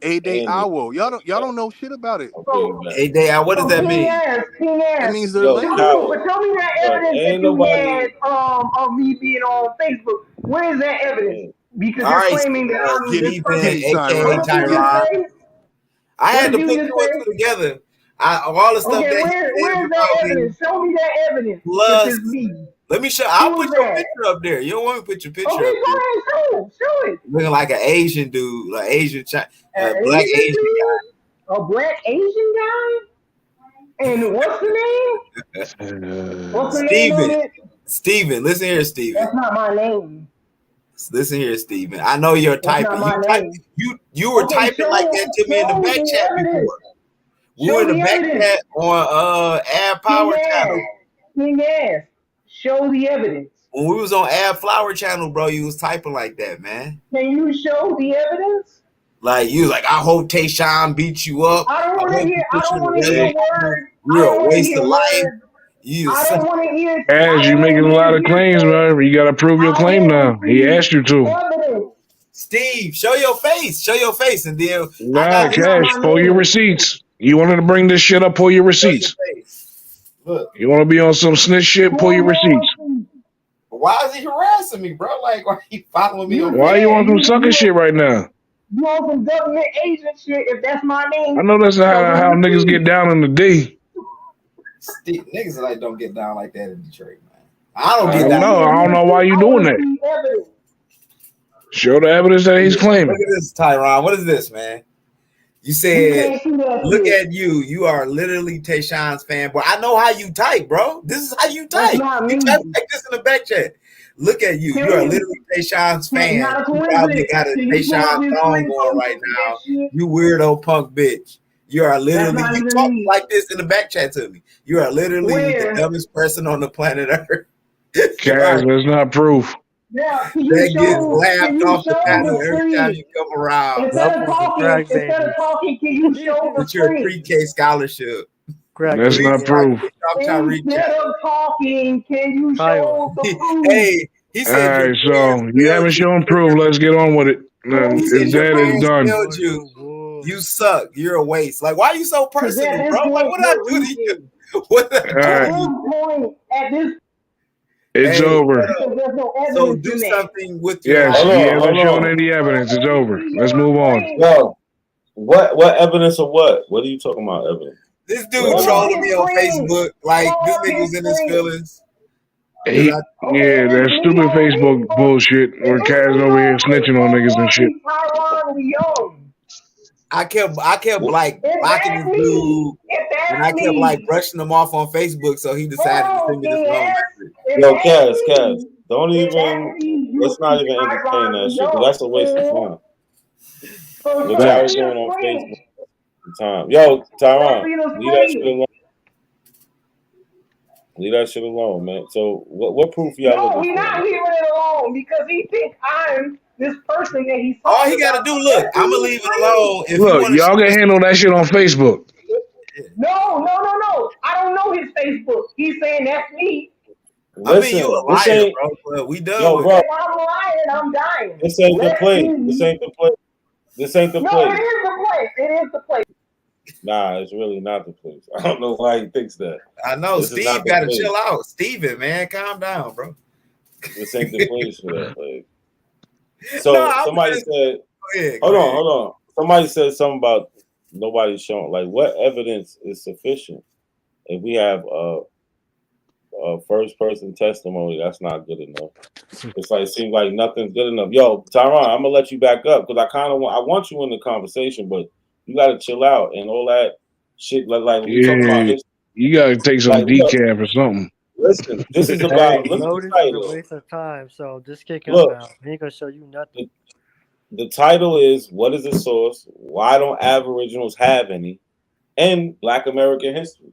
Ede Awo. Y'all don't know shit about it. Hey, Day, what does that King mean? Ass, King It Ass. means their Yo, Show language. me, but show me that Look, evidence that ain't you nobody. had of me being on Facebook. Where is that evidence? Because All you're right, claiming that I'm this Stephen, person. Get it, aka What Tyron. did you just Tyron. say? I What had did to you put just 2 and say? 2 together. All the stuff Okay, that he says where's that about me. evidence? Show me that evidence. If Plus, it's me, let me show. I'll who put is your that? picture up there. You don't want me to put your Okay, picture go up there. ahead, show it. Looking like an Asian dude, like An black Asian Asian dude? A black Asian guy? And what's the name? What's the name on it? Steven, listen here, Steven. That's not my name. Listen here, Steven. I know you're That's typing. not my name. You were Okay, typing like that to me in the show back the chat evidence. before. We were Show in the the back evidence. chat on Ab King Power channel. Ass. King Ass. Show the evidence. When we was on Ab Flower channel, bro, you was typing like that, man. Can you show the evidence? Like you was like, I hope Tayshawn beats you up. I don't I want to hope hear. he I puts you don't in the want to hear red. words. I You're don't a want to waste hear of life. words. You I don't want to hear. As I you don't want making to a lot hear of claims, hearsay. man. You got to prove your I claim now. want to He see asked you to. evidence. Steve, show your face. Show your face. And then I Nah, got That's this not Cash, my pull your name. receipts. You wanted to bring this shit up, pull your show your receipts. face. Look. You want to be on some snitch shit, pull your receipts. Why is he harassing me, bro? Like, why he following me on Why you on some sucker shit right now? You on some government agent shit? If that's my name, I know that's show how the niggas receipt. get down in the day. Steve, niggas like don't get down like that in Detroit, man. I don't I get down. don't know why you I doing want to that. see evidence. Show the evidence that he's Look claiming. at this, Tyron. What is this, man? You You said, can't see that look shit. at you. You are literally Tayshawn's fanboy. I know how you type, bro. This is how you That's type. not You me. type like this in the back chat. Look at you. You are literally Tayshawn's fan. Not a You probably coincidence. got a Can you pull up Tayshawn his thong screen on so we right can see now. that shit? You weirdo punk bitch. You are That's literally, not you even talk me. like this in the back chat to me. You are literally the Where? dumbest person on the planet Earth. You Cash, are. that's not proof. Now, can you That gets show? Can laughed you off the show panel the every time screen? you come around. Instead of talking, can you show the But you're a screen? pre-K scholarship. That's Please not proof. stop trying to reach Instead out. of talking, can you show the proof? Hey, he All said your right, fans so you failed haven't you. shown proof. Let's get on with it. He If said your that is fans done. failed you. You suck. You're a waste. Like, why are you so Because at personal, this bro? Like, point, what did I you're do to you? reaching. What did I All do At right, to this you? point, it's Hey, over. because there's no so evidence do in that. something with your Yes, life. you Hold haven't shown on. any evidence. It's over. See Let's your move on. screen. Yo, what evidence of what? What are you talking about, evidence? This What dude evidence? Pull up trolling his me on screen. Facebook. Like, Pull this up nigga his was in his screen. feelings. Yeah, If that it's me stupid on Facebook Facebook, bullshit if where it's Kaz me over here on snitching on Facebook, niggas and or shit. it's Tyron Leon. I kept like If blocking that's this dude, me, if and that's I kept like me, brushing him off on Facebook. So he decided to hold send on, me this King long Ass. message. If Yo, that's Cass, me, don't if that's even. me, you'll Let's not see even entertain Tyron that shit because Leon. that's a waste of time. So What show y'all me doing the on screen. Facebook? Time. Yo, Show Tyron, me the leave that shit screen. alone. Leave that shit alone, man. So, what proof y'all No, looking we're for, not man? leaving it alone because he thinks I'm this person that he's All talking he got to about. do, look, That's I'm who gonna he's leave it claiming. alone. If you Look, want to show y'all can us, handle that shit on Facebook. No. I don't know his Facebook. He's saying that's me. I mean, you Listen, a this liar, ain't. bro. But we done Yo, with bro, it. If I'm lying, I'm dying. this ain't the Let's place. This see. ain't the place. This ain't the No, it place. is the place. It is the place. Nah, it's really not the place. I don't know why he thinks that. I know This is Steve not the got to place. chill out. Steven, man, calm down, bro. This ain't the place for that. Like, so No, I was somebody just- said, Go ahead, hold go on, ahead. hold on. Somebody said something about nobody showing. Like, what evidence is sufficient? If we have a first person testimony, that's not good enough. It's like it seems like nothing's good enough. Yo, Tyron, I'm gonna let you back up because I want you in the conversation, but you gotta chill out and all that shit. Like we talking about Yeah, history. you gotta take some Like, look, decaf or something. listen, this is Hey, about. Look at the Lotus is a title. waste of time, so just kick him Look, out. He ain't gonna show you nothing. the title is "What is the source? Why don't Aboriginals have any?" and Black American history.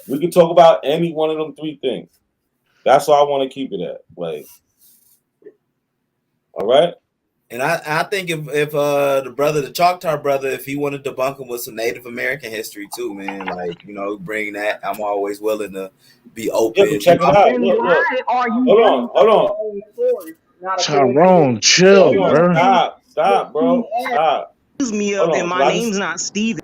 We can talk about any one of them three things. That's why I want to keep it at. Like, all right. And I think if the brother, the Choctaw brother, if he wanted to debunk him with some Native American history too, man, like, you know, bring that. I'm always willing to be open. Yeah, but check it out. Then Look, why are you hold bringing on. your own stories, not according to Tyrone, what chill, Hold on. bro. Stop, bro. Stop. Excuse me Hold up, and on. my name's not Steven.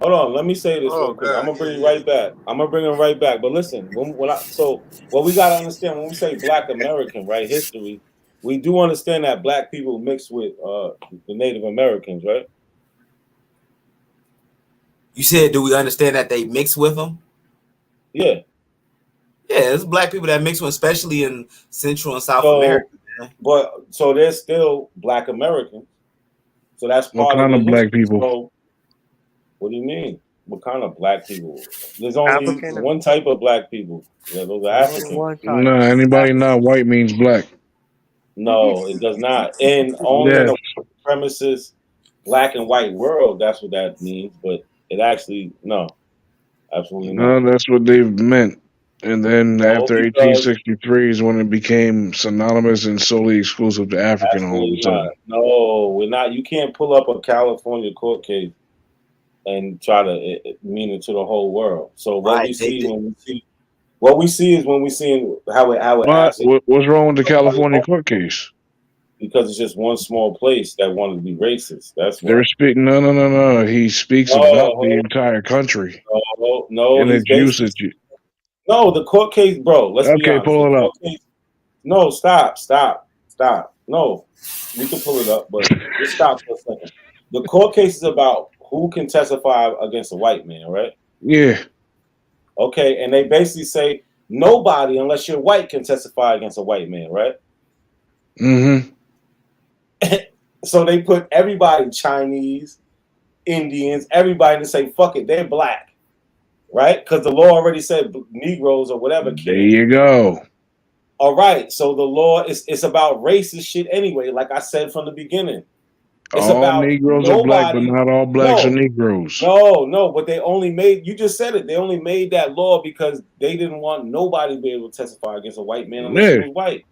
Hold on. Let me say this Oh real quick. I'm God, gonna bring you right back. But listen, what we gotta understand when we say Black American, right? History, we do understand that Black people mixed with the Native Americans, right? You said, do we understand that they mix with them? Yeah. Yeah, it's Black people that mix with, especially in Central and South So, America. Man. so there's still Black Americans. So that's What part of kind the of black history. people? So, what do you mean? What kind of Black people? There's only African. one type of Black people. Yeah, those are There's only Africans. one type. Nah, anybody not white means black. No, it does not. And only in Yes. a premises black and white world, that's what that means. But it actually, no, absolutely No, not. that's what they've meant. And then No, after because 1863 is when it became synonymous and solely exclusive to African all of a absolutely not. sudden. No, we're not. You can't pull up a California court case and try to mean it to the whole world. So what we Right. see what we see is when we see how it actually What's wrong with the somebody California court case? because it's just one small place that wanted to be racist. That's why. They're speaking. No. He speaks about the No, entire country no, and he's its basically usage. no, the court case, bro. Let's be Okay, honest. The pull it up. court case. No, stop. No, we can pull it up, but just stop for a second. The court case is about who can testify against a white man, right? Yeah. Okay, and they basically say nobody, unless you're white, can testify against a white man, right? Mm-hmm. So they put everybody, Chinese, Indians, everybody, to say fuck it, they're black, right? Because the law already said Negroes or whatever There can't. you go. All right, so the law is about racist shit anyway. Like I said from the beginning, it's All about Negroes are black, but nobody. not all blacks are Negroes. No, but they only made. You just said it. They only made that law because they didn't want nobody to be able to testify against a white man unless he Yeah. was white.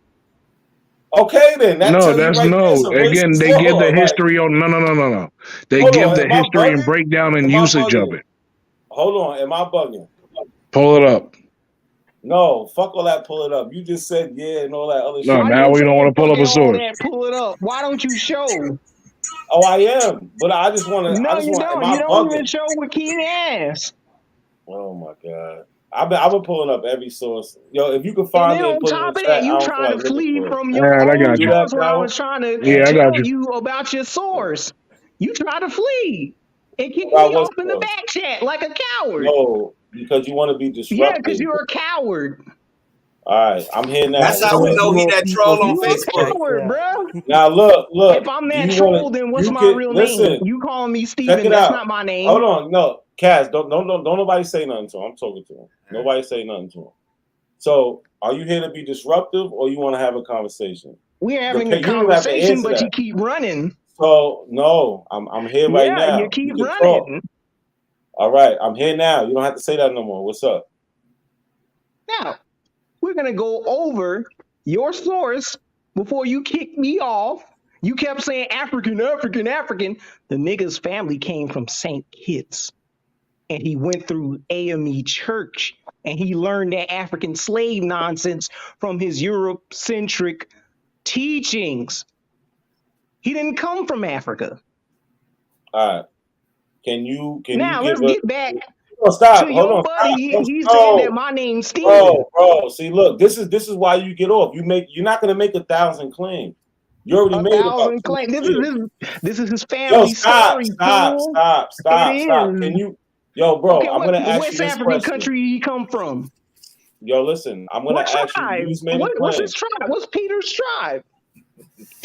Okay, then that No, tells you that's right there it's no. a Again, racist they give law. the Like, history on. No. They hold give on, the am I history and bugging? breakdown and Am I usage of bugging? it. Hold on, am I bugging? Pull it up. No, fuck all that. Pull it up. You just said yeah and all that other No, shit. Why now you we don't want saying to pull up fucking a all source. that? Pull it up. Why don't you show? Oh, I am, but I just want to. No, you Am don't. I You don't even bugging? show what King asked. Oh my god. I've been pulling up every source. Yo, if you can And find then it and on put it in top the of that, chat, I you don't feel trying like to looking flee for it. from All your right, I You own got do you. that, source when I Coward? was trying to Yeah, I got tell you. you about your source. You try to flee and kick About me what off in the source? back chat like a coward. No, because you want to be Yeah, because disruptive. you're a coward. All right, I'm here now. That's how So we if know you he want that people troll to on You a think Facebook. like coward, that. bruh. Now If look. I'm Do that you want troll, to? then what's You my can real name? listen. You calling me Check Steven, it that's out. not my Hold name. on, no, Cass, don't nobody say nothing to him. I'm talking to him. Nobody say nothing to him. So, are you here to be disruptive, or you want to have a conversation? We're having a You don't even have to conversation, answer but you that. keep running. So, no, I'm here right Yeah, you now. keep You can talk. running. All right, I'm here now. You don't have to say that no more. What's up? Now, we're going to go over your source before you kick me off. You kept saying African. The nigga's family came from St. Kitts, and he went through AME Church, and he learned that African slave nonsense from his Eurocentric teachings. He didn't come from Africa. All right. Can you Now give let's a? get back No, stop. to Hold your on. buddy. Stop. He said that No, my name's Steven. bro. See, look, this is why you get off. You're not gonna make 1,000 claims. You already made about 1,000 claims. 200. This is his Yo, family stop. story, fool. It Can is. you, yo, bro? Okay, I'm what gonna ask you West this African question. country he come from? Yo, listen. I'm gonna What ask you. You tribe? just made a What's claim. his tribe? What's Peter's tribe?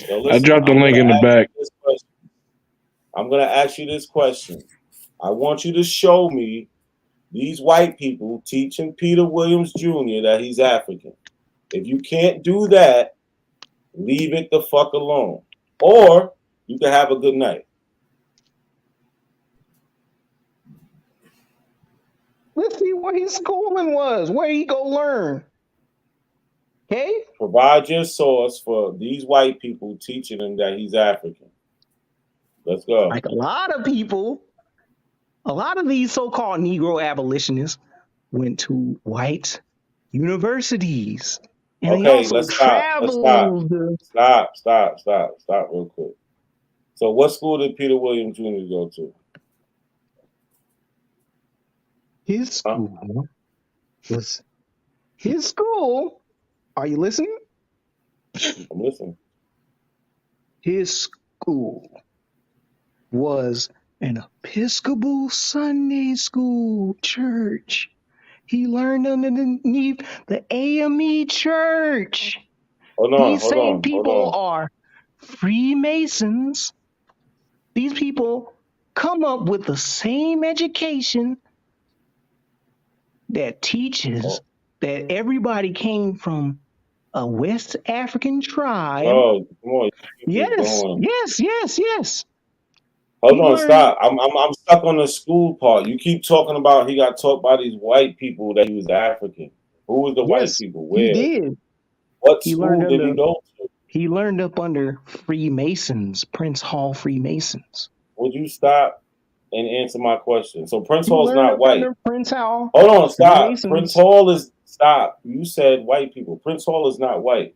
Yo, I listen. dropped the I'm link gonna in the ask you back. this question. I'm gonna ask you this question. I want you to show me these white people teaching Peter Williams Jr. that he's African. If you can't do that, leave it the fuck alone. Or you can have a good night. Let's see what his schooling was. Where he go learn? Okay. Provide your source for these white people teaching him that he's African. Let's go. Like a lot of people, a lot of these so-called Negro abolitionists went to white universities. And they Okay, also let's stop. traveled. Stop real quick. So what school did Peter Williams Jr. go to? His school was his school. Are you listening? I'm listening. His school was an Episcopal Sunday school church. He learned underneath the AME church. These same people are Freemasons. These people come up with the same education that teaches that everybody came from a West African tribe. Oh, come on. Yes. Hold on, stop. I'm stuck on the school part. You keep talking about he got taught by these white people that he was African. Who was the white people? Where? He did. What school did he go to? He learned up under Freemasons, Prince Hall Freemasons. Would you stop and answer my question? So Prince He Hall's learned not up white. under Prince Hall. Hold on, stop. Freemasons. Prince Hall is stop. You said white people. Prince Hall is not white.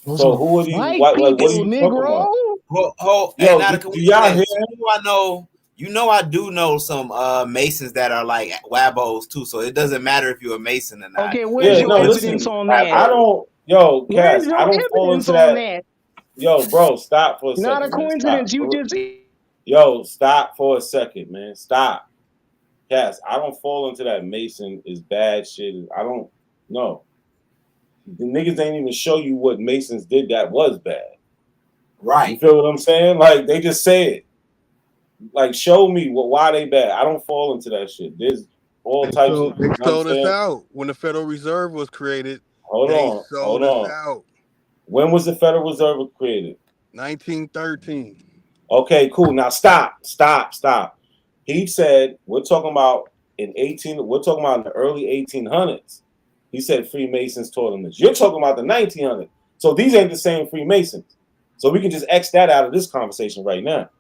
So who are these white? Like, what are you talking about? Yo, Yo, hey, do y'all hear him? I do know some Masons that are like Wabos too, so it doesn't matter if you're a Mason or not. Okay, where's your evidence on that? I don't. Yo, Where's Cass, your I don't fall evidence into on that. Yo, bro, stop for a Not second. a coincidence. Man. You just. Yo, stop for a second, man. Stop. Cass, I don't fall into that Mason is bad shit. I don't know. The niggas ain't even show you what Masons did that was bad. Right. You feel what I'm saying? Like, they just say it. Like, show me why they bad. I don't fall into that shit. There's all types of. They sold us out when the Federal Reserve was created. Hold on. Out. When was the Federal Reserve created? 1913. Okay, cool. Now stop. He said we're talking about in the early 1800s. He said Freemasons taught him this. You're talking about the 1900s. So these ain't the same Freemasons. So we can just X that out of this conversation right now.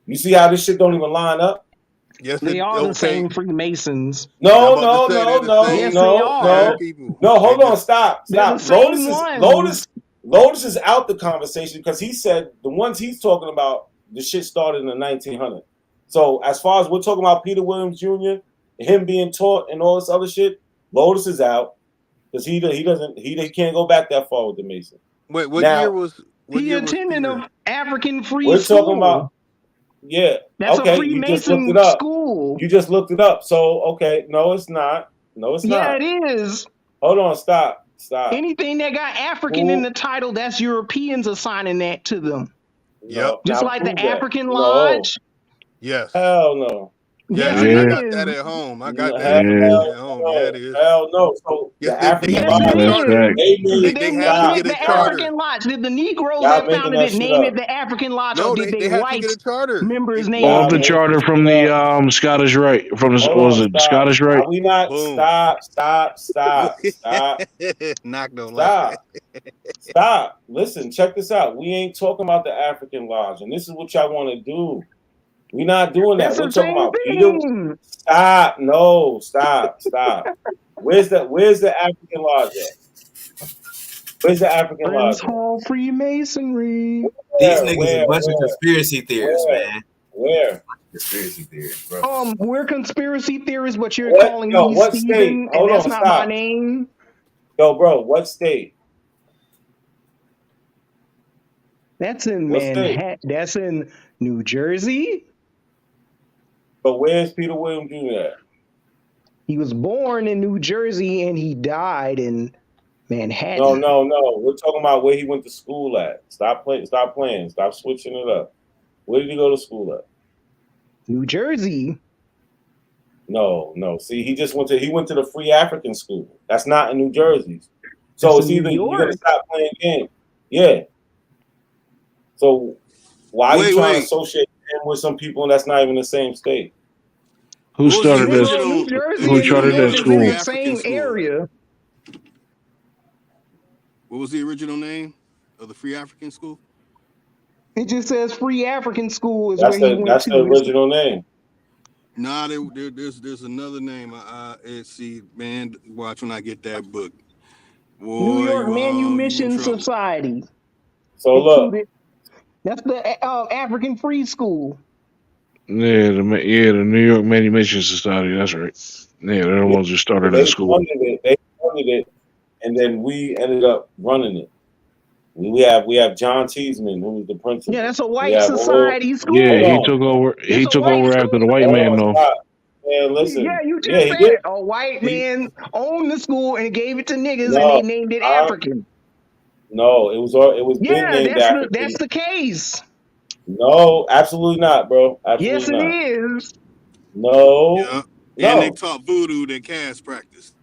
You see how this shit don't even line up? Yes, they are the same Freemasons. No. Yes, they are. No, hold on, stop. They're the same Lotus is out the conversation because he said the ones he's talking about, the shit started in the 1900s. So as far as we're talking about Peter Williams Jr., him being taught and all this other shit, Lotus is out because he can't go back that far with the Mason. Wait, what year was? He attended an African free we're school. Talking about, yeah. That's okay, a Freemason school. You just looked it up. So okay, no, it's not. Not. Yeah, it is. Hold on, stop. Anything that got African in the title, that's Europeans assigning that to them. Yep. Just like the African Lodge. Yes. Hell no. Yeah, Yes, I got that at home. Hell Yeah, it is. Hell no. So the African Lodge, they named it the African Lodge. Did the Negroes that founded it name it the African Lodge, or did they white members name Off it? the charter from the Scottish Rite. From the was it Scottish Rite? Are we not? Stop. Knock no Stop. Listen, check this out. We ain't talking about the African Lodge, and this is what y'all want to do. We're not doing that. We're talking about Peter. Stop. No, stop. Where's the African Lodge at? Where's the African Lodge? Hall Freemasonry. These niggas are a bunch of conspiracy theorists, man. Where? Conspiracy theories, bro. We're conspiracy theorists, but you're What? calling Yo, me what state? Steven, and Hold that's on, not my stop. name. Yo, bro, what state? That's in What state? Manhattan. That's in New Jersey. But where's Peter Williams Jr. at? He was born in New Jersey and he died in Manhattan. No. We're talking about where he went to school at. Stop playing. Stop switching it up. Where did he go to school at? New Jersey. No. See, he went to the Free African School. That's not in New Jersey. So That's it's in either New you're gonna York. stop playing games. Yeah. So why are you trying to associate him with some people that's not even the same state? Who started this? New Jersey Who and New started that York is in school? the same area. What was the original name of the Free African School? It just says Free African School is That's where he went that's to. the original name. Nah, there's another name. See, man, watch when I get that book. Boy, New York you in Manumission trouble. Society. So look, that's the African Free School. Yeah, the New York Manumission Society. That's right. Yeah, they're the ones who started that school. They funded it, and then we ended up running it. We have John Teasman, who was the principal. Yeah, that's a white society school. Yeah, he took over. He took over after the white man, though. Man, listen. Yeah, you just he said did. it. A white man owned the school and gave it to niggas, and No, they named it African. No, it was been Yeah, named African. that's the case. No, absolutely not, bro. Absolutely Yes, it not. is. No, Yeah. no. And they taught voodoo that cast practice.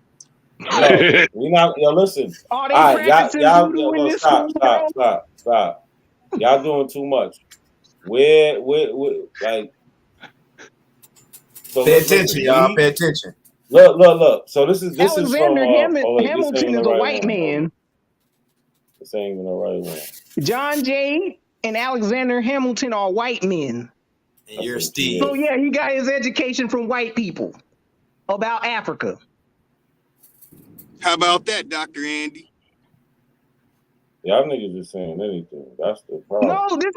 No, we not. Yo, listen. Are they All right, practicing voodoo in this stop. school, bro? Y'all doing too much. Where, like. So Pay attention, y'all. Pay attention. Look. So this is from. Hamilton is a white man. This ain't even the right one. John Jay and Alexander Hamilton are white men. And you're Steve. So yeah, he got his education from white people about Africa. How about that, Dr. Andy? Y'all niggas just saying anything. That's the problem. No, this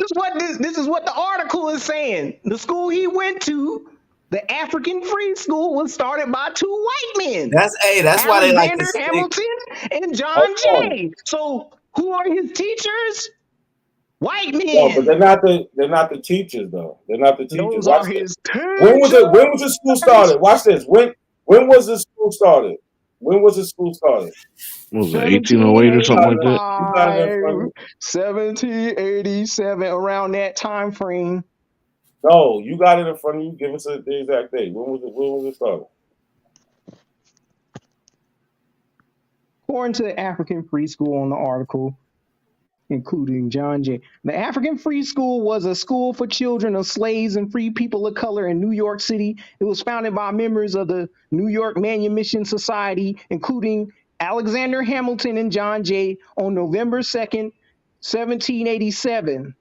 is what the article is saying. The school he went to, the African Free School, was started by two white men. That's why they like to Alexander say Hamilton and John Jay. So who are his teachers? White men. No, but they're not the teachers though. They're not the teachers. Those are his teachers. When was the school started? Watch this. When was the school started? When was the school started? Was it 1808 or something like that? 1787, around that time frame. No, you got it in front of you. Give us the exact date. When was it started? According to the African Free School on the article, including John Jay. The African Free School was a school for children of slaves and free people of color in New York City. It was founded by members of the New York Manumission Society, including Alexander Hamilton and John Jay, on November 2nd, 1787.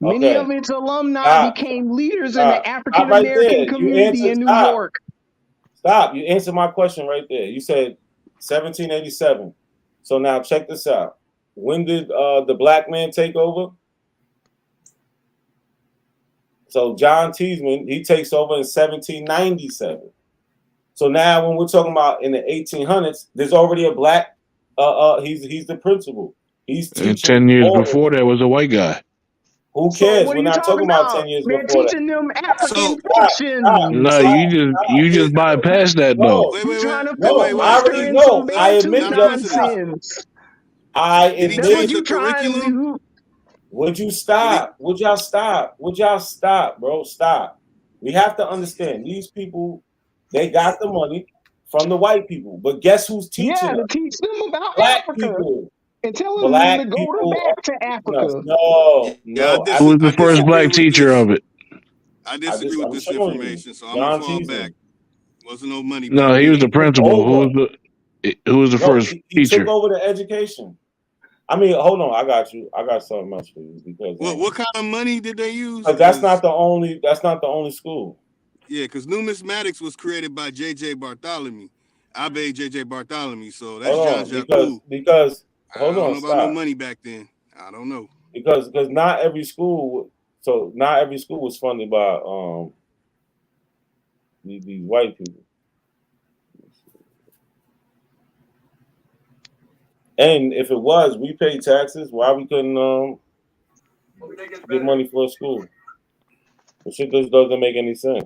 Many of its alumni became leaders in the African American community in New York. Stop. You answered my question right there. You said 1787. So now check this out. When did the black man take over? So John Teasman, he takes over in 1797. So now when we're talking about in the 1800s, there's already a black, he's the principal. He's teaching. And 10 years before that was a white guy. Who cares? We're not talking about 10 years They're before teaching them African fiction. No, you just bypassed that though. I already know. I admit nonsense. I admit. That's what you trying to do. Would you stop? Would y'all stop? Would y'all stop, bro? Stop. We have to understand these people. They got the money from the white people, but guess who's teaching them? To teach them about black Africa. people. And telling them to go back to Africa. No. Who was the first black teacher of it? I disagree with this information, so I'm gonna fall back. Wasn't no money. No, he was the principal. Who was the first he teacher? took over the education. I mean, hold on. I got you. I got something else for you because what kind of money did they use? That's not the only. That's not the only school. Yeah, because numismatics was created by J.J. Bartholomew, Abbe J.J. Bartholomew. So that's John Jacob. Because I don't know about no money back then. I don't know. Because not every school. So not every school was funded by these white people. And if it was, we paid taxes. Why we couldn't get money for a school? The shit just doesn't make any sense.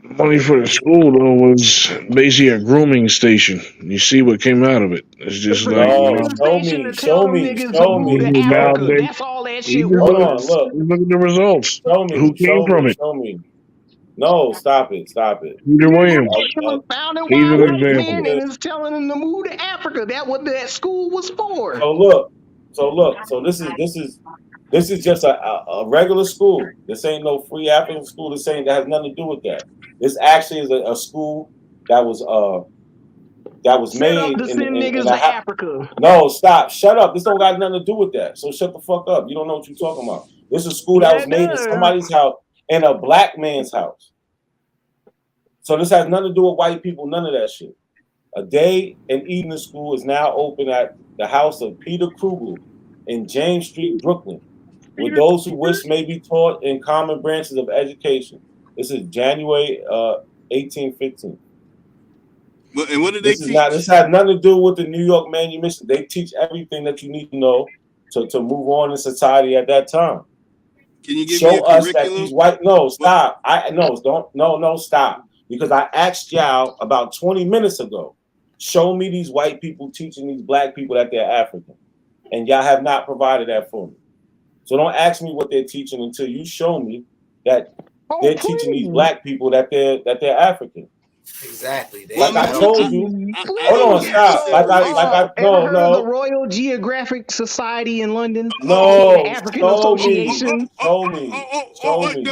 Money for the school though was basically a grooming station. You see what came out of it. It's just like, you No, know, show me, show me, show me, now show me. they That's all that you shit just Hold look, on, was. look. you look at the results. Show Who me, came show from me, it? show me. No, stop it, stop it. Peter Williams. Founded He's by an white example. men and is telling them to move to Africa. That what that school was for. So look, so this is just a regular school. This ain't no free African school. This ain't that has nothing to do with that. This actually is a school that was Set up made to send in niggas a to Africa. no, stop, shut up. This don't got nothing to do with that. So shut the fuck up. You don't know what you're talking about. This is a school that Yeah, was it made in does. somebody's house, in a black man's house. So this has nothing to do with white people, none of that shit. A day and evening school is now open at the house of Peter Krugel in James Street, Brooklyn, with those who wish may be taught in common branches of education. This is January 1815. And what did they teach? This has nothing to do with the New York manumission. They teach everything that you need to know to move on in society at that time. Can you give Show me a us curriculum? that these white stop. Stop. Because I asked y'all about 20 minutes ago. Show me these white people teaching these black people that they're African. And y'all have not provided that for me. So don't ask me what they're teaching until you show me that they're teaching these black people that they're African. Exactly. Like I told you. Hold on, stop. Ever heard of the Royal Geographic Society in London? No, The African show me. Association. Show me. Show me.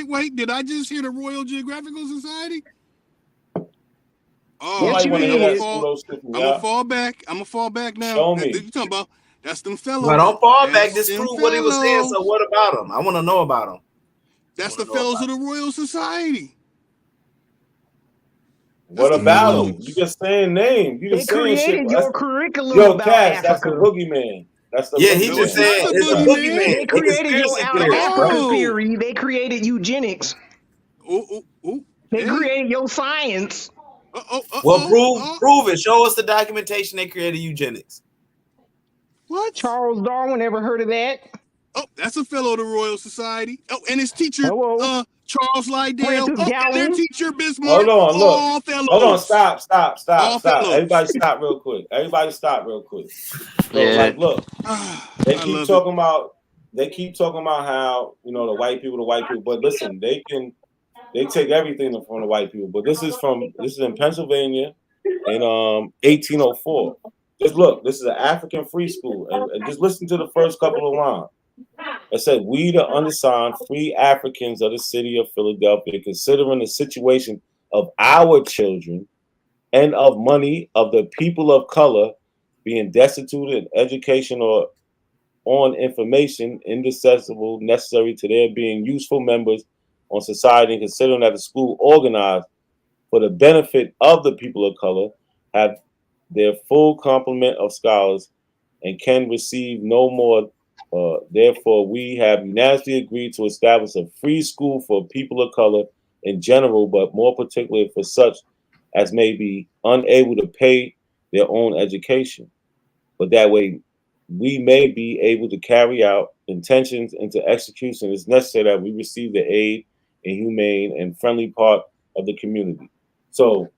Wait. Did I just hear the Royal Geographical Society? Oh, Yes, you did. I'm gonna fall back. Now. Show me. You talking about that's them fellows. Well, don't fall back. That's Disprove them what he was saying. fellows. So what about him? I want to know about him. That's the fellows of the Royal Society. What about him? You just saying names. You just saying shit. Created your curriculum Yo, about Cass, Africa. that's the boogeyman. That's the he boogeyman. just said it's a boogeyman. They created your Conspiracy out theory, Africa bro. theory. They created eugenics. They created your science. Well, prove it. Show us the documentation they created eugenics. What? Charles Darwin, ever heard of that? Oh, that's a fellow of the Royal Society. Oh, and his teacher, Charles Lydell. Francis Oh, and their Gallen. teacher, Bismarck. Hold on, look. All fellows. Hold on, stop. All fellows. Everybody stop real quick. So, Yeah. like, look, they keep talking about how, the white people, but listen, they take everything from the white people. But this is in Pennsylvania in 1804. Just look, this is an African free school. And just listen to the first couple of lines. It said, "We, the undersigned free Africans of the city of Philadelphia, considering the situation of our children and of money of the people of color being destitute in education or on information indispensable necessary to their being useful members on society, and considering that the school organized for the benefit of the people of color have their full complement of scholars and can receive no more. Therefore, we have unanimously agreed to establish a free school for people of color in general, but more particularly for such as may be unable to pay their own education. But that way, we may be able to carry out intentions into execution. It's necessary that we receive the aid and humane and friendly part of the community." So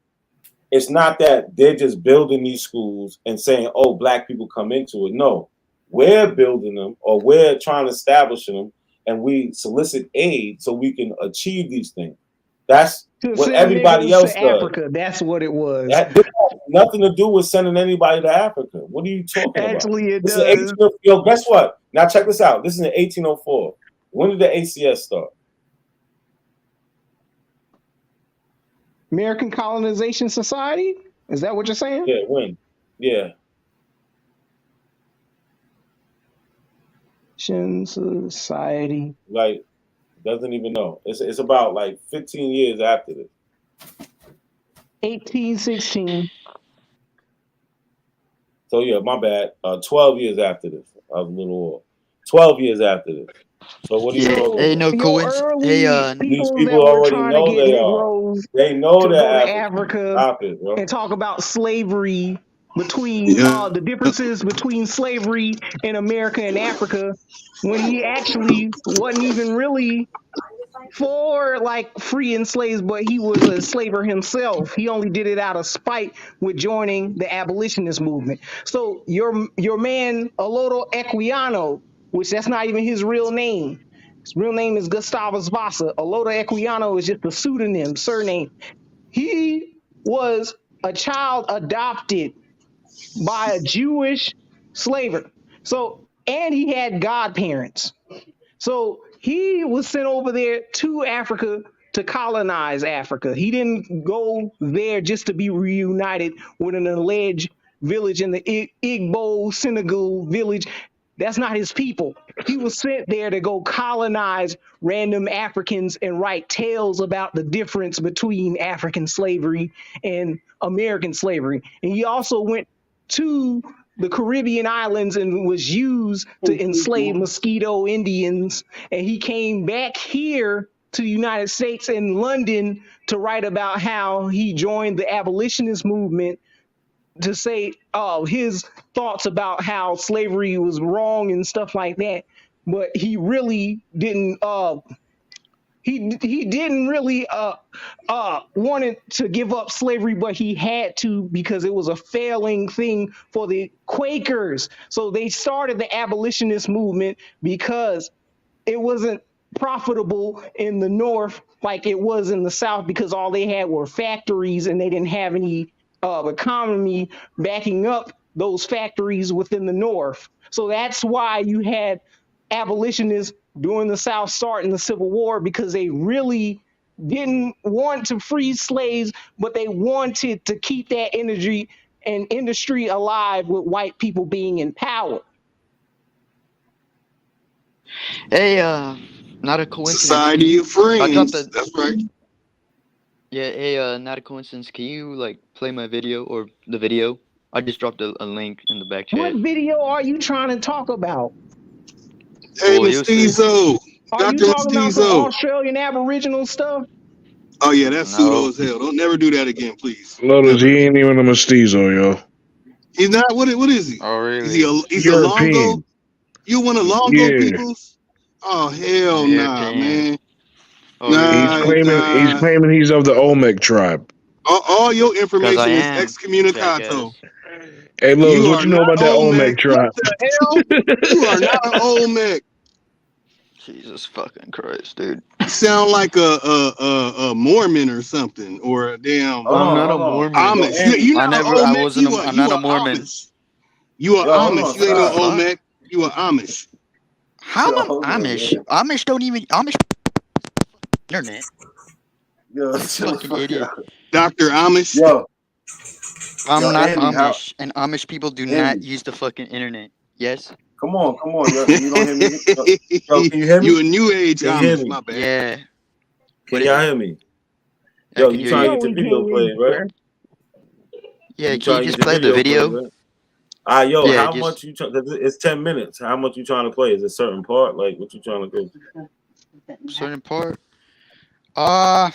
it's not that they're just building these schools and saying, "Oh, black people come into it." No. We're building them, or we're trying to establish them, and we solicit aid so we can achieve these things. That's what everybody else to does. Africa. That's what it was. That has nothing to do with sending anybody to Africa. What are you talking about? Actually, it This does. is yo, guess what? Now check this out. This is in 1804. When did the ACS start? American Colonization Society? Is that what you're saying? Yeah, when? Yeah. Society. Like, doesn't even know. It's about like 15 years after this. 1816. So yeah, my bad. 12 years after this. I was a little off. 12 years after this. So what are you So gonna Hey, do? no your coincidence. Hey, early These people people that were already trying to know get they are. Negroes They know to they're go to African. Africa Stop it, bro. and talk about slavery between Yeah. the differences between slavery in America and Africa, when he actually wasn't even really for like freeing slaves, but he was a slaver himself. He only did it out of spite with joining the abolitionist movement. So your man Alodo Equiano, which that's not even his real name. His real name is Gustavus Vassa. Alodo Equiano is just a pseudonym, surname. He was a child adopted by a Jewish slaver. So, and he had godparents. So he was sent over there to Africa to colonize Africa. He didn't go there just to be reunited with an alleged village in the Igbo Senegal village. That's not his people. He was sent there to go colonize random Africans and write tales about the difference between African slavery and American slavery. And he also went to the Caribbean islands and was used to enslave Mosquito Indians. And he came back here to the United States in London to write about how he joined the abolitionist movement to say his thoughts about how slavery was wrong and stuff like that. But he really didn't he didn't really wanted to give up slavery, but he had to because it was a failing thing for the Quakers. So they started the abolitionist movement because it wasn't profitable in the North like it was in the South, because all they had were factories and they didn't have any economy backing up those factories within the North. So that's why you had abolitionists during the South starting the Civil War, because they really didn't want to free slaves, but they wanted to keep that energy and industry alive with white people being in power. Hey, not a coincidence. Society of I dropped friends. a. That's right. Yeah, hey, not a coincidence. Can you like play my video or the video? I just dropped a link in the back What chat. video are you trying to talk about? Hey, Well, you'll see. Mestizo. Are you Dr. talking about some Mestizo. Australian Aboriginal stuff? Oh, yeah, that's pseudo No, as hell. Don't never do that again, please. Lotus, Never. he ain't even a mestizo, yo. He's not. What is he? oh Is he really? he's a Longo? European. You one of Longo Yeah. peoples? Oh, hell nah, European. man. Oh He's Nah, really? claiming nah. he's of the Olmec tribe. All your Because I information is am, excommunicato. jackass. Hey Lotus, You what are you know not about that Olmec Olmec. What tribe? the hell? You are not an Olmec. Jesus fucking Christ, dude. You sound like a Mormon or something, or a damn Hold I'm on, not a hold on. Mormon. Yo, Amish. Andy. You're not an I Olmec. wasn't I'm You not are a Mormon. Amish. You are Yo, hold Amish. on, You ain't no The stop. fuck? Olmec. You are Amish. How Yo, am hold I on, Amish? man. Amish don't even Amish internet. Yo, chill the Fucking fuck idiot. out. Dr. Amish. Yo, I'm not Andy, how Amish, and Amish people do not Andy? use the fucking internet. Yes? Come on. Yo, you don't hear me? Yo, can you hear You me? a new age Can you hear Amish, me? my bad. Yeah. Can What is y'all it? hear me? I Yo, can you hear trying to you. get your We video can't hear played, you, right? sir. Yeah, You can you trying to just get your play the video played, video? right? All right, yo, Yeah, how just much you trying? It's 10 minutes. How much you trying to play? Is it a certain part? Like, what you trying to do? certain part. Uh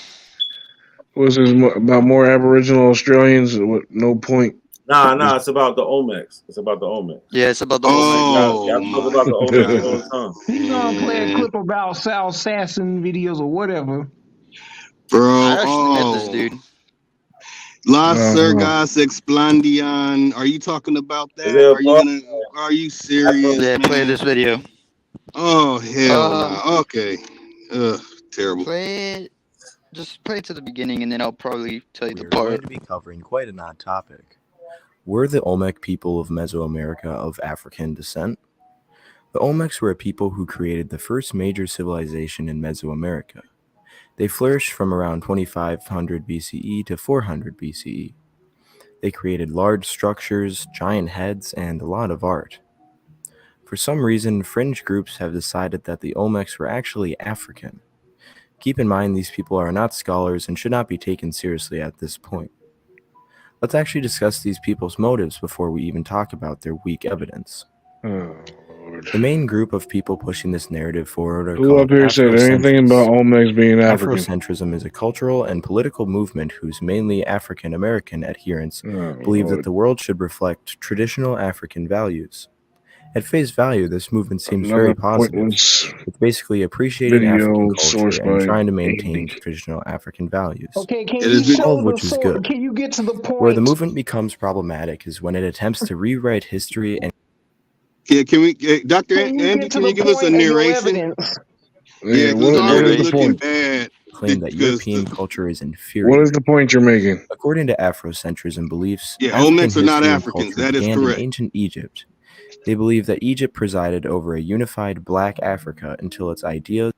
Was this about more Aboriginal Australians with no point? Nah, it's about the Olmecs. It's about the Olmecs. yeah, it's about the Olmecs. Oh Y'all talk my about the Olmecs all the god, time. He's gonna play a man, clip about South Sasson videos or whatever. bro. I actually met this Oh, dude. Las Uh, Sergas Explandian. Are you talking about Is that? there a Are you part? gonna? Are you Afro? serious, Yeah, play man? this video. Oh hell Um nah. Okay. Terrible. play it just play it to the beginning and then I'll probably tell you We the are going part. to be covering quite an odd topic. Were the Olmec people of Mesoamerica of African descent? The Olmecs were a people who created the first major civilization in Mesoamerica. They flourished from around 2500 BCE to 400 BCE. They created large structures, giant heads, and a lot of art. For some reason, fringe groups have decided that the Olmecs were actually African. Keep in mind these people are not scholars and should not be taken seriously at this point. Let's actually discuss these people's motives before we even talk about their weak evidence. The main group of people pushing this narrative forward are Who up called here said anything about Olmecs being African? Afrocentrism is a cultural and political movement whose mainly African American adherents believe that the world should reflect traditional African values. At face value, this movement seems very positive. It's basically appreciating African culture and trying to maintain traditional African values. Okay, can you show All of the which is source? good. Can you get to the point? Where the movement becomes problematic is when it attempts to rewrite history and Can we, Dr. Can you Andy, get to can you the give us a point of your narration? evidence? Yeah, because it's already looking bad. claim that because European the- culture is inferior. What is the point you're making? According to Afrocentrism beliefs, Yeah, African Olmecs are not history and Africans. culture That is began correct. in ancient Egypt. They believe that Egypt presided over a unified Black Africa until its ideas.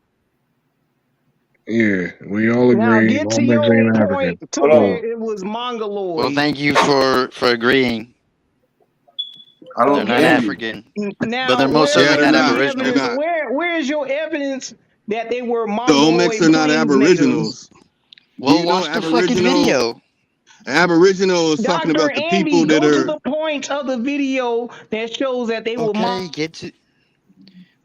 Yeah, we all Now agree get to Olmecs your ain't point African. to where it was Mongoloid. Well, thank you for agreeing. I They're don't not blame you. African, Now, but they're most certainly they're not not. Aboriginals. They're not. Where is your evidence that they were The Mongoloid Olmecs are not plains Aboriginals. Well, Do you know watch the fucking Aboriginal? video. Aboriginal is talking Dr. about the Andy, people that go to are. the point of the video that shows that they were Okay, get to.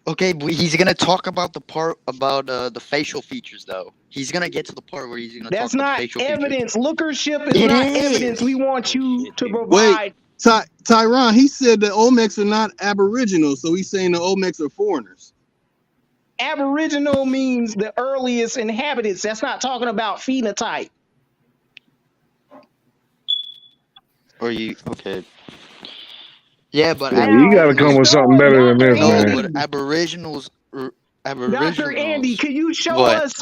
Okay, but he's gonna talk about the part about the facial features, though. He's gonna get to the part where he's gonna That's talk about not the facial features. evidence. Lookership is It not is. evidence. We want you to Wait, provide. Tyron, he said the Olmecs are not Aboriginal, so he's saying the Olmecs are foreigners. Aboriginal means the earliest inhabitants. That's not talking about phenotype. Or you okay? Yeah, but Yeah, you gotta come with something better than this, no, man. but Aboriginals. Dr. Andy, can you show What? us?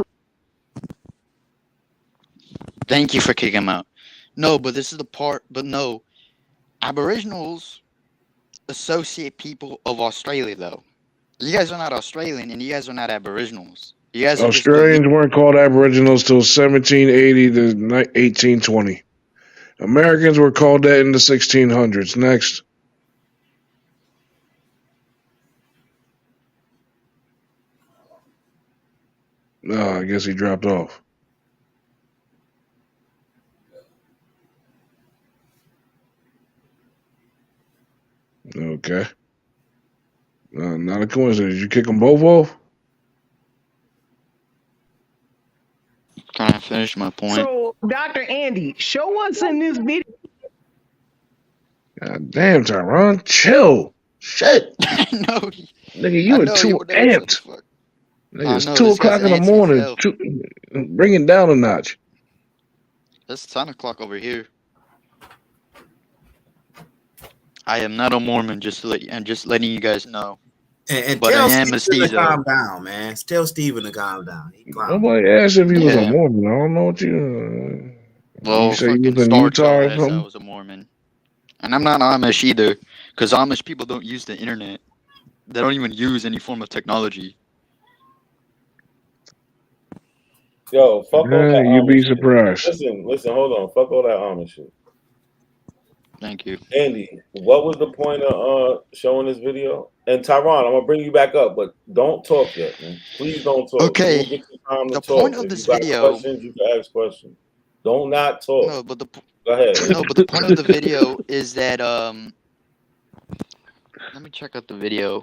Thank you for kicking him out. No, but this is the part. But no, Aboriginals associate people of Australia, though. You guys are not Australian, and you guys are not Aboriginals. You guys are just Australians weren't called Aboriginals till 1780 to 1820. Americans were called that in the 1600s. Next. I guess he dropped off. Okay. Not a coincidence. You kick them both off? Can I finish my point? So, Dr. Andy, show us in this video. God damn, Tyron, chill. Shit. No, nigga, you are too amped. Nigga, it's 2 o'clock in the morning. Bring it down a notch. It's 10 o'clock over here. I am not a Mormon, just letting you guys know. And but tell I am Steven to mestizo. calm down, man. Tell Steven to calm down. Nobody asked if he was a Yeah. Mormon. I don't know what you. Well, You say you fucking was in Star Utah or Child asked I something? was a Mormon. And I'm not Amish either, because Amish people don't use the internet. They don't even use any form of technology. Yo, fuck all that You'd be Amish shit. surprised. Listen, hold on. Fuck all that Amish shit. Thank you. Andy, what was the point of showing this video? And Tyron, I'm gonna bring you back up, but don't talk yet, man. Please don't talk. Okay. We'll get you time to The talk. point of If this you got video- questions, you can ask questions. Don't not talk. No, but Go ahead. No, but the point of the video is that let me check out the video.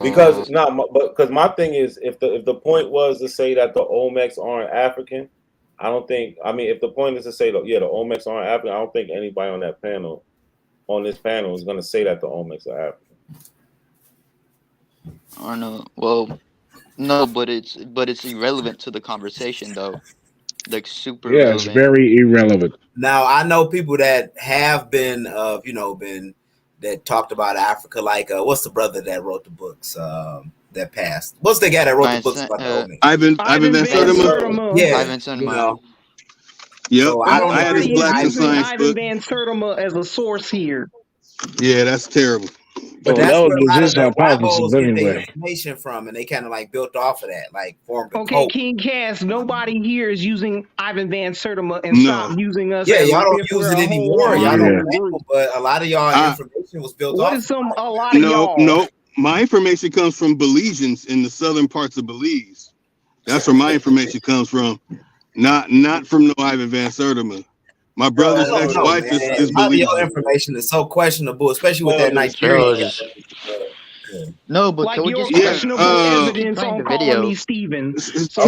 Because because my thing is, if the point was to say that the Olmecs aren't African, I don't think. I mean, if the point is to say that the Olmecs aren't African, I don't think anybody on this panel, is going to say that the Olmecs are African. I don't know. Well, no, but it's irrelevant to the conversation though. Like super Yeah, it's relevant. very irrelevant. Now I know people that have been, that talked about Africa. Like, what's the brother that wrote the books? That passed. What's the guy that wrote the books about the Olmecs? Ivan Van Sertima. Yeah, Ivan Sertima. Yep, So I had his Blacks in Science Ivan book. Van Sertima as a source here. Yeah, that's terrible. But So that's that where a was lot of his the hypothesis Wabos get their anyway. information from, and they kind of like built off of that, like formed a Okay, cult. King Cass, nobody here is using Ivan Van Sertima and No. stop using us. Yeah, as y'all don't if use we're it a anymore. whole Y'all don't homogenous claim group. them, but a lot of y'all information was built What off. is some a lot of No, y'all? no. My information comes from Belizeans in the southern parts of Belize. That's where my information comes from. Not from no Ivan Van Sertima. My brother's I don't know, ex-wife man. is A lot of your believable. information is so questionable, especially with that Nigerian. No, but Like can we your just questionable keep evidence playing on the calling me video? Steven. It's So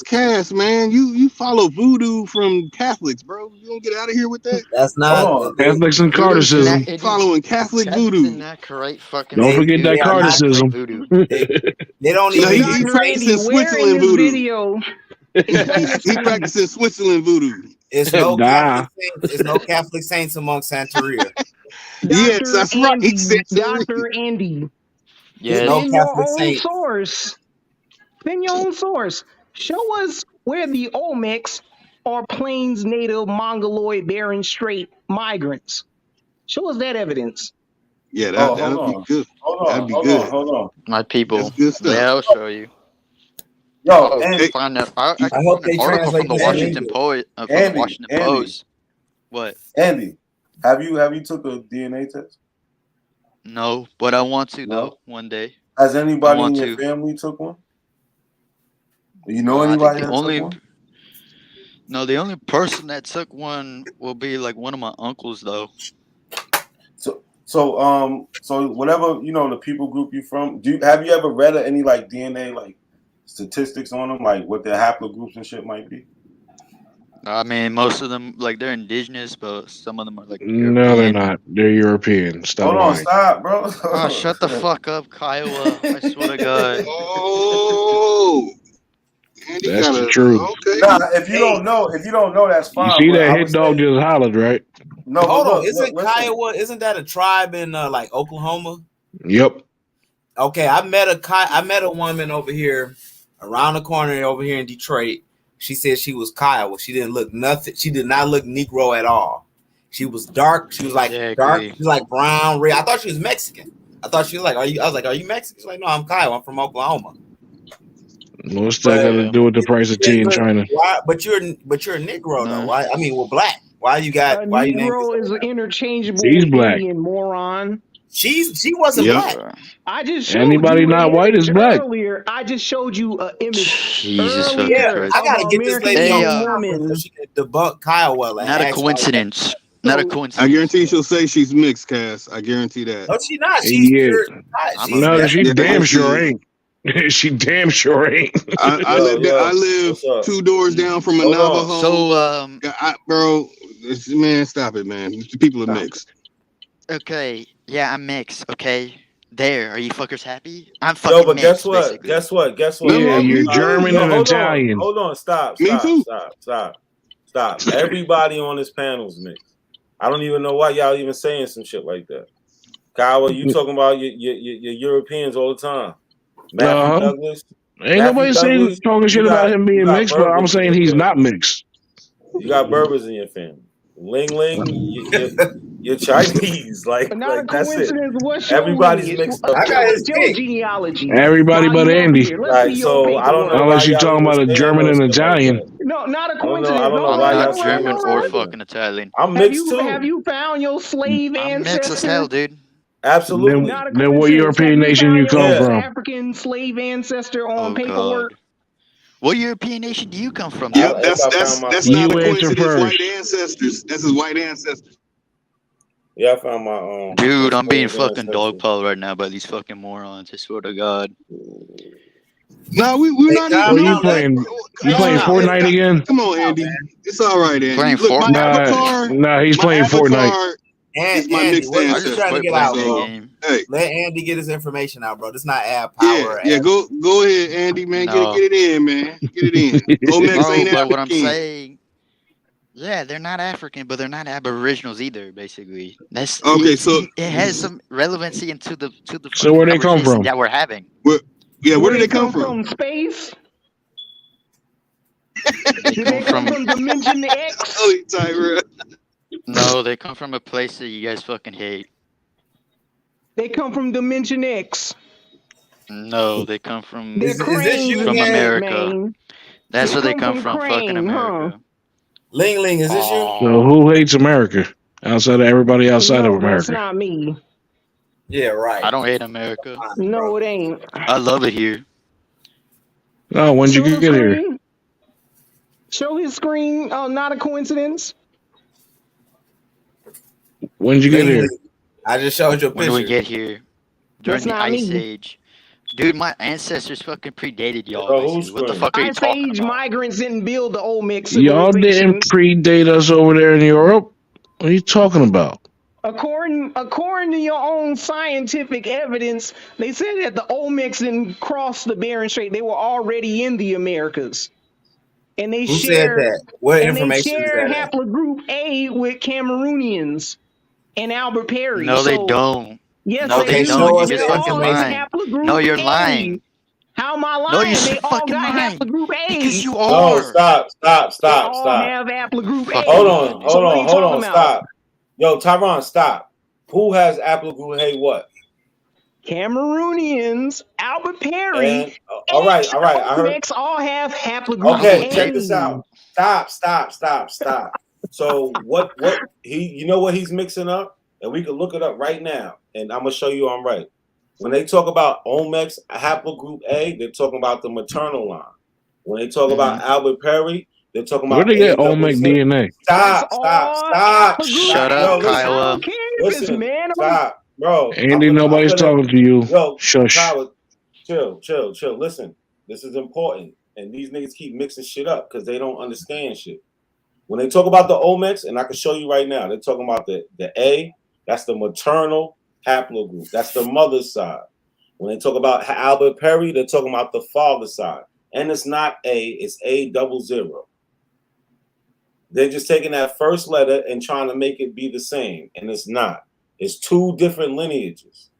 Cass, man. You follow voodoo from Catholics, bro. You don't get out of here with that. That's not. Catholics and Voodoo's not. Carticism. Following Catholic Catholics voodoo. did not create fucking Don't They forget voodoo. that they are not. Voodoo create Carticism. voodoo. They don't No, even he use. Dr. Andy, practicing where in Switzerland this voodoo. video? Explain this He to me. practicing Switzerland voodoo. It's no Nah. Catholic saints. It's no Catholic saints among Santeria. Yes, Dr. that's right. He Andy, said Dr. Andy, There's no spin your Catholic own saints. source. Spin your own source. Show us where the Olmecs are Plains native Mongoloid Bering Strait migrants. Show us that evidence. Yeah, Oh, that'd be good. hold That'd on, be hold good. on, hold on. My people. That's good stuff. Yeah, I'll show you. Yo, Oh, Andy, find a, I I can hope find an they article translate from the this in Washington English. Andy, Post. What? Andy, have you took a DNA test? No, but I want to No. though one day. Has I anybody in want your to. family took one? You know I think anybody the that only took one? no, the only person that took one will be like one of my uncles though. So whatever the people group you from, have you ever read any like DNA like statistics on them, like what their haplogroups and shit might be? I mean, most of them like they're indigenous, but some of them are like No, they're European. not. They're European. Stop Hold on, lying. stop, bro. Oh, shut the fuck up, Kiowa! I swear to God. Oh, Andy That's got the a truth. okay. Nah, if you don't know, that's You fine. see But that I hit would dog say just hollered, right? no. But Hold on, look, listen. Kiowa? Isn't that a tribe in like Oklahoma? Yep. Okay, I met a woman over here, around the corner over here in Detroit. She said she was Kiowa. She didn't look nothing. She did not look Negro at all. She was dark. She was like dark. She was like brown, red. I thought she was Mexican. I thought she was like, I was like, are you Mexican? She's like, no, I'm Kiowa. I'm from Oklahoma. What's that got to do with the price of tea in China? Why, but you're a Negro though. Why? I mean, we're black. Why you A Negro is interchangeable He's with black. Indian, moron. She wasn't black. I just showed Anybody you not an white image is black. earlier. I just showed you an image Jesus fucking earlier Christ. I gotta of get this American lady on Indian the conference woman. so she can debunk Kiowa. And Not a ask her. coincidence. Not a I coincidence. guarantee she'll say she's mixed, Cass. I guarantee that. No, she's not. She's Yeah. pure. No, she Yeah, damn she sure is. ain't. She damn sure ain't. I live 2 doors down from a Hold on. Navajo. So bro, man, stop it, man. The people are mixed. okay, yeah, I'm mixed. Okay, there. Are you fuckers happy? I'm fucking Yo, but mixed. guess what? Basically. Guess what? Yeah, you're too. German No, and hold Italian. on. Hold on. Stop. Me too. Stop. Everybody on this panel's mixed. I don't even know why y'all even saying some shit like that. Kyle, you talking about your Europeans all the time. Matthew Douglas. Ain't nobody saying talking shit about him being mixed, but I'm saying he's not mixed. You got Berbers in your family. Ling Ling, you're Chinese. Like, Not a that's it. coincidence. What's your Everybody's lineage? mixed Tell up. us your genealogy. Everybody While but you up Andy. here, let's Right, see so your I don't know paperwork. why Unless you're y'all talking even about a saying German no and shit like Italian. that. No, not a I don't coincidence. know Hold why on, y'all hold saying on, German hold no or shit like on. fucking Italian. that. I'm mixed too. Have you found your slave I'm mixed as ancestor? hell, dude. Absolutely. Not a Then what coincidence. Have European you nation found you your come West from? African slave ancestor on Oh paperwork? God. What European nation do you come from, Yep, dude? that's You not a answer coincidence. first. White ancestors. That's his white ancestors. Yeah, I found my Dude, I'm being slave fucking ancestry. dogpiled right now by these fucking morons. I swear to God. No, we're not even. What are you No, playing? You playing Fortnite again? Come on, Andy. It's all right, Andy. Playing Look, my Fortnite? avatar. He's My playing Fortnite. avatar is my Andy, mixed what are you I just ancestor. trying to quit get playing out, that bro? game. Hey, Let Andy get his information out, bro. This is not ad power. yeah. Go ahead, Andy, man. No. Get it in, man. Get it in. Omex No, ain't but what I'm African. saying, yeah, they're not African, but they're not Aboriginals either. Basically, that's Okay, so it has some relevancy into the So where they come conversation from? that we're having. where Where did they come from? Space? They Did come they come from from Dimension X? Oh, Tyra. no, they come from a place that you guys fucking hate. They come from Dimension X. No, they come from They're cranes from again, America. man. That's They where they come come from from. Fucking Crane, huh? America. Ling Ling, is this you? So who hates America outside of everybody outside of No, that's America? not me. Yeah, right. I don't hate America. No, it ain't. I love it here. Oh, when'd you Show the get here? screen. Show his screen. Oh, not a coincidence. When'd you get here? I just showed you a When do we picture. get here? During That's the not Ice me. Age. Dude, my ancestors fucking predated y'all. Bro, who's What the screaming? fuck are you Ice talking Age about? migrants didn't build the Olmec Y'all didn't civilization. predate us over there in Europe. What are you talking about? According to your own scientific evidence, they said that the Olmecs didn't cross the Bering Strait. They were already in the Americas. And they Who said share that? What information is that at? haplogroup A with Cameroonians and Albert Perry. No, they So don't. yes, No, they they Okay, do. don't. show You're us They're just the fucking all in information. lying. No, haplogroup you're A. lying. How am I No, you're lying? They all fucking got lying. haplogroup Because A. you No, are. stop. They all have haplogroup Fucking Hold A. on, So what are you hold talking on, about? stop. Yo, Tyron, stop. Who has haplogroup A what? Cameroonians, Albert Perry, And all right, I heard. Olmecs all have haplogroup Okay, A. check this out. Stop. So what you know what he's mixing up? And we can look it up right now. And I'm gonna show you I'm right. When they talk about Olmecs haplogroup A, they're talking about the maternal line. When they talk about Albert Perry, they're talking Where about they get Olmec A00. DNA? That's Stop. all haplogroup Shut A. up, Yo, I listen. don't care if it's Listen. man or Stop. Bro. Andy, nobody's talking to you. Yo, Shush. Tyler, chill. Listen, this is important. And these niggas keep mixing shit up because they don't understand shit. When they talk about the Olmecs, and I can show you right now, they're talking about the A, that's the maternal haplogroup. That's the mother's side. When they talk about Albert Perry, they're talking about the father's side. And it's not A, it's A00. They're just taking that first letter and trying to make it be the same. And it's not. It's two different lineages.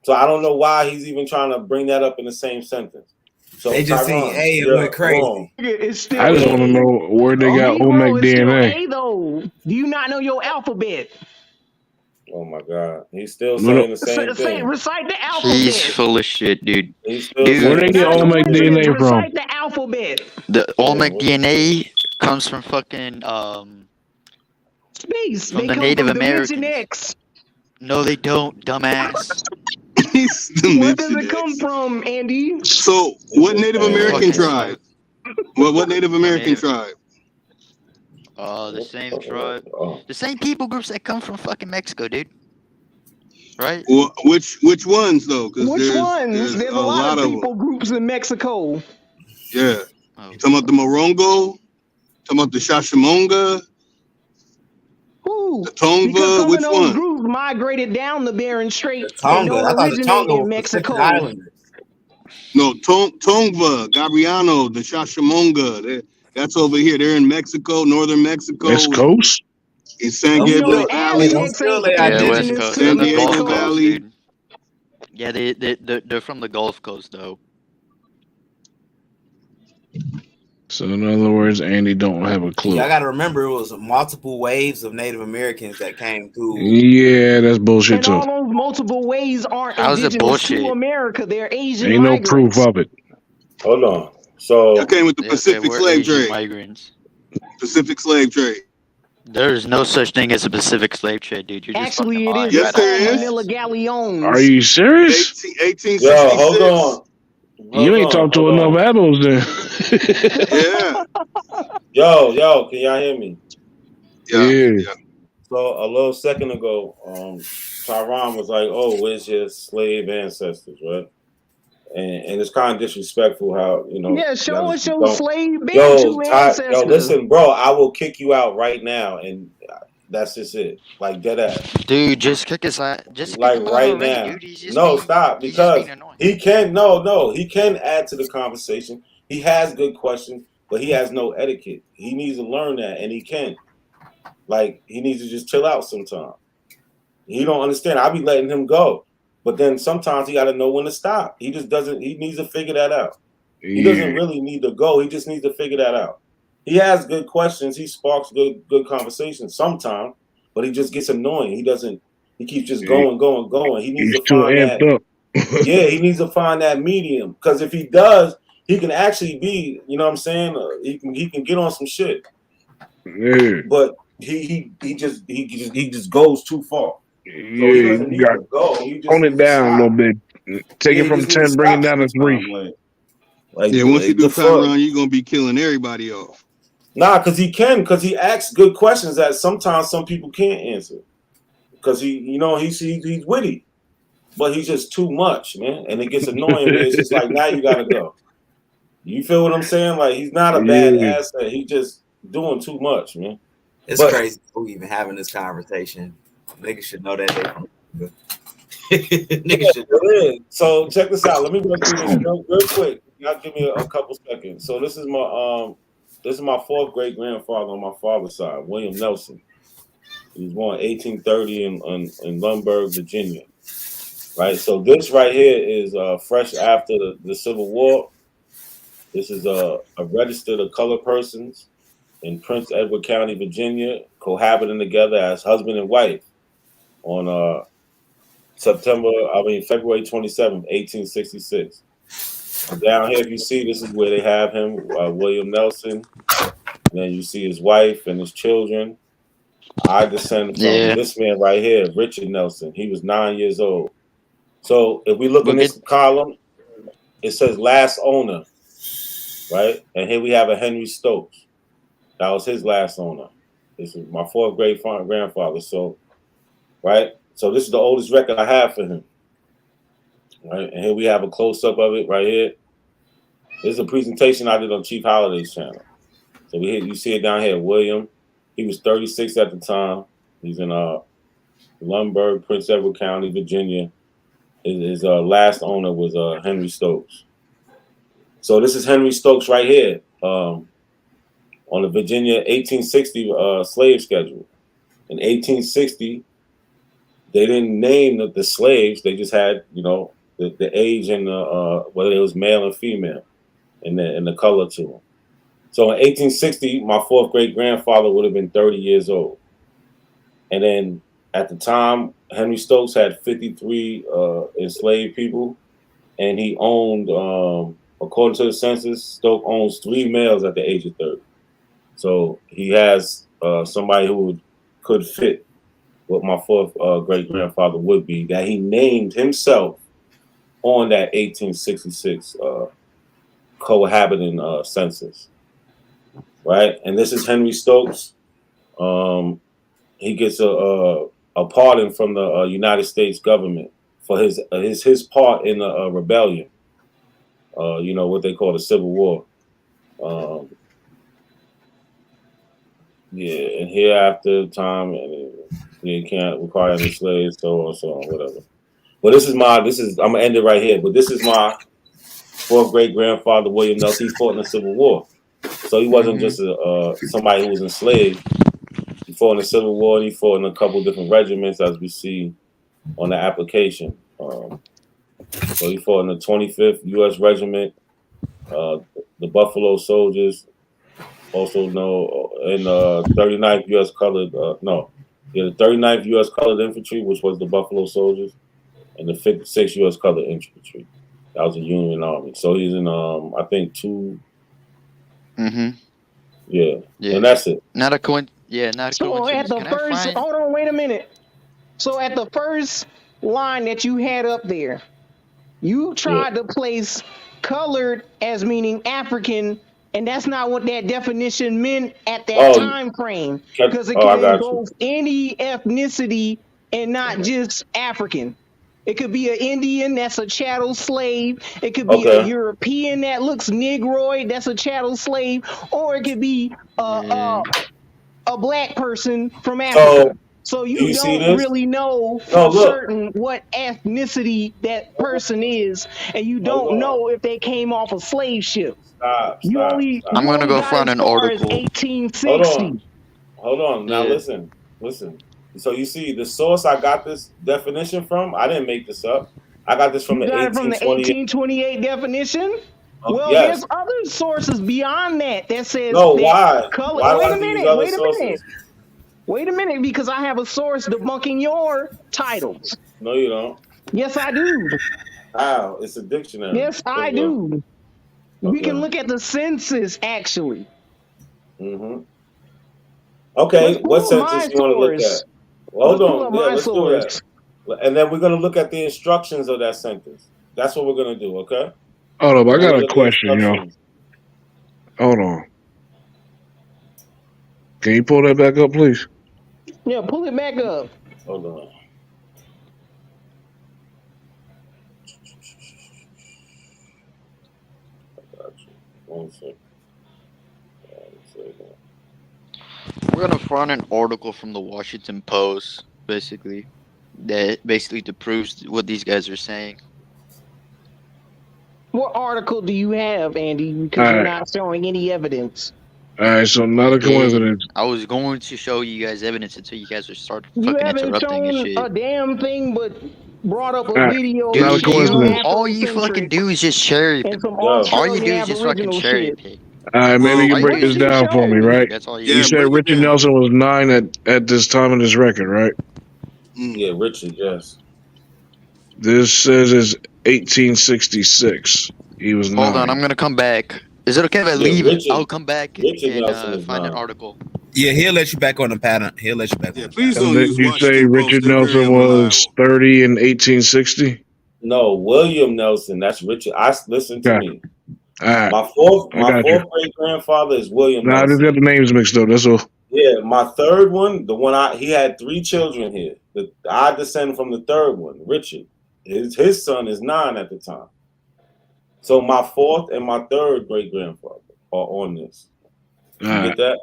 So I don't know why he's even trying to bring that up in the same sentence. So They just seen A and went crazy. wrong. it's still I just A. want to know where they got Negro, Olmec it's still DNA. A though. Do you not know your alphabet? Oh my God. He's still saying the same thing. Recite the alphabet. He's full of shit, dude. Where they get Olmec DNA from? Recite the alphabet. The Olmec DNA comes from fucking Space. from They the come Native from Dimension Americans. X. No, they don't, dumbass. Where does it come from, Andy? So, what Native American tribe? What Native American tribe? The same tribe. The same people groups that come from fucking Mexico, dude. Right? Well, which ones though? Which ones? There's a lot of them. people groups in Mexico. Yeah. You talking about the Morongo? Talking about the Shashamonga? Who? The Tongva? Because some Which of those one? groups migrated down the Bering Strait and Tonga. don't I thought the originate Tonga in was Mexico. Pacific Islanders. No, Tongva, Gabriano, the Shashamonga. That's over here. They're in Mexico, northern Mexico. West Coast? In San Gabriel Valley. West Coast. San The Gulf Diego Coast, Valley. dude. Yeah, they're from the Gulf Coast though. So in other words, Andy don't have a clue. I got to remember it was multiple waves of Native Americans that came through. Yeah, that's bullshit And too. all those multiple ways aren't How's it indigenous bullshit? to America. They're Asian Ain't no migrants. proof of it. Hold on. So Y'all came with the Yes, they Pacific were slave Asian trade. migrants. Pacific slave trade. There is no such thing as a Pacific slave trade, dude. You're just Actually, fucking it lying. is. Yes, It's all there is. Manila galleons. Are you serious? 1866. Yo, hold on. You ain't talked to enough adults then. Yeah. Yo, can y'all hear me? Yeah. So a little second ago, Tyron was like, "Oh, where's your slave ancestors?" Right? And it's kind of disrespectful how Yeah, show y'all us your don't- slave Yo, Bantu ancestors. yo, listen, bro, I will kick you out right now, and that's just it. Like dead ass. Dude, just kick his ass. Just kick Like him out right already, now. dude. He's just No, being, stop, he's just because being annoying. he can add to the conversation. He has good questions, but he has no etiquette. He needs to learn that, and he can. Like, he needs to just chill out sometimes. He don't understand. I be letting him go. But then sometimes he got to know when to stop. He just doesn't. He needs to figure that out. He doesn't really need to go. He just needs to figure that out. He has good questions. He sparks good conversations sometimes, but he just gets annoying. He doesn't. He keeps just going. He needs He's to too find amped that. up. Yeah, he needs to find that medium. Because if he does, he can actually be. You know what I'm saying? He can get on some shit. Yeah. But he just goes too far. So he Yeah, doesn't you need got to go. He just tone needs it to down a stop. little bit. Take Yeah, it he from just needs 10, bring it stop down to sometime, 3. Like Yeah, once you do the fuck? Tyron, you're gonna be killing everybody off. Nah, because he asks good questions that sometimes some people can't answer. Because he's witty, but he's just too much, man, and it gets annoying. Where it's just like, now you gotta go. You feel what I'm saying? Like, he's not a bad Yeah. asset. He just doing too much, man. It's crazy we even having this conversation. Niggas should know that they niggas should know. Yeah. So check this out. Let me run through this real quick. Y'all give me a couple seconds. So this is my fourth great grandfather on my father's side, William Nelson. He was born 1830 in Lumberg, Virginia. Right. So this right here is fresh after the Civil War. This is a registered of colored persons in Prince Edward County, Virginia, cohabiting together as husband and wife on February 27th, 1866. And down here, if you see, this is where they have him, William Nelson. And then you see his wife and his children. I descend from this man right here, Richard Nelson. He was 9 years old. So if we look in this column, it says last owner, right? And here we have a Henry Stokes. That was his last owner. This is my fourth great grandfather. So, right? So this is the oldest record I have for him. Right? And here we have a close-up of it right here. This is a presentation I did on Chief Holiday's channel. So you see it down here, William. He was 36 at the time. He's in Lumberg, Prince Edward County, Virginia. His last owner was Henry Stokes. So this is Henry Stokes right here on the Virginia 1860 slave schedule. In 1860, they didn't name the slaves. They just had, the age and whether it was male and female and the color to them. So in 1860, my fourth great grandfather would have been 30 years old. And then at the time, Henry Stokes had 53 enslaved people, and he owned, according to the census, Stokes owns 3 males at the age of 30. So he has somebody who could fit what my fourth great grandfather would be, that he named himself on that 1866 cohabiting census. Right, and this is Henry Stokes. He gets a pardon from the United States government for his part in the rebellion. What they call the Civil War. And hereafter time, you can't require any slaves, so on, whatever. But I'm gonna end it right here. But this is my fourth great grandfather, William Nelson. He fought in the Civil War. So he wasn't just somebody who was enslaved. He fought in the Civil War, and he fought in a couple different regiments, as we see on the application. So he fought in the 25th U.S. Regiment, the Buffalo Soldiers, also known in 39th U.S. Colored, the 39th U.S. Colored Infantry, which was the Buffalo Soldiers, and the 56th U.S. Colored Infantry. That was a Union Army. So he's in, I think, 2. Yeah, and that's it. Not a coincidence. So at the first, hold on, wait a minute. So at the first line that you had up there, you tried to place colored as meaning African, and that's not what that definition meant at that time frame, because it can engulf any ethnicity and not just African. It could be an Indian that's a chattel slave. It could be a European that looks Negroid that's a chattel slave, or it could be a black person from Africa. So you don't really know for certain what ethnicity that person is, and you don't know if they came off a slave ship. Stop. I'm gonna go find an article. 1860. Hold on. Now listen. So you see, the source I got this definition from, I didn't make this up. I got this from the 1828 definition. Well, yes. there's other sources beyond that says why? Color. Why Wait a minute, because I have a source debunking your titles. No, you don't. Yes, I do. How? It's a dictionary. Yes, I do. We can look at the census, actually. Okay, what census you want to look at? Well, hold on. Let's do that. And then we're going to look at the instructions of that sentence. That's what we're going to do, okay? Hold up, I got a question, yo. Hold on. Can you pull that back up, please? Yeah, pull it back up. Hold on. I got you. 1 second. 1 second. We're gonna find an article from the Washington Post, basically, that basically to prove what these guys are saying. What article do you have, Andy? Because All you're right. not showing any evidence. All right. So not a coincidence. I was going to show you guys evidence until you guys would start You fucking haven't interrupting and shown shit. a damn thing, but brought up All a right. video Not a with some coincidence. All you fucking Afrocentric do is just cherry pick. and some All you do Australian is just fucking Aboriginal cherry shit. pick. All right. Maybe you All can you break do is this What just you down for me, cherry showing? right? pick. That's all you You do. said break it Richard down. Nelson was 9 at this time of this record, right? Yeah, Richard, yes. This says it's 1866. He was Hold on, 9. I'm gonna come back. Is it okay if I Yeah, leave? Richard. I'll come back Richard and Nelson is find an 9. article. Yeah, he'll let you back on the pattern. He'll let you back on the Please pattern. And don't did use you say Washington Post. Richard They're very Nelson was unreliable. 30 in 1860? No, William Nelson. That's Richard. Listen to Okay. me. All right. My fourth I got you. great grandfather is William Nah, I just got Nelson. the names mixed up. That's all. Yeah, my third one, the one he had 3 children here. I descend from the third one, Richard. His son is 9 at the time. So my fourth and my third great grandfather are on this. All You right. get that?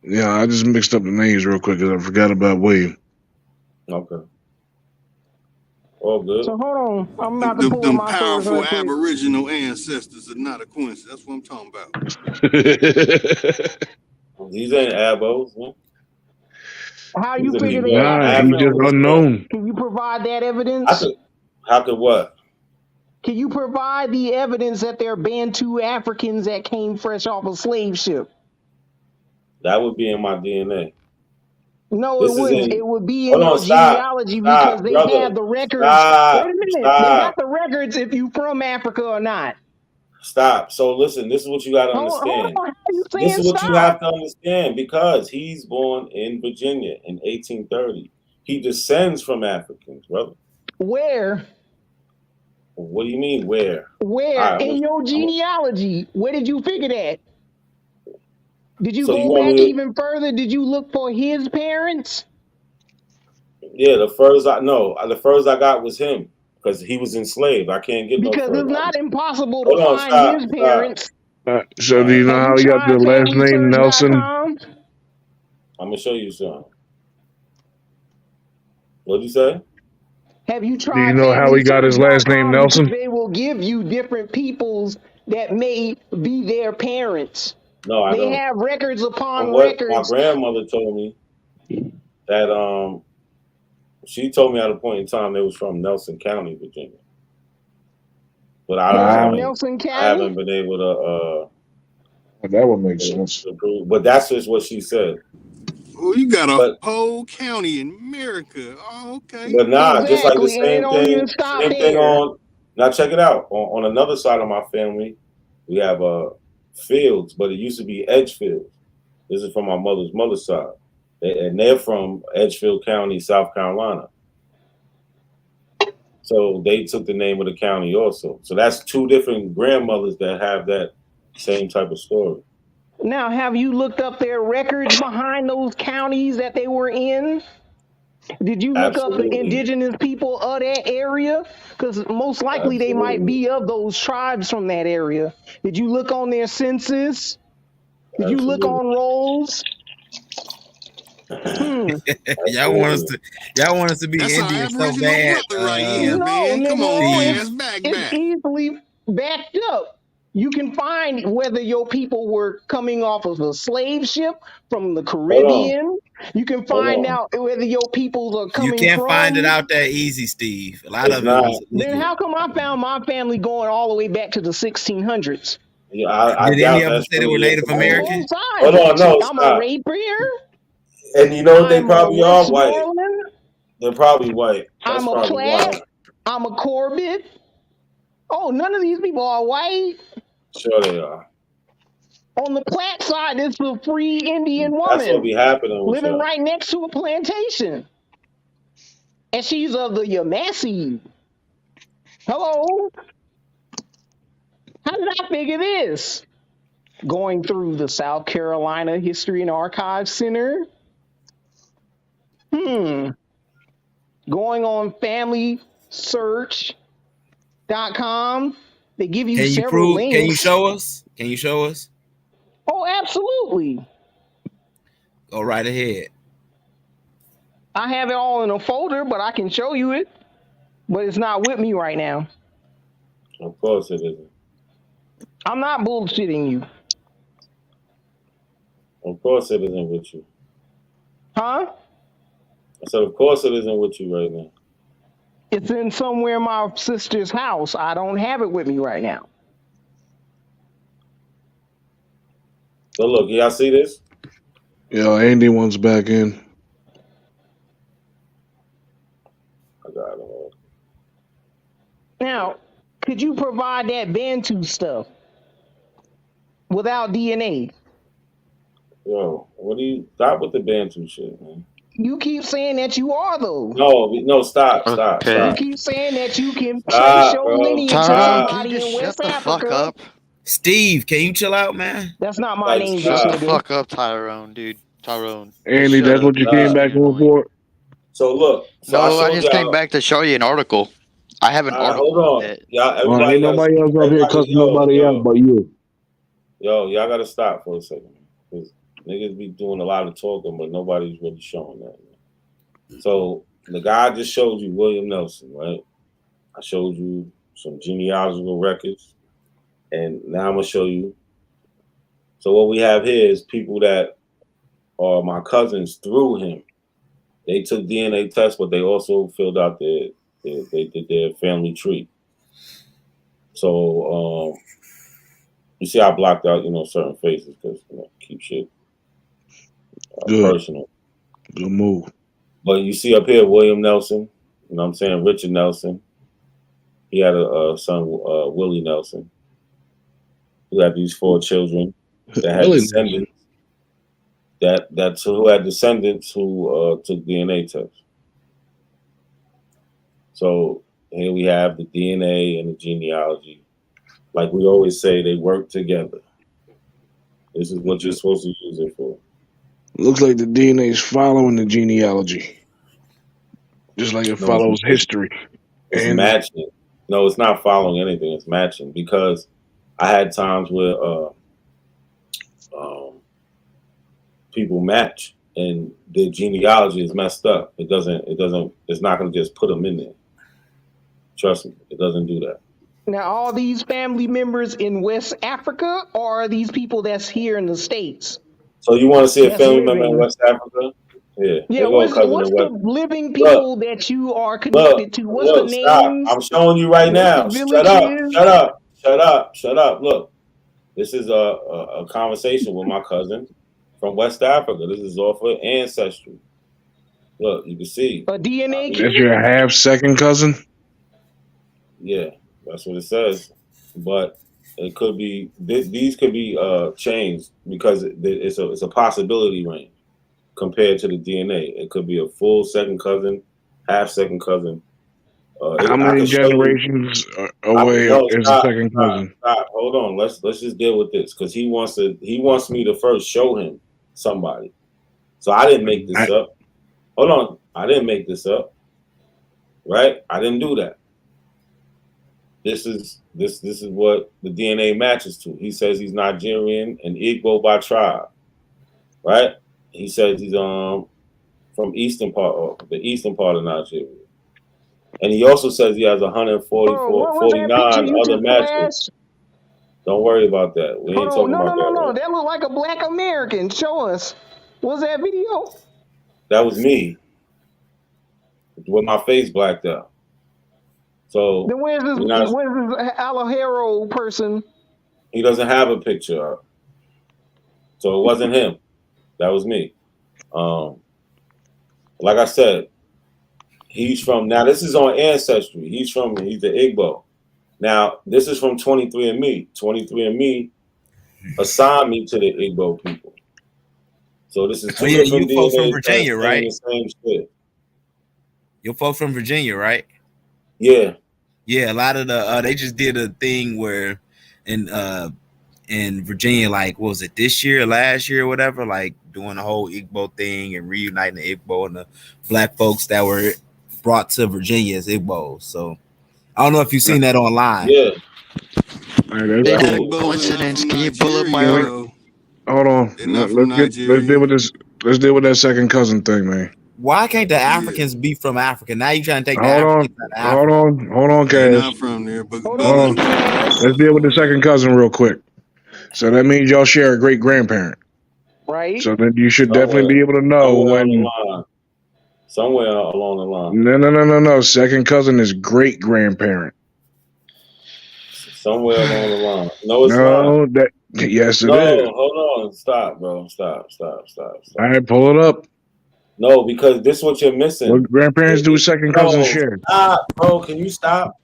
Yeah, I just mixed up the names real quick because I forgot about William. Okay. All good. So hold on, I'm about to pull up Them my source powerful real quick. Aboriginal ancestors are not a coincidence. That's what I'm talking about. These ain't abos, man. How These you are figure people they that are Nah, he's African just African though? descent. unknown. Can you provide that evidence? How could what? Can you provide the evidence that they're Bantu Africans that came fresh off a slave ship? That would be in my DNA. No, This it is wouldn't. in. It would be in Hold on, your stop, genealogy because stop, they brother, have the records. Wait a stop, minute. They got stop, the records if you from Africa or not. stop. So listen, this is what you got to Hold understand. on. How you This saying is what you stop? have to understand because he's born in Virginia in 1830. He descends from Africans, brother. Where? What do you mean where? Where in your genealogy? Where did you figure that? Did you So you go want back me to? even further? Did you look for his parents? Yeah, the furthest I got was him because he was enslaved. I can't get no Because it's further. not impossible to Hold on, find stop, his stop. parents. So All do you right, know Have how you he got the tried last name Nelson? FamilySearch.com? I'm gonna show you something. What'd you say? Have you Do you tried know how he got his last name FamilySearch.com? Because Nelson? they will give you different peoples that may be their parents. No, I They don't. have records From upon what my records. grandmother told me that she told me at a point in time they was from Nelson County, Virginia. But I They're don't from I Nelson County. haven't been able to That would make sense. to prove, but that's just what she said. Oh, you got a But whole county in America. Oh, okay. but nah, just like the Exactly, and it don't even stop same thing there. on now check it out. On another side of my family, we have Fields, but it used to be Edgefield. This is from my mother's side. And they're from Edgefield County, South Carolina. So they took the name of the county also. So that's 2 different grandmothers that have that same type of story. Now, have you looked up their records behind those counties that they were in? Did you look up the Absolutely. indigenous people of that area? Because most likely they might Absolutely. be of those tribes from that area. Did you look on their census? Did you look Absolutely. on rolls? Y'all want us to be That's our Indian so Aboriginal bad. brother right here, No, man. Come on, Steve. Cass. Back. it's easily backed up. You can find whether your people were coming off of a slave ship from the Hold on. Caribbean. You can Hold find on. out whether your peoples are You coming can't find it from. out that easy, Steve. A lot It's of it not. was Then illegal. how come I found my family going all the way back to the 1600s? Yeah, I Did doubt any of them that's say they really were your Native On community. American? both sides, Hold on, actually. no, I'm a stop. rapier. And you know what they I'm a probably are? White. Westmoreland. They're probably white. That's I'm a probably Platte. why. I'm a Corbett. Oh, none of these people are white. Sure they are. On the Platte side, it's a free Indian That's what be woman happening with living y'all. right next to a plantation. And she's of the Yamasee. Hello? How did I figure this? Going through the South Carolina History and Archives Center. Going on FamilySearch.com. They give you Can you several prove? Can you links. show us? Can you show us? Oh, absolutely. Go right ahead. I have it all in a folder, but I can show you it. But it's not with me right now. Of course it isn't. I'm not bullshitting you. Of course it isn't with you. Huh? I said, of course it isn't with you right now. It's in somewhere in my sister's house. I don't have it with me right now. So look, y'all see this? Yo, Andy wants back in. I got it all. Now, could you provide that Bantu stuff without DNA? Yo, what do you stop with the Bantu shit, man? You keep saying that you are though. No, stop. You keep saying that you can Stop, show bro. lineage to Tyrone, somebody can you in just West shut the fuck Africa. up? Steve, can you chill out, man? That's not my Like, name, stop. this Shut the nigga. fuck up, Tyrone, dude. Tyrone. Andy, Shut that's up. what you came back on for? So look, so I No, I showed just came y'all. back to show you an article. I have an All right, article hold on. that Y'all, Ain't everybody nobody else up here cussing yo, nobody out but you. y'all gotta stop for a second. Because niggas be doing a lot of talking, but nobody's really showing that. Man. So the guy I just showed you, William Nelson, right? I showed you some genealogical records, and now I'm gonna show you. So what we have here is people that are my cousins through him. They took DNA tests, but they also filled out they did their family tree. So you see, I blocked out certain faces because keep shit personal. Good move. But you see up here, William Nelson. You know what I'm saying? Richard Nelson. He had a son, Willie Nelson, who had these 4 children that had descendants. That's who had descendants who took DNA tests. So here we have the DNA and the genealogy. Like we always say, they work together. This is what you're supposed to use it for. Looks like the DNA is following the genealogy, just like it follows history. It's And matching. No, it's not following anything. It's matching because I had times where people match and their genealogy is messed up. It's not going to just put them in there. Trust me, it doesn't do that. Now, are these family members in West Africa, or are these people that's here in the States? So you want to see a family member in West Africa? Yeah. Yeah, what's the living people that you are connected to? What's the names? Stop. I'm showing you right now. Shut up. Look, this is a conversation with my cousin from West Africa. This is off of Ancestry. Look, you can see. A DNA kit? That's your half-second cousin? Yeah, that's what it says. But it could be, these could be changed because it's a possibility range compared to the DNA. It could be a full second cousin, half second cousin. How many generations away is a second cousin? Stop. Hold on. Let's just deal with this because he wants me to first show him somebody. So I didn't make this up. Hold on. I didn't make this up. Right? I didn't do that. This is what the DNA matches to. He says he's Nigerian and Igbo by tribe. Right? He says he's from the eastern part of Nigeria. And he also says he has 49 other matches. Don't worry about that. We ain't talking about that. No. That look like a black American. Show us. What's that video? That was me. With my face blacked out. So then where's this Alajero person? He doesn't have a picture up. So it wasn't him. That was me. Like I said, now this is on Ancestry. He's the Igbo. Now, this is from 23andMe. 23andMe assigned me to the Igbo people. So this is two different you folks DNA from Virginia, right? The same shit. You're folks from Virginia, right? Yeah. Yeah, a lot of the they just did a thing where in in Virginia, like what was it this year or last year or whatever, like doing the whole Igbo thing and reuniting the Igbo and the black folks that were brought to Virginia as Igbos. So I don't know if you've seen that online. Yeah. All right, that's Big cool. coincidence. Can you pull up my Wait, article? hold on. They're not from Let's Nigeria. deal with this. Let's deal with that second cousin thing, man. Why can't the Africans be from Africa? Now you trying to take the Hold Africans on, out of Africa. hold on, They're Cash. not from there, but Hold Hold on, on. Cash. Let's deal with the second cousin real quick. So that means y'all share a great grandparent. Right? So then you should definitely be able to know when. Somewhere along the line. No. Second cousin is great grandparent. Somewhere along the line. No, it's No, not. that yes, it No, is. hold on. Stop, bro. Stop. All right, pull it up. No, because this is what you're missing. What grandparents do second cousins share? Stop, bro. Can you stop?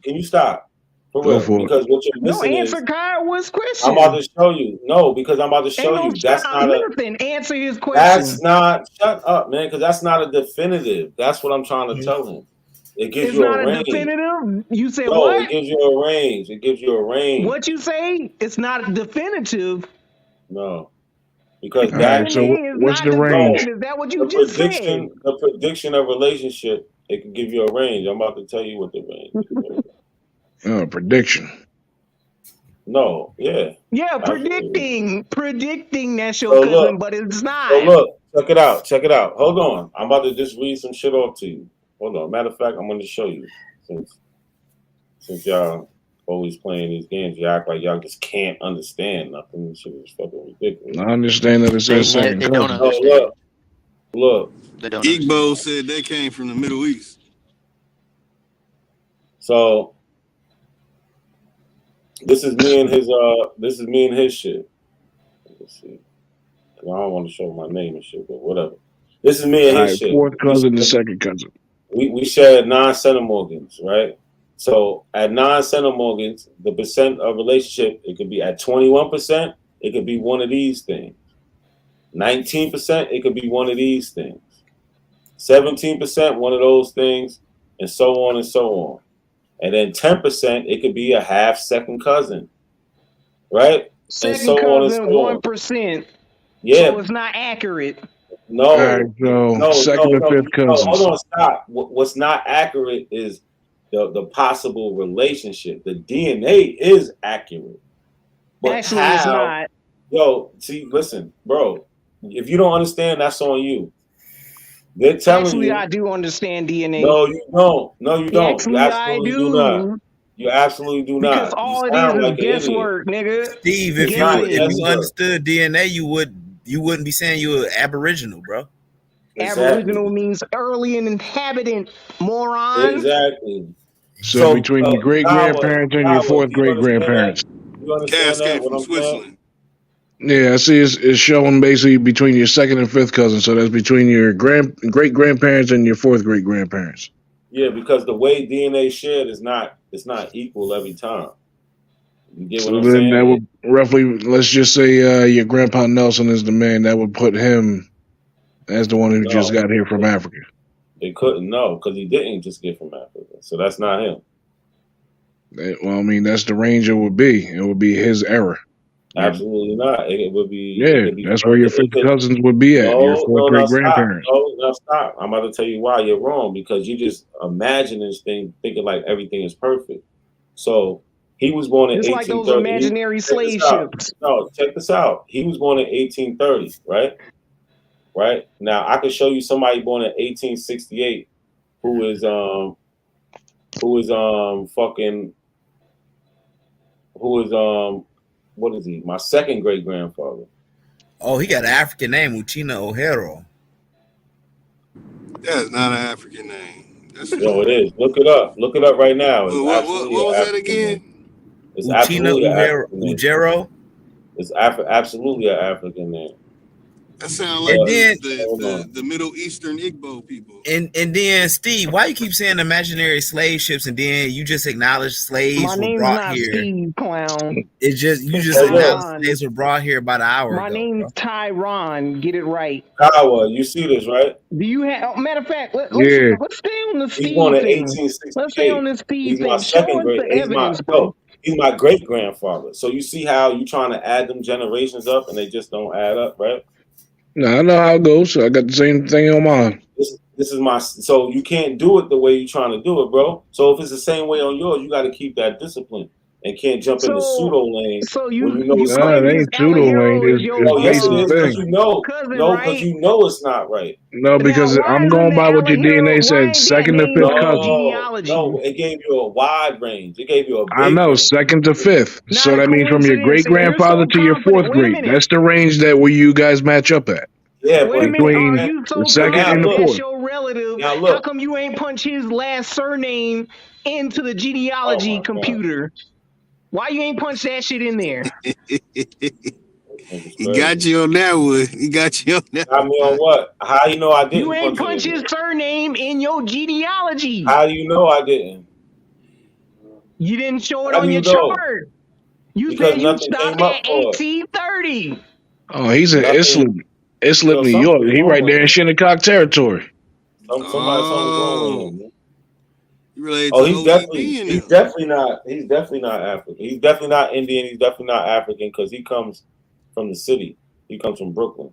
For Go real. for it. Because what you're No, missing is answer Kiowa's question. I'm about to show you. No, because I'm about to show you. That's not a. Listen, answer his question. That's not. Shut up, man. Because that's not a definitive. That's what I'm trying to tell him. It gives It's you not a a range. definitive. You said No, what? it gives you a range. What you say? It's not definitive. No, because All right, so It's what's not the range? definitive. Is that what you just said? The prediction of relationship, it can give you a range. I'm about to tell you what the range is. Prediction. No, yeah. Yeah, Absolutely. predicting that's your cousin, but it's not. So look, check it out. Hold on. I'm about to just read some shit off to you. Hold on. Matter of fact, I'm going to show you. Since y'all always playing these games, you act like y'all just can't understand nothing. This shit is fucking ridiculous. I understand that it says second cousin. Look. Igbo said they came from the Middle East. So this is me and his shit. Let's see. I don't want to show my name and shit, but whatever. This is me and his shit. Fourth cousin and second cousin. We shared 9 centimorgans, right? So at 9 centimorgans, the percent of relationship, it could be at 21%, it could be one of these things. 19%, it could be one of these things. 17%, one of those things, and so on and so on. And then 10%, it could be a half second cousin, right? Second and so cousin, on and so 1%. Yeah. So it's not accurate. No, All right, so second and fifth cousins. Hold on, stop. What's not accurate is the possible relationship. The DNA is accurate, but Actually, it's not. Yo, see, listen, bro. If you don't understand, that's on you. They're telling Actually, you. I do understand DNA. No, you don't. No, you don't. Actually, You absolutely I do not. You absolutely do not. Because all it is guesswork, nigga. Steve, if you understood DNA, you wouldn't be saying you were Aboriginal, bro. Aboriginal means early inhabitant, moron. Exactly. So between your great grandparents and your fourth great grandparents. You understand that? What I'm saying? Yeah, I see. It's showing basically between your second and fifth cousin. So that's between your great grandparents and your fourth great grandparents. Yeah, because the way DNA shared is not equal every time. You get what I'm then saying? that would roughly, let's just say your grandpa Nelson is the man. That would put him as the one who just got here from Africa. They couldn't know because he didn't just get from Africa. So that's not him. Well, I mean, that's the range it would be. It would be his era. Absolutely not. It would be. Yeah, that's where your fifth cousins would be at. Your fourth great grandparents. No, stop. I'm about to tell you why you're wrong because you just imagine this thing, thinking like everything is perfect. So he was born in 1830. It's like those imaginary slave ships. No, check this out. He was born in 1830, right? Right now, I could show you somebody born in 1868 who is what is he? My second great grandfather. Oh, he got an African name, Uchina O'Hara. That's not an African name. Yo, it is. Look it up. Look it up right now. What was that again? It's Uchina Ujero. It's absolutely an African name. That sounds like the Middle Eastern Igbo people. And then Steve, why you keep saying imaginary slave ships and then you just acknowledge slaves My were name's brought not here? Steve, clown. You just acknowledge slaves were brought here about an hour ago. My name's Tyron. Get it right. Kawa, you see this, right? Do you have? Matter of fact, let's stay on the Steve He's born in thing. 1868. Let's stay on this Steve He's thing. my Show second us great. the evidence, bro. He's my great grandfather. So you see how you trying to add them generations up and they just don't add up, right? No, I know how it goes. So I got the same thing on mine. This is my, so you can't do it the way you're trying to do it, bro. So if it's the same way on yours, you got to keep that discipline and can't jump into pseudo lane when you know it's Nah, it something. ain't pseudo lane. Oh, It's yes, it basic is, because thing. you know, because you know it's not right. No, because I'm going by what your DNA said. Second to fifth cousin. No, it gave you a wide range. It gave you a I big know, range. second to fifth. So that means from your great grandfather to your fourth great. That's the range that where you guys match up at. Yeah, Wait a minute. Are Between you the so second and confident the that's fourth. your relative? Now How look. come you ain't punch his last surname into the genealogy computer? Why you ain't punch that shit in there? He got you on that one. He got you on that. Got me on what? How you know I didn't You ain't punch punch his surname in your genealogy. How do you know I didn't? You didn't show it How do on you your know? chart. You Because said you nothing stopped came up at for it. 1830. Oh, he's in Islip, New something York. was He wrong right with there in him. Shinnecock territory. Something was wrong with him. Man. You related Oh, to he's ODB definitely not African. He's definitely not Indian. He's definitely not African because he comes from the city. He comes from Brooklyn.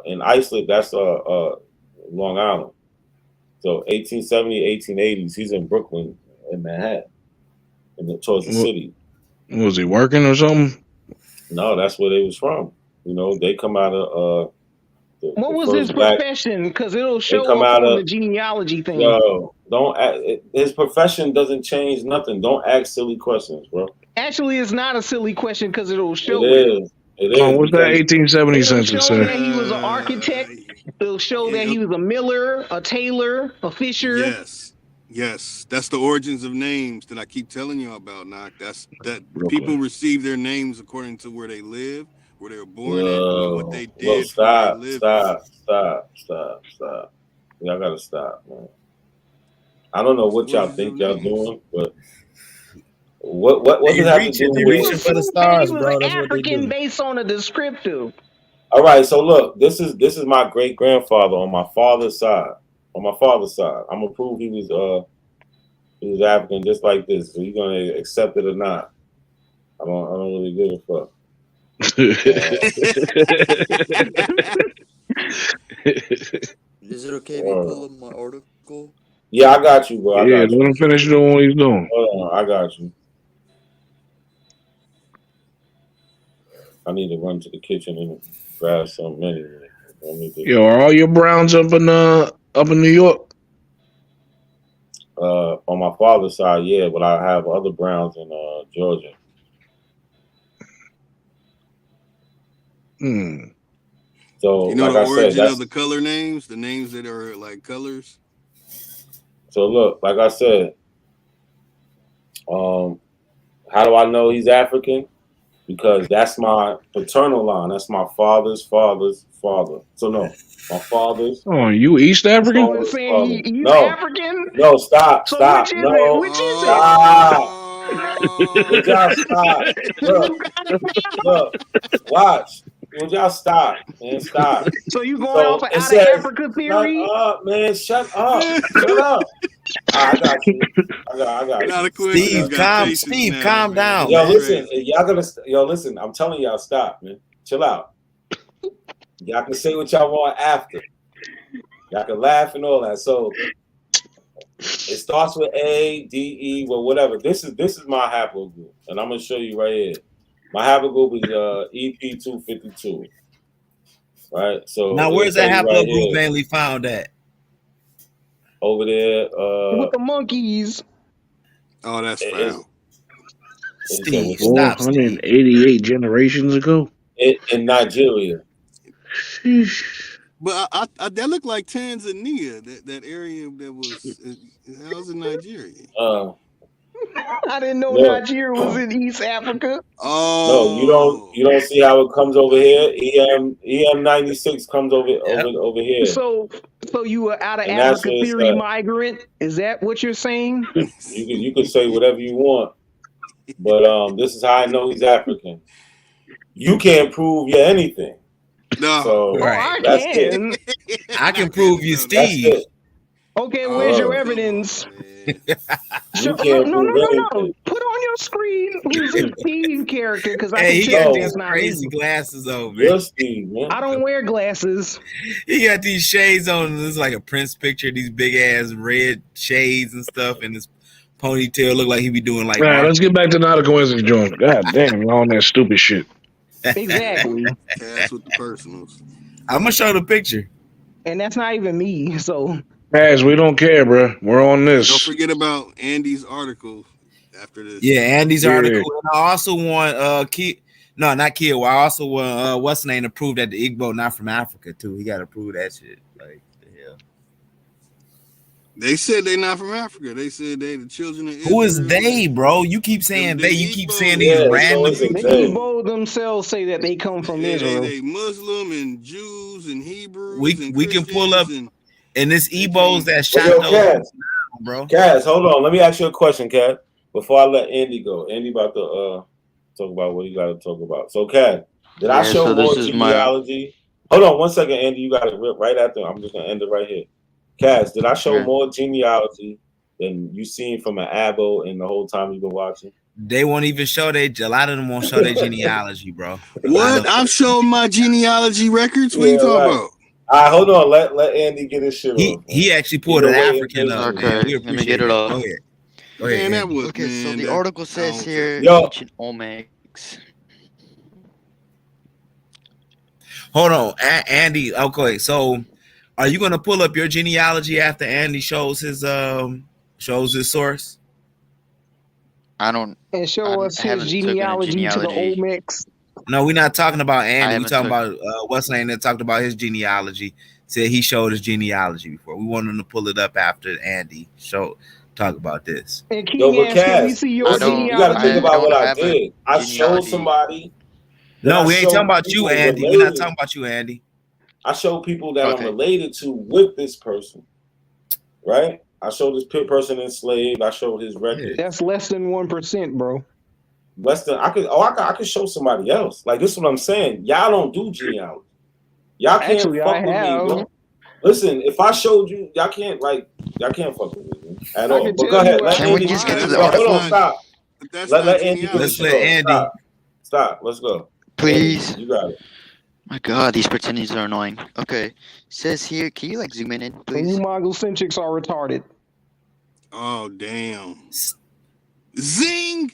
In Islip, that's Long Island. So 1870, 1880s, he's in Brooklyn, in Manhattan, towards the city. Was he working or something? No, that's where they was from. You know, they come out of What was his profession? Because it'll show come up out on of the genealogy thing. Yo, don't ask, his profession doesn't change nothing. Don't ask silly questions, bro. Actually, it's not a silly question because it'll show It is. It is. Oh, what's that 1870 It'll census show say? that he was an architect. It'll show that he was a miller, a tailor, a fisher. Yes, that's the origins of names that I keep telling you about. Knock. That's that Brooklyn. People receive their names according to where they live, where they were born at, and what they did. Well, stop. Stop. Y'all gotta stop, man. I don't know what y'all think y'all doing, but what does it have to do They with? reaching for the stars, He was bro. an That's what they African do. based on a descriptive. All right, so look, this is my great grandfather on my father's side. On my father's side, I'm gonna prove he was African just like this. So you're gonna accept it or not? I don't really give a fuck. Is it okay if you pull up my article? Yeah, I got you, bro. I Yeah, got you. let him finish doing what he's doing. Hold on, I got you. I need to run to the kitchen and grab something anyway. Yo, are all your Browns up in New York? On my father's side, yeah, but I have other Browns in Georgia. So, You know like the I said, origin that's of the color names, the names that are like colors. so. Look, like I said, how do I know he's African? Because that's my paternal line. That's my father's father's father. So no, my father's. Oh, you East African? So it's saying he's No. African? No, stop. So which is it? Which is Stop. Would y'all stop? Look, watch. Would y'all stop, man? Stop. So you going off of it out says, of Africa theory? Shut up, man. Shut up. Shut up. I got you. I got you. Steve, calm down. Yo, listen. Y'all gonna. Yo, listen. I'm telling y'all, stop, man. Chill out. Y'all can say what y'all want after. Y'all can laugh and all that. So it starts with A, D, E, well, whatever. This is my haplogroup, and I'm gonna show you right here. My haplogroup is EP252. Right. So Now, where's that right haplogroup mainly found at? Over there. With the monkeys. Oh, that's foul. Steve, 488 generations ago. In Nigeria. But I that looked like Tanzania. That area that was in Nigeria. I didn't know Nigeria was in East Africa. No, you don't see how it comes over here. EM 96 comes over here. So you were out of And that's Africa where it's theory at. migrant? Is that what you're saying? You could say whatever you want, but this is how I know he's African. You can't prove anything. No, so I that's can. I can prove you, Steve. Okay, where's your evidence? You No, can't no, no, prove no, no. anything. Put on your screen who's a Steve character, because I Hey, can he tell got you these that's not me. crazy glasses on, man. You're Steve, man. I don't wear glasses. He got these shades on. It's like a Prince picture. These big ass red shades and stuff, and his ponytail look like he be doing like All right, let's martial. get back to not a coincidence, John. God damn, y'all on that stupid shit. Exactly. Cash with the personals. I'm gonna show the picture. And that's not even me. So Guys, we don't care, bro. We're on Don't this. forget about Andy's article after this. Yeah, Andy's Yeah. article. And I also want not Kill. I also want what's the name to prove that the Igbo not from Africa too. He got to prove that shit. Like the hell. They said they not from Africa. They said they the children of Who is Israel. they, bro? You keep saying they. You keep saying these Yeah, so random. it's a the they. Igbo themselves say that they come from They Israel. Muslim and Jews and Hebrews and We can pull up Christians and this Ebos that Well, shot yo, those Kaz, down, bro. Kaz, hold on. Let me ask you a question, Kaz. Before I let Andy go, Andy about to talk about what he got to talk about. So, Kaz, did I Yeah, show so this more is my genealogy? Hold on 1 second, Andy. You got it right after. I'm just gonna end it right here. Kaz, did I show okay. more genealogy than you seen from an abo in the whole time you've been watching? They won't even show a lot of them won't show their genealogy, bro. What? I've shown my genealogy records. What are you talking about? All right, hold on. Let Andy get his shit off. He actually He pulled been an waiting African up, patiently. man. We Okay, let me appreciate get it that. up. Go ahead. Go ahead, Man, that Andy. was Okay, so man. the that- article I says don't here Yo. ancient Olmecs. Hold on, Andy. Okay, so are you gonna pull up your genealogy after Andy shows his source? I don't. And show us his haven't taken a genealogy to the genealogy. Olmecs. No, we're not talking about Andy. We haven't talking took- about what's the name that talked about his genealogy. Said he showed his genealogy before. We want him to pull it up after Andy talk about this. And Yo, King but Ass, can we Kaz, see your listen, you got to think genealogy? about what I have a did. I showed genealogy. somebody. No, I we ain't showed talking about you, people Andy. We're not related. talking about you, Andy. I show people that I'm Okay. related to with this person, right? I showed this person enslaved. I showed his record. That's less than 1%, bro. Less than I could show somebody else. Like this is what I'm saying. Y'all don't do genealogy. Y'all can't Actually, fuck I with me, have. bro. Listen, if I showed you, y'all can't fuck with me at I all. can But tell go ahead. you Let I Can we Andy. just get to That's the Yo, hold article? on, stop. But that's Let not Andy get genealogy. his Let's shit let off. Andy. Stop. Let's go. Please. Andy, you got it. My God, these pretendies are annoying. Okay, says here. Can you like zoom in, And please? you Mongol-centrics are retarded. Oh damn! Zing!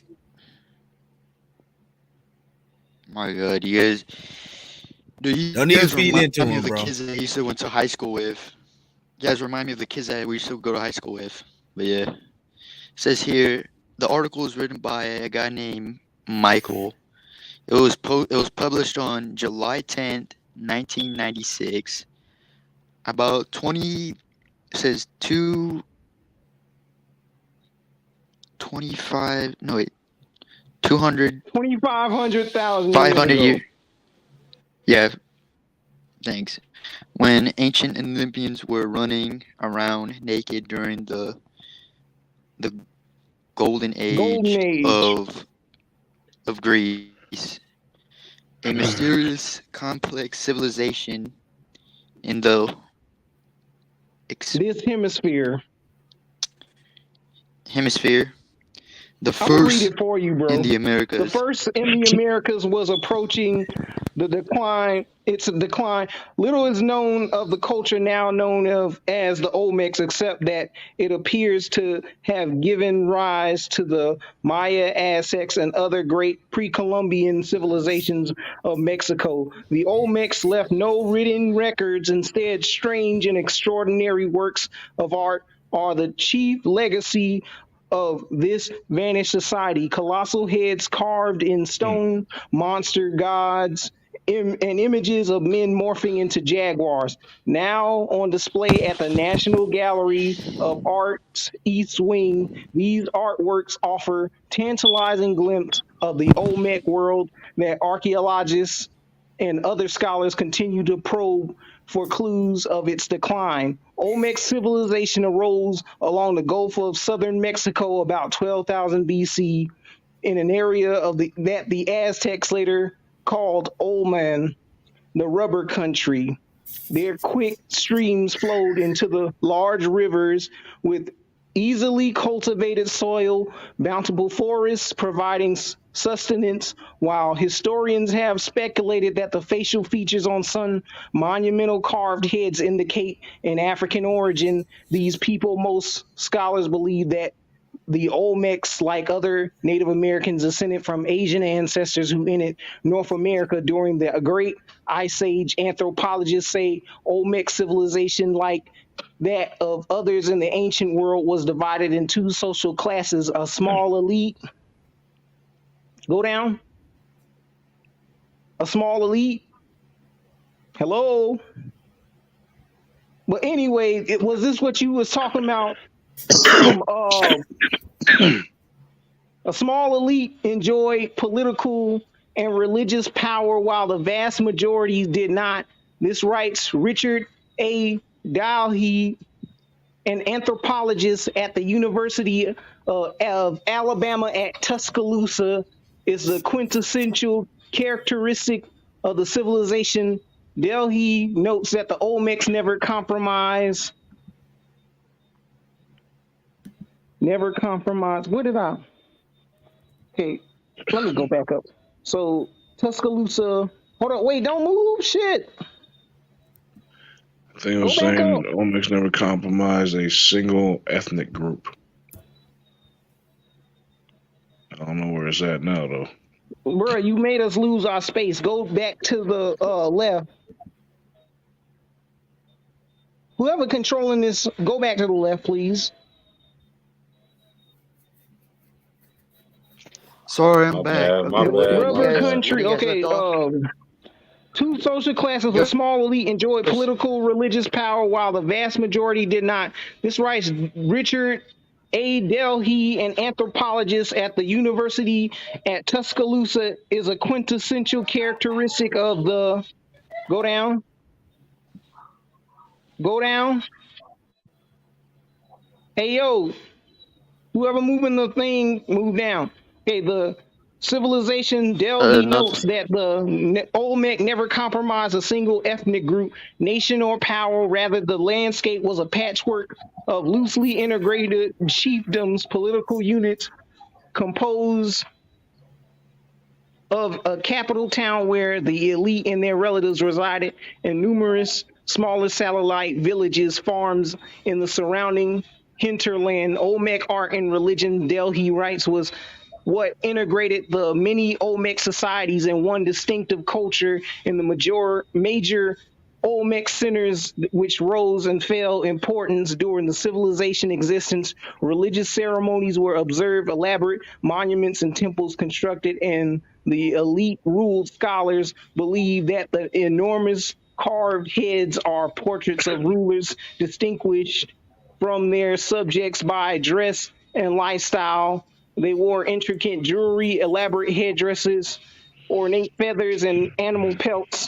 My God, you guys. Don't even guys feed remind into me him, of the bro. kids that I used to went to high school with. You guys remind me of the kids that we used to go to high school with. But yeah, it says here the article is written by a guy named Michael. It was published on July 10th, 1996. About 20. It says 225. No wait. 200. 2,500,000 years 500 ago. years. Yeah. Thanks. When ancient Olympians were running around naked during the golden age, of Greece, a mysterious, complex civilization in the This hemisphere. The I'm gonna read first it for you, bro. in the Americas. The first in the Americas was approaching the decline. It's a decline. Little is known of the culture now known as the Olmecs, except that it appears to have given rise to the Maya, Aztecs, and other great pre-Columbian civilizations of Mexico. The Olmecs left no written records. Instead, strange and extraordinary works of art are the chief legacy of this vanished society. Colossal heads carved in stone, monster gods, and images of men morphing into jaguars. Now on display at the National Gallery of Art's East Wing, these artworks offer tantalizing glimpse of the Olmec world that archaeologists and other scholars continue to probe for clues of its decline. Olmec civilization arose along the Gulf of southern Mexico about 12,000 BC in an area of that the Aztecs later called Olman, the rubber country. Their quick streams flowed into the large rivers with easily cultivated soil, bountiful forests providing sustenance, while historians have speculated that the facial features on some monumental carved heads indicate an African origin. These people, most scholars believe that the Olmecs, like other Native Americans, descended from Asian ancestors who entered North America during the Great Ice Age. Anthropologists say Olmec civilization, like that of others in the ancient world, was divided in two social classes: a small elite, go down, a small elite. Hello. But anyway, was this what you was talking about? A small elite enjoyed political and religious power while the vast majority did not. This writes Richard A. Dalhey, an anthropologist at the University of Alabama at Tuscaloosa, is the quintessential characteristic of the civilization. Delhi notes that the Olmecs never compromise. Never compromise. What did I? Okay, let me go back up. So Tuscaloosa. Hold on, wait, don't move. Shit. I think it was saying the Olmecs never compromised a single ethnic group. I don't know where it's at now, though. Bro, you made us lose our space. Go back to the left. Whoever controlling this, go back to the left, please. Sorry, I'm back. My bad. Rubber country. Okay. Two social classes, a small elite enjoyed political, religious power, while the vast majority did not. This writes Richard A. Delhey, an anthropologist at the University at Tuscaloosa, is a quintessential characteristic of the. Go down. Go down. Hey, yo. Whoever moving the thing, move down. Okay, the civilization Delhi notes that the Olmec never compromised a single ethnic group, nation, or power. Rather, the landscape was a patchwork of loosely integrated chiefdoms, political units composed of a capital town where the elite and their relatives resided, and numerous smaller satellite villages, farms in the surrounding hinterland. Olmec art and religion, Delhi writes, was what integrated the many Olmec societies in one distinctive culture. In the major Olmec centers, which rose and fell importance during the civilization existence, religious ceremonies were observed, elaborate monuments and temples constructed, and the elite ruled. Scholars believe that the enormous carved heads are portraits of rulers distinguished from their subjects by dress and lifestyle. They wore intricate jewelry, elaborate headdresses, ornate feathers, and animal pelts.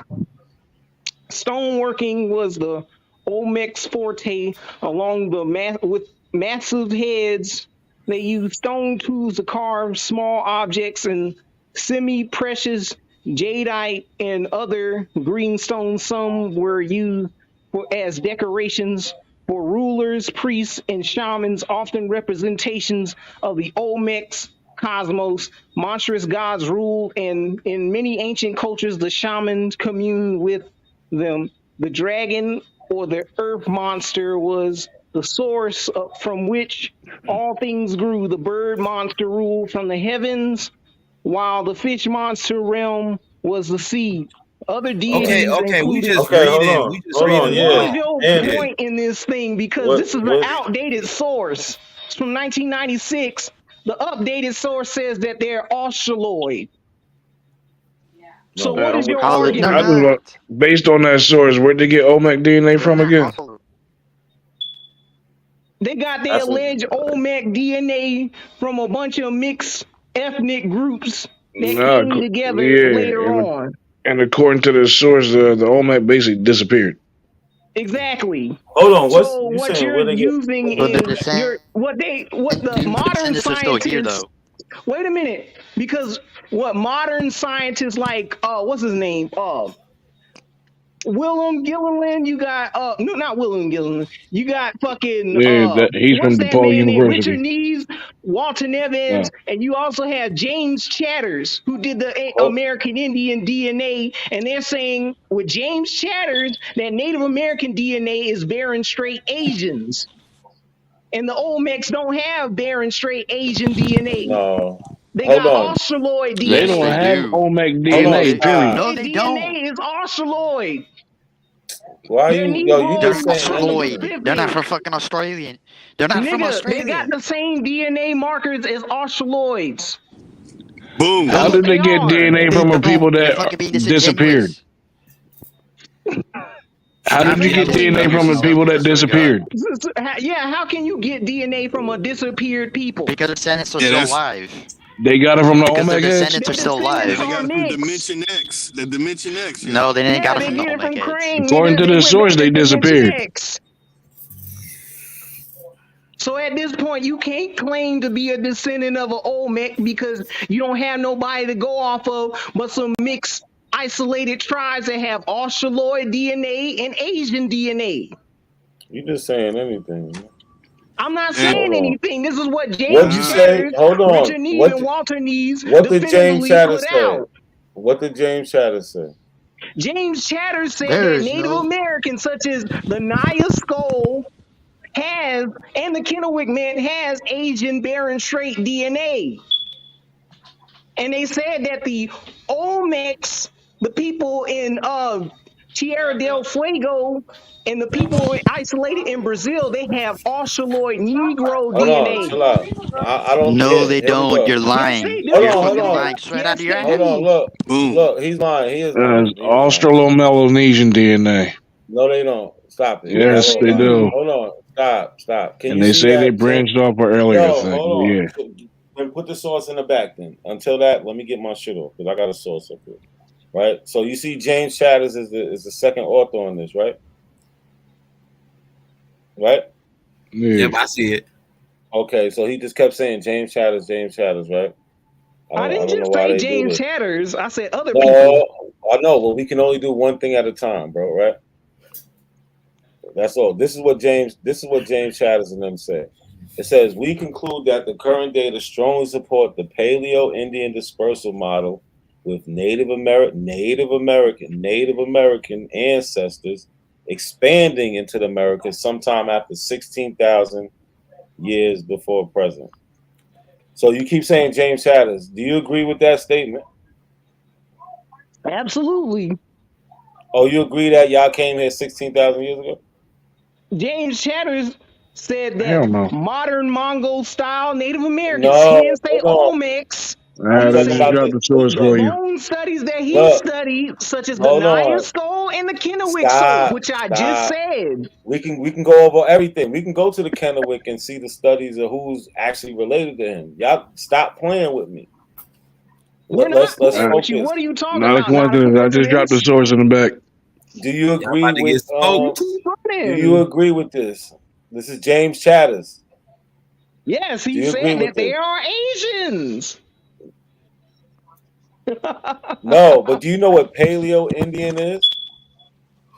Stoneworking was the Olmec's forte, along with massive heads. They used stone tools to carve small objects and semi-precious jadeite and other green stones. Some were used as decorations for rulers, priests, and shamans, often representations of the Olmec's cosmos. Monstrous gods ruled, and in many ancient cultures, the shamans communed with them. The dragon, or the earth monster, was the source from which all things grew. The bird monster ruled from the heavens, while the fish monster realm was the sea. Other deities included. We just reading. What was your point in this thing? Because this is an outdated source. It's from 1996. The updated source says that they're Australoid. So what is your argument? Based on that source, where'd they get Olmec DNA from again? They got their alleged Olmec DNA from a bunch of mixed ethnic groups that came together later on. And according to the source, the Olmec basically disappeared. Exactly. Hold on. What you're using is what the modern scientists. Wait a minute, because what modern scientists like what's his name? Willem Gilliland, you got no, not Willem Gilliland. You got fucking Yeah, he's what's from that DePaul man name? Richard University. Nees, Walter Yeah. Nevins, and you also have James Chatters, who did the Oh, American Indian DNA, and they're saying with James Chatters that Native American DNA is bearing straight Asians, and the Olmecs don't have bearing straight Asian DNA. no. They Hold got on. Australoid They Yes, don't they DNA. have do. Olmec Hold on. DNA, period. No, Their they don't. DNA is Australoid. Why They're you you They're just Negroes saying Australoid. anything? They're not specific. from fucking Australian. They're not from Nigga, they got Australian. the same DNA markers as Australoids. Boom. How That's what did they they get are. DNA They from a people don't. You're that fucking being disappeared? disingenuous. How Stop did you being get DNA disingenuous from the yourself. people that disappeared? Yeah, how can you get DNA from a disappeared people? Because their descendants are Yeah, still that's alive. They got it from the Because their Olmec heads? descendants Their are still descendants they alive. are got it from mixed. Dimension X. The Dimension X, yo. No, they didn't got Yeah, it they from the get it from Olmec heads. Crane, According nigga. to They this went back source, to they Dimension disappeared. X. So at this point, you can't claim to be a descendant of an Olmec because you don't have nobody to go off of but some mixed isolated tribes that have Australoid DNA and Asian DNA. You just saying anything. Man. I'm not And saying Hold on. anything. This is what What'd James you say? Chatters, Hold on. Richard Neve, and Walter Neves What did James definitively Chatter put say? out. What did James Chatter say? James Chatters said There that is Native no. Americans, such as the Naya Skull, has, and the Kennewick man has Asian Bering Strait DNA. And they said that the Olmecs, the people in Tierra del Fuego, and the people isolated in Brazil, they have Australoid Negro Hold on, DNA. chill out. I don't. No, they Here we don't. go. You're Yes, lying. they Hold You're on, hold fucking do. on. lying straight out Yes, of your they Hold on. do. Look, boom. look. He's lying. He is lying. He is lying. Australo-Melanesian DNA. No, they don't. Stop it. Yes, Yes, Y'all they they are lying. do. do. Hold on. Stop. Can And you they see say they that? branched off an earlier No, thing. hold on. Yeah. Then put the source in the back. Then until that, let me get my shit off because I got a source up here. Right. So you see, James Chatters is the second author on this, right? Right. Yeah. Yep, I see it. Okay, so he just kept saying James Chatters, right? I didn't don't know just why say they do James this. Chatters. I said other people. No, I know, but we can only do one thing at a time, bro. Right? That's all. This is what James Chatters and them said. It says we conclude that the current data strongly support the Paleo-Indian dispersal model with Native American ancestors expanding into the Americas sometime after 16,000 years before present. So you keep saying James Chatters. Do you agree with that statement? Absolutely. Oh, you agree that y'all came here 16,000 years ago? James Chatters said Hell that no. modern Mongol style Native Americans, he No, didn't say hold on. Olmecs. I'm I talking just about dropped the source The for you. bone studies that he Look, studied, such as the hold Naya on. skull and the Kennewick skull, which I just said. We can go over everything. We can go to the Kennewick and see the studies of who's actually related to him. Y'all stop playing with me. We're Let's not playing with focus. you. What are you talking Not a about? Not a coincidence. I just dropped the coincidence. source in the back. Do you agree with Keep do running. you agree with this? This is James Chatters. Yes, Do he you agree said with that they this? are Asians. No, but do you know what Paleo Indian is?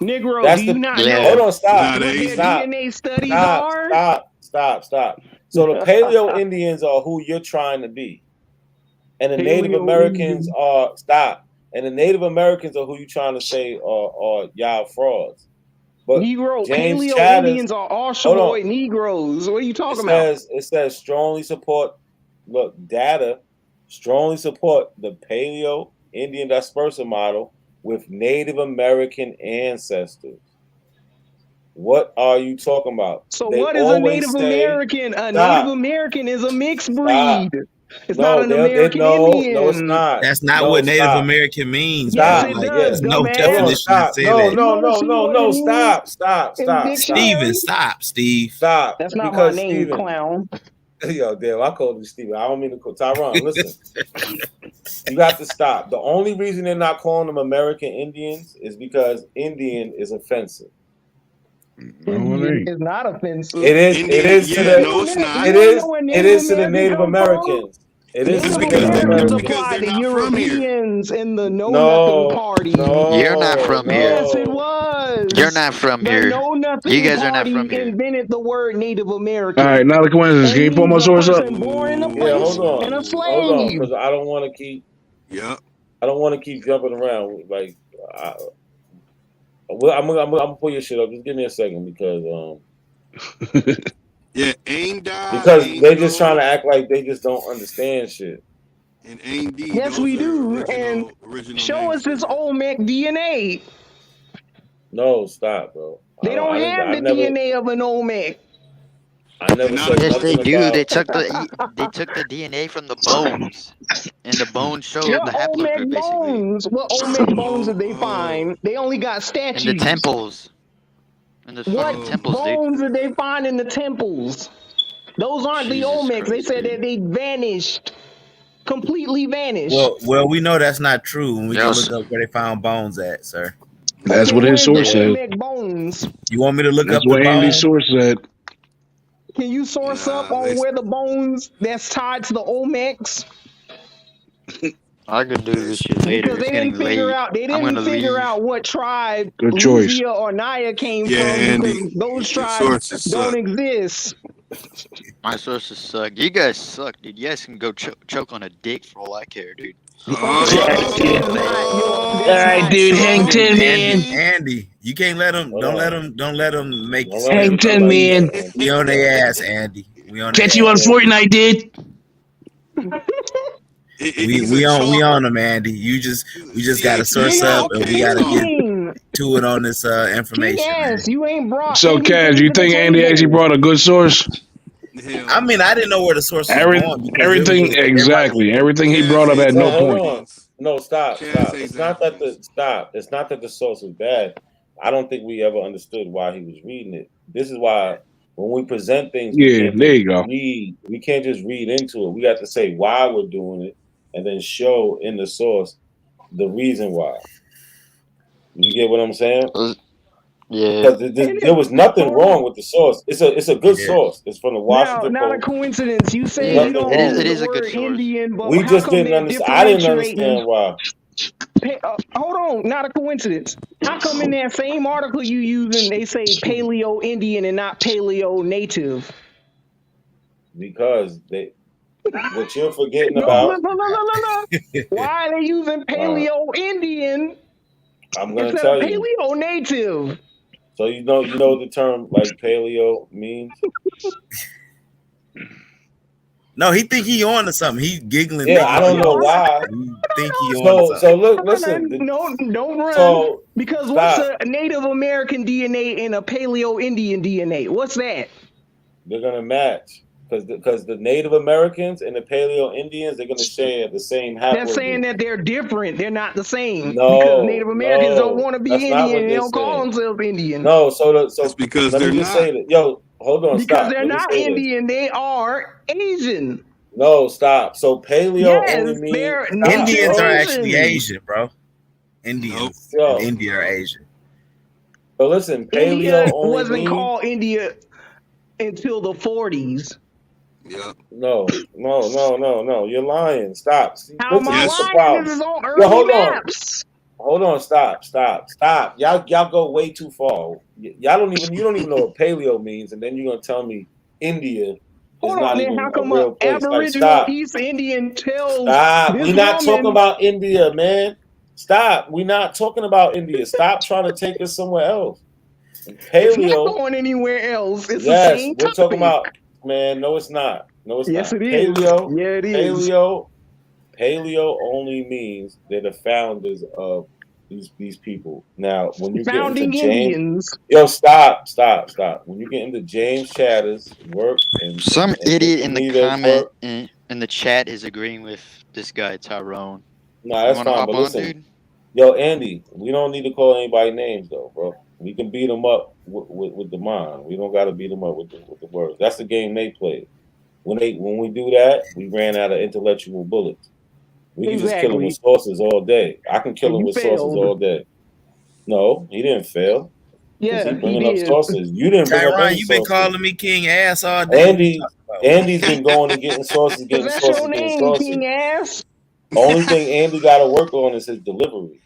Negro, That's do you the not hold know on, stop. what their Stop. DNA studies are? Stop. So the Paleo Indians are who you're trying to be. And the Native Paleo Americans Indian. are And the Native Americans are who you trying to say are y'all frauds. But Negro, James Paleo Chatters, Indians are hold on. Australoid Negroes. What are you talking about? It says strongly support. Look, data strongly support the Paleo Indian dispersal model with Native American ancestors. What are you talking about? So They what is a always Native say, American? A Native stop, American is a mixed stop. breed. It's not No, an American no, it's Indian. not. That's not No, what Native stop. American means, Yes, bro. Stop. it Like, does, there's no dumbass. Hold on, definition that stop. say No, that. You want to see what it means stop. in the Steven, dictionary? stop, Steve. Stop. That's not my Because name, Steven, clown. yo, damn, I called you Steven. I don't mean to call Tyron. Listen, you got to stop. The only reason they're not calling them American Indians is because Indian is offensive. No, it ain't. Is not offensive. It is. It is to the. No, it's not. It is. It is to the Native Americans. It is to Native the Native Americans Americans. apply to Europeans in the Know Nothing No, Party. no, You're not from here. Yes, it no. You're not from The here. Know You Nothing guys are not Party from here. invented the word Native All American. right, not a coincidence. It Can you pull my means a source up? person born in a Yeah, place hold and a on, slave. because I don't want to keep. Yep. I don't want to keep jumping around. Like, well, I'm gonna pull your shit up. Just give me a second because Yeah, ain't die, because ain't they just trying no, to act like they just don't understand shit. and ain't D. Yes, Those we are do. And original show names us for this them. Olmec DNA. No, stop, bro. They don't have the DNA of an Olmec. I never said Yes, they nothing do. about. They took the DNA from the bones, and the bones show What the Olmec haplogroup basically, bones? What Olmec bones did they find? They only got and statues. the temples, and the What fucking temples, dude. bones did they find in the temples? Those aren't the Jesus Olmecs. They Christ, said dude. that they vanished, completely vanished. Well, we know that's not true, and we can Yes. look up where they found bones at, sir. That's Okay, what his where's the source said. Olmec bones? You want me to look That's up the what Andy's bones? source said. Can you source up on where the bones that's tied to the Olmecs? I could do this shit later. Because It's they getting didn't figure late. out. They I'm didn't gonna figure leave. out what tribe Good choice. Luvia or Naya came Yeah, from Andy, because those your tribes sources don't suck. exist. My sources suck. You guys suck, dude. You guys can go choke on a dick for all I care, dude. Okay, that's not dude, hang true. 10, man. Andy, you can't let them. Don't let them make you Hang spend. 10, man. We on their ass, Andy. We on Catch their you on ass. Fortnite, dude. We on them, Andy. We just got to source up, and we got to get to it on this information, man. You ain't brought So, anything Kaz, you to the think Andy table. actually brought a good source? I mean, I didn't know where the source was going because it was Everything just everybody. everything he brought up at No, no hold point. on. No, stop. It's not that It's not that the source was bad. I don't think we ever understood why he was reading it. This is why when we present things, Yeah, there you go. we can't just read into it. We got to say why we're doing it, and then show in the source the reason why. You get what I'm saying? Yeah. Because there was nothing wrong with the source. It's a good source. It's from the Washington Not a Post. coincidence. You say There's you nothing don't wrong use with the It is a good word source. Indian, but We how just come didn't they're understand. I didn't differentiating? understand why. Hey, hold on, not a coincidence. How come in that same article you using they say Paleo Indian and not Paleo Native? Because what you're forgetting No, about. look. Why are they using Paleo Indian I'm gonna instead of tell you. Paleo Native? So you know the term like paleo means? No, he think he on to something. He giggling. Yeah, Thinking I don't know why. He think he on to something. So look, listen. No, don't run. So Because stop. what's a Native American DNA and a Paleo Indian DNA? What's that? They're gonna match because the Native Americans and the Paleo Indians they're gonna share the same They're haplogroup. saying that they're different. They're not the same. No, Because Native Americans don't no, want to be that's not Indian. what They they're don't call saying. themselves Indian. No, so That's because let they're me just not. say that. Yo, hold on, Because stop. they're Let me not say this. Indian. They are Asian. No, stop. So paleo Yes, only means they're stop, Indians native are bro. actually Asian. Asian, bro. Indians Yo. in India are Asian. But listen, paleo India only wasn't means called India until the 40s. Yep. no. You're lying. Stop. See, How am I this is the lying? problem. This is on Yo, early hold on. maps. Hold on. Stop. Y'all go way too far. You don't even know what paleo means, and then you're gonna tell me India is Hold on, not then how even a come real place. Like, Aboriginal stop. East Indian tells Stop. this We're not talking woman? about India, man. Stop. We're not talking about India. Stop trying to take us somewhere else. It's not Paleo. going anywhere else. It's the Yes, same we're talking topic. about, man. No, it's not. No, it's Yes, not. it is. Paleo. Yeah, it is. Paleo only means they're the founders of these people. Now, when you get into Founding James, Indians. yo, stop. When you get into James Chatter's work and Some idiot in the Incognito's comment work, in the chat is agreeing with this guy Tyrone. nah, You that's want to fine. hop But on, listen, dude? yo, Andy, we don't need to call anybody names though, bro. We can beat them up with the mind. We don't got to beat them up with the words. That's the game they play. When we do that, we ran out of intellectual bullets. We can just kill him with Exactly. sources all day. I can kill And him you with sources all failed. day. No, he didn't fail because he Yeah, he bringing up did. sources. You didn't bring up Tyron, any you been sources. calling me King Ass all day. What you talking about? Andy's been going and getting sources, Is that your name, King Ass? Only thing Andy got to work on is his delivery.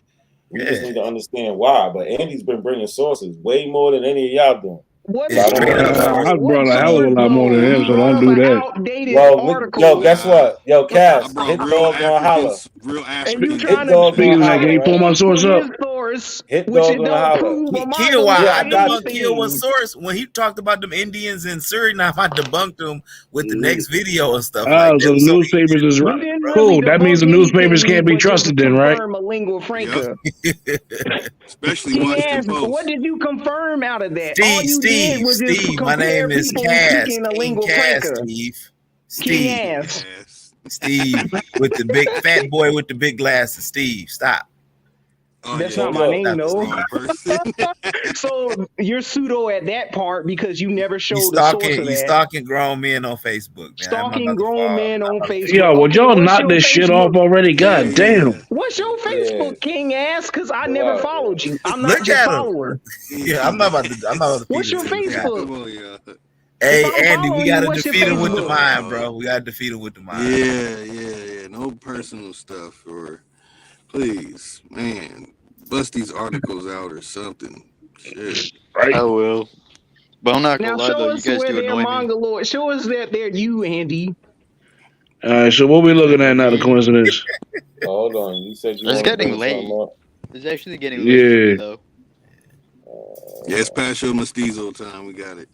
We just need to understand why. But Andy's been bringing sources way more than any of y'all doing. What So I don't source, know. though? I What brought a hell of a source, lot more than though? him, You so don't brought up do an that. outdated Well, yo, article, guess what? Yo, I Cass, brought Hit real Dog gonna holler. Africans, real and you Africans. trying Hit to Dog Speaking gonna of that, can try you to holler, pull right? my aid source from up? his source, Hit which Dog it gonna don't holler. prove a Kill why I mongoloid debunked Kill anything. was source when he talked about them Indians in Suriname. I debunked them with the next video and stuff Oh, like that. so the So newspapers is We didn't really cool. That means debunk the newspapers anything, can't be but just trusted then, right? confirm a lingua franca. Especially King Washington asked, what Post. did you confirm out of that? All you did was just Steve. My compare name is people Cass, speaking a King lingua Cass, franca. King Steve, ass. Steve with the big fat boy with the big glasses. Steve, stop. Oh, That's yeah, not you my got name, the though. wrong person. So you're pseudo at that part because you never He's showed the source of that. stalking grown men on Facebook, man. I'm Stalking about to grown fall. men on Facebook. Yo, would Okay, y'all what's knock your this shit off Facebook? already? God damn. What's your Facebook, King ass? Because I never Right, followed you. I'm not Look your at him. follower. Yeah, I'm not about to feed What's it your to the guy. Facebook? Hey, If I'm Andy, we following you, gotta what's your defeat him with the Facebook? mind, bro. We gotta defeat him with the mind. Yeah. No personal stuff, or please, man, bust these articles out or something. Shit. Right. I will. But I'm not gonna Now lie show though, you us guys where do they're annoy me. mongoloid. Show us that they're you, Andy. All right, so what we looking at now, the coincidence? Hold on. You said you It's want to getting bring something late. up? It's actually getting late for me Yeah. though. Yeah, it's past your mestizo time. We got it.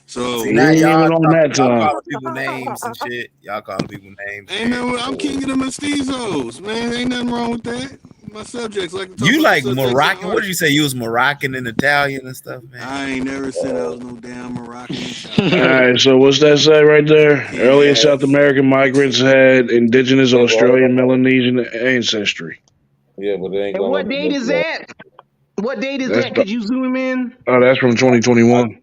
So See We now ain't y'all even on that y'all time. calling people names and shit. Y'all calling people names. ain't no, I'm king of the mestizos, man. Ain't nothing wrong with that. My subjects like to talk You about like the subjects in the Moroccan? What did article. you say? You was Moroccan and Italian and stuff, man. I ain't never said I was no damn Moroccan. All right, so what's that say right there? Early South American migrants had indigenous Yeah, but hold Australian on. Melanesian ancestry. Yeah, but it ain't And gonna what date look is like. that? What date is That's that? Could you zoom in? that's from 2021.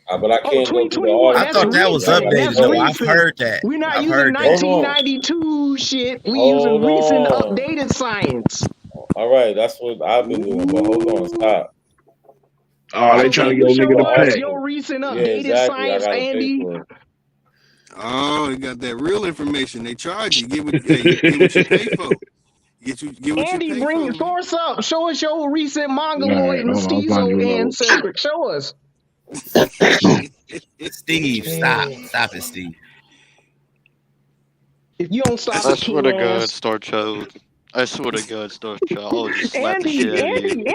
But I Oh, can't go through the 2021. I article. That's thought that was recent. updated That's though. I've recent. heard that. We're not I've using heard that. Hold on. 1992 shit. We using Hold recent on. updated science. All right, that's what I've been doing. But hold on, stop. Oh, they So trying can to you get a nigga show to us pay. your recent Yeah, updated exactly. I science, gotta pay Andy? for it. Oh, they got that real information. They charge you. Get what you pay for. Get what you Andy, pay for, man. source up. Show us your recent All mongoloid right, hold on, I'll find mestizo you another. ancestry. Show us. Steve, stop it, Steve. If you don't stop I it, swear king to God, ass. Star Child. I swear to God, Star Child. I'll just slap the Andy, shit out of you.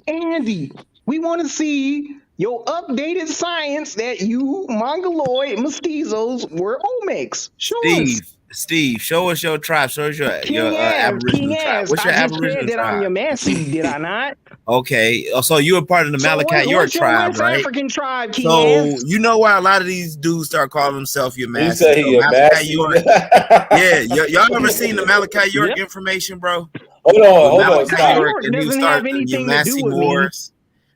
Andy. We want to see your updated science that you mongoloid mestizos were Olmecs. Show us. Steve, show us your tribe. Show us your King Aboriginal tribe. What's I your just said Aboriginal that I'm tribe? Yamasi, did I not? Okay, so you were part of the So Malachi York what's your tribe, West right? African tribe, King So ass? you know why a lot of these dudes start calling themselves He Yamasi. said So he a Malachi Massey. York. Yeah, y'all ever seen the Malachi York Yep. information, bro? Hold on, Malachi stop. York, York and he was doesn't have starting anything to do Yamasi with me. Moors.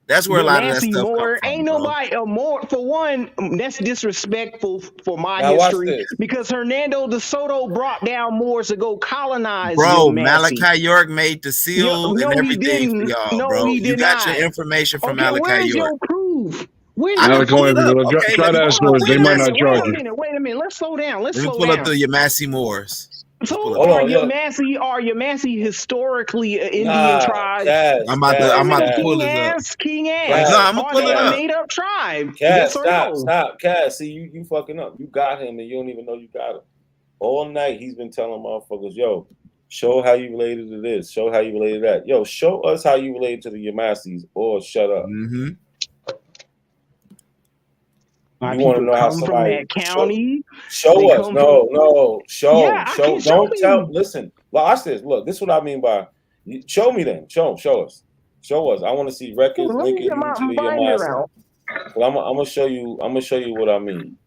That's where a lot of that Yamasi stuff come Moore. from, Ain't bro. nobody more for one. That's disrespectful for my Now watch history this. because Hernando de Soto brought down Moors to go colonize Bro, Yamasi. Malachi York made the seal and No, he everything for didn't. y'all, No, bro. he You did got not. your information from Okay, Malachi where's York. your proof? Where's I your can pull it up. Okay, Try let me that pull up source. the They might Yamasi not charge you. Wait a minute. Let's slow down. Let me pull up the Yamasi Moors. So pull are up. Yamasi historically an Indian Nah, tribe? I'm about to pull this up. King ass. Right, no, I'm gonna Are pull they it a up. made up tribe? Cass, Yes or no? stop. Cass, see, you fucking up. You got him and you don't even know you got him. All night he's been telling motherfuckers, yo, show how you related to this. Show how you related to that. Yo, show us how you related to the Yamasis or shut up. Mm-hmm. My You want to people know how come from somebody that county. show They us. come No, show. Yeah, I can show Don't tell. you. Listen, watch this. Look, this is what I mean by show me then. Show us. Show us. I want to see records Let me linking get you my to the binder Yamasi. out. Well, I'm gonna show you. I'm gonna show you what I mean.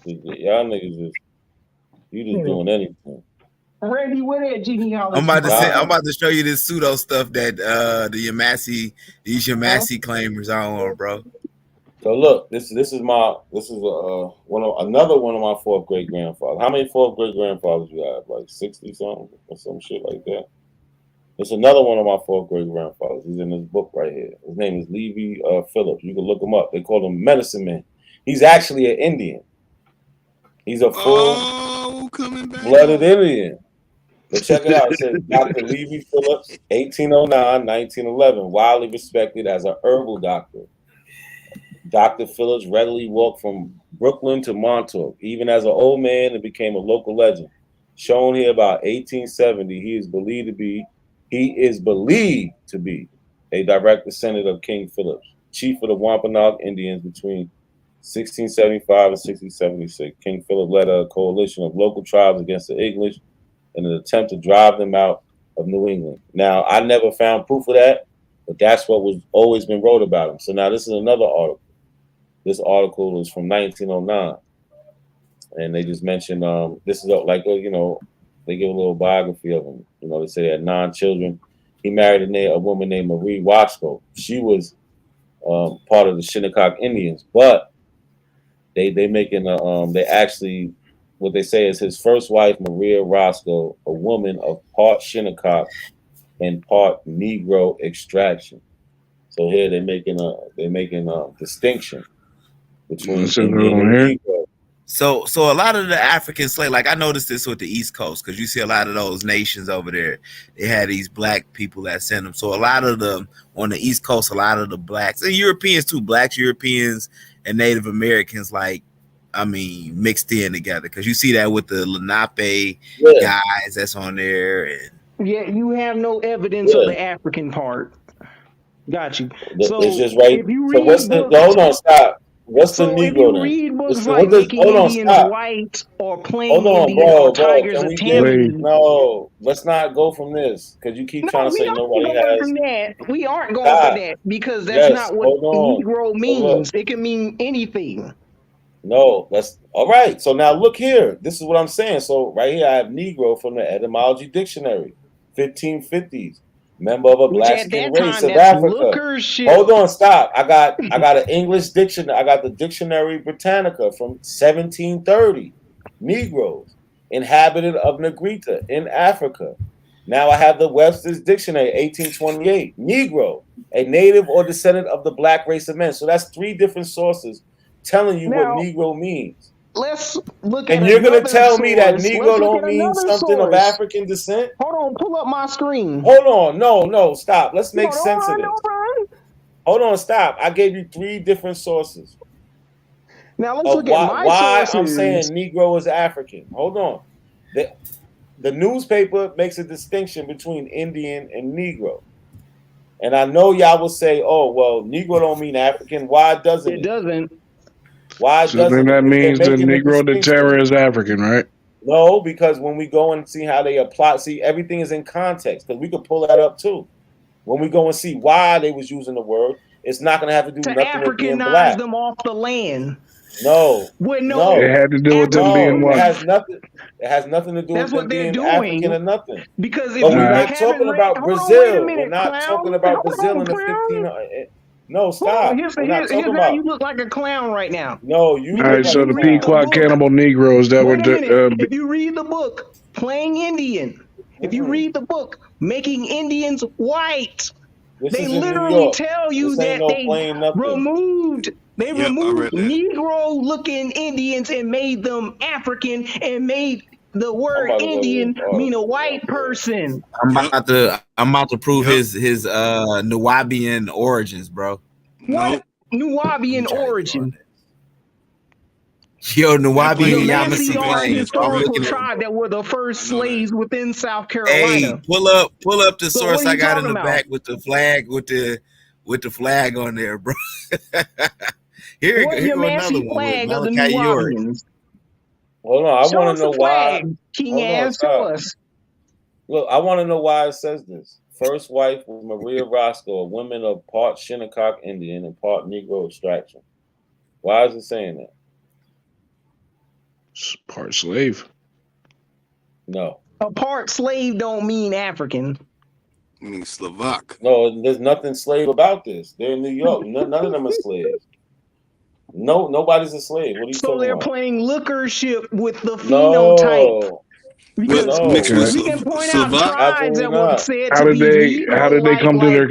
Y'all niggas is just doing anything. Randy, where that genealogy? I'm about to show you this pseudo stuff that these Yamasi claimers are on, bro. So look, this is another one of my fourth great grandfathers. How many fourth great grandfathers you have? Like 60 something or some shit like that. It's another one of my fourth great grandfathers. He's in this book right here. His name is Levi Phillips. You can look him up. They call him Medicine Man. He's actually an Indian. He's a full-blooded Indian. But check it out. It says Dr. Levi Phillips, 1809-1911, widely respected as an herbal doctor. Dr. Phillips readily walked from Brooklyn to Montauk. Even as an old man, and became a local legend. Shown here about 1870, he is believed to be a direct descendant of King Phillips, chief of the Wampanoag Indians between 1675 and 1676. King Philip led a coalition of local tribes against the English in an attempt to drive them out of New England. Now, I never found proof of that, but that's what was always been wrote about him. So now this is another article. This article is from 1909, and they just mentioned this is like they give a little biography of him. They say he had 9 children. He married a woman named Marie Roscoe. She was part of the Shinnecock Indians, but they making they actually what they say is his first wife, Maria Roscoe, a woman of part Shinnecock and part Negro extraction. So here they're making a distinction between Indian and Negro. So a lot of the African slave, like I noticed this with the East Coast, because you see a lot of those nations over there, they had these black people that send them. So a lot of them on the East Coast, a lot of the blacks and Europeans too, blacks, Europeans, and Native Americans, mixed in together. Because you see that with the Lenape guys that's on there. And yeah, you have no evidence of the African part. Got you. So it's just right. If you So read what's the? books, Hold on, stop. What's the so Negro if you then? read books What's like Making Indians stop. White or Playing Hold on, Indian or Tigers Can of we Tammany. no, let's not go from this because you keep trying to say nobody going has. from that. We aren't going from that because that's not what Negro means. It can mean anything. No, that's all right. So now look here. This is what I'm saying. So right here, I have Negro from the Etymology Dictionary, 1550s. Member of a black skin race of Africa. Hold on, stop. I got an English dictionary. I got the Dictionary Britannica from 1730. Negroes, inhabitant of Negrita in Africa. Now I have the Webster's Dictionary, 1828. Negro, a native or descendant of the black race of men. So that's 3 different sources telling you what Negro means. Let's look at and you're going to tell me that Negro don't mean something of African descent? Hold on, pull up my screen. Hold on. No, stop. Let's make sense of this. Hold on, stop. I gave you 3 different sources. Now let's look at my why sources. I'm saying Negro is African. Hold on. The newspaper makes a distinction between Indian and Negro. And I know y'all will say, oh, well, Negro don't mean African. Why doesn't it? It doesn't. Why So doesn't then that it? means the Negro the terror is African, right? No, because when we go and see how they apply, everything is in context, because we could pull that up too. When we go and see why they was using the word, it's not going to have to do nothing with being black. Africanize them off the land. No. It had to do with them being what? It has nothing to do with them being African or nothing. Because if but we're you not talking about Brazil. We're not talking about Brazil in the 1500s. No, stop. Here's We're not talking how about. you look like a clown right now. No, you. All right, so the Pequot cannibal Negroes that were. If you read the book Playing Indian, if you read the book Making Indians White, they literally tell you that they removed Negro-looking Indians and made them African and made the word Indian mean a white person. I'm about to prove his Nubian origins, bro. What Nubian origin? Yo, Nubian Yamasee are a historical tribe that were the first slaves within South Carolina. Hey, pull up the source I got in the back with the flag with the flag on there, bro. Here go another one with Malachi York. Hold on, I want to know why. King ass to us. Look, I want to know why it says this. First wife was Maria Roscoe, a woman of part Shinnecock Indian and part Negro extraction. Why is it saying that? Part slave. No. A part slave don't mean African. I mean Slovak. No, there's nothing slave about this. They're in New York. None of them are slaves. No, nobody's a slave. What are you talking about? So they're playing lookership with the phenotype. Because we can point out tribes that were said to be How did they come to their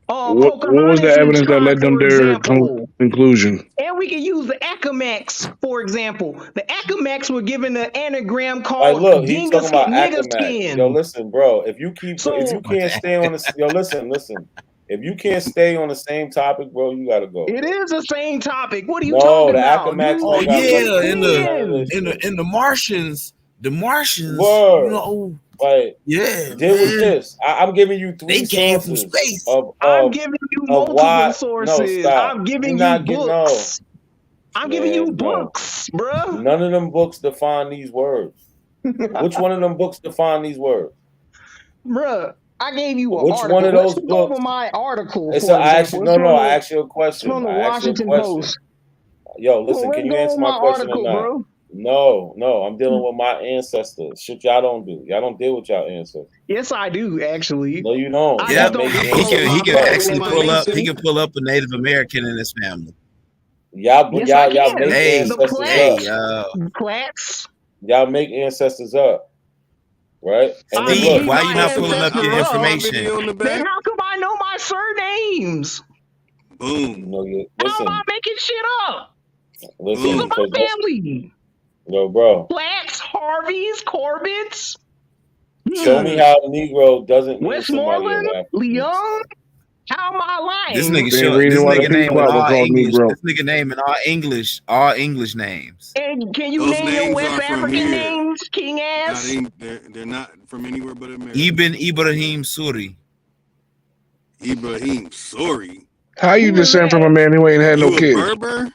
what was the evidence that led them there? Conclusion. And we can use the Acamax, for example. The Acamax were given an anagram Like, called look, he Dinga talking about Nigga Akamax. Yo, Skin. listen, bro. If you So can't stay on this, yo, listen. If you can't stay on the same topic, bro, you gotta go, it bro. is the same topic. What are you No, talking the about? Akamax You Oh ain't got you yeah, nothing to do with none of this shit. in the Martians, you Word. know, Like, yeah, deal with man, this. I'm giving you they 3 came from sources space. I'm giving you of multiple why. No, sources. stop. I'm You giving you not getting no, books. I'm giving you man. No, books, bruh. none of them books define these words. Which one of them books define these words? Bruh, I gave you an Which one article. of Let's those just go over books? my article, It's for a, I asked you, example. no, no. I asked you a It's from question. the I asked you a Washington question. Post. Yo, Well, listen. let's Can you go answer over my my question or article, not? bro. No. I'm dealing with my ancestors. Shit, y'all don't do. Y'all don't deal with y'all ancestors. Yes, I do, actually. No, you don't. I Y'all just Yep, don't make he disclose can ancestors he my can up. private actually information. pull up a Native American in his family. Yes, I Y'all can. make Hey, The ancestors up. plats. Y'all make ancestors up, right? And I then Steve, look. made why my you not pulling up your ancestor up. information? Video in the Then back. how come I know my surnames? Boom. No, you How am I listen, making shit up? These listen, are because my family. yo, bro, Plats, Harveys, Corbett's. show me how Negro doesn't mean somebody in Westmoreland, Africa. Leon. How am I This lying? nigga Same show this reason why the nigga P name in plot was all called English. Negro. This nigga name in all English names. And can you Those name your names West aren't from African here. names, King ass? They're not from anywhere but America. Ibn Ibrahim Suri. Ibrahim, sorry. How you Who is descend from that? a man who ain't had no You a kids? Berber?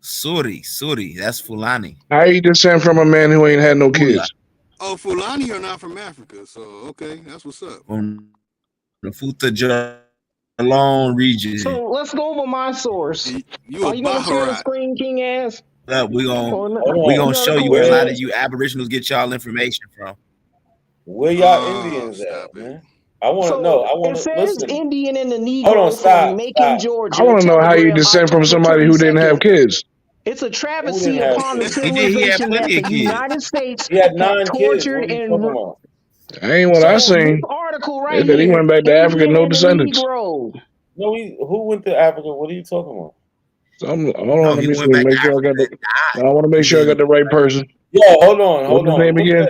Suri. That's Fulani. How you descend from a man who ain't had no Fula. kids? Oh, Fulani are not from Africa, so okay, that's what's up. From the Futa Jalon region. So let's go over my source. You a Are you gonna share the Baharat? screen, King ass? We Or not? gonna You got a show you cool where a lot head? of you Aboriginals get y'all information from. Where y'all Indians at, man? I want to know. So I want it to says listen. Indian and the Hold on, Negro from stop. Macon, I Georgia. want to know how you Telegram, descend from October somebody who didn't have 22nd. kids. It's a Who travesty didn't have upon the kids? He had civilization that plenty the of kids. United States He had have 9 kids. tortured What are you and. talking about? That ain't what I So this seen. article They right said he here, went back to Africa, Indian no and the descendants. Negro. No, who went to Africa? What are you talking about? Hold No, on, let he me see. went back to Make sure I Africa got the. and died. I want to make He sure I got didn't. the right person. Yo, hold on. What's his name again?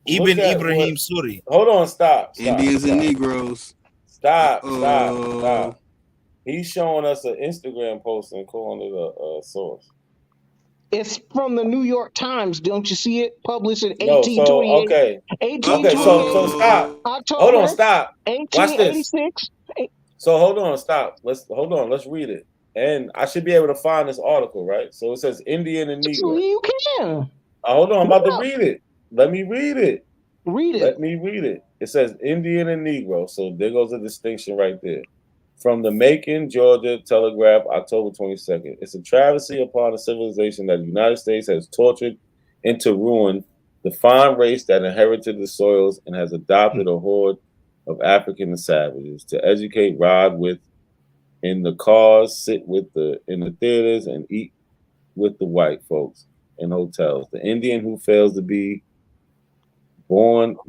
Ibn Look at what. Ibrahim Suri. Hold on. Stop. Indians and Negroes. Stop. He's showing us an Instagram post and calling it a source. It's from the New York Times. Don't you see it? Published in No, so 1828. okay. 1828. So stop. October. Hold on, stop. Watch this. 1886. So hold on, stop. Let's read it. And I should be able to find this article, right? So it says Indian and Negro. You can. Hold on, I'm about to read it. Let me read it. Read it. Let me read it. It says Indian and Negro. So there goes a distinction right there. From the Macon, Georgia Telegraph, October 22nd. It's a travesty upon a civilization that the United States has tortured into ruin the fine race that inherited the soils and has adopted a horde of African savages to educate, ride with in the cars, sit with in the theaters, and eat with the white folks in hotels. The Indian who fails to be born a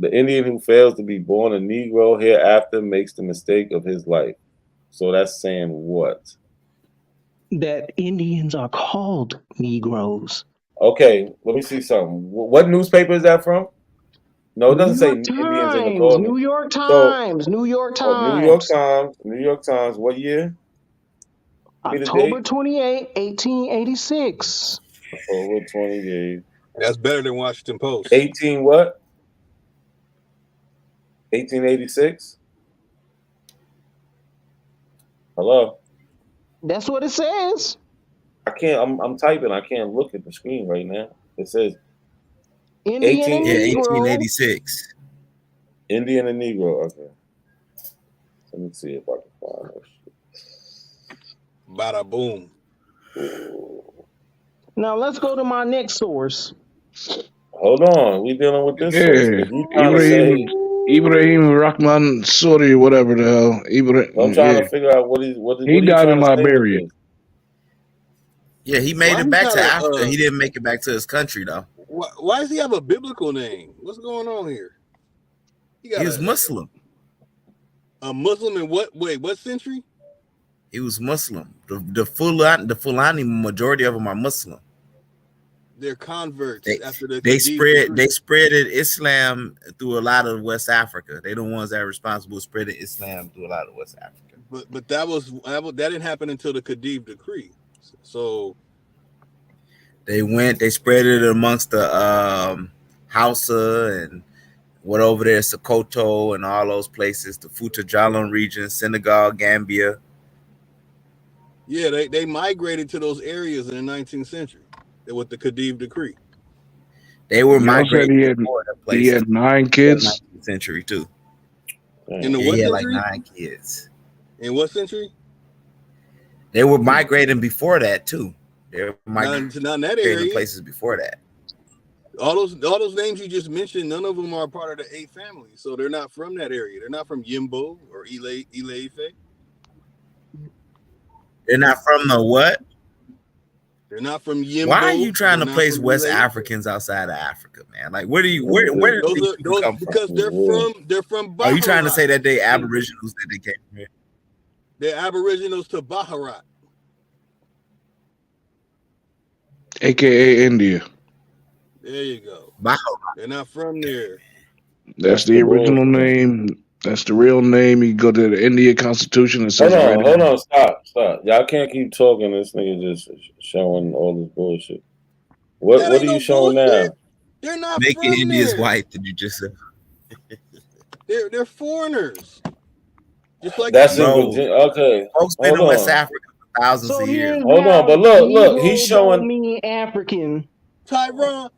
Negro hereafter makes the mistake of his life. So that's saying what? That Indians are called Negroes. Okay, let me see something. What newspaper is that from? No, it doesn't say Indians in the colony. New York Times. New York Times. New York Times. What year? October 28, 1886. October 28. That's better than Washington Post. 18 what? 1886? Hello? That's what it says. I can't. I'm typing. I can't look at the screen right now. It says Indian and Negro. 1886. Indian and Negro. Okay. Let me see if I can find this. Bada boom. Now let's go to my next source. Hold on. We dealing with this source. Yeah, If you trying to say, Ibrahim Rahman Suri, whatever the hell. I'm trying to figure out what he are you died trying in to say with Liberia. this? Yeah, he made Why it he back to gotta, Africa. He didn't make it back to his country though. Why does he have a biblical name? What's going on here? He was Muslim. A Muslim in what? Wait, what century? He was Muslim. The Fulani majority of them are Muslim. They're converts after the They Khedive spreaded Islam through a lot of West Africa. They're the ones that are responsible for spreading Islam through a lot of West Africa. But that didn't happen until the Khedive decree. So they spread it amongst the Hausa and what over there, Sokoto and all those places, the Futa Jalon region, Senegal, Gambia. Yeah, they migrated to those areas in the 19th century with the Khedive decree. They were migrating before that place. He had 9 kids. 19th century too. In the what he had century? like 9 kids. In what century? They were migrating before that too. They were migrating in that area. Places before that. All those names you just mentioned, none of them are part of the 8 family, so they're not from that area. They're not from Yimbo or Ile-Ife. They're not from the what? They're not from Yimbo. Why are you trying to place West Ile-Ife. Africans outside of Africa, man? Like, where did these people come because from? they're from Baharat. Are you trying to say that they Aboriginals that they came from here? They're Aboriginals to Baharat, AKA India. There you go. Baharat. They're not from there. That's the original name. That's the real name. You go to the India Constitution and says hold on, stop. Y'all can't keep talking. This nigga just showing all this bullshit. What are you showing bullshit. now? They're not making from Indians there. white. Did you just say? They're foreigners. Just like That's okay. Folks been in West Africa for thousands of years. Hold on, but look, he's showing. Mean African. Tyron,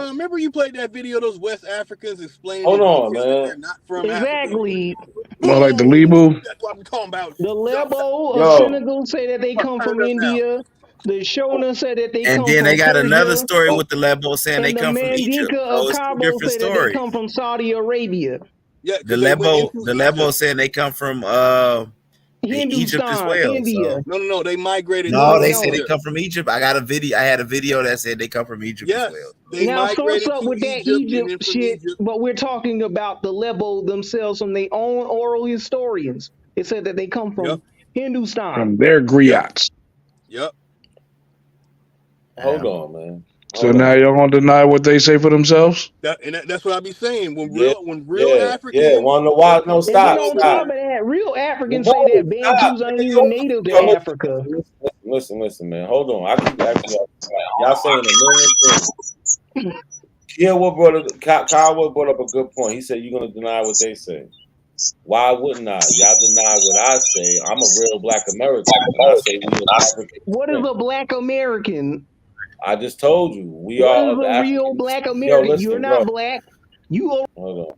remember you played that video? Those West Africans explaining. Hold on, man. man. They're not from Exactly. More like the Lebu. That's what I'm talking about. The Lebo of Senegal say that they come from India. The Shona said that they come from And then they got Persia. another story with the Lebo saying they come from Egypt. Mandinka So of it's two Cabo different say that they stories. come from Saudi Arabia. Yeah, The Lebo saying they come from Egypt as well. India. So. No, they migrated. No, they say they come from Egypt. I had a video that said they come from Egypt as well. They now, migrated up to with that Egypt shit, but we're talking about the Lebo themselves from their own oral historians. It said that they come from Hindustan. From their griots. Yep. Hold on, man. So now y'all gonna deny what they say for themselves? That's what I be saying. When Africans. Want to watch? No, stop. On top of that, real Africans say that Bantus ain't even native to Africa. Listen, man. Hold on. I keep asking y'all saying a million things. Kyle brought up a good point. He said you're gonna deny what they say. Why wouldn't I? Y'all deny what I say. I'm a real Black American. I say we are African. What is a Black American? I just told you we what are is the a African. real Black American. Listen, you're not Black. You are. Hold on.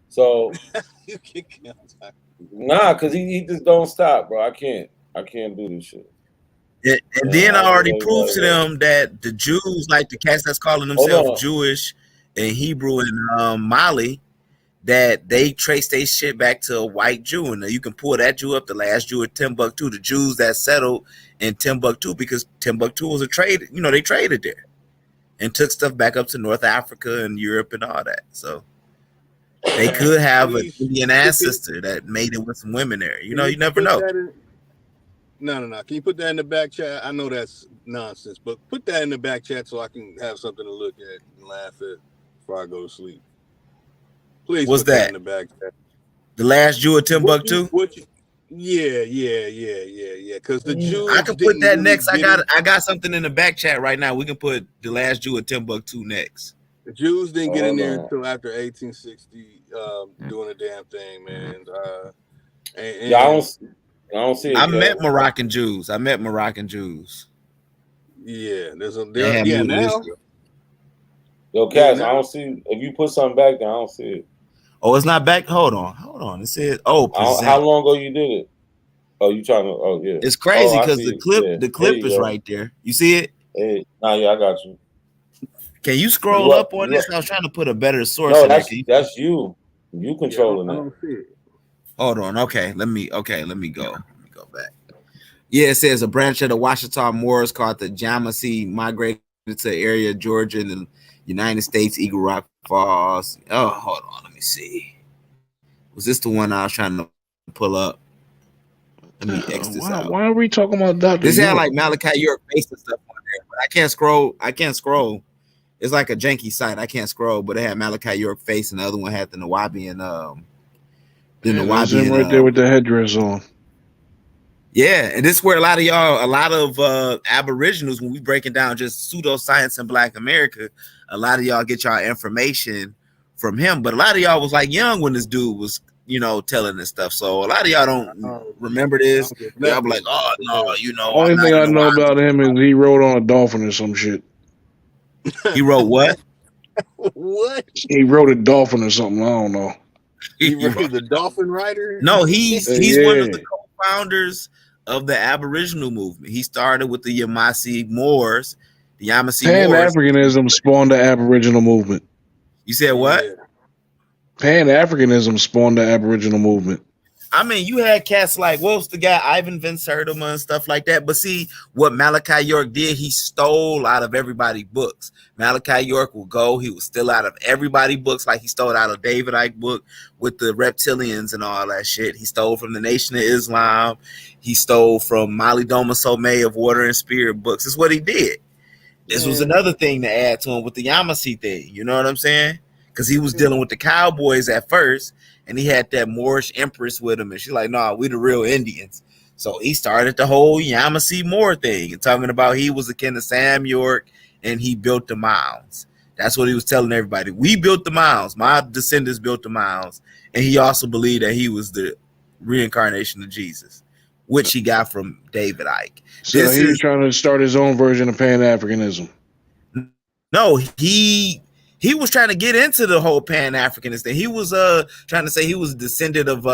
So because he just don't stop, bro. I can't do this shit. And then I already proved to them that the Jews, like the cats that's calling themselves Jewish and Hebrew in Mali, that they trace their shit back to a white Jew. And you can pull that Jew up, the last Jew at Timbuktu, the Jews that settled in Timbuktu, because Timbuktu was a trade, they traded there and took stuff back up to North Africa and Europe and all that. So they could have an Indian ancestor that made it with some women there. You never know. No. Can you put that in the back chat? I know that's nonsense, but put that in the back chat so I can have something to look at and laugh at before I go to sleep. Please. What's put that in that? the back chat? The last Jew at Timbuktu? Yeah. Because the Jews. I can put that next. I got something in the back chat right now. We can put the last Jew at Timbuktu next. The Jews didn't get in there until after 1860, doing the damn thing, man. I don't see it. I met Moroccan Jews. Yeah, now. Yo, Cass, I don't see. If you put something back there, I don't see it. Oh, it's not back. Hold on. It says, how long ago you did it? Oh, you trying to? Oh, yeah. It's crazy because the clip is right there. You see it? Hey, I got you. Can you scroll up on this? I was trying to put a better source. No, that's you. You controlling I don't see it. Hold on. Okay, let me go. Let me go back. Yeah, it says a branch of the Washita Moors called the Yamasee migrated to the area of Georgia and the United States, Eagle Rock Falls. Oh, hold on. Let me see. Was this the one I was trying to pull up? Let me X this out. Why are we talking about Dr. This had York? like Malachi York face and stuff on there, but I can't scroll. It's like a janky site. I can't scroll, but it had Malachi York face, and the other one had the Nawabian. That's him right there with the headdress on. Yeah, and this is where a lot of Aboriginals, when we breaking down just pseudoscience in Black America, a lot of y'all get y'all information from him. But a lot of y'all was like young when this dude was, telling this stuff. So a lot of y'all don't remember this. Y'all be like, oh no, Only thing I know about him is he rode on a dolphin or some shit. He wrote what? What? He rode a dolphin or something. I don't know. He rode the dolphin rider? No, he's one of the co-founders of the Aboriginal movement. He started with the Yamasee Moors. The Yamasee Moors. Pan-Africanism spawned the Aboriginal movement. You said what? Pan-Africanism spawned the Aboriginal movement. I mean, you had cats like, what was the guy, Ivan Van Sertima and stuff like that. But see, what Malachi York did, he stole out of everybody's books. Malachi York will go, he was still out of everybody's books, like he stole out of David Icke book with the reptilians and all that shit. He stole from the Nation of Islam. He stole from Mali Doma Somé of Water and Spirit books. That's what he did. This was another thing to add to him with the Yamasee thing. You know what I'm saying? Because he was dealing with the cowboys at first, and he had that Moorish empress with him, and she's like, "Nah, we the real Indians." So he started the whole Yamasee Moor thing and talking about he was akin to Sam York, and he built the mounds. That's what he was telling everybody. We built the mounds. My descendants built the mounds, and he also believed that he was the reincarnation of Jesus, which he got from David Icke. So he was trying to start his own version of Pan-Africanism. No, he was trying to get into the whole Pan-Africanist thing. He was trying to say he was descendant of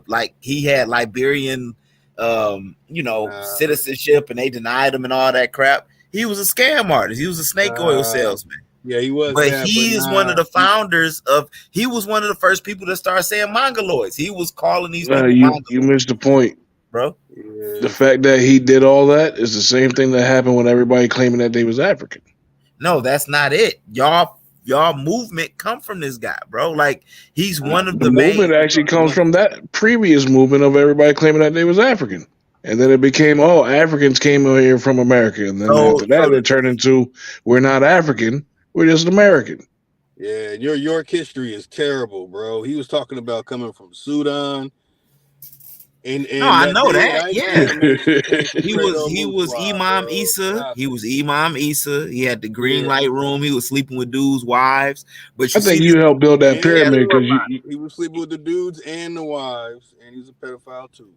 like he had Liberian citizenship, and they denied him and all that crap. He was a scam artist. He was a snake oil salesman. Yeah, he was. But he is one of the founders of. He was one of the first people to start saying Mongoloids. He was calling these people Mongoloids. You missed the point, bro. The fact that he did all that is the same thing that happened when everybody claiming that they was African. No, that's not it. Y'all movement come from this guy, bro. Like he's one of the movement actually comes from that previous movement of everybody claiming that they was African. And then it became, Africans came over here from America. And then after that, it turned into, we're not African, we're just American. Yeah, your York history is terrible, bro. He was talking about coming from Sudan. And no, I know that. Yeah, he was Imam Isa. He was Imam Isa. He had the green light room. He was sleeping with dudes' wives. But I think you helped build that pyramid because he was sleeping with the dudes and the wives, and he's a pedophile too.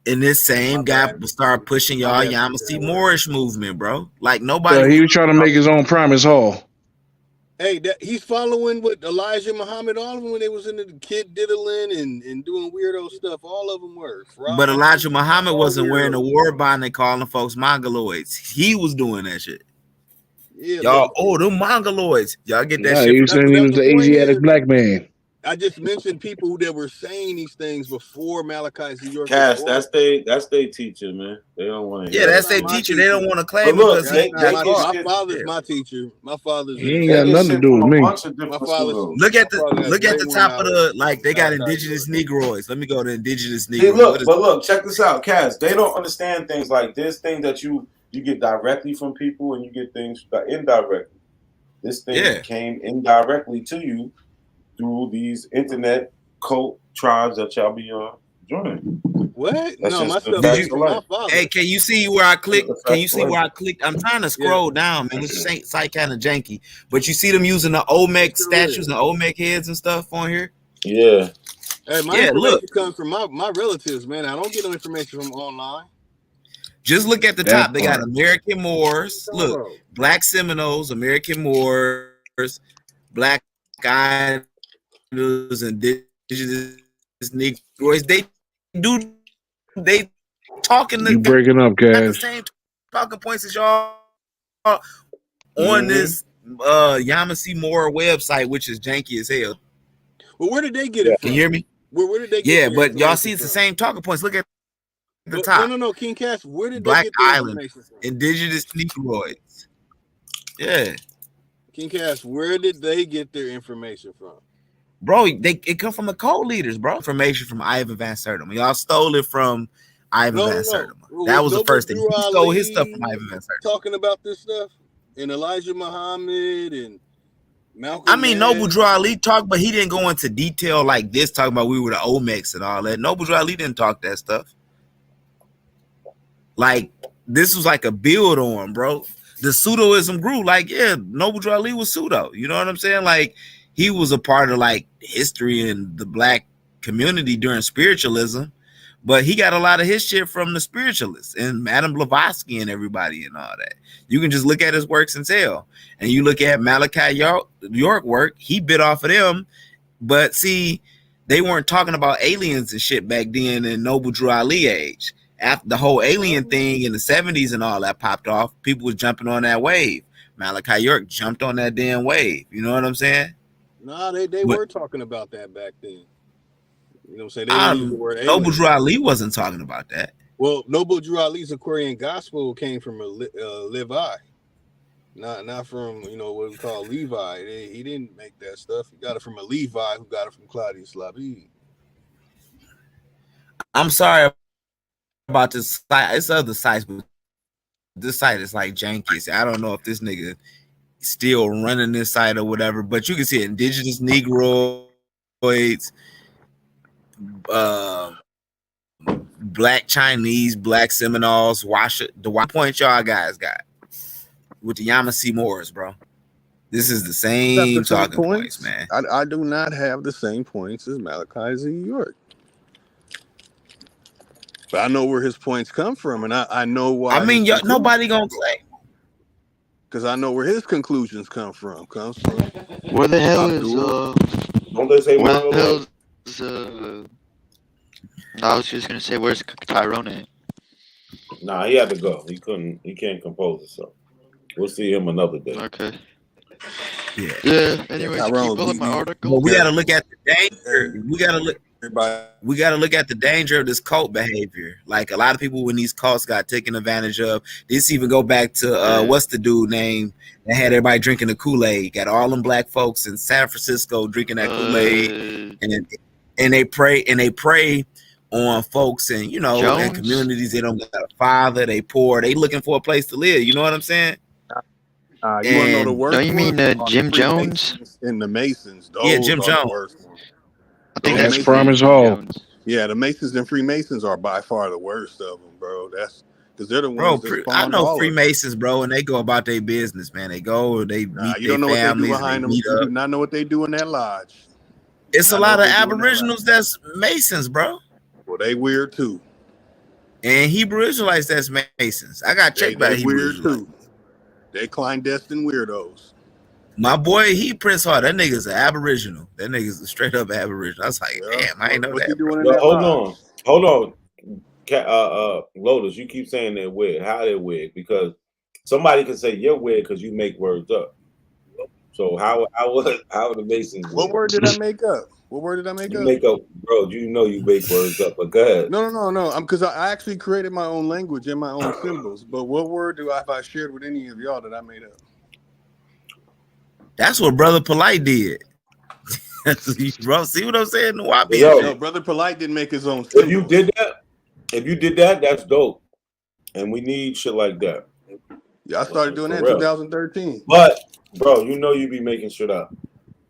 And this same guy will start pushing y'all Yamasee Moorish movement, bro. Like nobody. So he was trying to make his own Primus Hall. Hey, he's following what Elijah Muhammad, all of them when they was in the kid diddling and doing weirdo stuff. All of them were. But Elijah Muhammad wasn't wearing a war bond and calling folks Mongoloids. He was doing that shit. Yeah, y'all, them Mongoloids. Y'all get that shit. He was saying he was the Asiatic black man. I just mentioned people that were saying these things before Malachi Z. York. Cass, that's they teacher, man. They don't want to. Yeah, that's their teacher. They don't want to claim look, it because my father's my teacher. My father's. He ain't got nothing to do with me. My father's. Look at the top of the they got indigenous Negroids. Let me go to indigenous Negroids. Hey, look, check this out, Cass. They don't understand things like this. Things that you get directly from people, and you get things indirectly. This thing came indirectly to you through these internet cult tribes that y'all be joining. What? That's no, my stuff is from my father. Hey, can you see where I click? Can you see where I clicked? I'm trying to scroll down, man. This site kind of janky. But you see them using the Olmec statues and Olmec heads and stuff on here? Yeah. Hey, my information comes from my relatives, man. I don't get no information from online. Just look at the top. They got American Moors. Look, Black Seminoles, American Moors, Black Idols, indigenous Negroes. They talking. You breaking up, guys? The same talking points as y'all on this Yamasee Moor website, which is janky as hell. Well, where did they get it from? Can you hear me? Where did they get it? But y'all see it's the same talking points. Look at the top. No, King Cass. Where did Black they get the Island, information from? indigenous Negroids. Yeah. King Cass, where did they get their information from? Bro, it come from the cult leaders, bro. Information from Ivan Van Sertima. Y'all stole it from Ivan No, Van no, Sertima. no. That Was was the Noble first thing. Drew He stole his stuff from Ali Ivan Van Sertima. talking about this stuff? And Elijah Muhammad and Malcolm I mean, Noble X? Drew Ali talked, but he didn't go into detail like this, talking about we were the Olmecs and all that. Noble Drew Ali didn't talk that stuff. Like, this was like a build on, bro. The pseudoism grew. Like, yeah, Noble Drew Ali was pseudo. You know what I'm saying? Like, he was a part of like history and the black community during spiritualism, but he got a lot of his shit from the spiritualists and Madame Blavatsky and everybody and all that. You can just look at his works and tell. And you look at Malachi York work, he bit off of them. But see, they weren't talking about aliens and shit back then in Noble Drew Ali age. After the whole alien thing in the 70s and all that popped off, people was jumping on that wave. Malachi York jumped on that damn wave. You know what I'm saying? Nah, they were talking about that back then. You know what I'm saying? They didn't use the word alien. Noble Drew Ali wasn't talking about that. Well, Noble Drew Ali's Aquarian gospel came from Levi, not from what we call Levi. He didn't make that stuff. He got it from a Levi who got it from Claudius Labide. I'm sorry about this site. It's other sites, but this site is like janky. I don't know if this nigga still running this site or whatever, but you can see indigenous Negroids, black Chinese, black Seminoles, the white point y'all guys got with the Yamasee Moors, bro. This is the same talking points, man. I do not have the same points as Malachi Z. York. But I know where his points come from, and I know why. I mean, nobody gonna claim. Because I know where his conclusions come from. Where the hell is Don't they say where the hell is I was just gonna say, where's Tyrone at? Nah, he had to go. He can't compose himself. We'll see him another day. Okay. Yeah. Yeah. Anyways, keep pulling my article. Well, we gotta look at the danger. We gotta look at the danger of this cult behavior. Like a lot of people when these cults got taken advantage of. This even go back to what's the dude name that had everybody drinking the Kool-Aid? Got all them black folks in San Francisco drinking that Kool-Aid, and they pray on folks and in communities they don't got a father, they poor, they looking for a place to live. You know what I'm saying? You want to know the worst? No, you mean Jim Jones and the Masons? Those yeah, Jim are Jones. The worst ones. I think that's Farmers Hall. Yeah, the Masons and Freemasons are by far the worst of them, bro. That's because they're the ones. Bro, I know Freemasons, bro, and they go about their business, man. They go, they meet you don't know their what they do families, behind them. meet You up. do not know what they do in that lodge. It's a lot of Aboriginals that's Masons, bro. Well, they weird too. And Hebrew Israelites that's Masons. I got checked by Hebrew weird Israelites. too. They clandestine weirdos. My boy, Prince Hart, that nigga's an Aboriginal. That nigga's a straight up Aboriginal. I was like, damn, I ain't know that. Bro. Hold on. Lotus, you keep saying they're weird. How they're weird? Because somebody can say you're weird because you make words up. So how are the Masons? What word did I make up? What word did I make you up? Make up, bro. You know you make words up, but go ahead. No. Because I actually created my own language and my own symbols. But what word have I shared with any of y'all that I made up? That's what Brother Polite did. Bro, see what I'm saying? No, Brother Polite didn't make his own symbols. If you did that, that's dope. And we need shit like that. Yeah, I started doing that in 2013. But, bro, you be making shit up.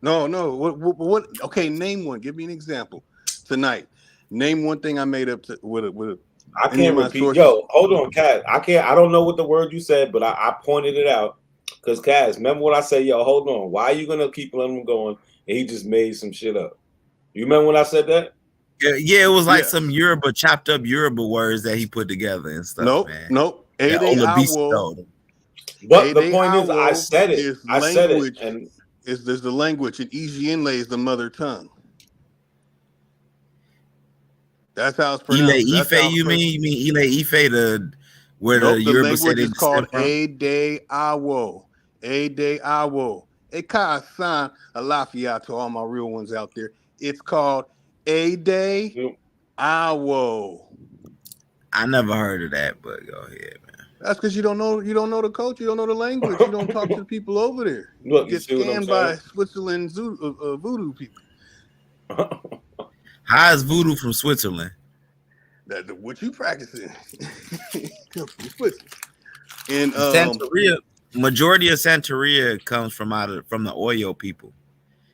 No. What? Okay, name one. Give me an example tonight. Name one thing I made up with a. I can't repeat. Sources. Yo, hold on, Kaz. I don't know what the word you said, but I pointed it out. Because, Kaz, remember what I said? Yo, hold on. Why are you going to keep letting him going? And he just made some shit up. You remember when I said that? Yeah, it was like some Yoruba, chopped up Yoruba words that he put together and stuff, man. Nope. But the point is, I said it. I said it. And there's the language, and Ijienle is the mother tongue. That's how it's pronounced. Ile Ife, you mean Ile Ife, where the Yoruba said it's called Ede Awo. Ede Awo. Eka San Alafia to all my real ones out there. It's called Ede Awo. I never heard of that, but go ahead, man. That's because you don't know the culture, you don't know the language, you don't talk to the people over there. Look, you get scammed by Switzerland voodoo people. How is voodoo from Switzerland? What you practicing? And Santeria, majority of Santeria comes from the Oyo people,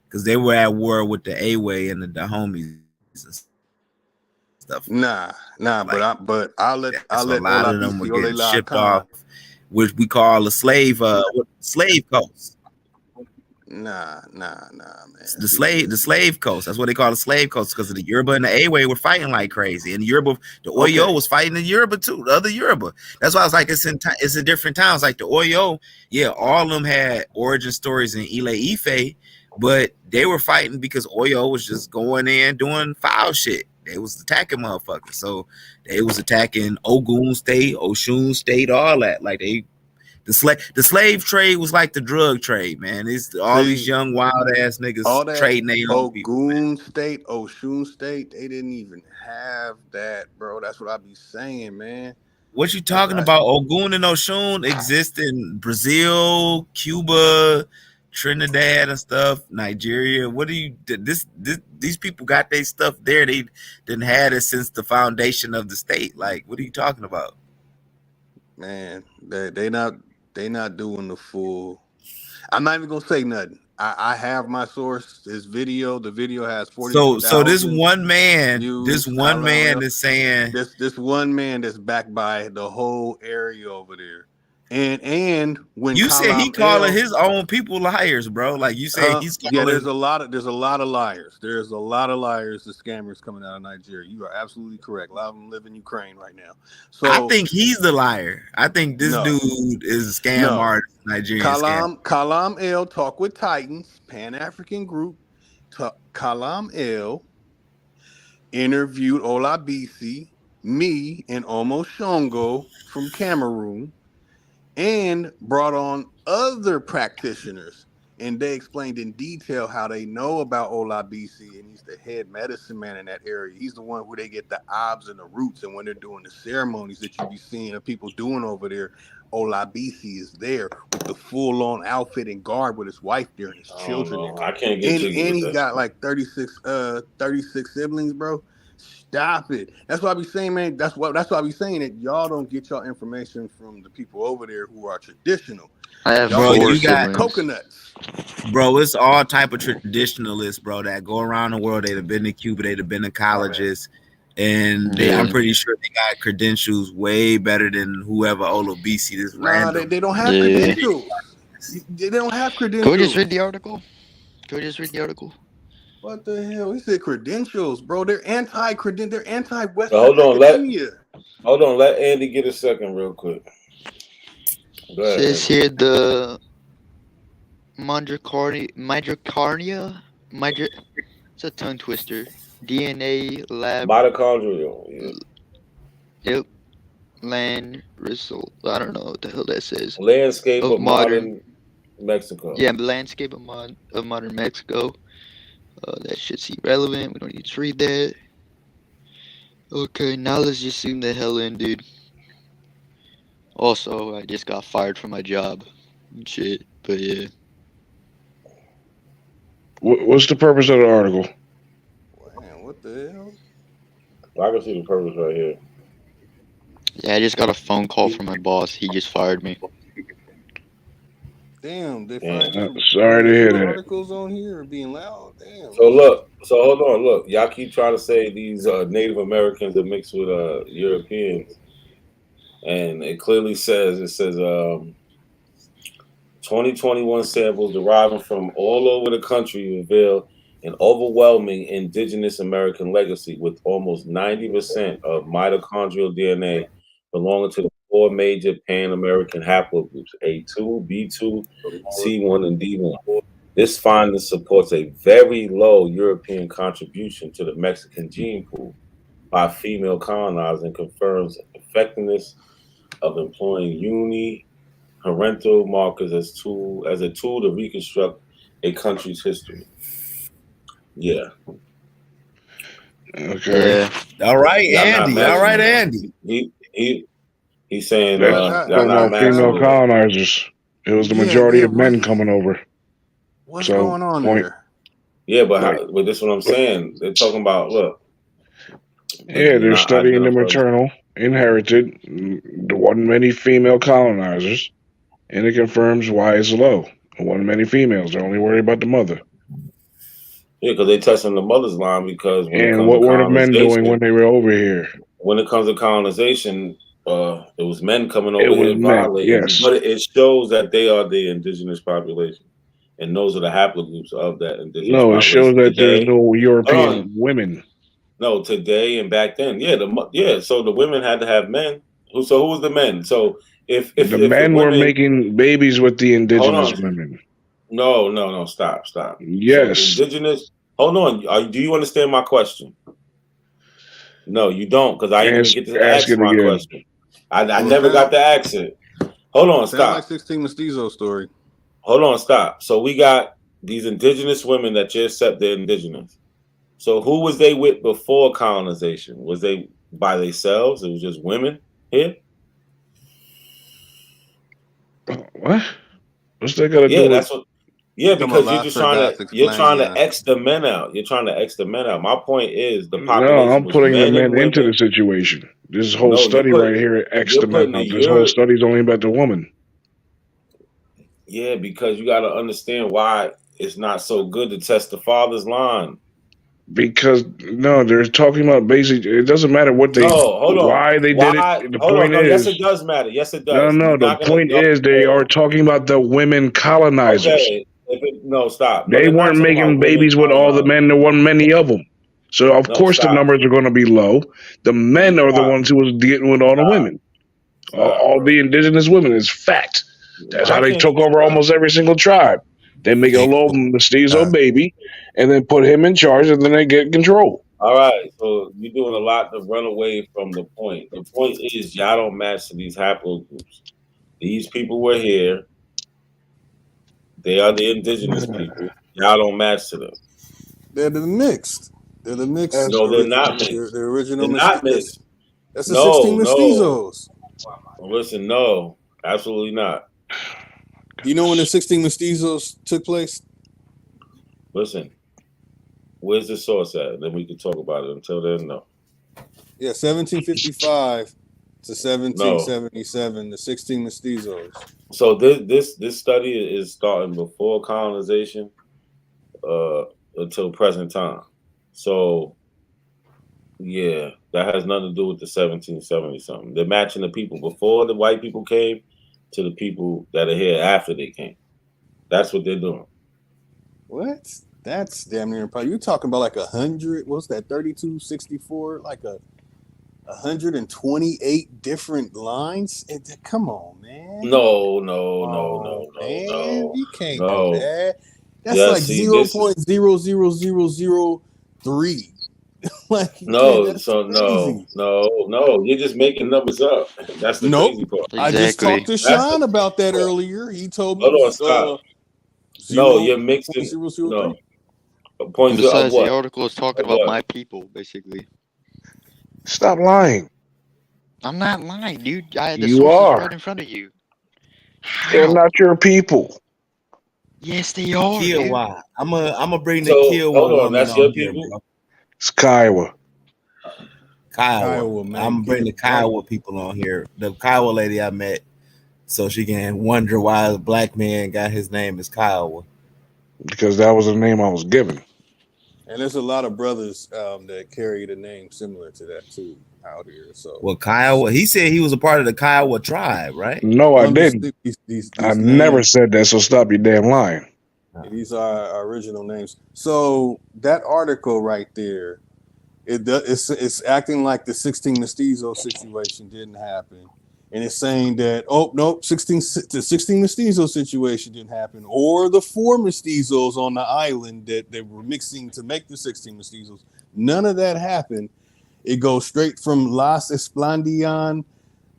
because they were at war with the Awe and the Dahomies and stuff. Nah, like, but I'll let a lot of them were Olabisi getting Olela shipped Khan. off, which we call a slave coast. Nah, man. The slave coast. That's what they call the slave coast, because the Yoruba and the Awe were fighting like crazy, and the Oyo was fighting the Yoruba too. The other Yoruba. That's why I was like, it's in different towns. Like the Oyo, yeah, all of them had origin stories in Ile Ife, but they were fighting because Oyo was just going in doing foul shit. They was attacking motherfuckers. So they was attacking Ogun State, Oshun State, all that. Like the slave trade was like the drug trade, man. It's all these young wild ass niggas all that trading their own people. Ogun State, Oshun State, they didn't even have that, bro. That's what I be saying, man. What you talking about? Ogun and Oshun exist in Brazil, Cuba, Trinidad and stuff, Nigeria. What do you these people got their stuff there? They didn't have it since the foundation of the state. Like, what are you talking about? Man, they not doing the full. I'm not even gonna say nothing. I have my source. The video has 42,000. So this one man views. Is saying this one man that's backed by the whole area over there. And when you said he calling his own people liars, bro. Like you say he's calling. there's a lot of liars. There's a lot of liars, the scammers coming out of Nigeria. You are absolutely correct. A lot of them live in Ukraine right now. So I think he's the liar. I think this dude is a scam artist, Nigerian scam. Kalam El, Talk with Titans, Pan-African group. Kalam El interviewed Olabisi, me, and Omo Shongo from Cameroon, and brought on other practitioners, and they explained in detail how they know about Olabisi, and he's the head medicine man in that area. He's the one who they get the obs and the roots, and when they're doing the ceremonies that you be seeing of people doing over there, Olabisi is there with the full-on outfit and guard with his wife there and his children. I can't get you. And he got like 36 siblings, bro. Stop it. That's what I be saying, man. That's why I be saying that y'all don't get y'all information from the people over there who are traditional. I have you got coconuts. Bro, it's all type of traditionalists, bro, that go around the world. They've been to Cuba, they've been to colleges, and I'm pretty sure they got credentials way better than whoever Olabisi is. Random. They don't have credentials. They don't have credentials. Can we just read the article? What the hell? He said credentials, bro. They're anti-credential. They're anti-Western hold on, academia. Let Andy get a second real quick. Go ahead, Says Andy. here the it's a tongue twister. DNA lab. Mitochondrial. Yep. Land result. I don't know what the hell that says. Landscape of modern Mexico. Yeah, landscape of modern Mexico. That shit's irrelevant. We don't need to read that. Okay, now let's just zoom the hell in, dude. Also, I just got fired from my job and shit, but yeah. What's the purpose of the article? Man, what the hell? I can see the purpose right here. Yeah, I just got a phone call from my boss. He just fired me. Damn, they find sorry to hear that. articles on here are being loud. Damn. So hold on, look. Y'all keep trying to say these Native Americans are mixed with Europeans, and it clearly says 2021 samples deriving from all over the country reveal an overwhelming indigenous American legacy, with almost 90% of mitochondrial DNA belonging to the four major Pan-American haplogroups, A2, B2, C1, and D1. This finding supports a very low European contribution to the Mexican gene pool by female colonizers and confirms effectiveness of employing uniparental markers as a tool to reconstruct a country's history. Yeah. Okay. Yeah. All right, Andy. He's saying talking about female colonizers. It was the majority of men coming over. What's going on there? Yeah, but this is what I'm saying. They're talking about, look, But Yeah, you're they're not studying the identifying. maternal, inherited. There wasn't many female colonizers, and it confirms why it's low. There wasn't many females. They're only worried about the mother. Yeah, because they testing the mother's line because when it And comes to what were the men doing when colonization, they were over here? it was men coming It over was here men, violating. yes. But it shows that they are the indigenous population, and those are the haplogroups of that indigenous No, it shows population that there's today. no Hold on, European women. no, today and back then, yeah. So the women had to have men. Who was the men? So The if the men were women, making babies with the hold indigenous on, women. no, stop. So the Yes. indigenous, hold on. Do you understand my question? No, you don't, because I didn't even get to Ask ask it my again. question. I Well, never got to ask it. Hold on, sound like stop. 16 Mestizo story. Hold on, stop. So we got these indigenous women that you accept they're indigenous. So who was they with before colonization? Was they by themselves? It was just women here? What? What's that got to do Yeah, with? that's what. Yeah, Talking about because Lobster Goth you're trying Explasia. to X the men out. You're trying to X the men out. My point is the No, population I'm was putting the men and men into the women. situation. This whole No, study right here, X you're the men putting the out. This whole Europe. study's only about the woman. Yeah, because you got to understand why it's not so good to test the father's line. Because no, they're talking about basic. It doesn't matter what No, hold on. why they did it. Why? The Hold on. point No, yes, is, it does matter. Yes, it no, does. no. You're The not gonna. point is, they are talking about the women colonizers. Okay. No, stop. No, They they're not weren't talking about making women babies with all the colonized. men. There weren't many of them. So of No, course the stop. numbers are going to be low. The men are the Stop. ones who was getting with all the women. Stop, All bro. the indigenous women is fact. That's Why how they can't took you over stop? almost every single tribe. They make a little mestizo baby, and then put him in charge, and then they get control. All right. So you're doing a lot to run away from the point. The point is y'all don't match to these haplogroups. These people were here. They are the indigenous people. Y'all don't match to them. They're the mixed. They're the mixed. No, they're not The mixed. original They're not mestizos. mixed. That's the 16 No. mestizos. Listen, no, absolutely not. Do you know when the 16 mestizos took place? Listen, where's the source at? Then we can talk about it. Until then, no. Yeah, 1755 to No. 1777, the 16 mestizos. So this study is starting before colonization until present time. So yeah, that has nothing to do with the 1770 something. They're matching the people before the white people came to the people that are here after they came. That's what they're doing. What? That's damn near impossible. You're talking about like 100. What's that? 3264? Like 128 different lines? Come on, man. No. You can't do that. That's Yeah, like see, 0.00003. Like you can't. no, That's so crazy. no. You're just making numbers up. That's the Nope. crazy part. I just talked to That's Sean the about that part. earlier. He told me Hold it on, was stop. No, you're mixing. 0.003. No, And point of besides, the what? article is talking Of about what? my people, basically. Stop lying. I'm not lying, dude. I had the You sources are. right in front of you. They're How? not your people. Yes, they are, dude. Kiowa. I'm gonna bring the So Kiowa hold on, woman that's on your here, people. bro. It's Kiowa. Kiowa. Man, I'm bringing the Kiowa people on here. The Kiowa lady I met, so she can wonder why a black man got his name as Kiowa. Because that was the name I was given. And there's a lot of brothers that carry the name similar to that too out here. So Well, Kiowa, he said he was a part of the Kiowa tribe, right? No, I I'm just didn't. these I names. never said that, so stop your damn lying. These are our original names. So that article right there, it's acting like the 16 mestizo situation didn't happen, and it's saying that the 16 mestizo situation didn't happen, or the 4 mestizos on the island that they were mixing to make the 16 mestizos. None of that happened. It goes straight from Las Esplandian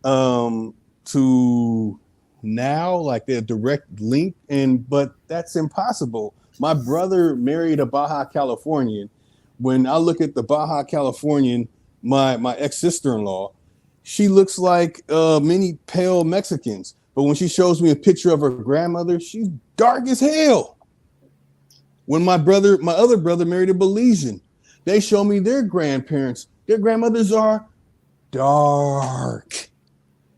to now, like they're direct link, but that's impossible. My brother married a Baja Californian. When I look at the Baja Californian, my ex-sister-in-law, she looks like many pale Mexicans. But when she shows me a picture of her grandmother, she's dark as hell. When my other brother married a Belizean, they show me their grandparents. their grandmothers are dark.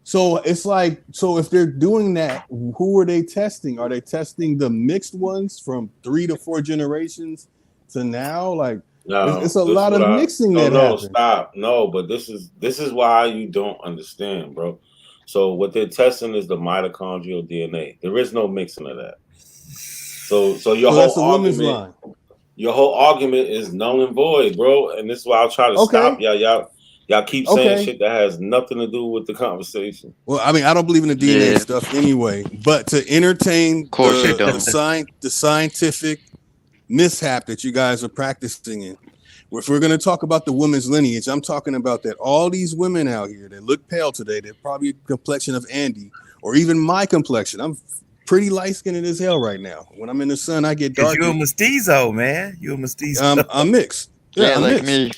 So it's like, so if they're doing that, who are they testing? Are they testing the mixed ones from 3 to 4 generations to now? Like, No, it's a this is lot what of mixing that no, happens. stop. No, but this is why you don't understand, bro. So what they're testing is the mitochondrial DNA. There is no mixing of that. So your So that's whole the women's argument, line. your whole argument is null and void, bro. And this is why I'll try to stop Okay. Y'all keep saying Okay. shit that has nothing to do with the conversation. Well, I mean, I don't believe in the DNA Yeah. stuff anyway, but to entertain course you the scientific mishap that you guys are practicing in. If we're going to talk about the women's lineage, I'm talking about that all these women out here that look pale today, they're probably complexion of Andy or even my complexion. I'm pretty light-skinned as hell right now. When I'm in the sun, I get darker. You a mestizo, man. You a mestizo. I'm mixed. Yeah, I'm like mixed. me.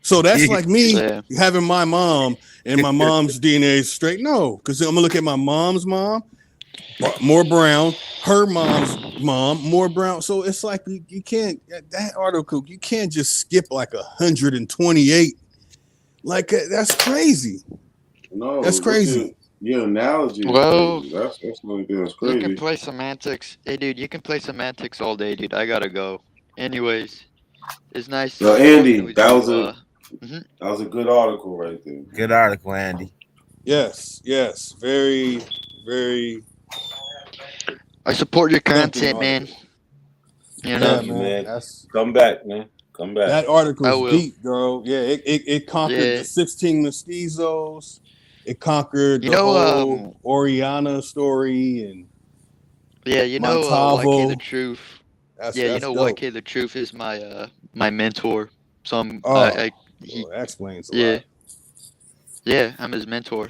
So that's like me Yeah. having my mom and my mom's DNA straight. No, because I'm gonna look at my mom's mom, more brown, her mom's mom, more brown. So it's like you can't, that article, you can't just skip like 128. Like that's crazy. No, That's crazy. Your analogy is Well, crazy. That's one thing that's you crazy. can play semantics. Hey, dude, you can play semantics all day, dude. I gotta go. Anyways, it's nice So talking Andy, with that you. was a good article right there. Good article, Andy. Yes, very, very. I support your content, man. You know, Yeah, man. Come back, man. Come back. That I article's will. deep, bro. Yeah, it conquered Yeah. the 16 mestizos. It conquered You the know, whole Oriana story and yeah, you know, Montalvo. YK the Truth. That's you know, dope. YK the Truth is my my mentor. So I'm, Oh, he, well, that explains a yeah, lot. yeah, I'm his mentor.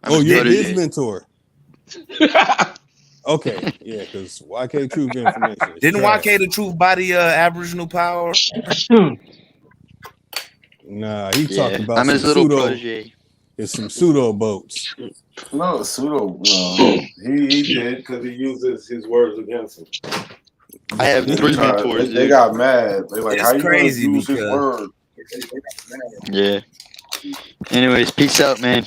I'm Oh, his you're protege. his mentor. Okay, yeah, because YK Truth information. is Didn't trash. YK the Truth buy the Aboriginal power? Nah, he Yeah, talked about I'm some his little pseudo. protege. It's some pseudo boats. No, pseudo. No, he did because he uses his words against him. I have 3 mentors, They dude. got mad. They like, It's how you gonna crazy use his because- word? Yeah. Anyways, peace out, man.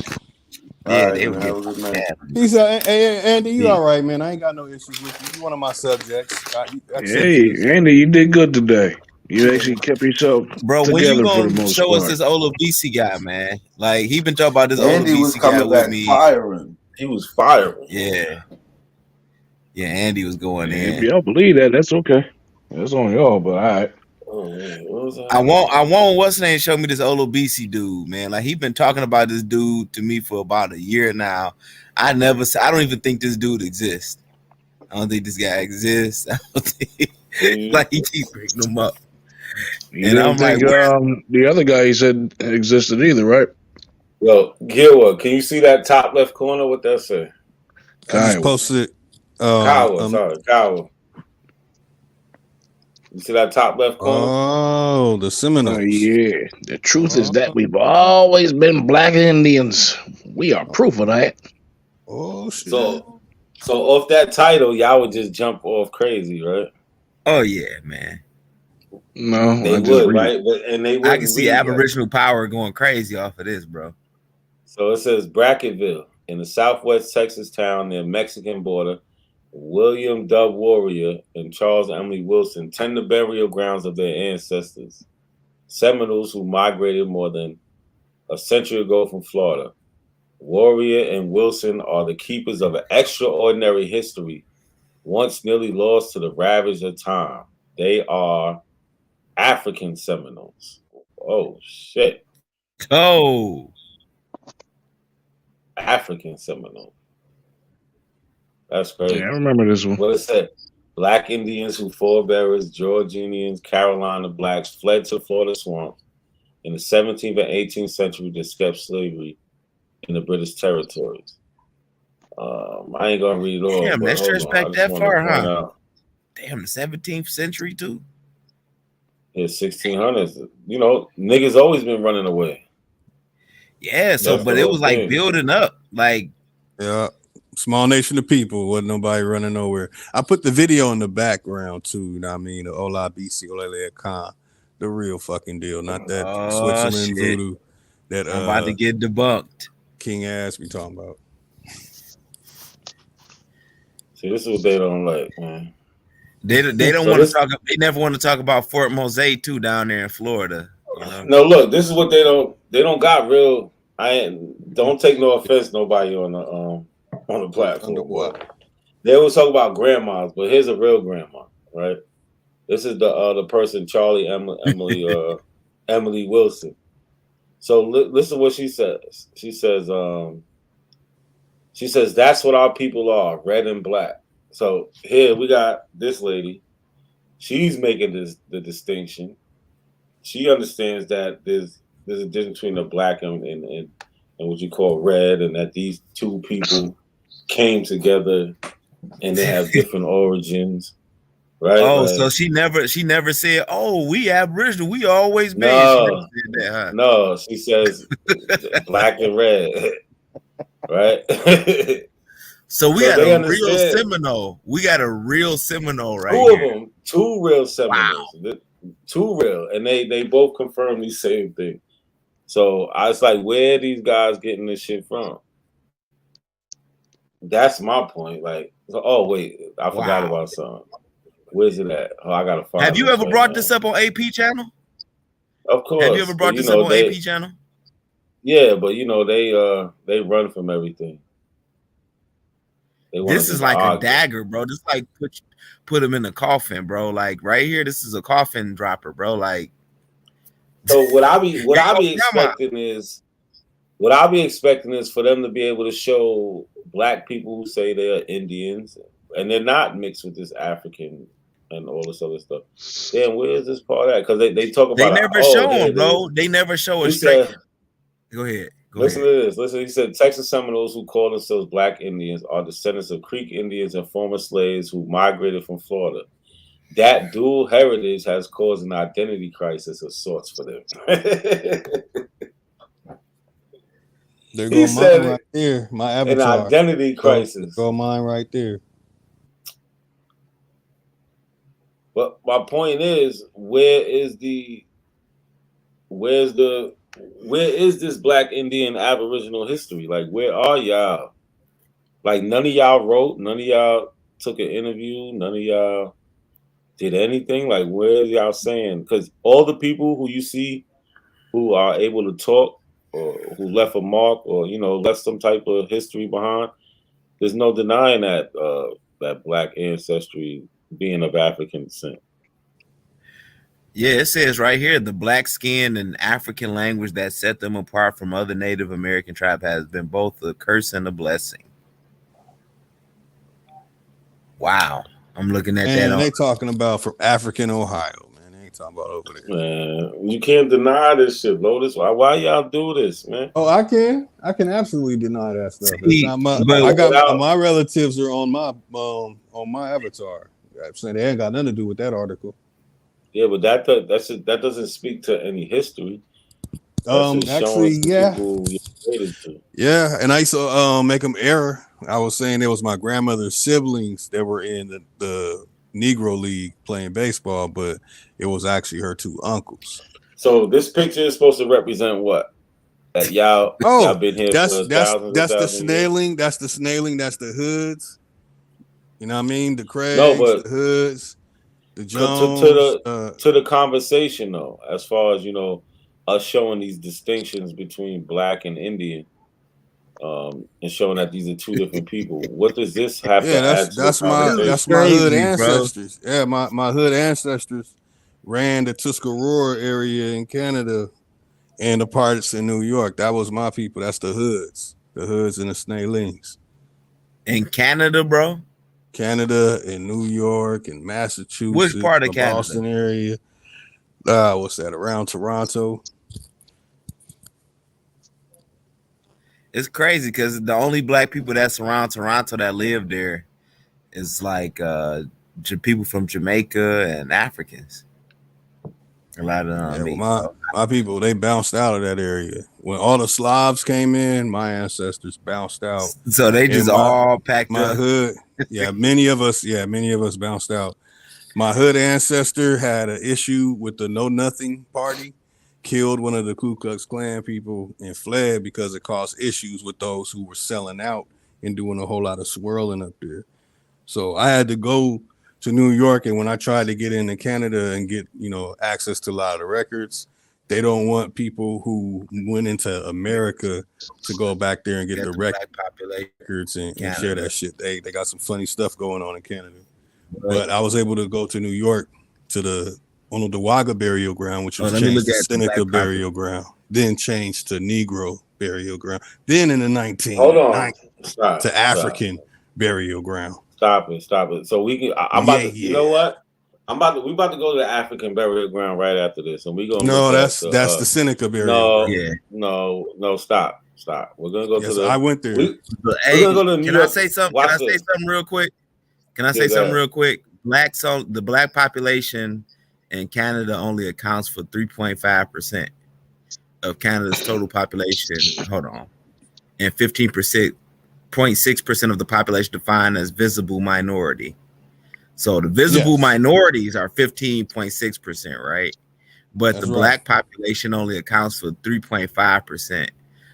Yeah, All they right, would man, have a good night. He's hey, Andy, you Yeah. all right, man? I ain't got no issues with you. You one of my subjects. I accept Hey, you as- Andy, you did good today. You actually kept yourself Bro, when you together for the gonna most show us part. this Olabisi guy, man? Like he been talking about this Andy was Olabisi guy coming with back me. firing. He was firing. Yeah, Andy was going If in. y'all believe that, that's okay. That's on y'all, but all right. Oh man, what was that? I want what's his name show me this Olabisi dude, man. Like he been talking about this dude to me for about a year now. I don't even think this dude exists. I don't think this guy exists. I don't think like he keeps bringing them up. You And didn't I'm think like, the other guy he said existed either, right? Yo, Gilwa, can you see that top left corner? What that say? I just posted. Kawa. You see that top left corner? Oh, the Seminoles. Oh yeah. The truth is that we've always been black Indians. We are proof of that. Oh shit. So off that title, y'all would just jump off crazy, right? oh yeah, man. No, They I just would, read right? But and they I wouldn't can see read, Aboriginal power going crazy off of this, bro. So it says Bracketville in the southwest Texas town near Mexican border. William Dove Warrior and Charles Emily Wilson tend the burial grounds of their ancestors, Seminoles who migrated more than a century ago from Florida. Warrior and Wilson are the keepers of an extraordinary history, once nearly lost to the ravage of time. They are African Seminoles. Oh, shit. Oh. African Seminole. That's crazy. Yeah, I remember this one. What it said? Black Indians who forebearers, Georgians, Carolina blacks fled to Florida swamp in the 17th and 18th century to escape slavery in the British territories. I ain't gonna read it all. Damn, but that hold stretch on. back I just that wanna far, point huh? out, Damn, the 17th century too. yeah, 1600s. You know, niggas always been running away. Yeah, so That's but the it whole was like thing. building up, like Yeah. Small nation of people. Wasn't nobody running nowhere. I put the video in the background too. You know what I mean? The Ola BC Olele Khan. the real fucking deal, not that Oh, Switzerland shit. voodoo that I'm about to get debunked. King Ass be talking about. See, this is what they don't like, man. They don't So want to this, talk. They never want to talk about Fort Mosaic too down there in Florida. You know. no, look, this is what they don't got real. Don't take no offense, nobody on the platform. But they always talk about grandmas, but here's a real grandma, right? This is the person Emily Wilson. So listen to what she says. She says that's what our people are, red and black. So here we got this lady. She's making the distinction. She understands that there's a difference between the black and what you call red, and that these two people came together and they have different origins, right? Oh, like, so she never said, "Oh, we Aboriginal, we always been." No, she never said that, huh? no, she says black and red, right? So we So got they a real understand. Seminole. We got a real Seminole right Two of here. them, two real Seminoles, two real, and they both confirm the same thing. So I was like, where are these guys getting this shit from? That's my point. Like, oh wait, I forgot about something. Where's it at? Oh, I gotta find. Have you ever brought this up on AP channel? Of course. Have you ever brought but, this up on AP channel? Yeah, but they run from everything. This is like a dagger, bro. This like put him in a coffin, bro. Like right here, this is a coffin dropper, bro. Like, so what I be expecting is for them to be able to show black people who say they are Indians and they're not mixed with this African and all this other stuff. Damn, where is this part at? Because they talk about they never show them, bro. They never show a straight. Go ahead. Listen to this. Listen, he said Texas Seminoles who call themselves Black Indians are descendants of Creek Indians and former slaves who migrated from Florida. That dual heritage has caused an identity crisis of sorts for them. There goes mine right there. My avatar. An identity crisis. Go mine right there. But my point is, where is this Black Indian Aboriginal history? Like, where are y'all? Like, none of y'all wrote, none of y'all took an interview, none of y'all did anything. Like, where are y'all saying? Because all the people who you see who are able to talk or who left a mark or, left some type of history behind, there's no denying that that Black ancestry being of African descent. Yeah, it says right here, the black skin and African language that set them apart from other Native American tribes has been both a curse and a blessing. Wow. I'm looking at that. And they talking about from African Ohio, man. They ain't talking about over there. Man, you can't deny this shit, Lotus. Why y'all do this, man? Oh, I can absolutely deny that stuff. See, It's not my relatives are on my avatar. I'm saying they ain't got nothing to do with that article. Yeah, but that doesn't speak to any history. Actually, yeah. Yeah, and I used to make them error. I was saying it was my grandmother's siblings that were in the Negro League playing baseball, but it was actually her two uncles. So this picture is supposed to represent what? That y'all been here that's for the snailing. That's the snailing. That's the hoods. You know what I mean? The Craigs, the hoods, the Jones. To the conversation though, as far as us showing these distinctions between Black and Indian, and showing that these are two different people. What does this have to add to that's my hood ancestors. Bro. Yeah, my hood ancestors ran the Tuscarora area in Canada and the parts in New York. That was my people. That's the hoods and the snailings. In Canada, bro? Canada and New York and Massachusetts. Which part of Canada? Boston area. What's that? Around Toronto. It's crazy because the only Black people that's around Toronto that live there is like people from Jamaica and Africans. A lot of them. My people, they bounced out of that area. When all the Slavs came in, my ancestors bounced out. So they just all packed my up. hood. Yeah, many of us bounced out. My hood ancestor had an issue with the Know Nothing Party, killed one of the Ku Klux Klan people, and fled because it caused issues with those who were selling out and doing a whole lot of swirling up there. So I had to go to New York, and when I tried to get into Canada and get, access to a lot of the records, they don't want people who went into America to go back there and get the records and share that shit. They got some funny stuff going on in Canada. But I was able to go to New York to the Onondaga burial ground, which was changed to Seneca burial ground, then changed to Negro burial ground, then in the 1990s to African burial ground. Stop it. So we can. I'm about to. You know what? We about to go to the African burial ground right after this, and we gonna. No, that's the Seneca burial ground. No. Stop. We're gonna go to the. I went there. Hey, can I say something? Can I say something real quick? The black population in Canada only accounts for 3.5% of Canada's total population. Hold on, and 0.6% of the population defined as visible minority. So the visible minorities are 15.6%, right? But that's black population only accounts for 3.5%.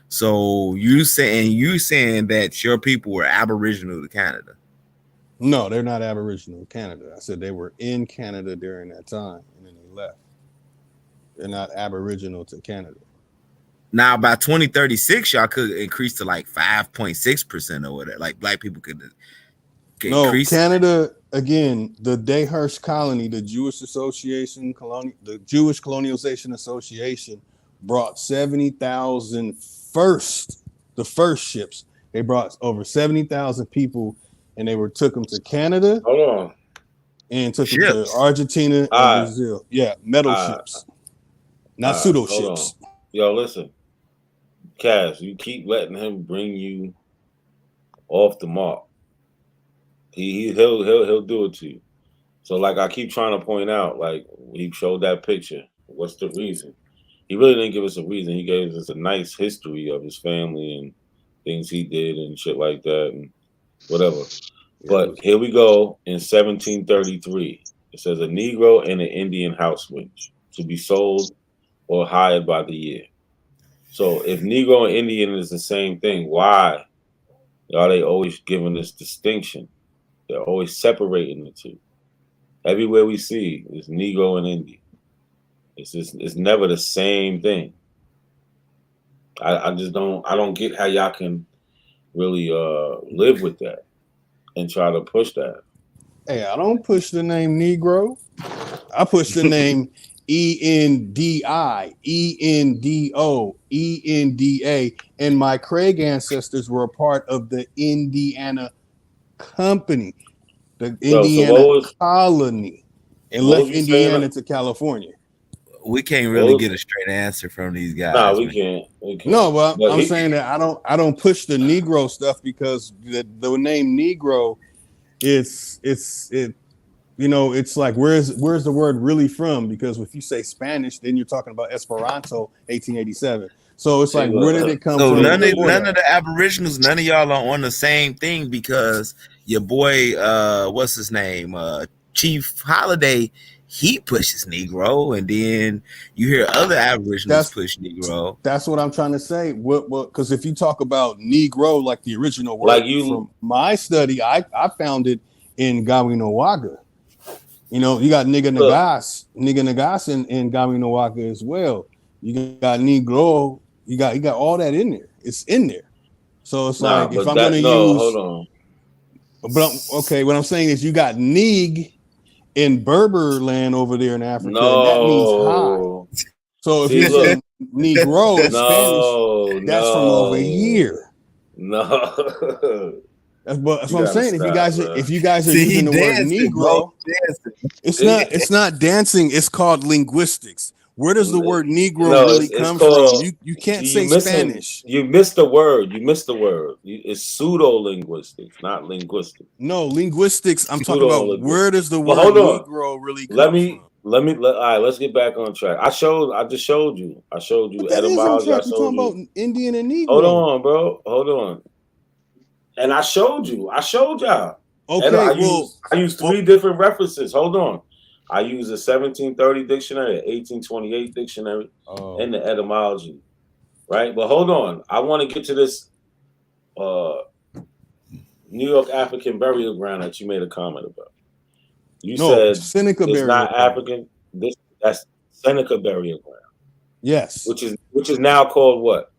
So you saying that your people were Aboriginal to Canada? No, they're not Aboriginal to Canada. I said they were in Canada during that time and then they left. They're not Aboriginal to Canada. Now, by 2036, y'all could increase to like 5.6% or whatever. Like black people could increase. Canada, again, the Dayhurst Colony, the Jewish Association, the Jewish Colonization Association brought 70,000 the first ships. They brought over 70,000 people, and they took them to Canada. Hold on. And took them to Argentina and Brazil. Yeah, metal ships. Not pseudo ships. Yo, listen. Cass, you keep letting him bring you off the mark. He'll do it to you. So like I keep trying to point out, like he showed that picture. What's the reason? He really didn't give us a reason. He gave us a nice history of his family and things he did and shit like that and whatever. But here we go in 1733. It says a Negro and an Indian house wench to be sold or hired by the year. So if Negro and Indian is the same thing, why are they always giving this distinction? They're always separating the two. Everywhere we see is Negro and Indian. It's never the same thing. I don't get how y'all can really live with that and try to push that. Hey, I don't push the name Negro. I push the name ENDI, ENDO, ENDA, and my Craig ancestors were a part of the Indiana Company, the Indiana Colony, and left Indiana to California. We can't really get a straight answer from these guys. No, we can't. No, but I'm saying that I don't push the Negro stuff because the name Negro, it's like where's the word really from? Because if you say Spanish, then you're talking about Esperanto, 1887. So it's like where did it come from? None of the Aboriginals, none of y'all are on the same thing because your boy, what's his name, Chief Holiday, he pushes Negro, and then you hear other Aboriginals push Negro. That's what I'm trying to say. What? Because if you talk about Negro, like the original word, from my study, I found it in Gawinowaga. You got nigga nagas in Gawinowaga as well. You got Negro, you got all that in there. It's in there. So it's like if I'm gonna use, hold on. But what I'm saying is you got Neeg in Berber land over there in Africa, and that means high. So if you say Negro in Spanish, that's from over here. No. That's what I'm saying. If you guys are using the word Negro, it's not dancing. It's called linguistics. Where does the word Negro really come from? You can't say Spanish. You missed the word. It's pseudo-linguistics, not linguistics. No, linguistics. I'm talking about where does the word Negro really come from? All right, let's get back on track. I just showed you. Etymology. You're talking about Indian and Negro. Hold on, bro. Hold on. And I showed y'all. And Okay, I use three different references. Hold on. I use a 1730 dictionary, an 1828 dictionary, and the etymology. Right? But hold on. I want to get to this New York African burial ground that you made a comment about. You said Seneca it's burial not ground. African. That's Seneca burial ground. Yes. Which is now called what?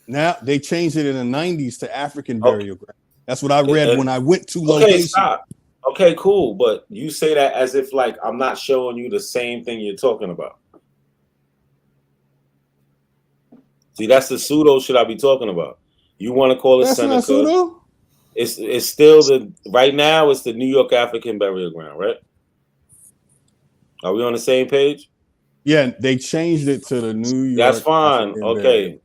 Now they changed it in the 90s to African burial ground. That's what I read when I went to Okay, location. stop. Okay, cool. But you say that as if like I'm not showing you the same thing you're talking about. See, that's the pseudo shit I be talking about. You want to call it That's Seneca? not pseudo. It's still right now. It's the New York African burial ground, right? Are we on the same page? Yeah, they changed it to the New York. That's fine. African Okay,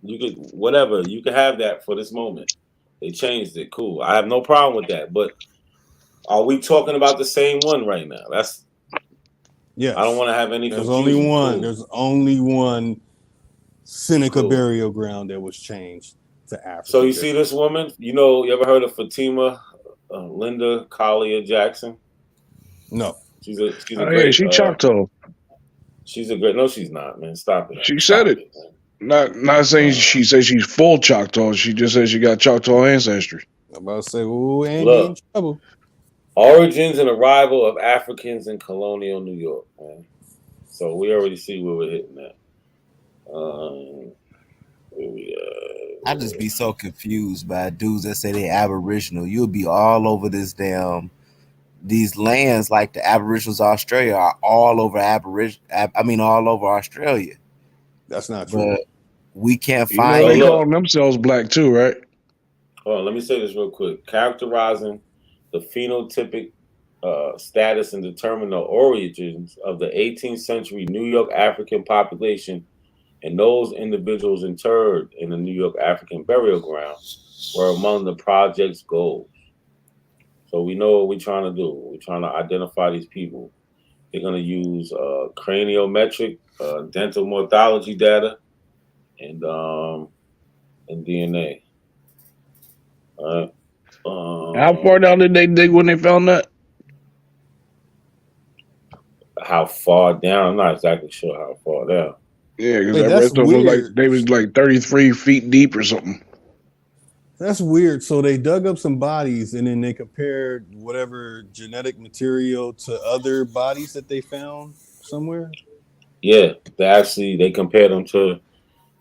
you could whatever. You can have that for this moment. They changed it. Cool. I have no problem with that. But are we talking about the same one right now? That's yes. I don't want to have any There's confusion. only one. Cool. There's only one Seneca burial ground that was changed to African. So you see this woman? You ever heard of Fatima Linda Collier Jackson? No. She's a Oh, great. yeah, she Choctaw. She's a great. No, she's not, man. Stop it. She said it. Not saying she says she's full Choctaw. She just says she got Choctaw ancestry. I'm about to say, ooh, ain't Look, in trouble. Origins and arrival of Africans in colonial New York, man. So we already see where we're hitting at. I just be so confused by dudes that say they Aboriginal. You'll be all over this these lands like the Aboriginals of Australia are all over all over Australia. That's not true. But we can't You know find they call themselves black too, right? Hold on, let me say this real quick. Characterizing the phenotypic status and determine the origins of the 18th century New York African population and those individuals interred in the New York African burial ground were among the project's goals. So we know what we're trying to do. We're trying to identify these people. They're going to use craniometric, dental morphology data, and DNA. All right. How far down did they dig when they found that? How far down? I'm not exactly sure how far down. Yeah, because I read something like they was like 33 feet deep or something. That's weird. So they dug up some bodies and then they compared whatever genetic material to other bodies that they found somewhere. Yeah, they compared them to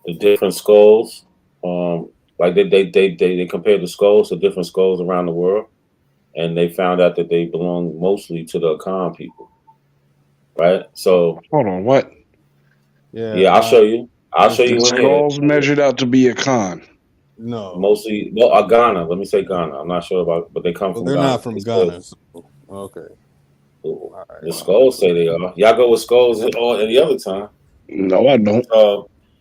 the different skulls. Like they compared the skulls to different skulls around the world, and they found out that they belong mostly to the Akan people. Right. So hold on, what? Yeah, I'll show you. I'll show you the in here. skulls measured out to be a con. No, mostly Ghana. Let me say Ghana. I'm not sure about, but they come from they're Ghana. not from Ghana. So, okay. The skulls say they are. Y'all go with skulls any other time. No, I don't.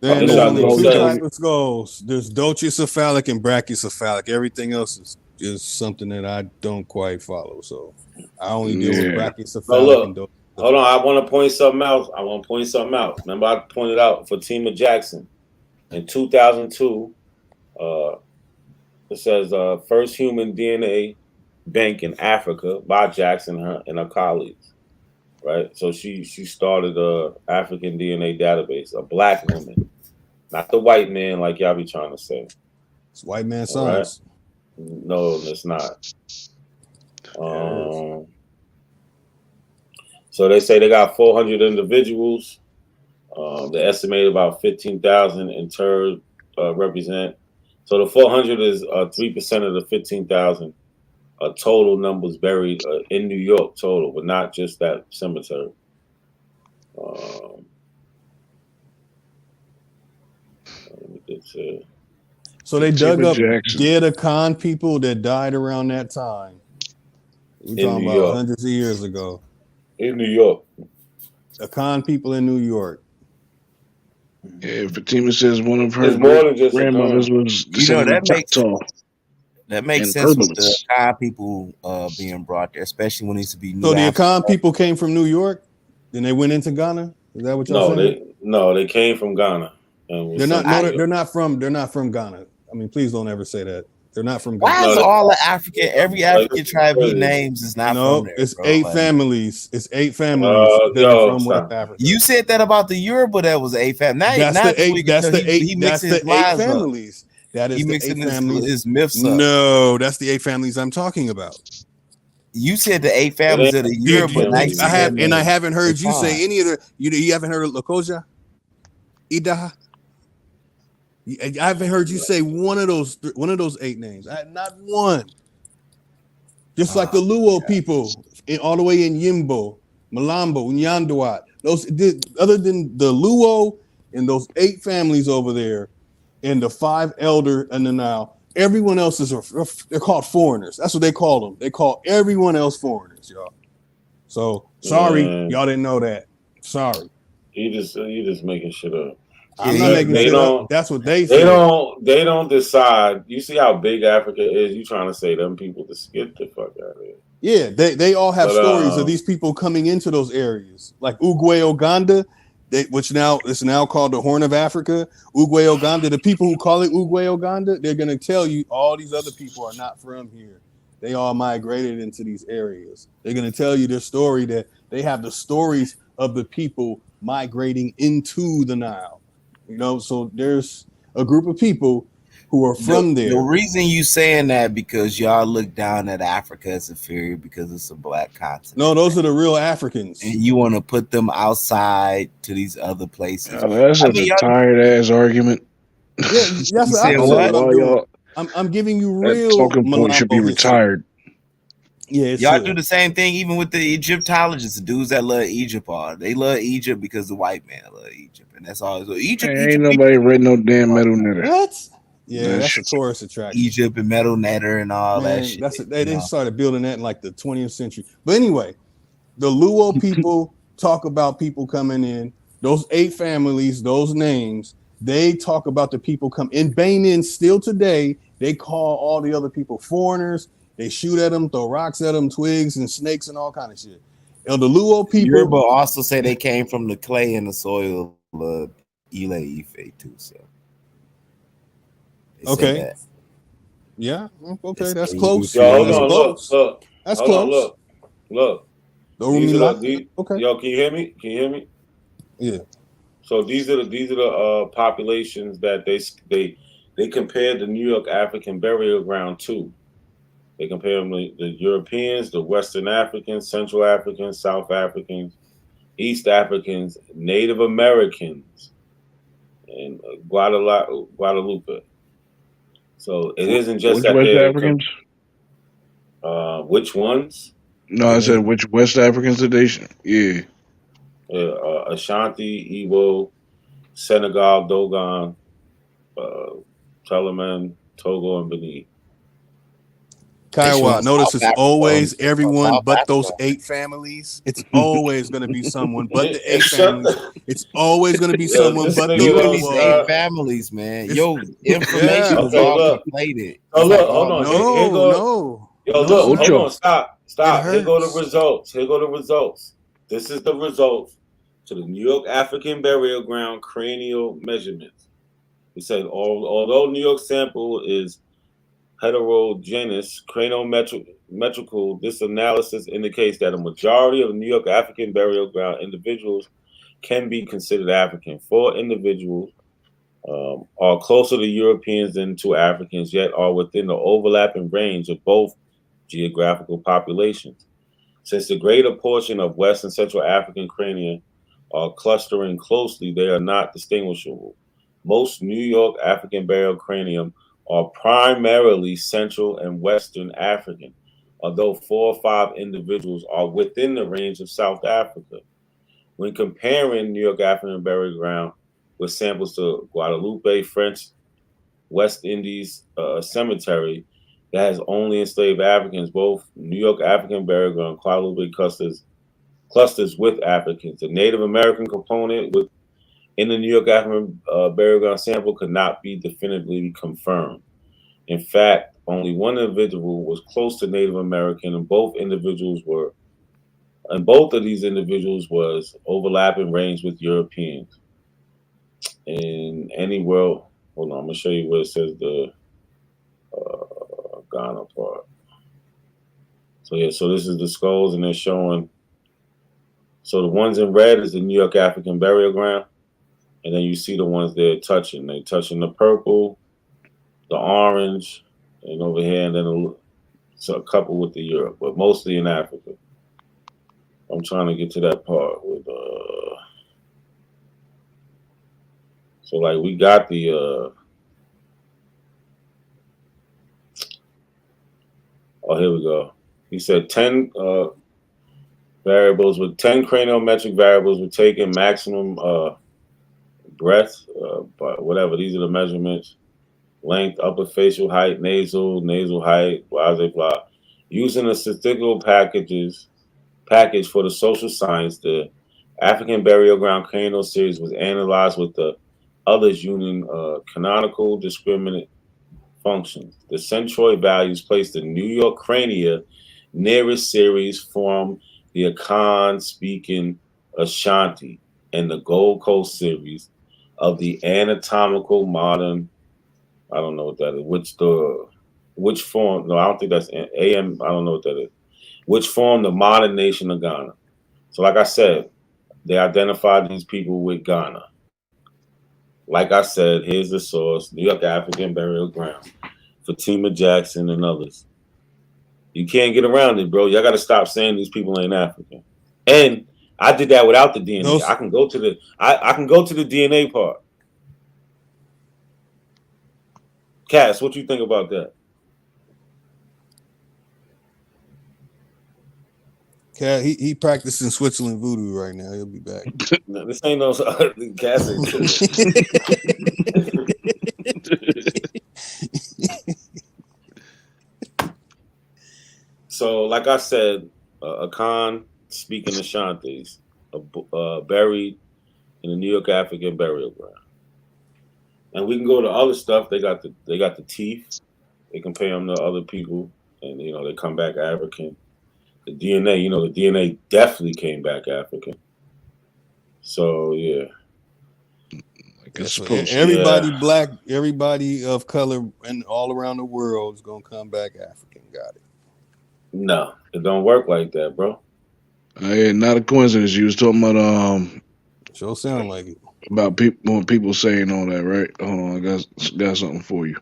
There's only two types of skulls. There's dochicephalic and brachycephalic. Everything else is something that I don't quite follow. So I only deal with brachycephalic and dochicephalic. Hold on, I want to point something out. Remember, I pointed out Fatima Jackson in 2002. It says first human DNA bank in Africa by Jackson and her colleagues. Right, so she started a African DNA database, a black woman, not the white man like y'all be trying to say. It's white man science. Right? No, it's not. So they say they got 400 individuals. They estimate about 15,000 interred represent. So the 400 is 3% of the 15,000 total numbers buried in New York total, but not just that cemetery. So they dug up dead Akan people that died around that time. We're talking about hundreds of years ago. In New York. Akan people in New York. Yeah, Fatima says one of her grandmothers was that Choctaw. That makes sense with the Akan people being brought there, especially when it used to be New So the Akan people came from New York, then they went into Ghana. Is that what y'all saying? They came from Ghana. They're not from Ghana. I mean, please don't ever say that. They're not from Why Ghana. is all the African, every African tribe he names is not from there? It's bro. 8 Like, families. It's 8 families that are from West Africa. You said that about the Yoruba. That was 8 families. That's the 8. That's the 8. He That's mixing the his 8 lies families. That is he the mixing 8 families. his myths up. No, that's the 8 families I'm talking about. You said the 8 families of the Yoruba. I haven't heard you say any of the. You haven't heard of Lokoja, Idaha. I haven't heard you say one of those 8 names. Not one. Just like the Luo people, all the way in Yimbo, Malambo, Nyanduat. Those other than the Luo and those 8 families over there, and the 5 elder and the Nile. Everyone else they're called foreigners. That's what they call them. They call everyone else foreigners, y'all. So sorry, y'all didn't know that. Sorry. You just making shit up. I'm not making shit up. That's what they say. They don't decide. You see how big Africa is. You trying to say them people to get the fuck out of here? Yeah, they all have stories of these people coming into those areas, like Ugwe Uganda, which now is now called the Horn of Africa. Ugwe Uganda. The people who call it Ugwe Uganda, they're gonna tell you all these other people are not from here. They all migrated into these areas. They're gonna tell you their story, that they have the stories of the people migrating into the Nile. So there's a group of people who are from there. The reason you saying that because y'all look down at Africa as inferior because it's a black continent. No, those are the real Africans. And you want to put them outside to these other places. That's such a tired ass argument. Yeah, that's what I'm doing. I'm giving you real talking point should be retired. Yeah, y'all do the same thing even with the Egyptologists, the dudes that love Egypt they love Egypt because the white man love Egypt, and that's all. So Egypt, ain't nobody read no damn Metal Netter. What? Yeah, that's a tourist attraction. Egypt and Metal Netter and all that shit. They started building that in like the 20th century. But anyway, the Luo people talk about people coming in. Those 8 families, those names, they talk about the people come in Benin. Still today, they call all the other people foreigners. They shoot at them, throw rocks at them, twigs and snakes and all kind of shit. The Luo people Yoruba also say they came from the clay and the soil of Ile Ife too. So okay, yeah, okay, that's close. Yo, that's close. Look, that's close. Look. Okay. Yo, can you hear me? Yeah. So these are the populations that they compared the New York African burial ground to. They compare them to the Europeans, the Western Africans, Central Africans, South Africans, East Africans, Native Americans, and Guadalupe. So it isn't just that West Africans. Which ones? No, I said which West Africans did they? Yeah. Ashanti, Igbo, Senegal, Dogon, Telemann, Togo, and Benin. Kiowa, notice it's always everyone but those 8 families. It's always going to be someone but the 8 families. It's always going to be someone but the these 8 families, man. Yo, information is all conflated. Oh, look, hold on. No. Yo, look, hold on. Stop. Here go the results. This is the results to the New York African Burial Ground cranial measurements. He said, although New York sample is heterogeneous craniometrical, this analysis indicates that a majority of New York African burial ground individuals can be considered African. 4 individuals are closer to Europeans than to Africans, yet are within the overlapping range of both geographical populations. Since the greater portion of West and Central African crania are clustering closely, they are not distinguishable. Most New York African burial cranium are primarily Central and Western African, although 4 or 5 individuals are within the range of South Africa. When comparing New York African burial ground with samples to Guadalupe, French West Indies cemetery that has only enslaved Africans, both New York African burial ground Guadalupe clusters with Africans. The Native American component in the New York African burial ground sample could not be definitively confirmed. In fact, only one individual was close to Native American, and both of these individuals was overlapping range with Europeans. In any world, hold on, I'm gonna show you where it says the Ghana part. So yeah, so this is the skulls, and they're showing. So the ones in red is the New York African burial ground, and then you see the ones they're touching. They're touching the purple, the orange, and over here, and then a couple with the Europe, but mostly in Africa. I'm trying to get to that part with so like we got the oh, here we go. He said 10 variables with 10 craniometric variables were taken, maximum breadth, but whatever. These are the measurements: length, upper facial height, nasal height, blah blah blah. Using the statistical package for the social science, the African burial ground cranial series was analyzed with the others using canonical discriminant functions. The centroid values placed the New York crania nearest series form the Akan speaking Ashanti and the Gold Coast series of the anatomical modern. I don't know what that is. Which form? No, I don't think that's AM. I don't know what that is. Which form the modern nation of Ghana. So, like I said, they identified these people with Ghana. Like I said, here's the source: New York African burial ground. Fatima Jackson and others. You can't get around it, bro. Y'all got to stop saying these people ain't African. And I did that without the DNA. I can go to the I can go to the DNA part. Cass, what you think about that? Cat, he practicing Switzerland voodoo right now. He'll be back. No, this ain't no Cass. So, like I said, Akan speaking Ashantis, buried in the New York African burial ground, and we can go to other stuff. They got the teeth. They compare them to other people, and they come back African. The DNA, the DNA definitely came back African. So yeah. So everybody black, everybody of color, and all around the world is gonna come back African. Got it. No, it don't work like that, bro. Hey, not a coincidence. You was talking about Sure sound like it. About people saying all that, right? Hold on, I got something for you.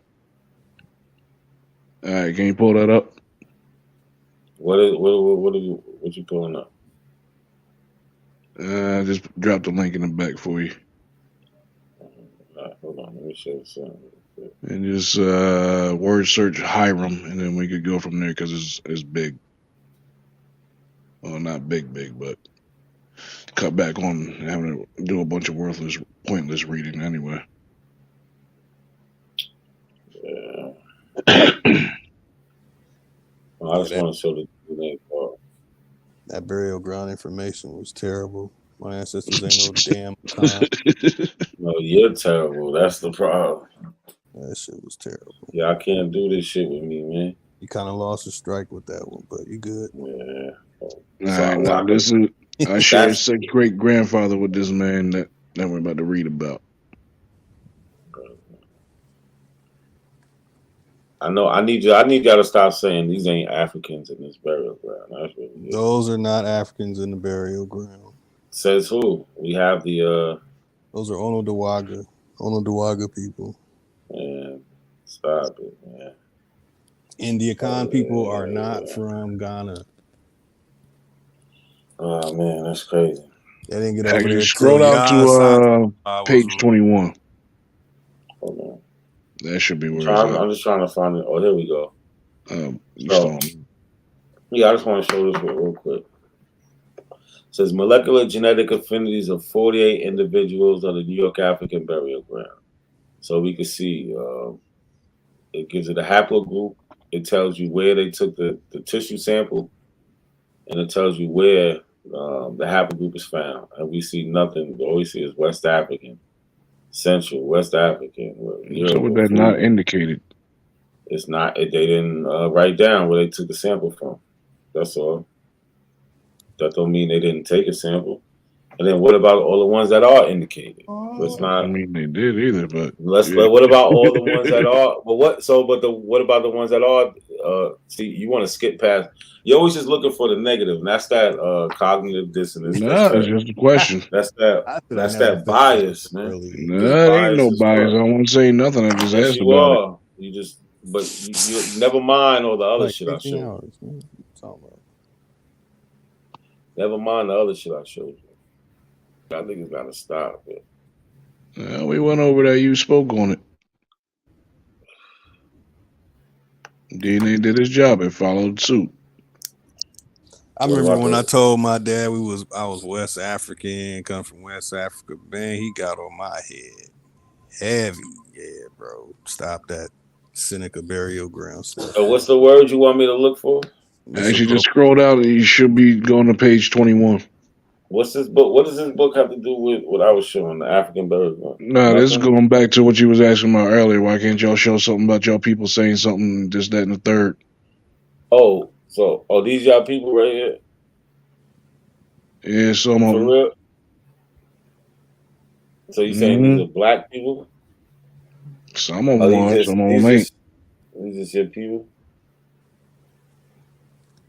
All right, can you pull that up? What you pulling up? Just drop the link in the back for you. Hold on, let me show you something. And just word search Hiram, and then we could go from there because it's big. Well, not big, but cut back on having to do a bunch of worthless, pointless reading anyway. Yeah. I just want to show the DNA part. That burial ground information was terrible. My ancestors ain't no damn con. No, you're terrible. That's the problem. That shit was terrible. Yeah, I can't do this shit with me, man. You kind of lost a strike with that one, but you good. Yeah. All right, now this is I shared sixth great grandfather with this man that we're about to read about. I know. I need y'all to stop saying these ain't Africans in this burial ground. That's what it is. Those are not Africans in the burial ground. Says who? We have the. Those are Ono Dawaga people. Man, stop it, man. And the Akan people are not from Ghana. Oh man, that's crazy. They didn't get over there. Scroll down to page 21. Hold on. That should be where I'm just trying to find it. Oh, here we go. Yeah, I just want to show this real quick. It says molecular genetic affinities of 48 individuals of the New York African burial ground. So we can see it gives it a haplogroup. It tells you where they took the tissue sample, and it tells you where the haplogroup is found. And we see nothing. All we see is West African, Central, West African. So would that not indicated? It's not. They didn't write down where they took the sample from. That's all. That don't mean they didn't take a sample. And then what about all the ones that are indicated? Let's not. I mean, they did either, but What about all the ones that are? But what about the ones that are? See, you want to skip past. You're always just looking for the negative, and that's that cognitive dissonance. Nah, it's just a question. That's that bias, man. Nah, it ain't no bias. I won't say nothing. I just Yes, asked you about it. are. You never mind all the other shit I showed you. Never mind the other shit I showed you. I think it's gotta stop it. Yeah, we went over that. You spoke on it. DNA did his job. It followed suit. I remember when I told my dad I was West African, come from West Africa. Man, he got on my head heavy. Yeah, bro, stop that Seneca burial ground stuff. So what's the word you want me to look for? Actually, just scroll down and you should be going to page 21. What's this book? What does this book have to do with what I was showing, the African burial ground? No, this is going back to what you was asking about earlier. Why can't y'all show something about y'all people saying something, this, that, and the third? Oh, these y'all people right here? Yeah, some of For them. real? So you saying these are black people? Some of them are, some of them ain't. These just your people?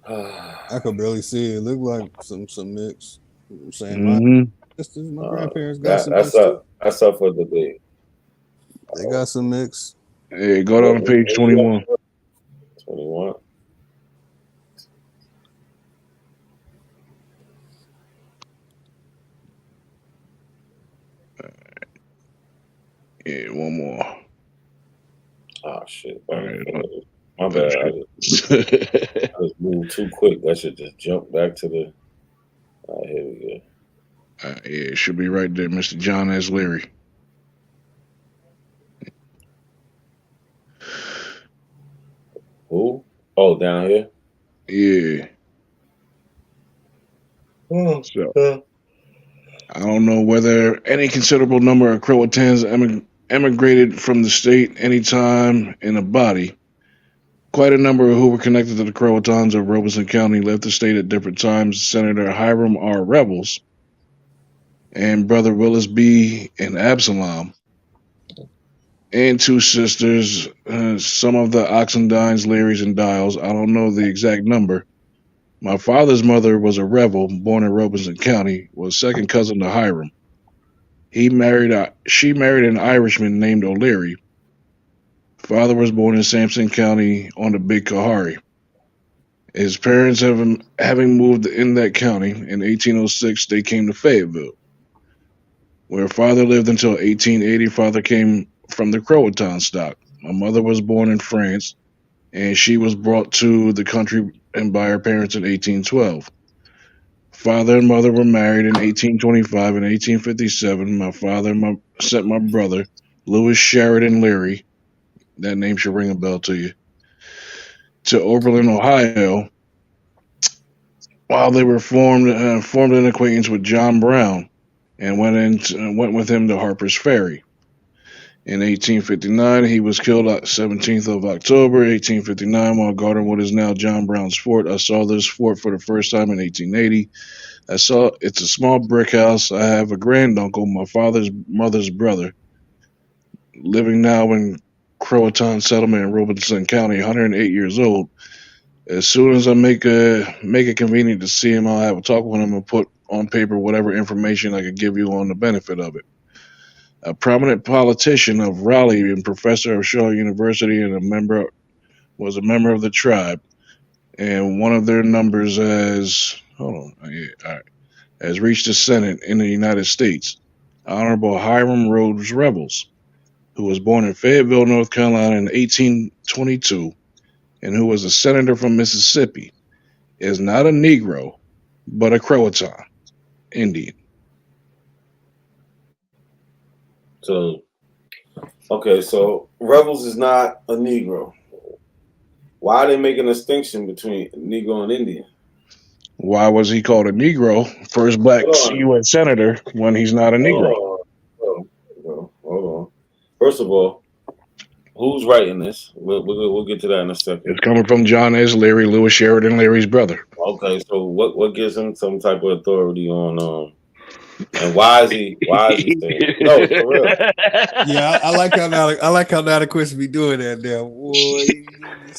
I could barely see it. It looked like some mix. I'm saying my sisters, my grandparents got some mix too. That's up for debate. They got some mix. Hey, go down to page 21. 21. Yeah, one more. Oh shit! Right, my bad. I just moved too quick. That should just jump back to the. All right, here we go. Yeah, it should be right there, Mr. John S. Leary. Who? Oh, down here? Yeah. So, I don't know whether any considerable number of Croatans emigrated from the state anytime in a body. Quite a number who were connected to the Croatans of Robeson County left the state at different times. Senator Hiram R. Rebels and brother Willis B. and Absalom, and two sisters, some of the Oxendines, Learys, and Dials. I don't know the exact number. My father's mother was a rebel, born in Robeson County, was second cousin to Hiram. She married an Irishman named O'Leary. Father was born in Sampson County on the Big Kahari. His parents having moved in that county in 1806, they came to Fayetteville, where father lived until 1880. Father came from the Croatan stock. My mother was born in France, and she was brought to the country and by her parents in 1812. Father and mother were married in 1825 and 1857. My father sent my brother, Lewis Sheridan Leary, that name should ring a bell to you, to Oberlin, Ohio, while they were formed an acquaintance with John Brown and went with him to Harper's Ferry. In 1859, he was killed on 17th of October, 1859, while guarding what is now John Brown's fort. I saw this fort for the first time in 1880. It's a small brick house. I have a granduncle, my father's mother's brother, living now in Croatan settlement in Robeson County, 108 years old. As soon as I make it convenient to see him, I'll have a talk with him and put on paper whatever information I could give you on the benefit of it. A prominent politician of Raleigh and professor of Shaw University and was a member of the tribe, and one of their numbers has reached the Senate in the United States. Honorable Hiram Rhodes Rebels, who was born in Fayetteville, North Carolina in 1822, and who was a senator from Mississippi, is not a Negro, but a Croatan Indian. So Rebels is not a Negro. Why are they making a distinction between Negro and Indian? Why was he called a Negro, first black U.S. senator, when he's not a Negro? Hold on. First of all, who's writing this? We'll get to that in a second. It's coming from John S. Leary, Lewis Sheridan Leary's brother. Okay, so what gives him some type of authority on And why is he saying it? No, for real. Yeah, I like how now the question be doing that now, boy.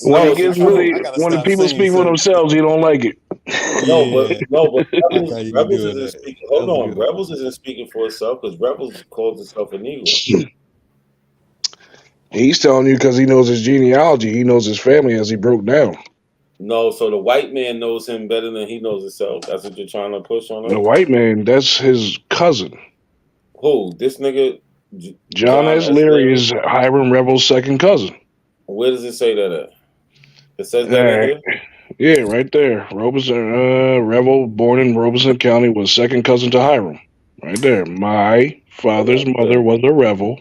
When No, he it's the gets when truth. they when the people speak for themselves, he don't like it. No, but I like how Rebels, you be Rebels doing isn't that. speaking. That Hold was a on, good one. Rebels isn't speaking for itself because Rebels calls itself a Negro. He's telling you because he knows his genealogy. He knows his family as he broke down. No, so the white man knows him better than he knows himself. That's what you're trying to push on The us. white man, that's his cousin. Who? This nigga, John S. S. Leary Leary. is Hiram Rebel's second cousin. Where does it say that at? It says All that in right. here. Yeah, right there. Robeson, Revel, born in Robeson County, was second cousin to Hiram. Right there. My father's Hold mother on, was a Revel.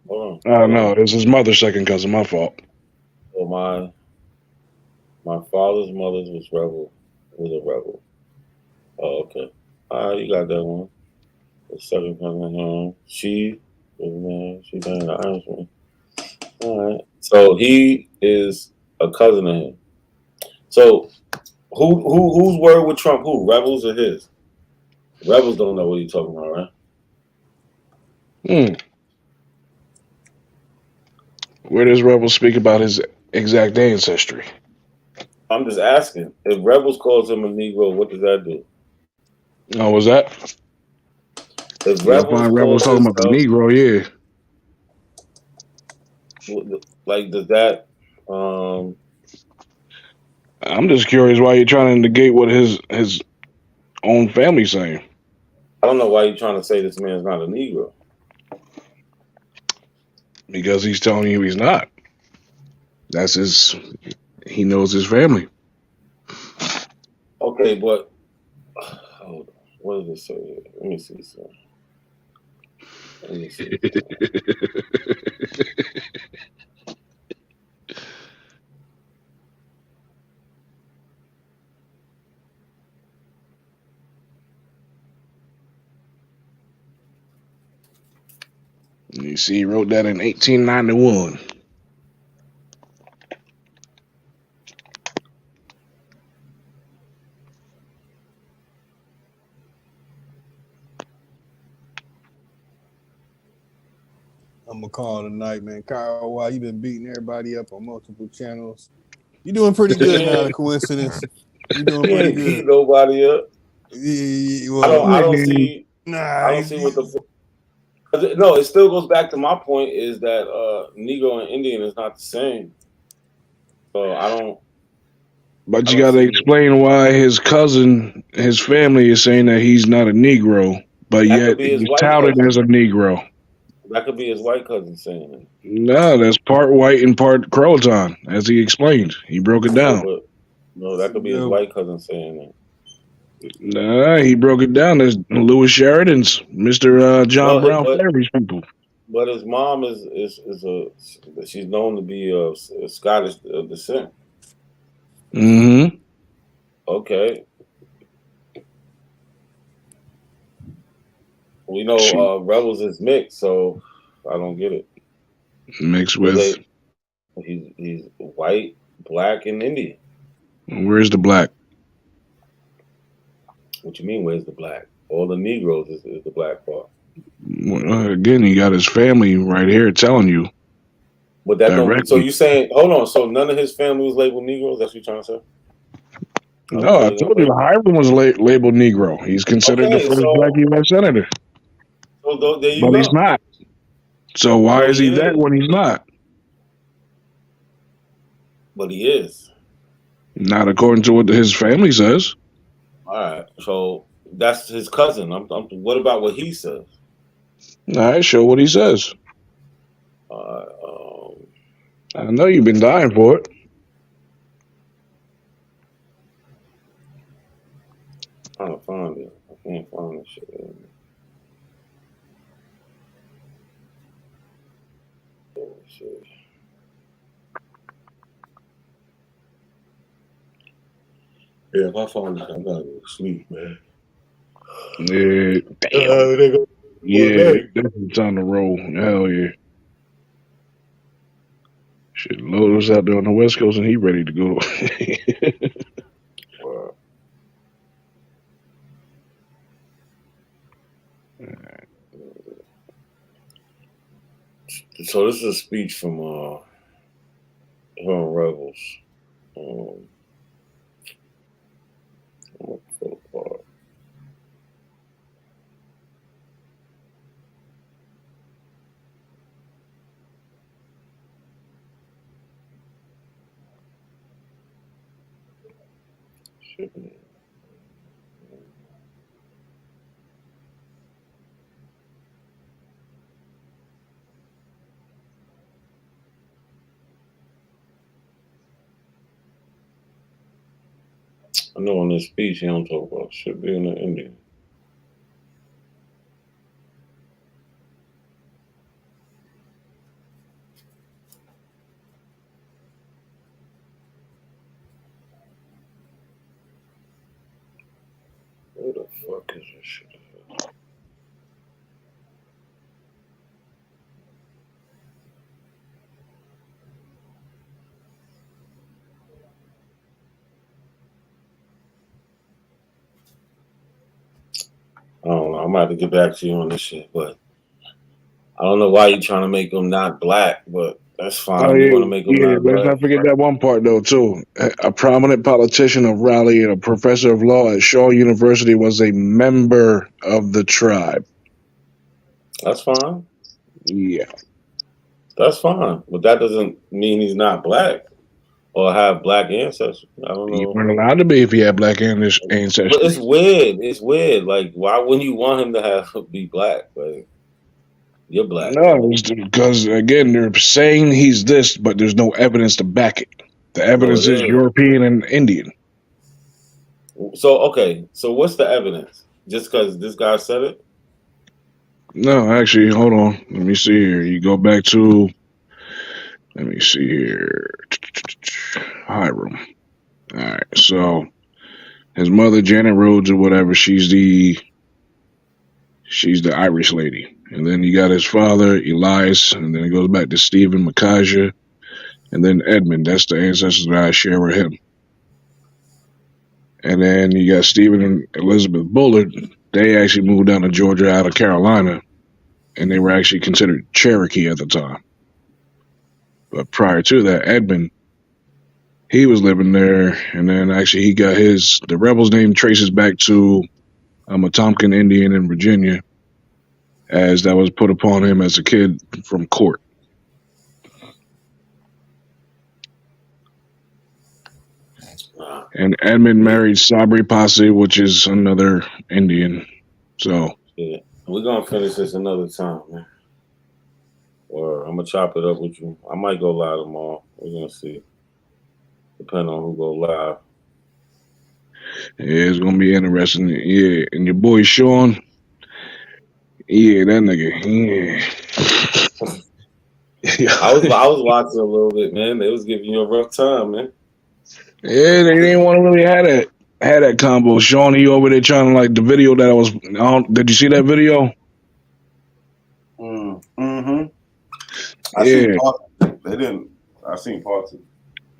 hold on. No, this is mother's second cousin. My fault. So my father's mother was a rebel. Oh, okay. All right, you got that one. The second cousin, she banged the Irishman. All right. So he is a cousin of him. So whose word with Trump? Who? Rebels or his? Rebels don't know what you're talking about, right? Where does Rebel speak about his exact ancestry? I'm just asking. If Rebels calls him a Negro, what does that do? Oh, was that? If You'll Rebels find Rebels calls talking about the himself, Negro, yeah. like, does that? I'm just curious why you're trying to negate what his own family's saying. I don't know why you're trying to say this man's not a Negro. Because he's telling you he's not. That's his. He knows his family. Okay, but hold on. What does it say here? Let me see, sir. Let me see. You see, he wrote that in 1891. I'm gonna call tonight, man. Kyle, why you been beating everybody up on multiple channels? You doing pretty good now. The coincidence, you doing He pretty ain't good. beating nobody up. Yeah, well, I don't see what the. No, it still goes back to my point is that Negro and Indian is not the same. So I don't. But you got to explain why his cousin, his family is saying that he's not a Negro, but That could yet be his he's white touted cousin. as a Negro. That could be his white cousin saying it. No, that's part white and part Croatan, as he explained. He broke it down. No, that could be his white cousin saying it. Nah, he broke it down as Louis Sheridan's, Mr. John Brown Ferry's people. But his mom is she's known to be of Scottish descent. Mm-hmm. Okay. We know Rebels is mixed, so I don't get it. Mixed with. He's white, black, and Indian. Where's the black? What you mean? Where's the black? All the Negroes is the black part. Well, again, he got his family right here telling you. But that directly. don't. So you saying? Hold on. So none of his family was labeled Negroes. That's what you're trying to say? No, I told you Hiram was labeled Negro. He's considered the first black U.S. senator. So there you but go. He's not. So why No, is he that is. when he's not? But he is. Not according to what his family says. All right. So that's his cousin. What about what he says? All right, show what he says. I know you've been dying for it. I'm trying to find it. I can't find this shit. Oh, shit. Yeah, if I find it, I'm gonna go to sleep, man. Yeah, damn. Yeah, definitely time to roll. Hell yeah. Shit, Lotus out there on the West Coast and he ready to go. Wow. So this is a speech from Rebels. I'm gonna pull it apart. I know in this speech he don't talk about shit being an Indian. Where the fuck is this shit? I don't know. I'm about to get back to you on this shit, but I don't know why you're trying to make them not black, but that's Oh fine. You want to yeah, make them yeah. not Let's black. not forget that one part though too. A prominent politician of Raleigh and a professor of law at Shaw University was a member of the tribe. That's fine. Yeah. That's fine. But that doesn't mean he's not black or have black ancestors. I don't You know. weren't allowed to be if you had black But ancestry. it's weird. It's weird. Like, why wouldn't you want him to have be black? Like, you're black. No, it's because again they're saying he's this, but there's no evidence to back it. The No, evidence it is is. European and Indian. So okay. So what's the evidence? Just because this guy said it? No, actually, hold on. Let me see here. You go back to. Let me see here. Hiram. All right. So his mother, Janet Rhodes or whatever, she's the Irish lady. And then you got his father, Elias, and then it goes back to Stephen Makaja, and then Edmund. That's the ancestors that I share with him. And then you got Stephen and Elizabeth Bullard. They actually moved down to Georgia out of Carolina, and they were actually considered Cherokee at the time. But prior to that, Edmund, he was living there, and then actually he got the rebel's name traces back to a Matomkin Indian in Virginia, as that was put upon him as a kid from court. And Edmund married Sabri Posse, which is another Indian. So Yeah. We're gonna finish this another time, man. Or I'm gonna chop it up with you. I might go live tomorrow. We're gonna see. Depending on who go live. yeah, it's gonna be interesting. Yeah, and your boy Sean, yeah, that nigga, yeah. I was watching a little bit, man. They was giving you a rough time, man. Yeah, they didn't want to really have that combo. Sean, he over there trying to like the video that I was. Did you see that video? Mm-hmm. I Yeah, seen part. They didn't. I seen parts of it.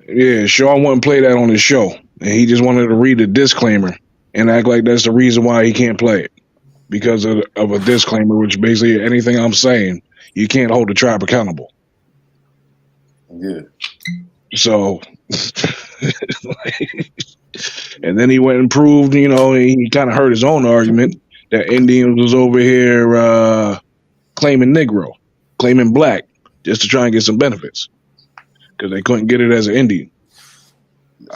yeah. Sean wouldn't play that on his show, and he just wanted to read the disclaimer and act like that's the reason why he can't play it because of a disclaimer, which basically anything I'm saying, you can't hold the tribe accountable. Yeah. So, and then he went and proved, he kind of hurt his own argument that Indians was over here claiming Negro, claiming black, just to try and get some benefits because they couldn't get it as an Indian.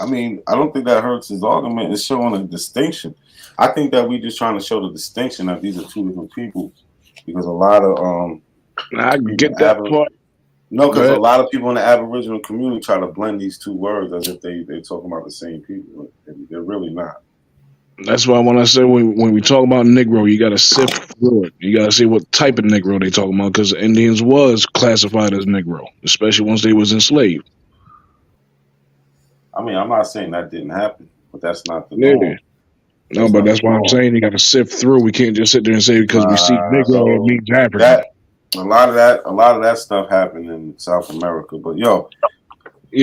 I mean, I don't think that hurts his argument. It's showing a distinction. I think that we just trying to show the distinction that these are two different people because a lot of I get that part. No, because a lot of people in the Aboriginal community try to blend these two words as if they're talking about the same people. They're really not. That's why when I say when we talk about Negro, you got to sift through it. You got to see what type of Negro they talking about because Indians was classified as Negro, especially once they was enslaved. I mean, I'm not saying that didn't happen, but that's not the Yeah. norm. No, but that's why I'm saying you got to sift through. We can't just sit there and say because we see Negro, it means African. A lot of that stuff happened in South America. But yeah,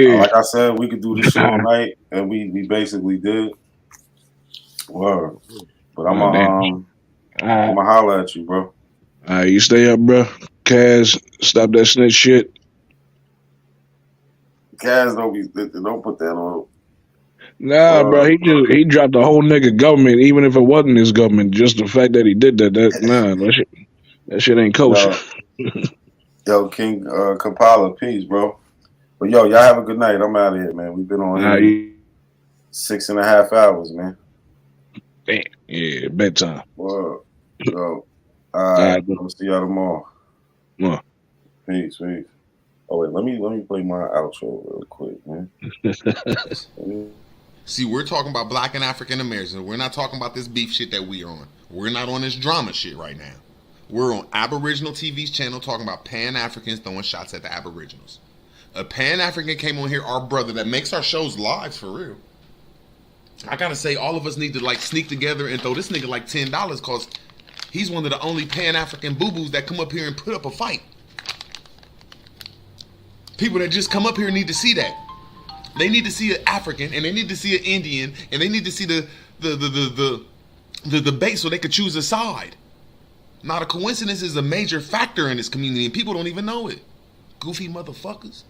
like I said, we could do this shit all night, and we basically did. Word. But I'm gonna holler at you, bro. You stay up, bro. Kaz, Stop that snitch shit. Guys don't put that on. Nah, bro, he dropped the whole nigga government, even if it wasn't his government. Just the fact that he did that shit ain't kosher. Yo, King Kampala, peace, bro. But yo, y'all have a good night. I'm out of here, man. We've been on here 6.5 hours, man. Damn, yeah, bedtime. Well, yo, all right, I'll see y'all tomorrow. Peace, peace. Oh wait, let me play my outro real quick, man. See, we're talking about Black and African Americans. We're not talking about this beef shit that we're on. We're not on this drama shit right now. We're on Aboriginal TV's channel talking about Pan-Africans throwing shots at the Aboriginals. A Pan-African came on here, our brother, that makes our shows live for real. I gotta say, all of us need to like sneak together and throw this nigga like $10 because he's one of the only Pan-African boo-boos that come up here and put up a fight. People that just come up here need to see that. They need to see an African, and they need to see an Indian, and they need to see the debate so they could choose a side. Not a coincidence is a major factor in this community, and people don't even know it. Goofy motherfuckers.